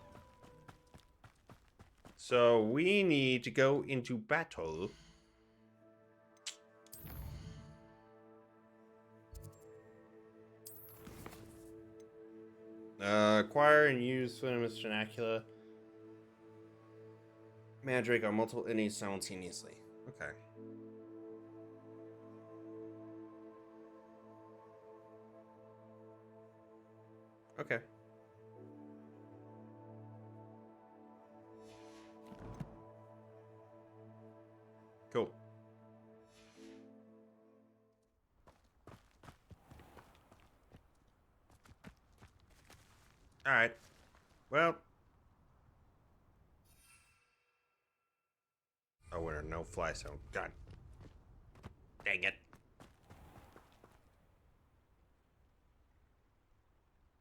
So we need to go into battle. Acquire and use venomous tenacula. Mandrake on multiple enemies simultaneously. Okay. Okay. Cool. All right. Well. Oh, we're no fly zone. God. Dang it.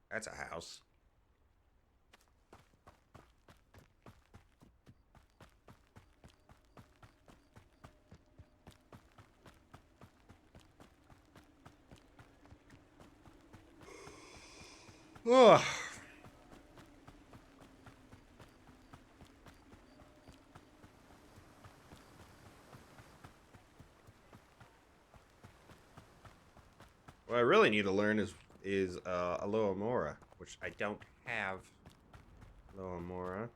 That's a house. Ugh. What I really need to learn is Aloha Mora, which I don't have. Aloha Mora.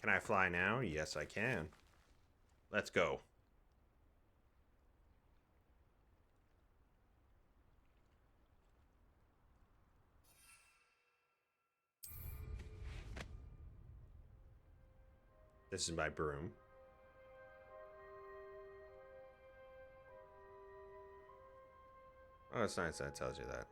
Can I fly now? Yes, I can. Let's go. This is my broom. Oh, it's nice that it tells you that.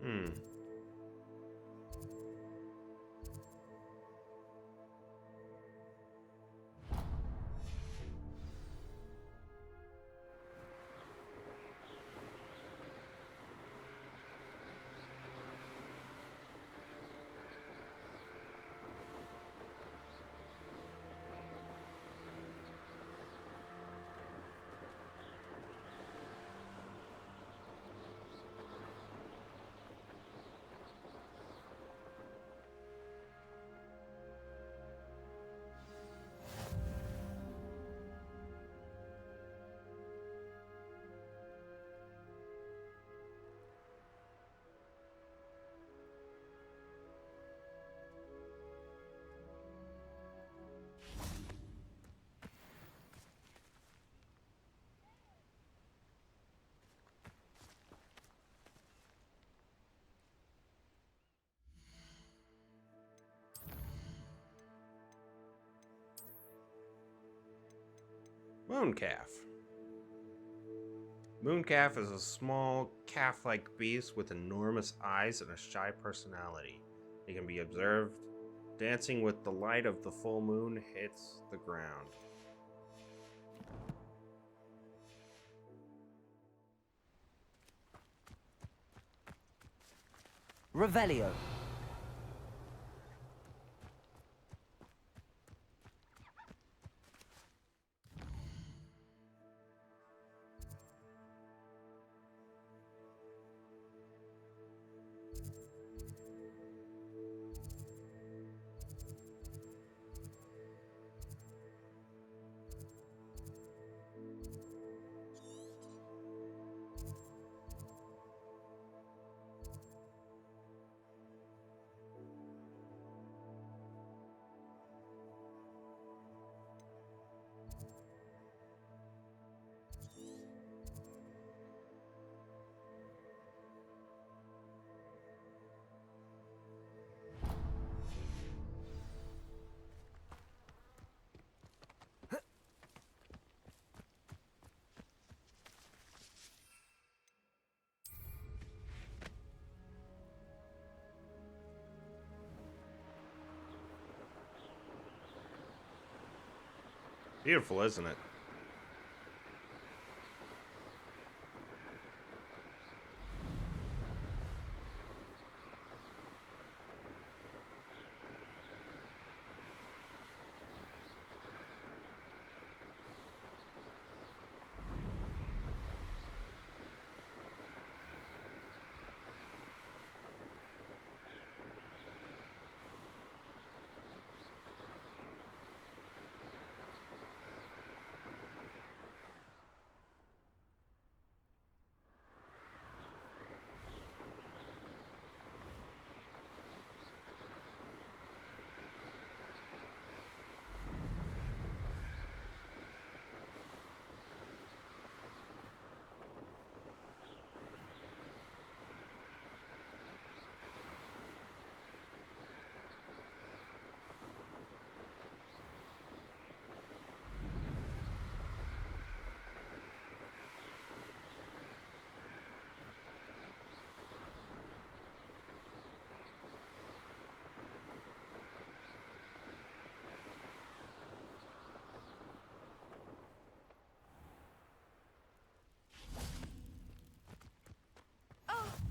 Hmm. Mooncalf. Mooncalf is a small calf-like beast with enormous eyes and a shy personality. It can be observed dancing with the light of the full moon hits the ground. Revelio. Beautiful, isn't it?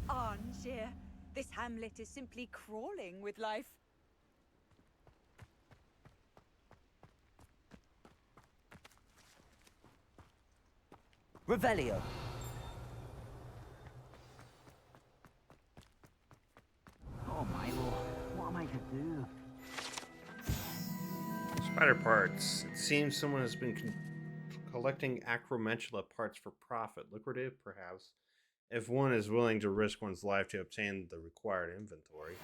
Armchair. This hamlet is simply crawling with life. Revelio. Oh, Milo, what am I to do? Spider parts. It seems someone has been collecting acromantula parts for profit. Lucrative, perhaps, if one is willing to risk one's life to obtain the required inventory.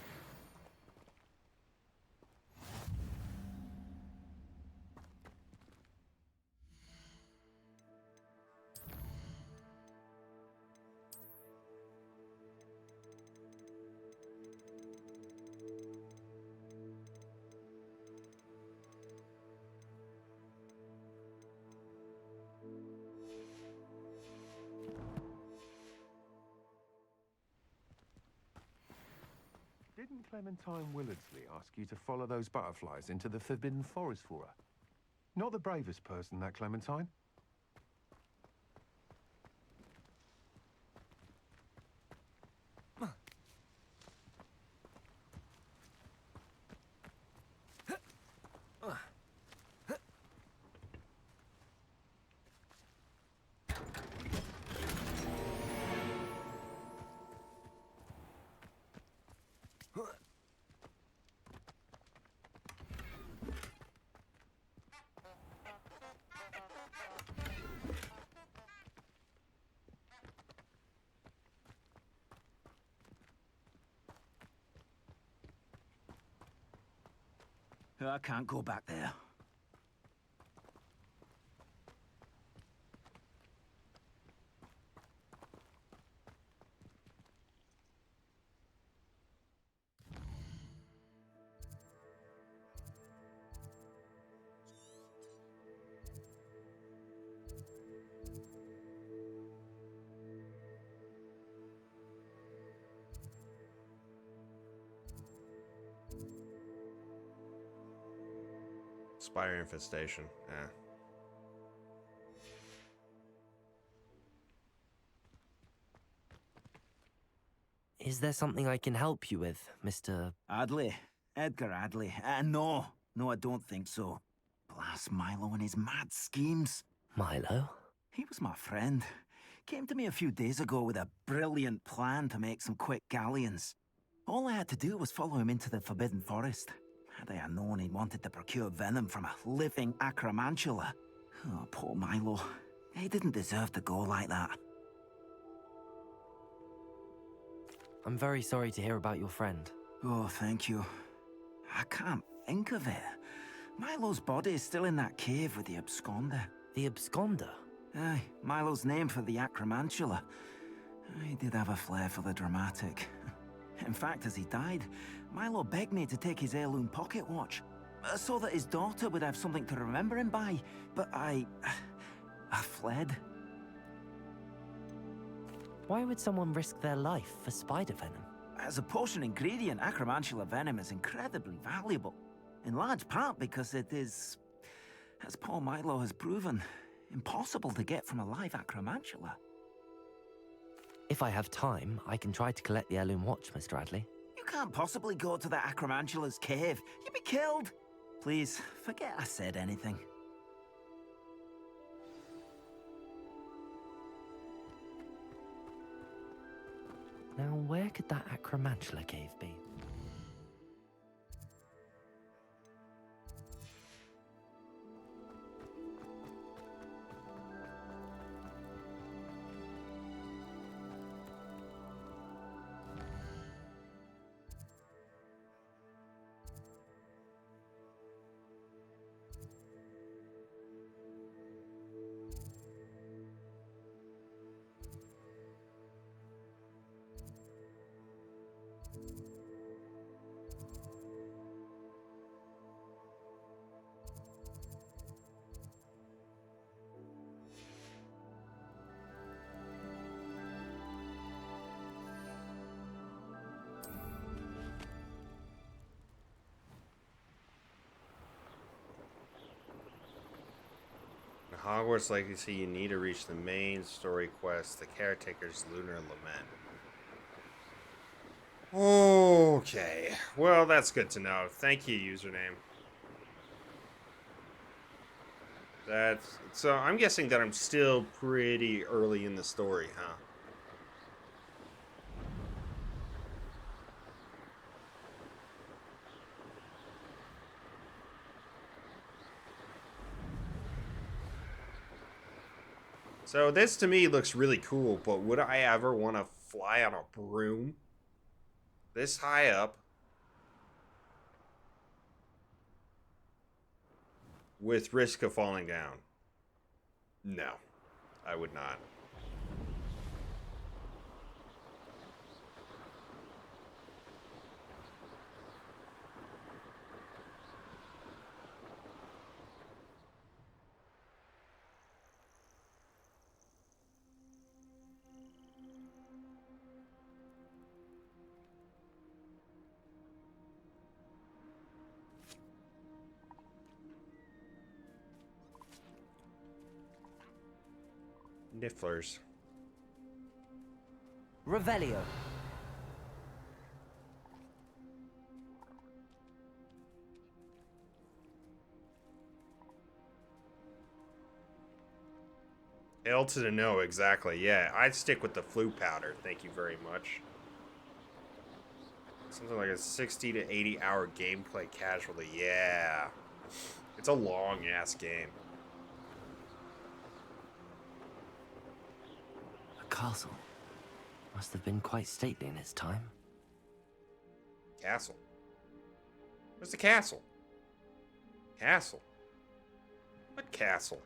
Didn't Clementine Willardsley ask you to follow those butterflies into the Forbidden Forest for her? Not the bravest person, that Clementine. I can't go back there. Spider infestation. Is there something I can help you with, Mr. Adley. Edgar Adley. No, I don't think so. Blast Milo and his mad schemes. Milo? He was my friend. Came to me a few days ago with a brilliant plan to make some quick galleons. All I had to do was follow him into the Forbidden Forest. Had I known he wanted to procure venom from a living acromantula. Oh, poor Milo. He didn't deserve to go like that. I'm very sorry to hear about your friend. Oh, thank you. I can't think of it. Milo's body is still in that cave with the absconder. The absconder? Aye, Milo's name for the acromantula. He did have a flair for the dramatic. In fact, as he died, Milo begged me to take his heirloom pocket watch, so that his daughter would have something to remember him by. But I fled. Why would someone risk their life for spider venom? As a potion ingredient, acromantula venom is incredibly valuable. In large part because it is, as poor Milo has proven, impossible to get from a live acromantula. If I have time, I can try to collect the heirloom watch, Mr. Adley. You can't possibly go to the acromantula's cave. You'd be killed. Please, forget I said anything. Now, where could that acromantula cave be? Hogwarts Legacy, you need to reach the main story quest, the Caretaker's Lunar Lament. Okay, well, that's good to know. Thank you, username. That's so. I'm guessing that I'm still pretty early in the story, huh? So this to me looks really cool, but would I ever want to fly on a broom this high up with risk of falling down? No, I would not. Nifflers. Revelio. L to the no, exactly. Yeah, I'd stick with the flu powder. Thank you very much. Something like a 60 to 80 hour gameplay casually. Yeah. It's a long ass game. A castle. Must have been quite stately in its time. Castle. Where's the castle? Castle. What castle?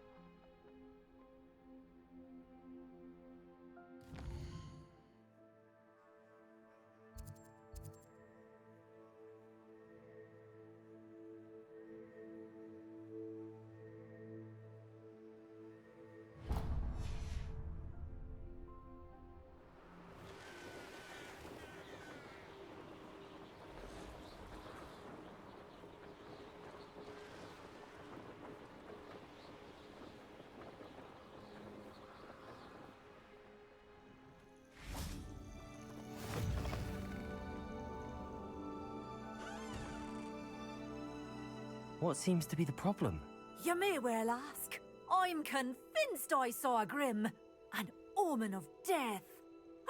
What seems to be the problem? You may well ask. I'm convinced I saw a grim, an omen of death.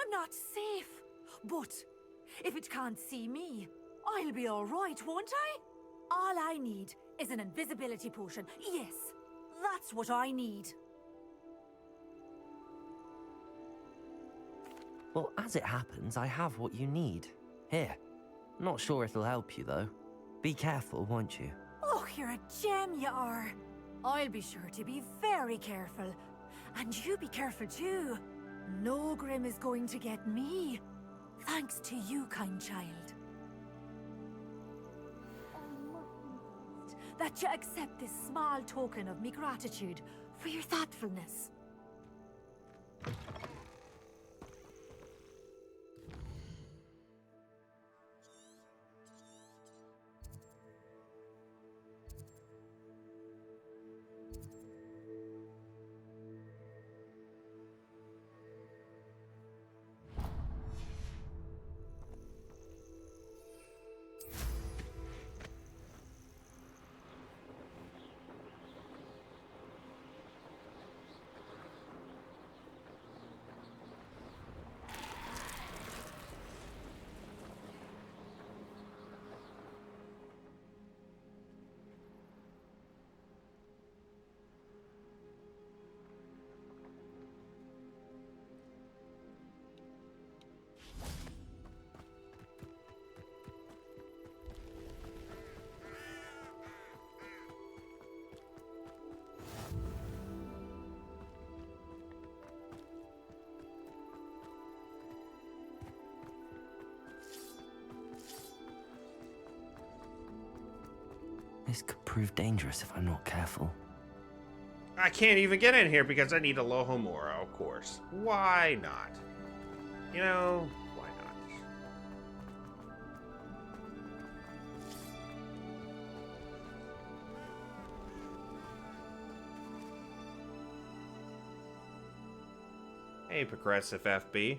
I'm not safe. But if it can't see me, I'll be all right, won't I? All I need is an invisibility potion. Yes, that's what I need. Well, as it happens, I have what you need. Here. Not sure it'll help you, though. Be careful, won't you? Oh, you're a gem, you are. I'll be sure to be very careful. And you be careful too. No grim is going to get me. Thanks to you, kind child. I must insist that you accept this small token of me gratitude for your thoughtfulness. This could prove dangerous if I'm not careful. I can't even get in here because I need a Lohomora, of course. Why not? You know, why not? Hey, Progressive FB.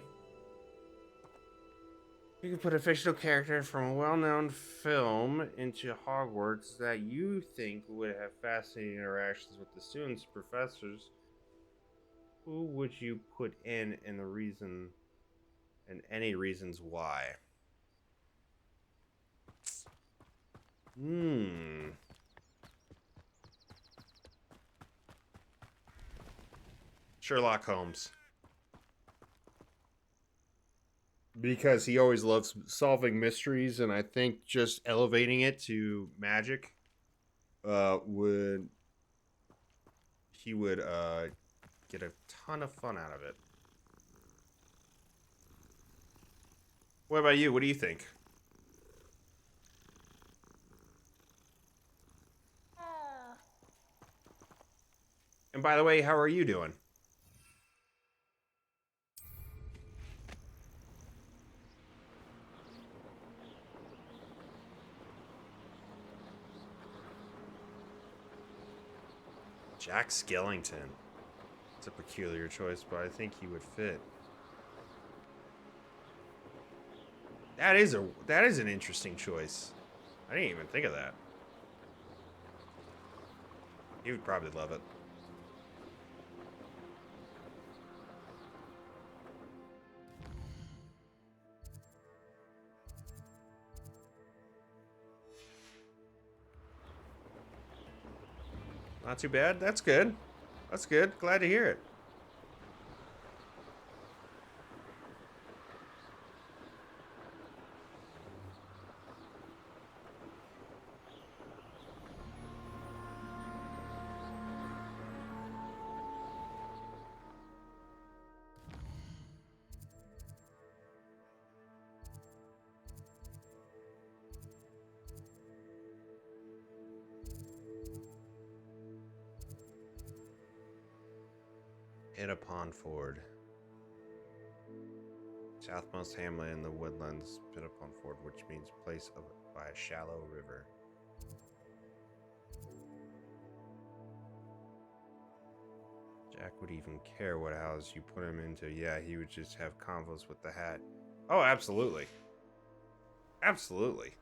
You can put a fictional character from a well-known film into Hogwarts that you think would have fascinating interactions with the students and professors. Who would you put in and the reason, and any reasons why? Sherlock Holmes. Because he always loves solving mysteries, and I think just elevating it to magic would get a ton of fun out of it. What about you? What do you think? And by the way, how are you doing? Jack Skellington. It's a peculiar choice, but I think he would fit. That is an interesting choice. I didn't even think of that. He would probably love it. Not too bad. That's good. That's good. Glad to hear it. Pittapon Ford. Southmost hamlet in the woodlands, Pittapon Ford, which means place by a shallow river. Jack would even care what house you put him into. Yeah, he would just have convos with the hat. Oh, absolutely. Absolutely.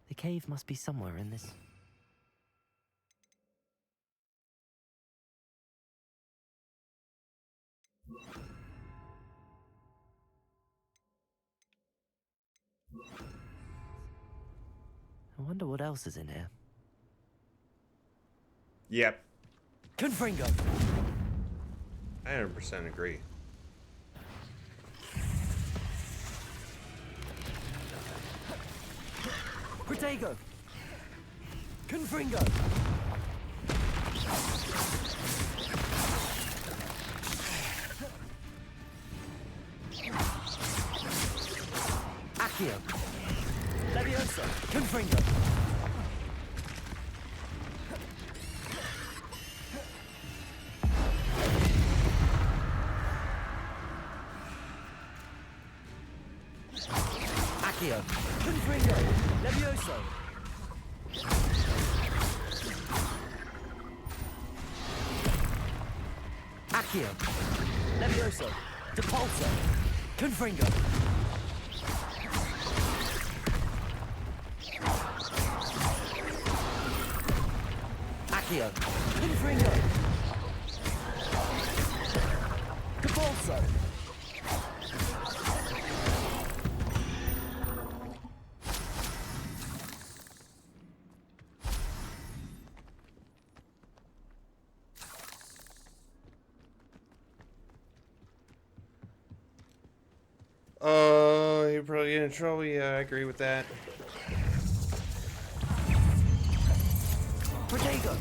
The cave must be somewhere in this. I wonder what else is in here. Yep. Confringo! I 100% agree. Protego! Confringo! Accio! Levioso! Confringo! Accio! Confringo! Levioso! Accio! Levioso! Depulso! Confringo! Accio! Confringo! Depulso! Oh, you're probably getting in trouble. Yeah, I agree with that. Protego!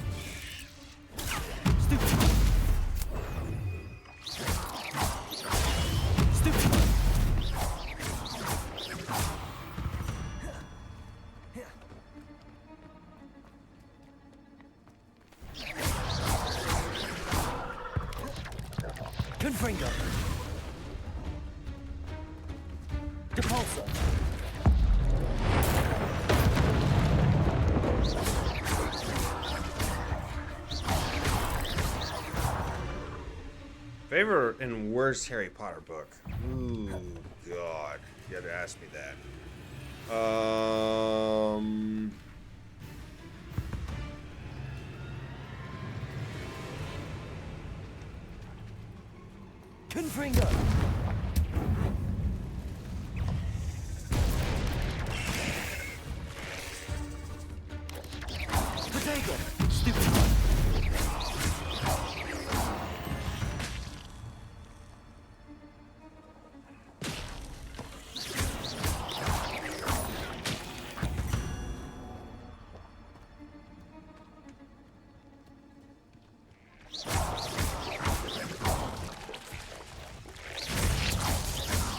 Confringo. Depulsor. Favorite and worst Harry Potter book? Ooh, God. You had to ask me that. Confringo. Potato. Stupid.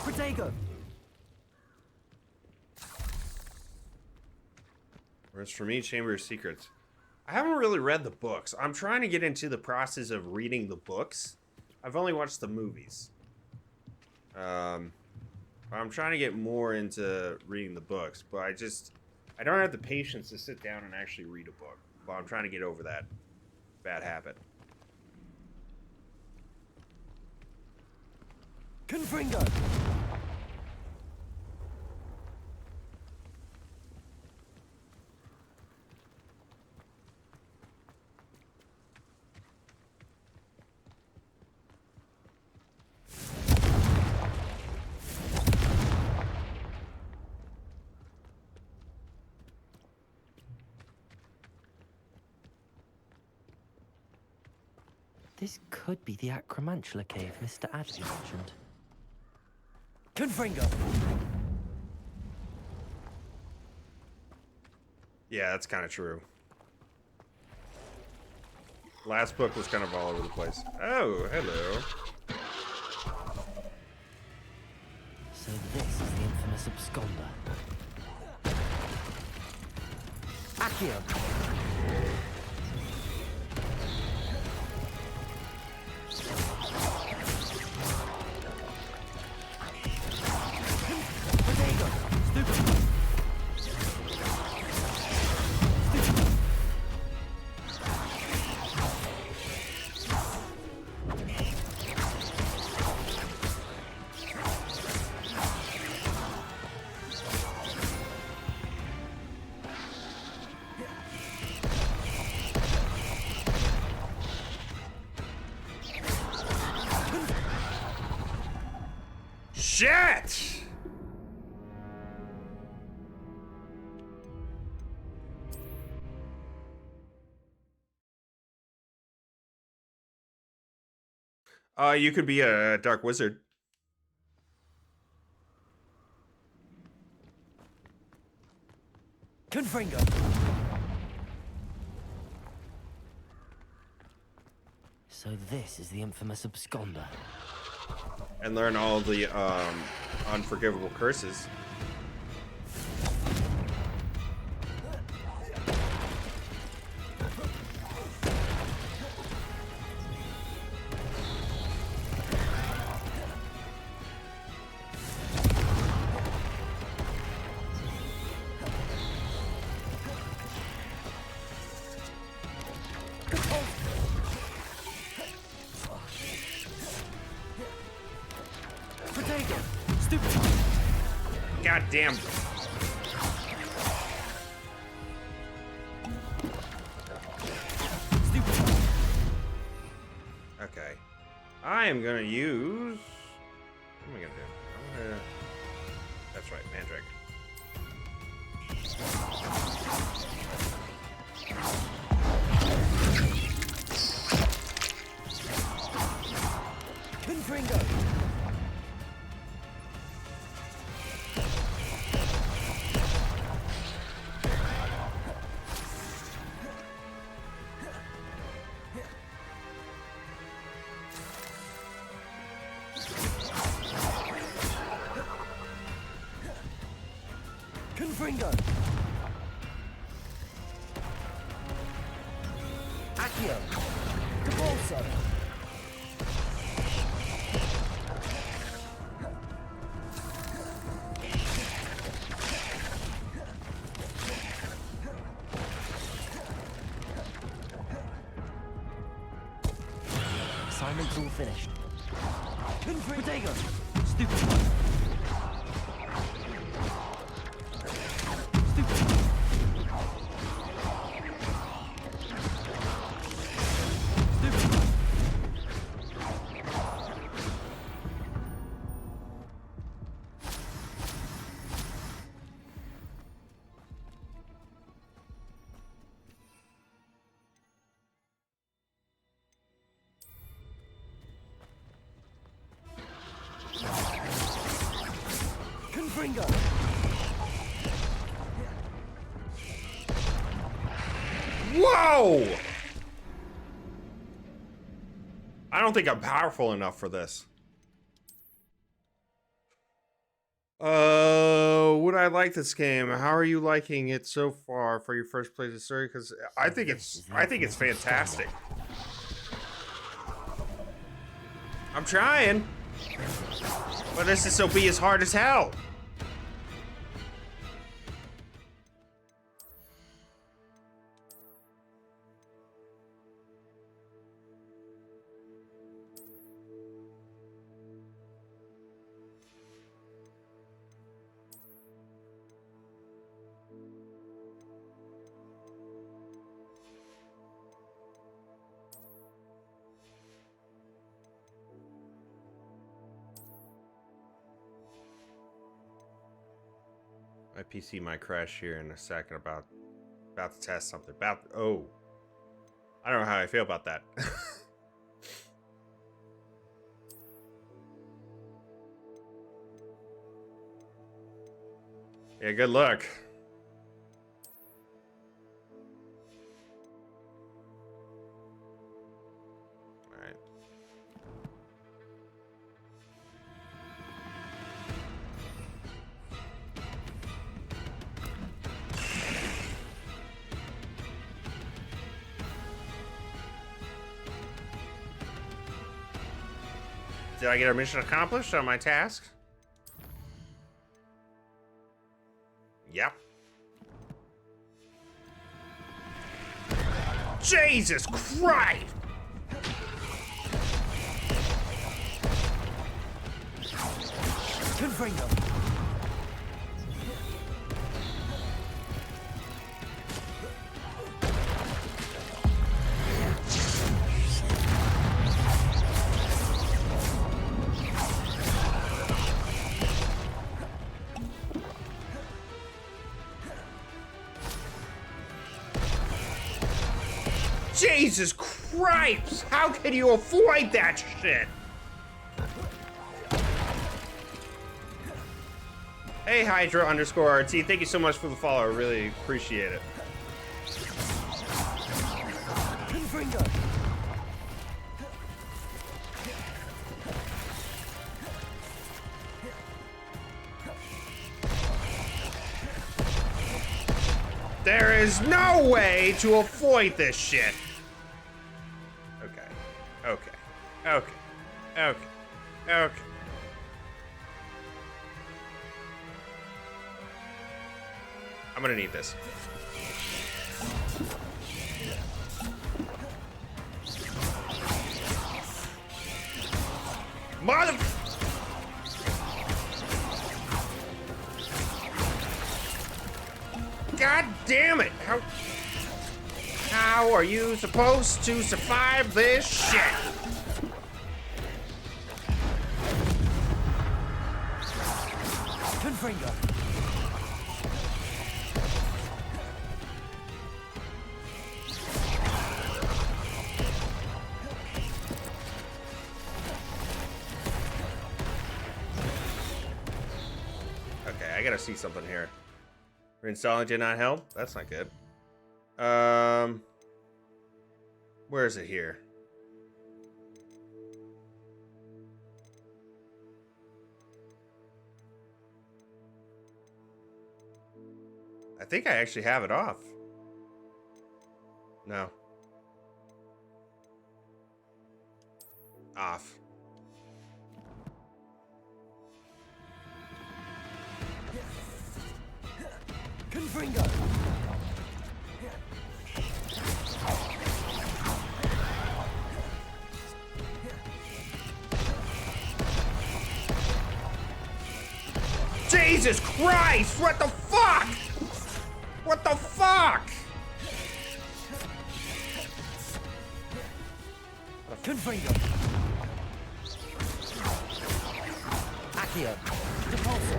Potato. Whereas for me, Chamber of Secrets. I haven't really read the books. I'm trying to get into the process of reading the books. I've only watched the movies. I'm trying to get more into reading the books, but I don't have the patience to sit down and actually read a book. But I'm trying to get over that bad habit. Confringo. This could be the Acromantula cave Mr. Adley mentioned. Confringo. Yeah, that's kind of true. Last book was kind of all over the place. Oh, hello. So this is the infamous absconder. Accio. Shit! You could be a dark wizard. Confringo. So this is the infamous absconder. And learn all the unforgivable curses. God damn. Okay. I am gonna use... What am I gonna do? I'm gonna... That's right, Mandrake. Confringo. Confringo. Accio. Depulsor. assignment's all finished. Potato! Stupid. Confringo! Whoa! I don't think I'm powerful enough for this. Would I like this game? How are you liking it so far for your first playthrough story? Because I think it's fantastic. I'm trying, but this will be as hard as hell. My PC might crash here in a second. About to test something. Oh, I don't know how I feel about that. Yeah, good luck. All right. Did I get a mission accomplished on my task? Yep. Jesus Christ! Confringo! Jesus Christ! How can you avoid that shit? Hey, Hydra_RT, thank you so much for the follow. I really appreciate it. Confringo! There is no way to avoid this shit. Okay. I'm gonna need this. Mother... God damn it! How are you supposed to survive this shit? Confringo! Okay, I gotta see something here. Reinstalling did not help? That's not good. Where is it here? I think I actually have it off. No. Off. Confringo! Jesus Christ! What the fuck? What the fuck? Confringo. Accio. Depulso.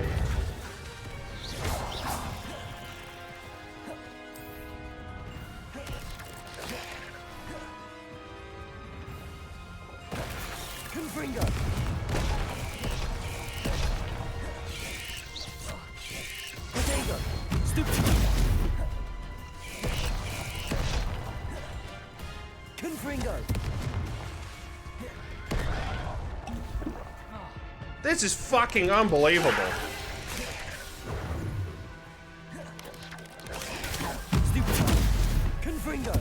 Confringo. Protego. Stupid. Confringo. This is fucking unbelievable. Stupid. Confringo.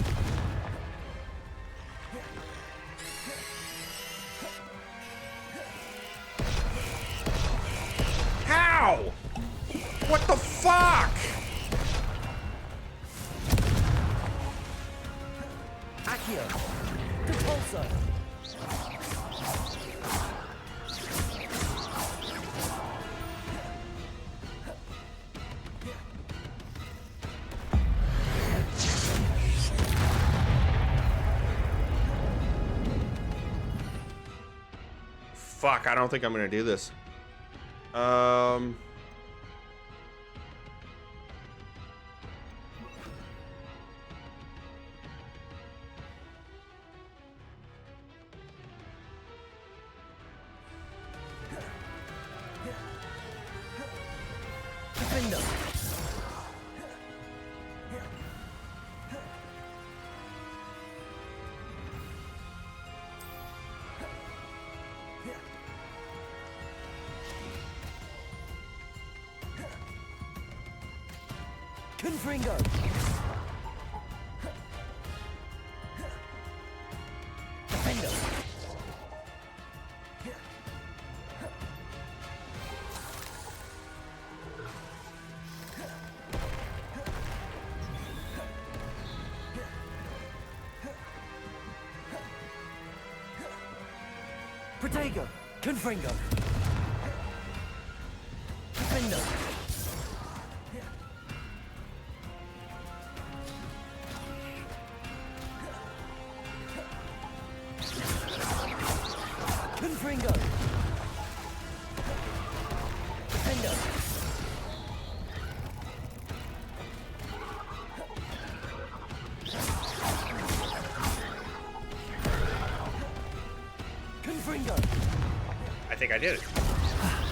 How? What the fuck? Accio. Depulso. Fuck, I don't think I'm gonna do this. Defender. Confringo. Defender. Protego. Confringo. Defender. Confringo. Defender. Confringo. I think I did it.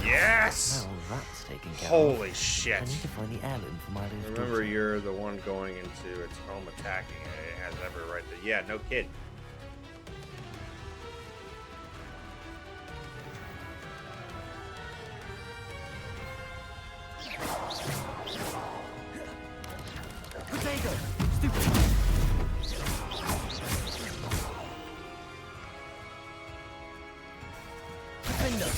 Yes! Now that's taken care of. Holy shit. I need to find the heirloom for Milo's Remember, daughter. you're the one going into its home attacking it. It has every right to. Yeah, no kid. Protego. Stupid. Defender.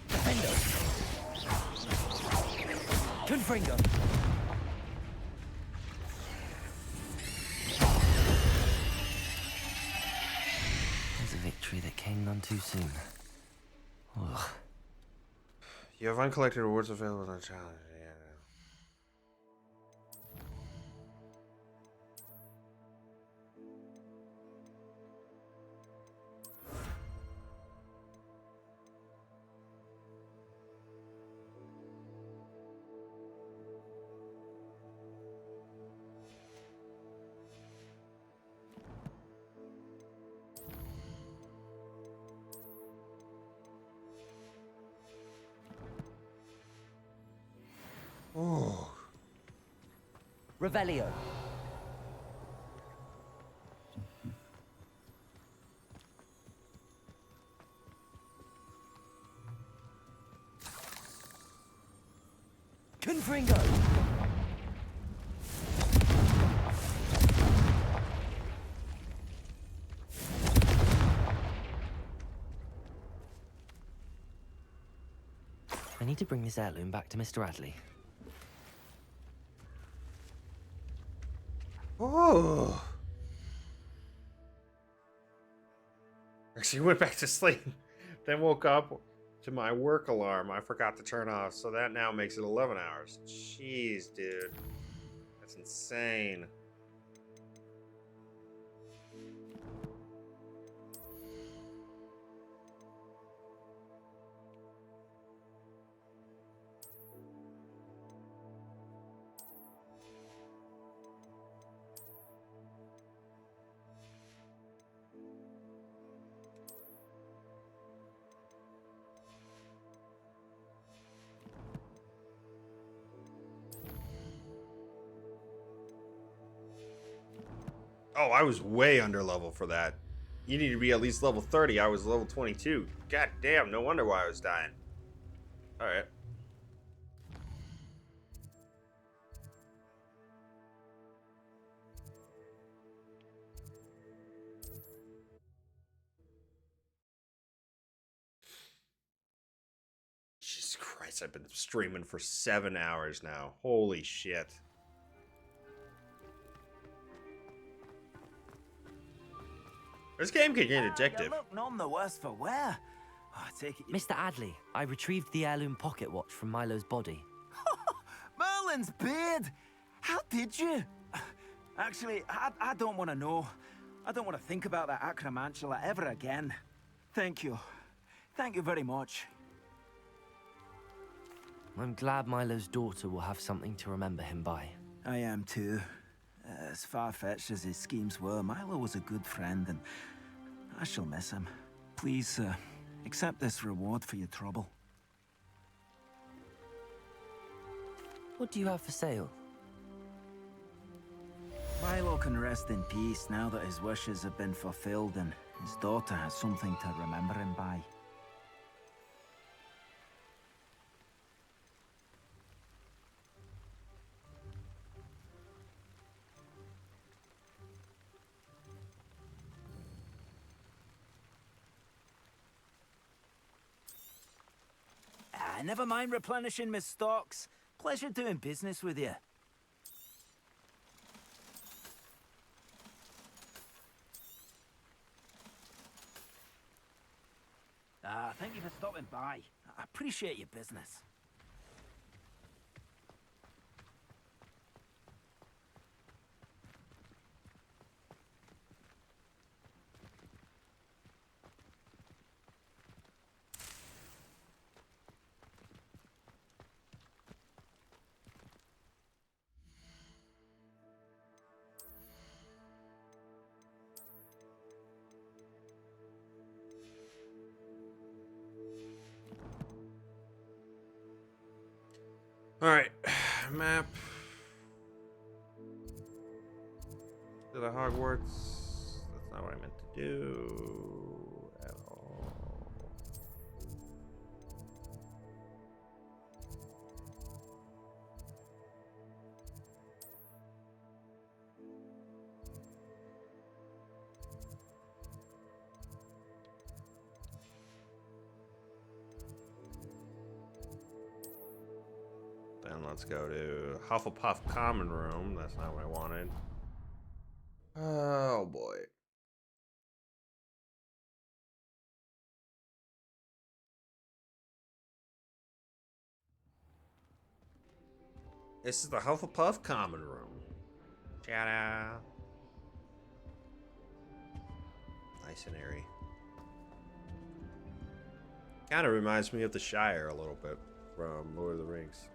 Defender. Confringo. There's a victory that came none too soon. Ugh. You have uncollected rewards available on challenge. Yeah. Oh. Revelio. Confringo. need to bring this heirloom back to Mr. Adley. Oh. Actually went back to sleep. Then woke up to my work alarm I forgot to turn off. So that now makes it 11 hours. Jeez, dude. That's insane. Oh, I was way under level for that. You need to be at least level 30. I was level 22. God damn, no wonder why I was dying. Alright. Jesus Christ, I've been streaming for 7 hours now. Holy shit. This game can get addictive. You look none the worse for wear. Oh, I take it Mr. Adley, I retrieved the heirloom pocket watch from Milo's body. Merlin's beard! How did you? Actually, I don't want to know. I don't want to think about that acromantula ever again. Thank you. Thank you very much. I'm glad Milo's daughter will have something to remember him by. I am too. As far-fetched as his schemes were, Milo was a good friend, and I shall miss him. Please, accept this reward for your trouble. What do you have for sale? Milo can rest in peace now that his wishes have been fulfilled and his daughter has something to remember him by. Never mind replenishing my stocks. Pleasure doing business with you. Thank you for stopping by. I appreciate your business. Alright, map. To the Hogwarts. That's not what I meant to do at all. Then let's go to Hufflepuff Common Room. That's not what I wanted. Oh boy. This is the Hufflepuff Common Room. Shout out. Nice and airy. Kind of reminds me of the Shire a little bit from Lord of the Rings.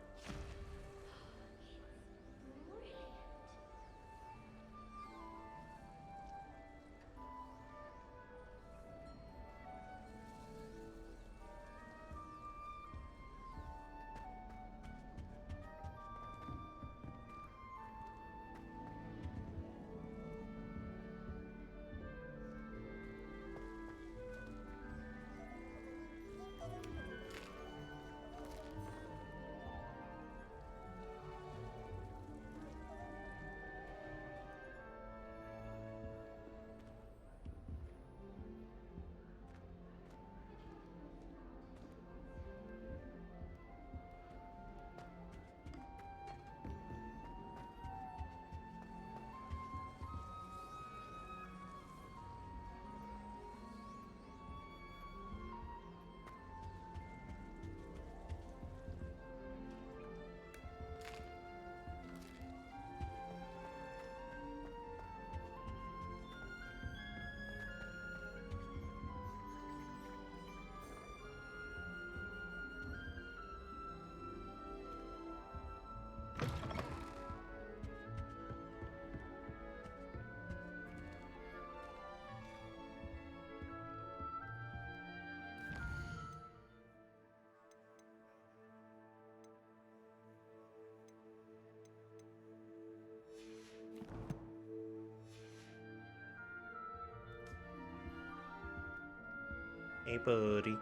Hey, buddy.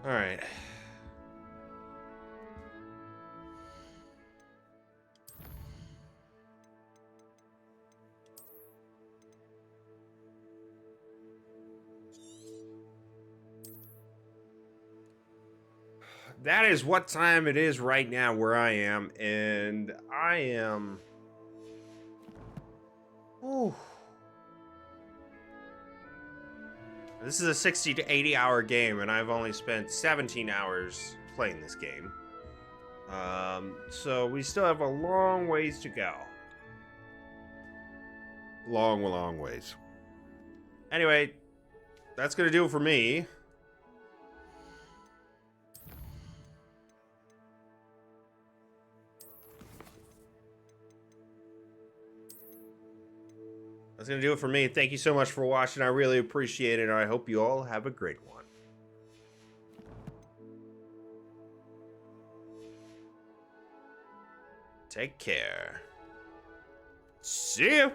All right. That is what time it is right now where I am, and I am... Ooh. This is a 60 to 80 hour game, and I've only spent 17 hours playing this game. So we still have a long ways to go. Long ways. Anyway, that's gonna do it for me. That's gonna do it for me. Thank you so much for watching. I really appreciate it, and I hope you all have a great one. Take care. See you.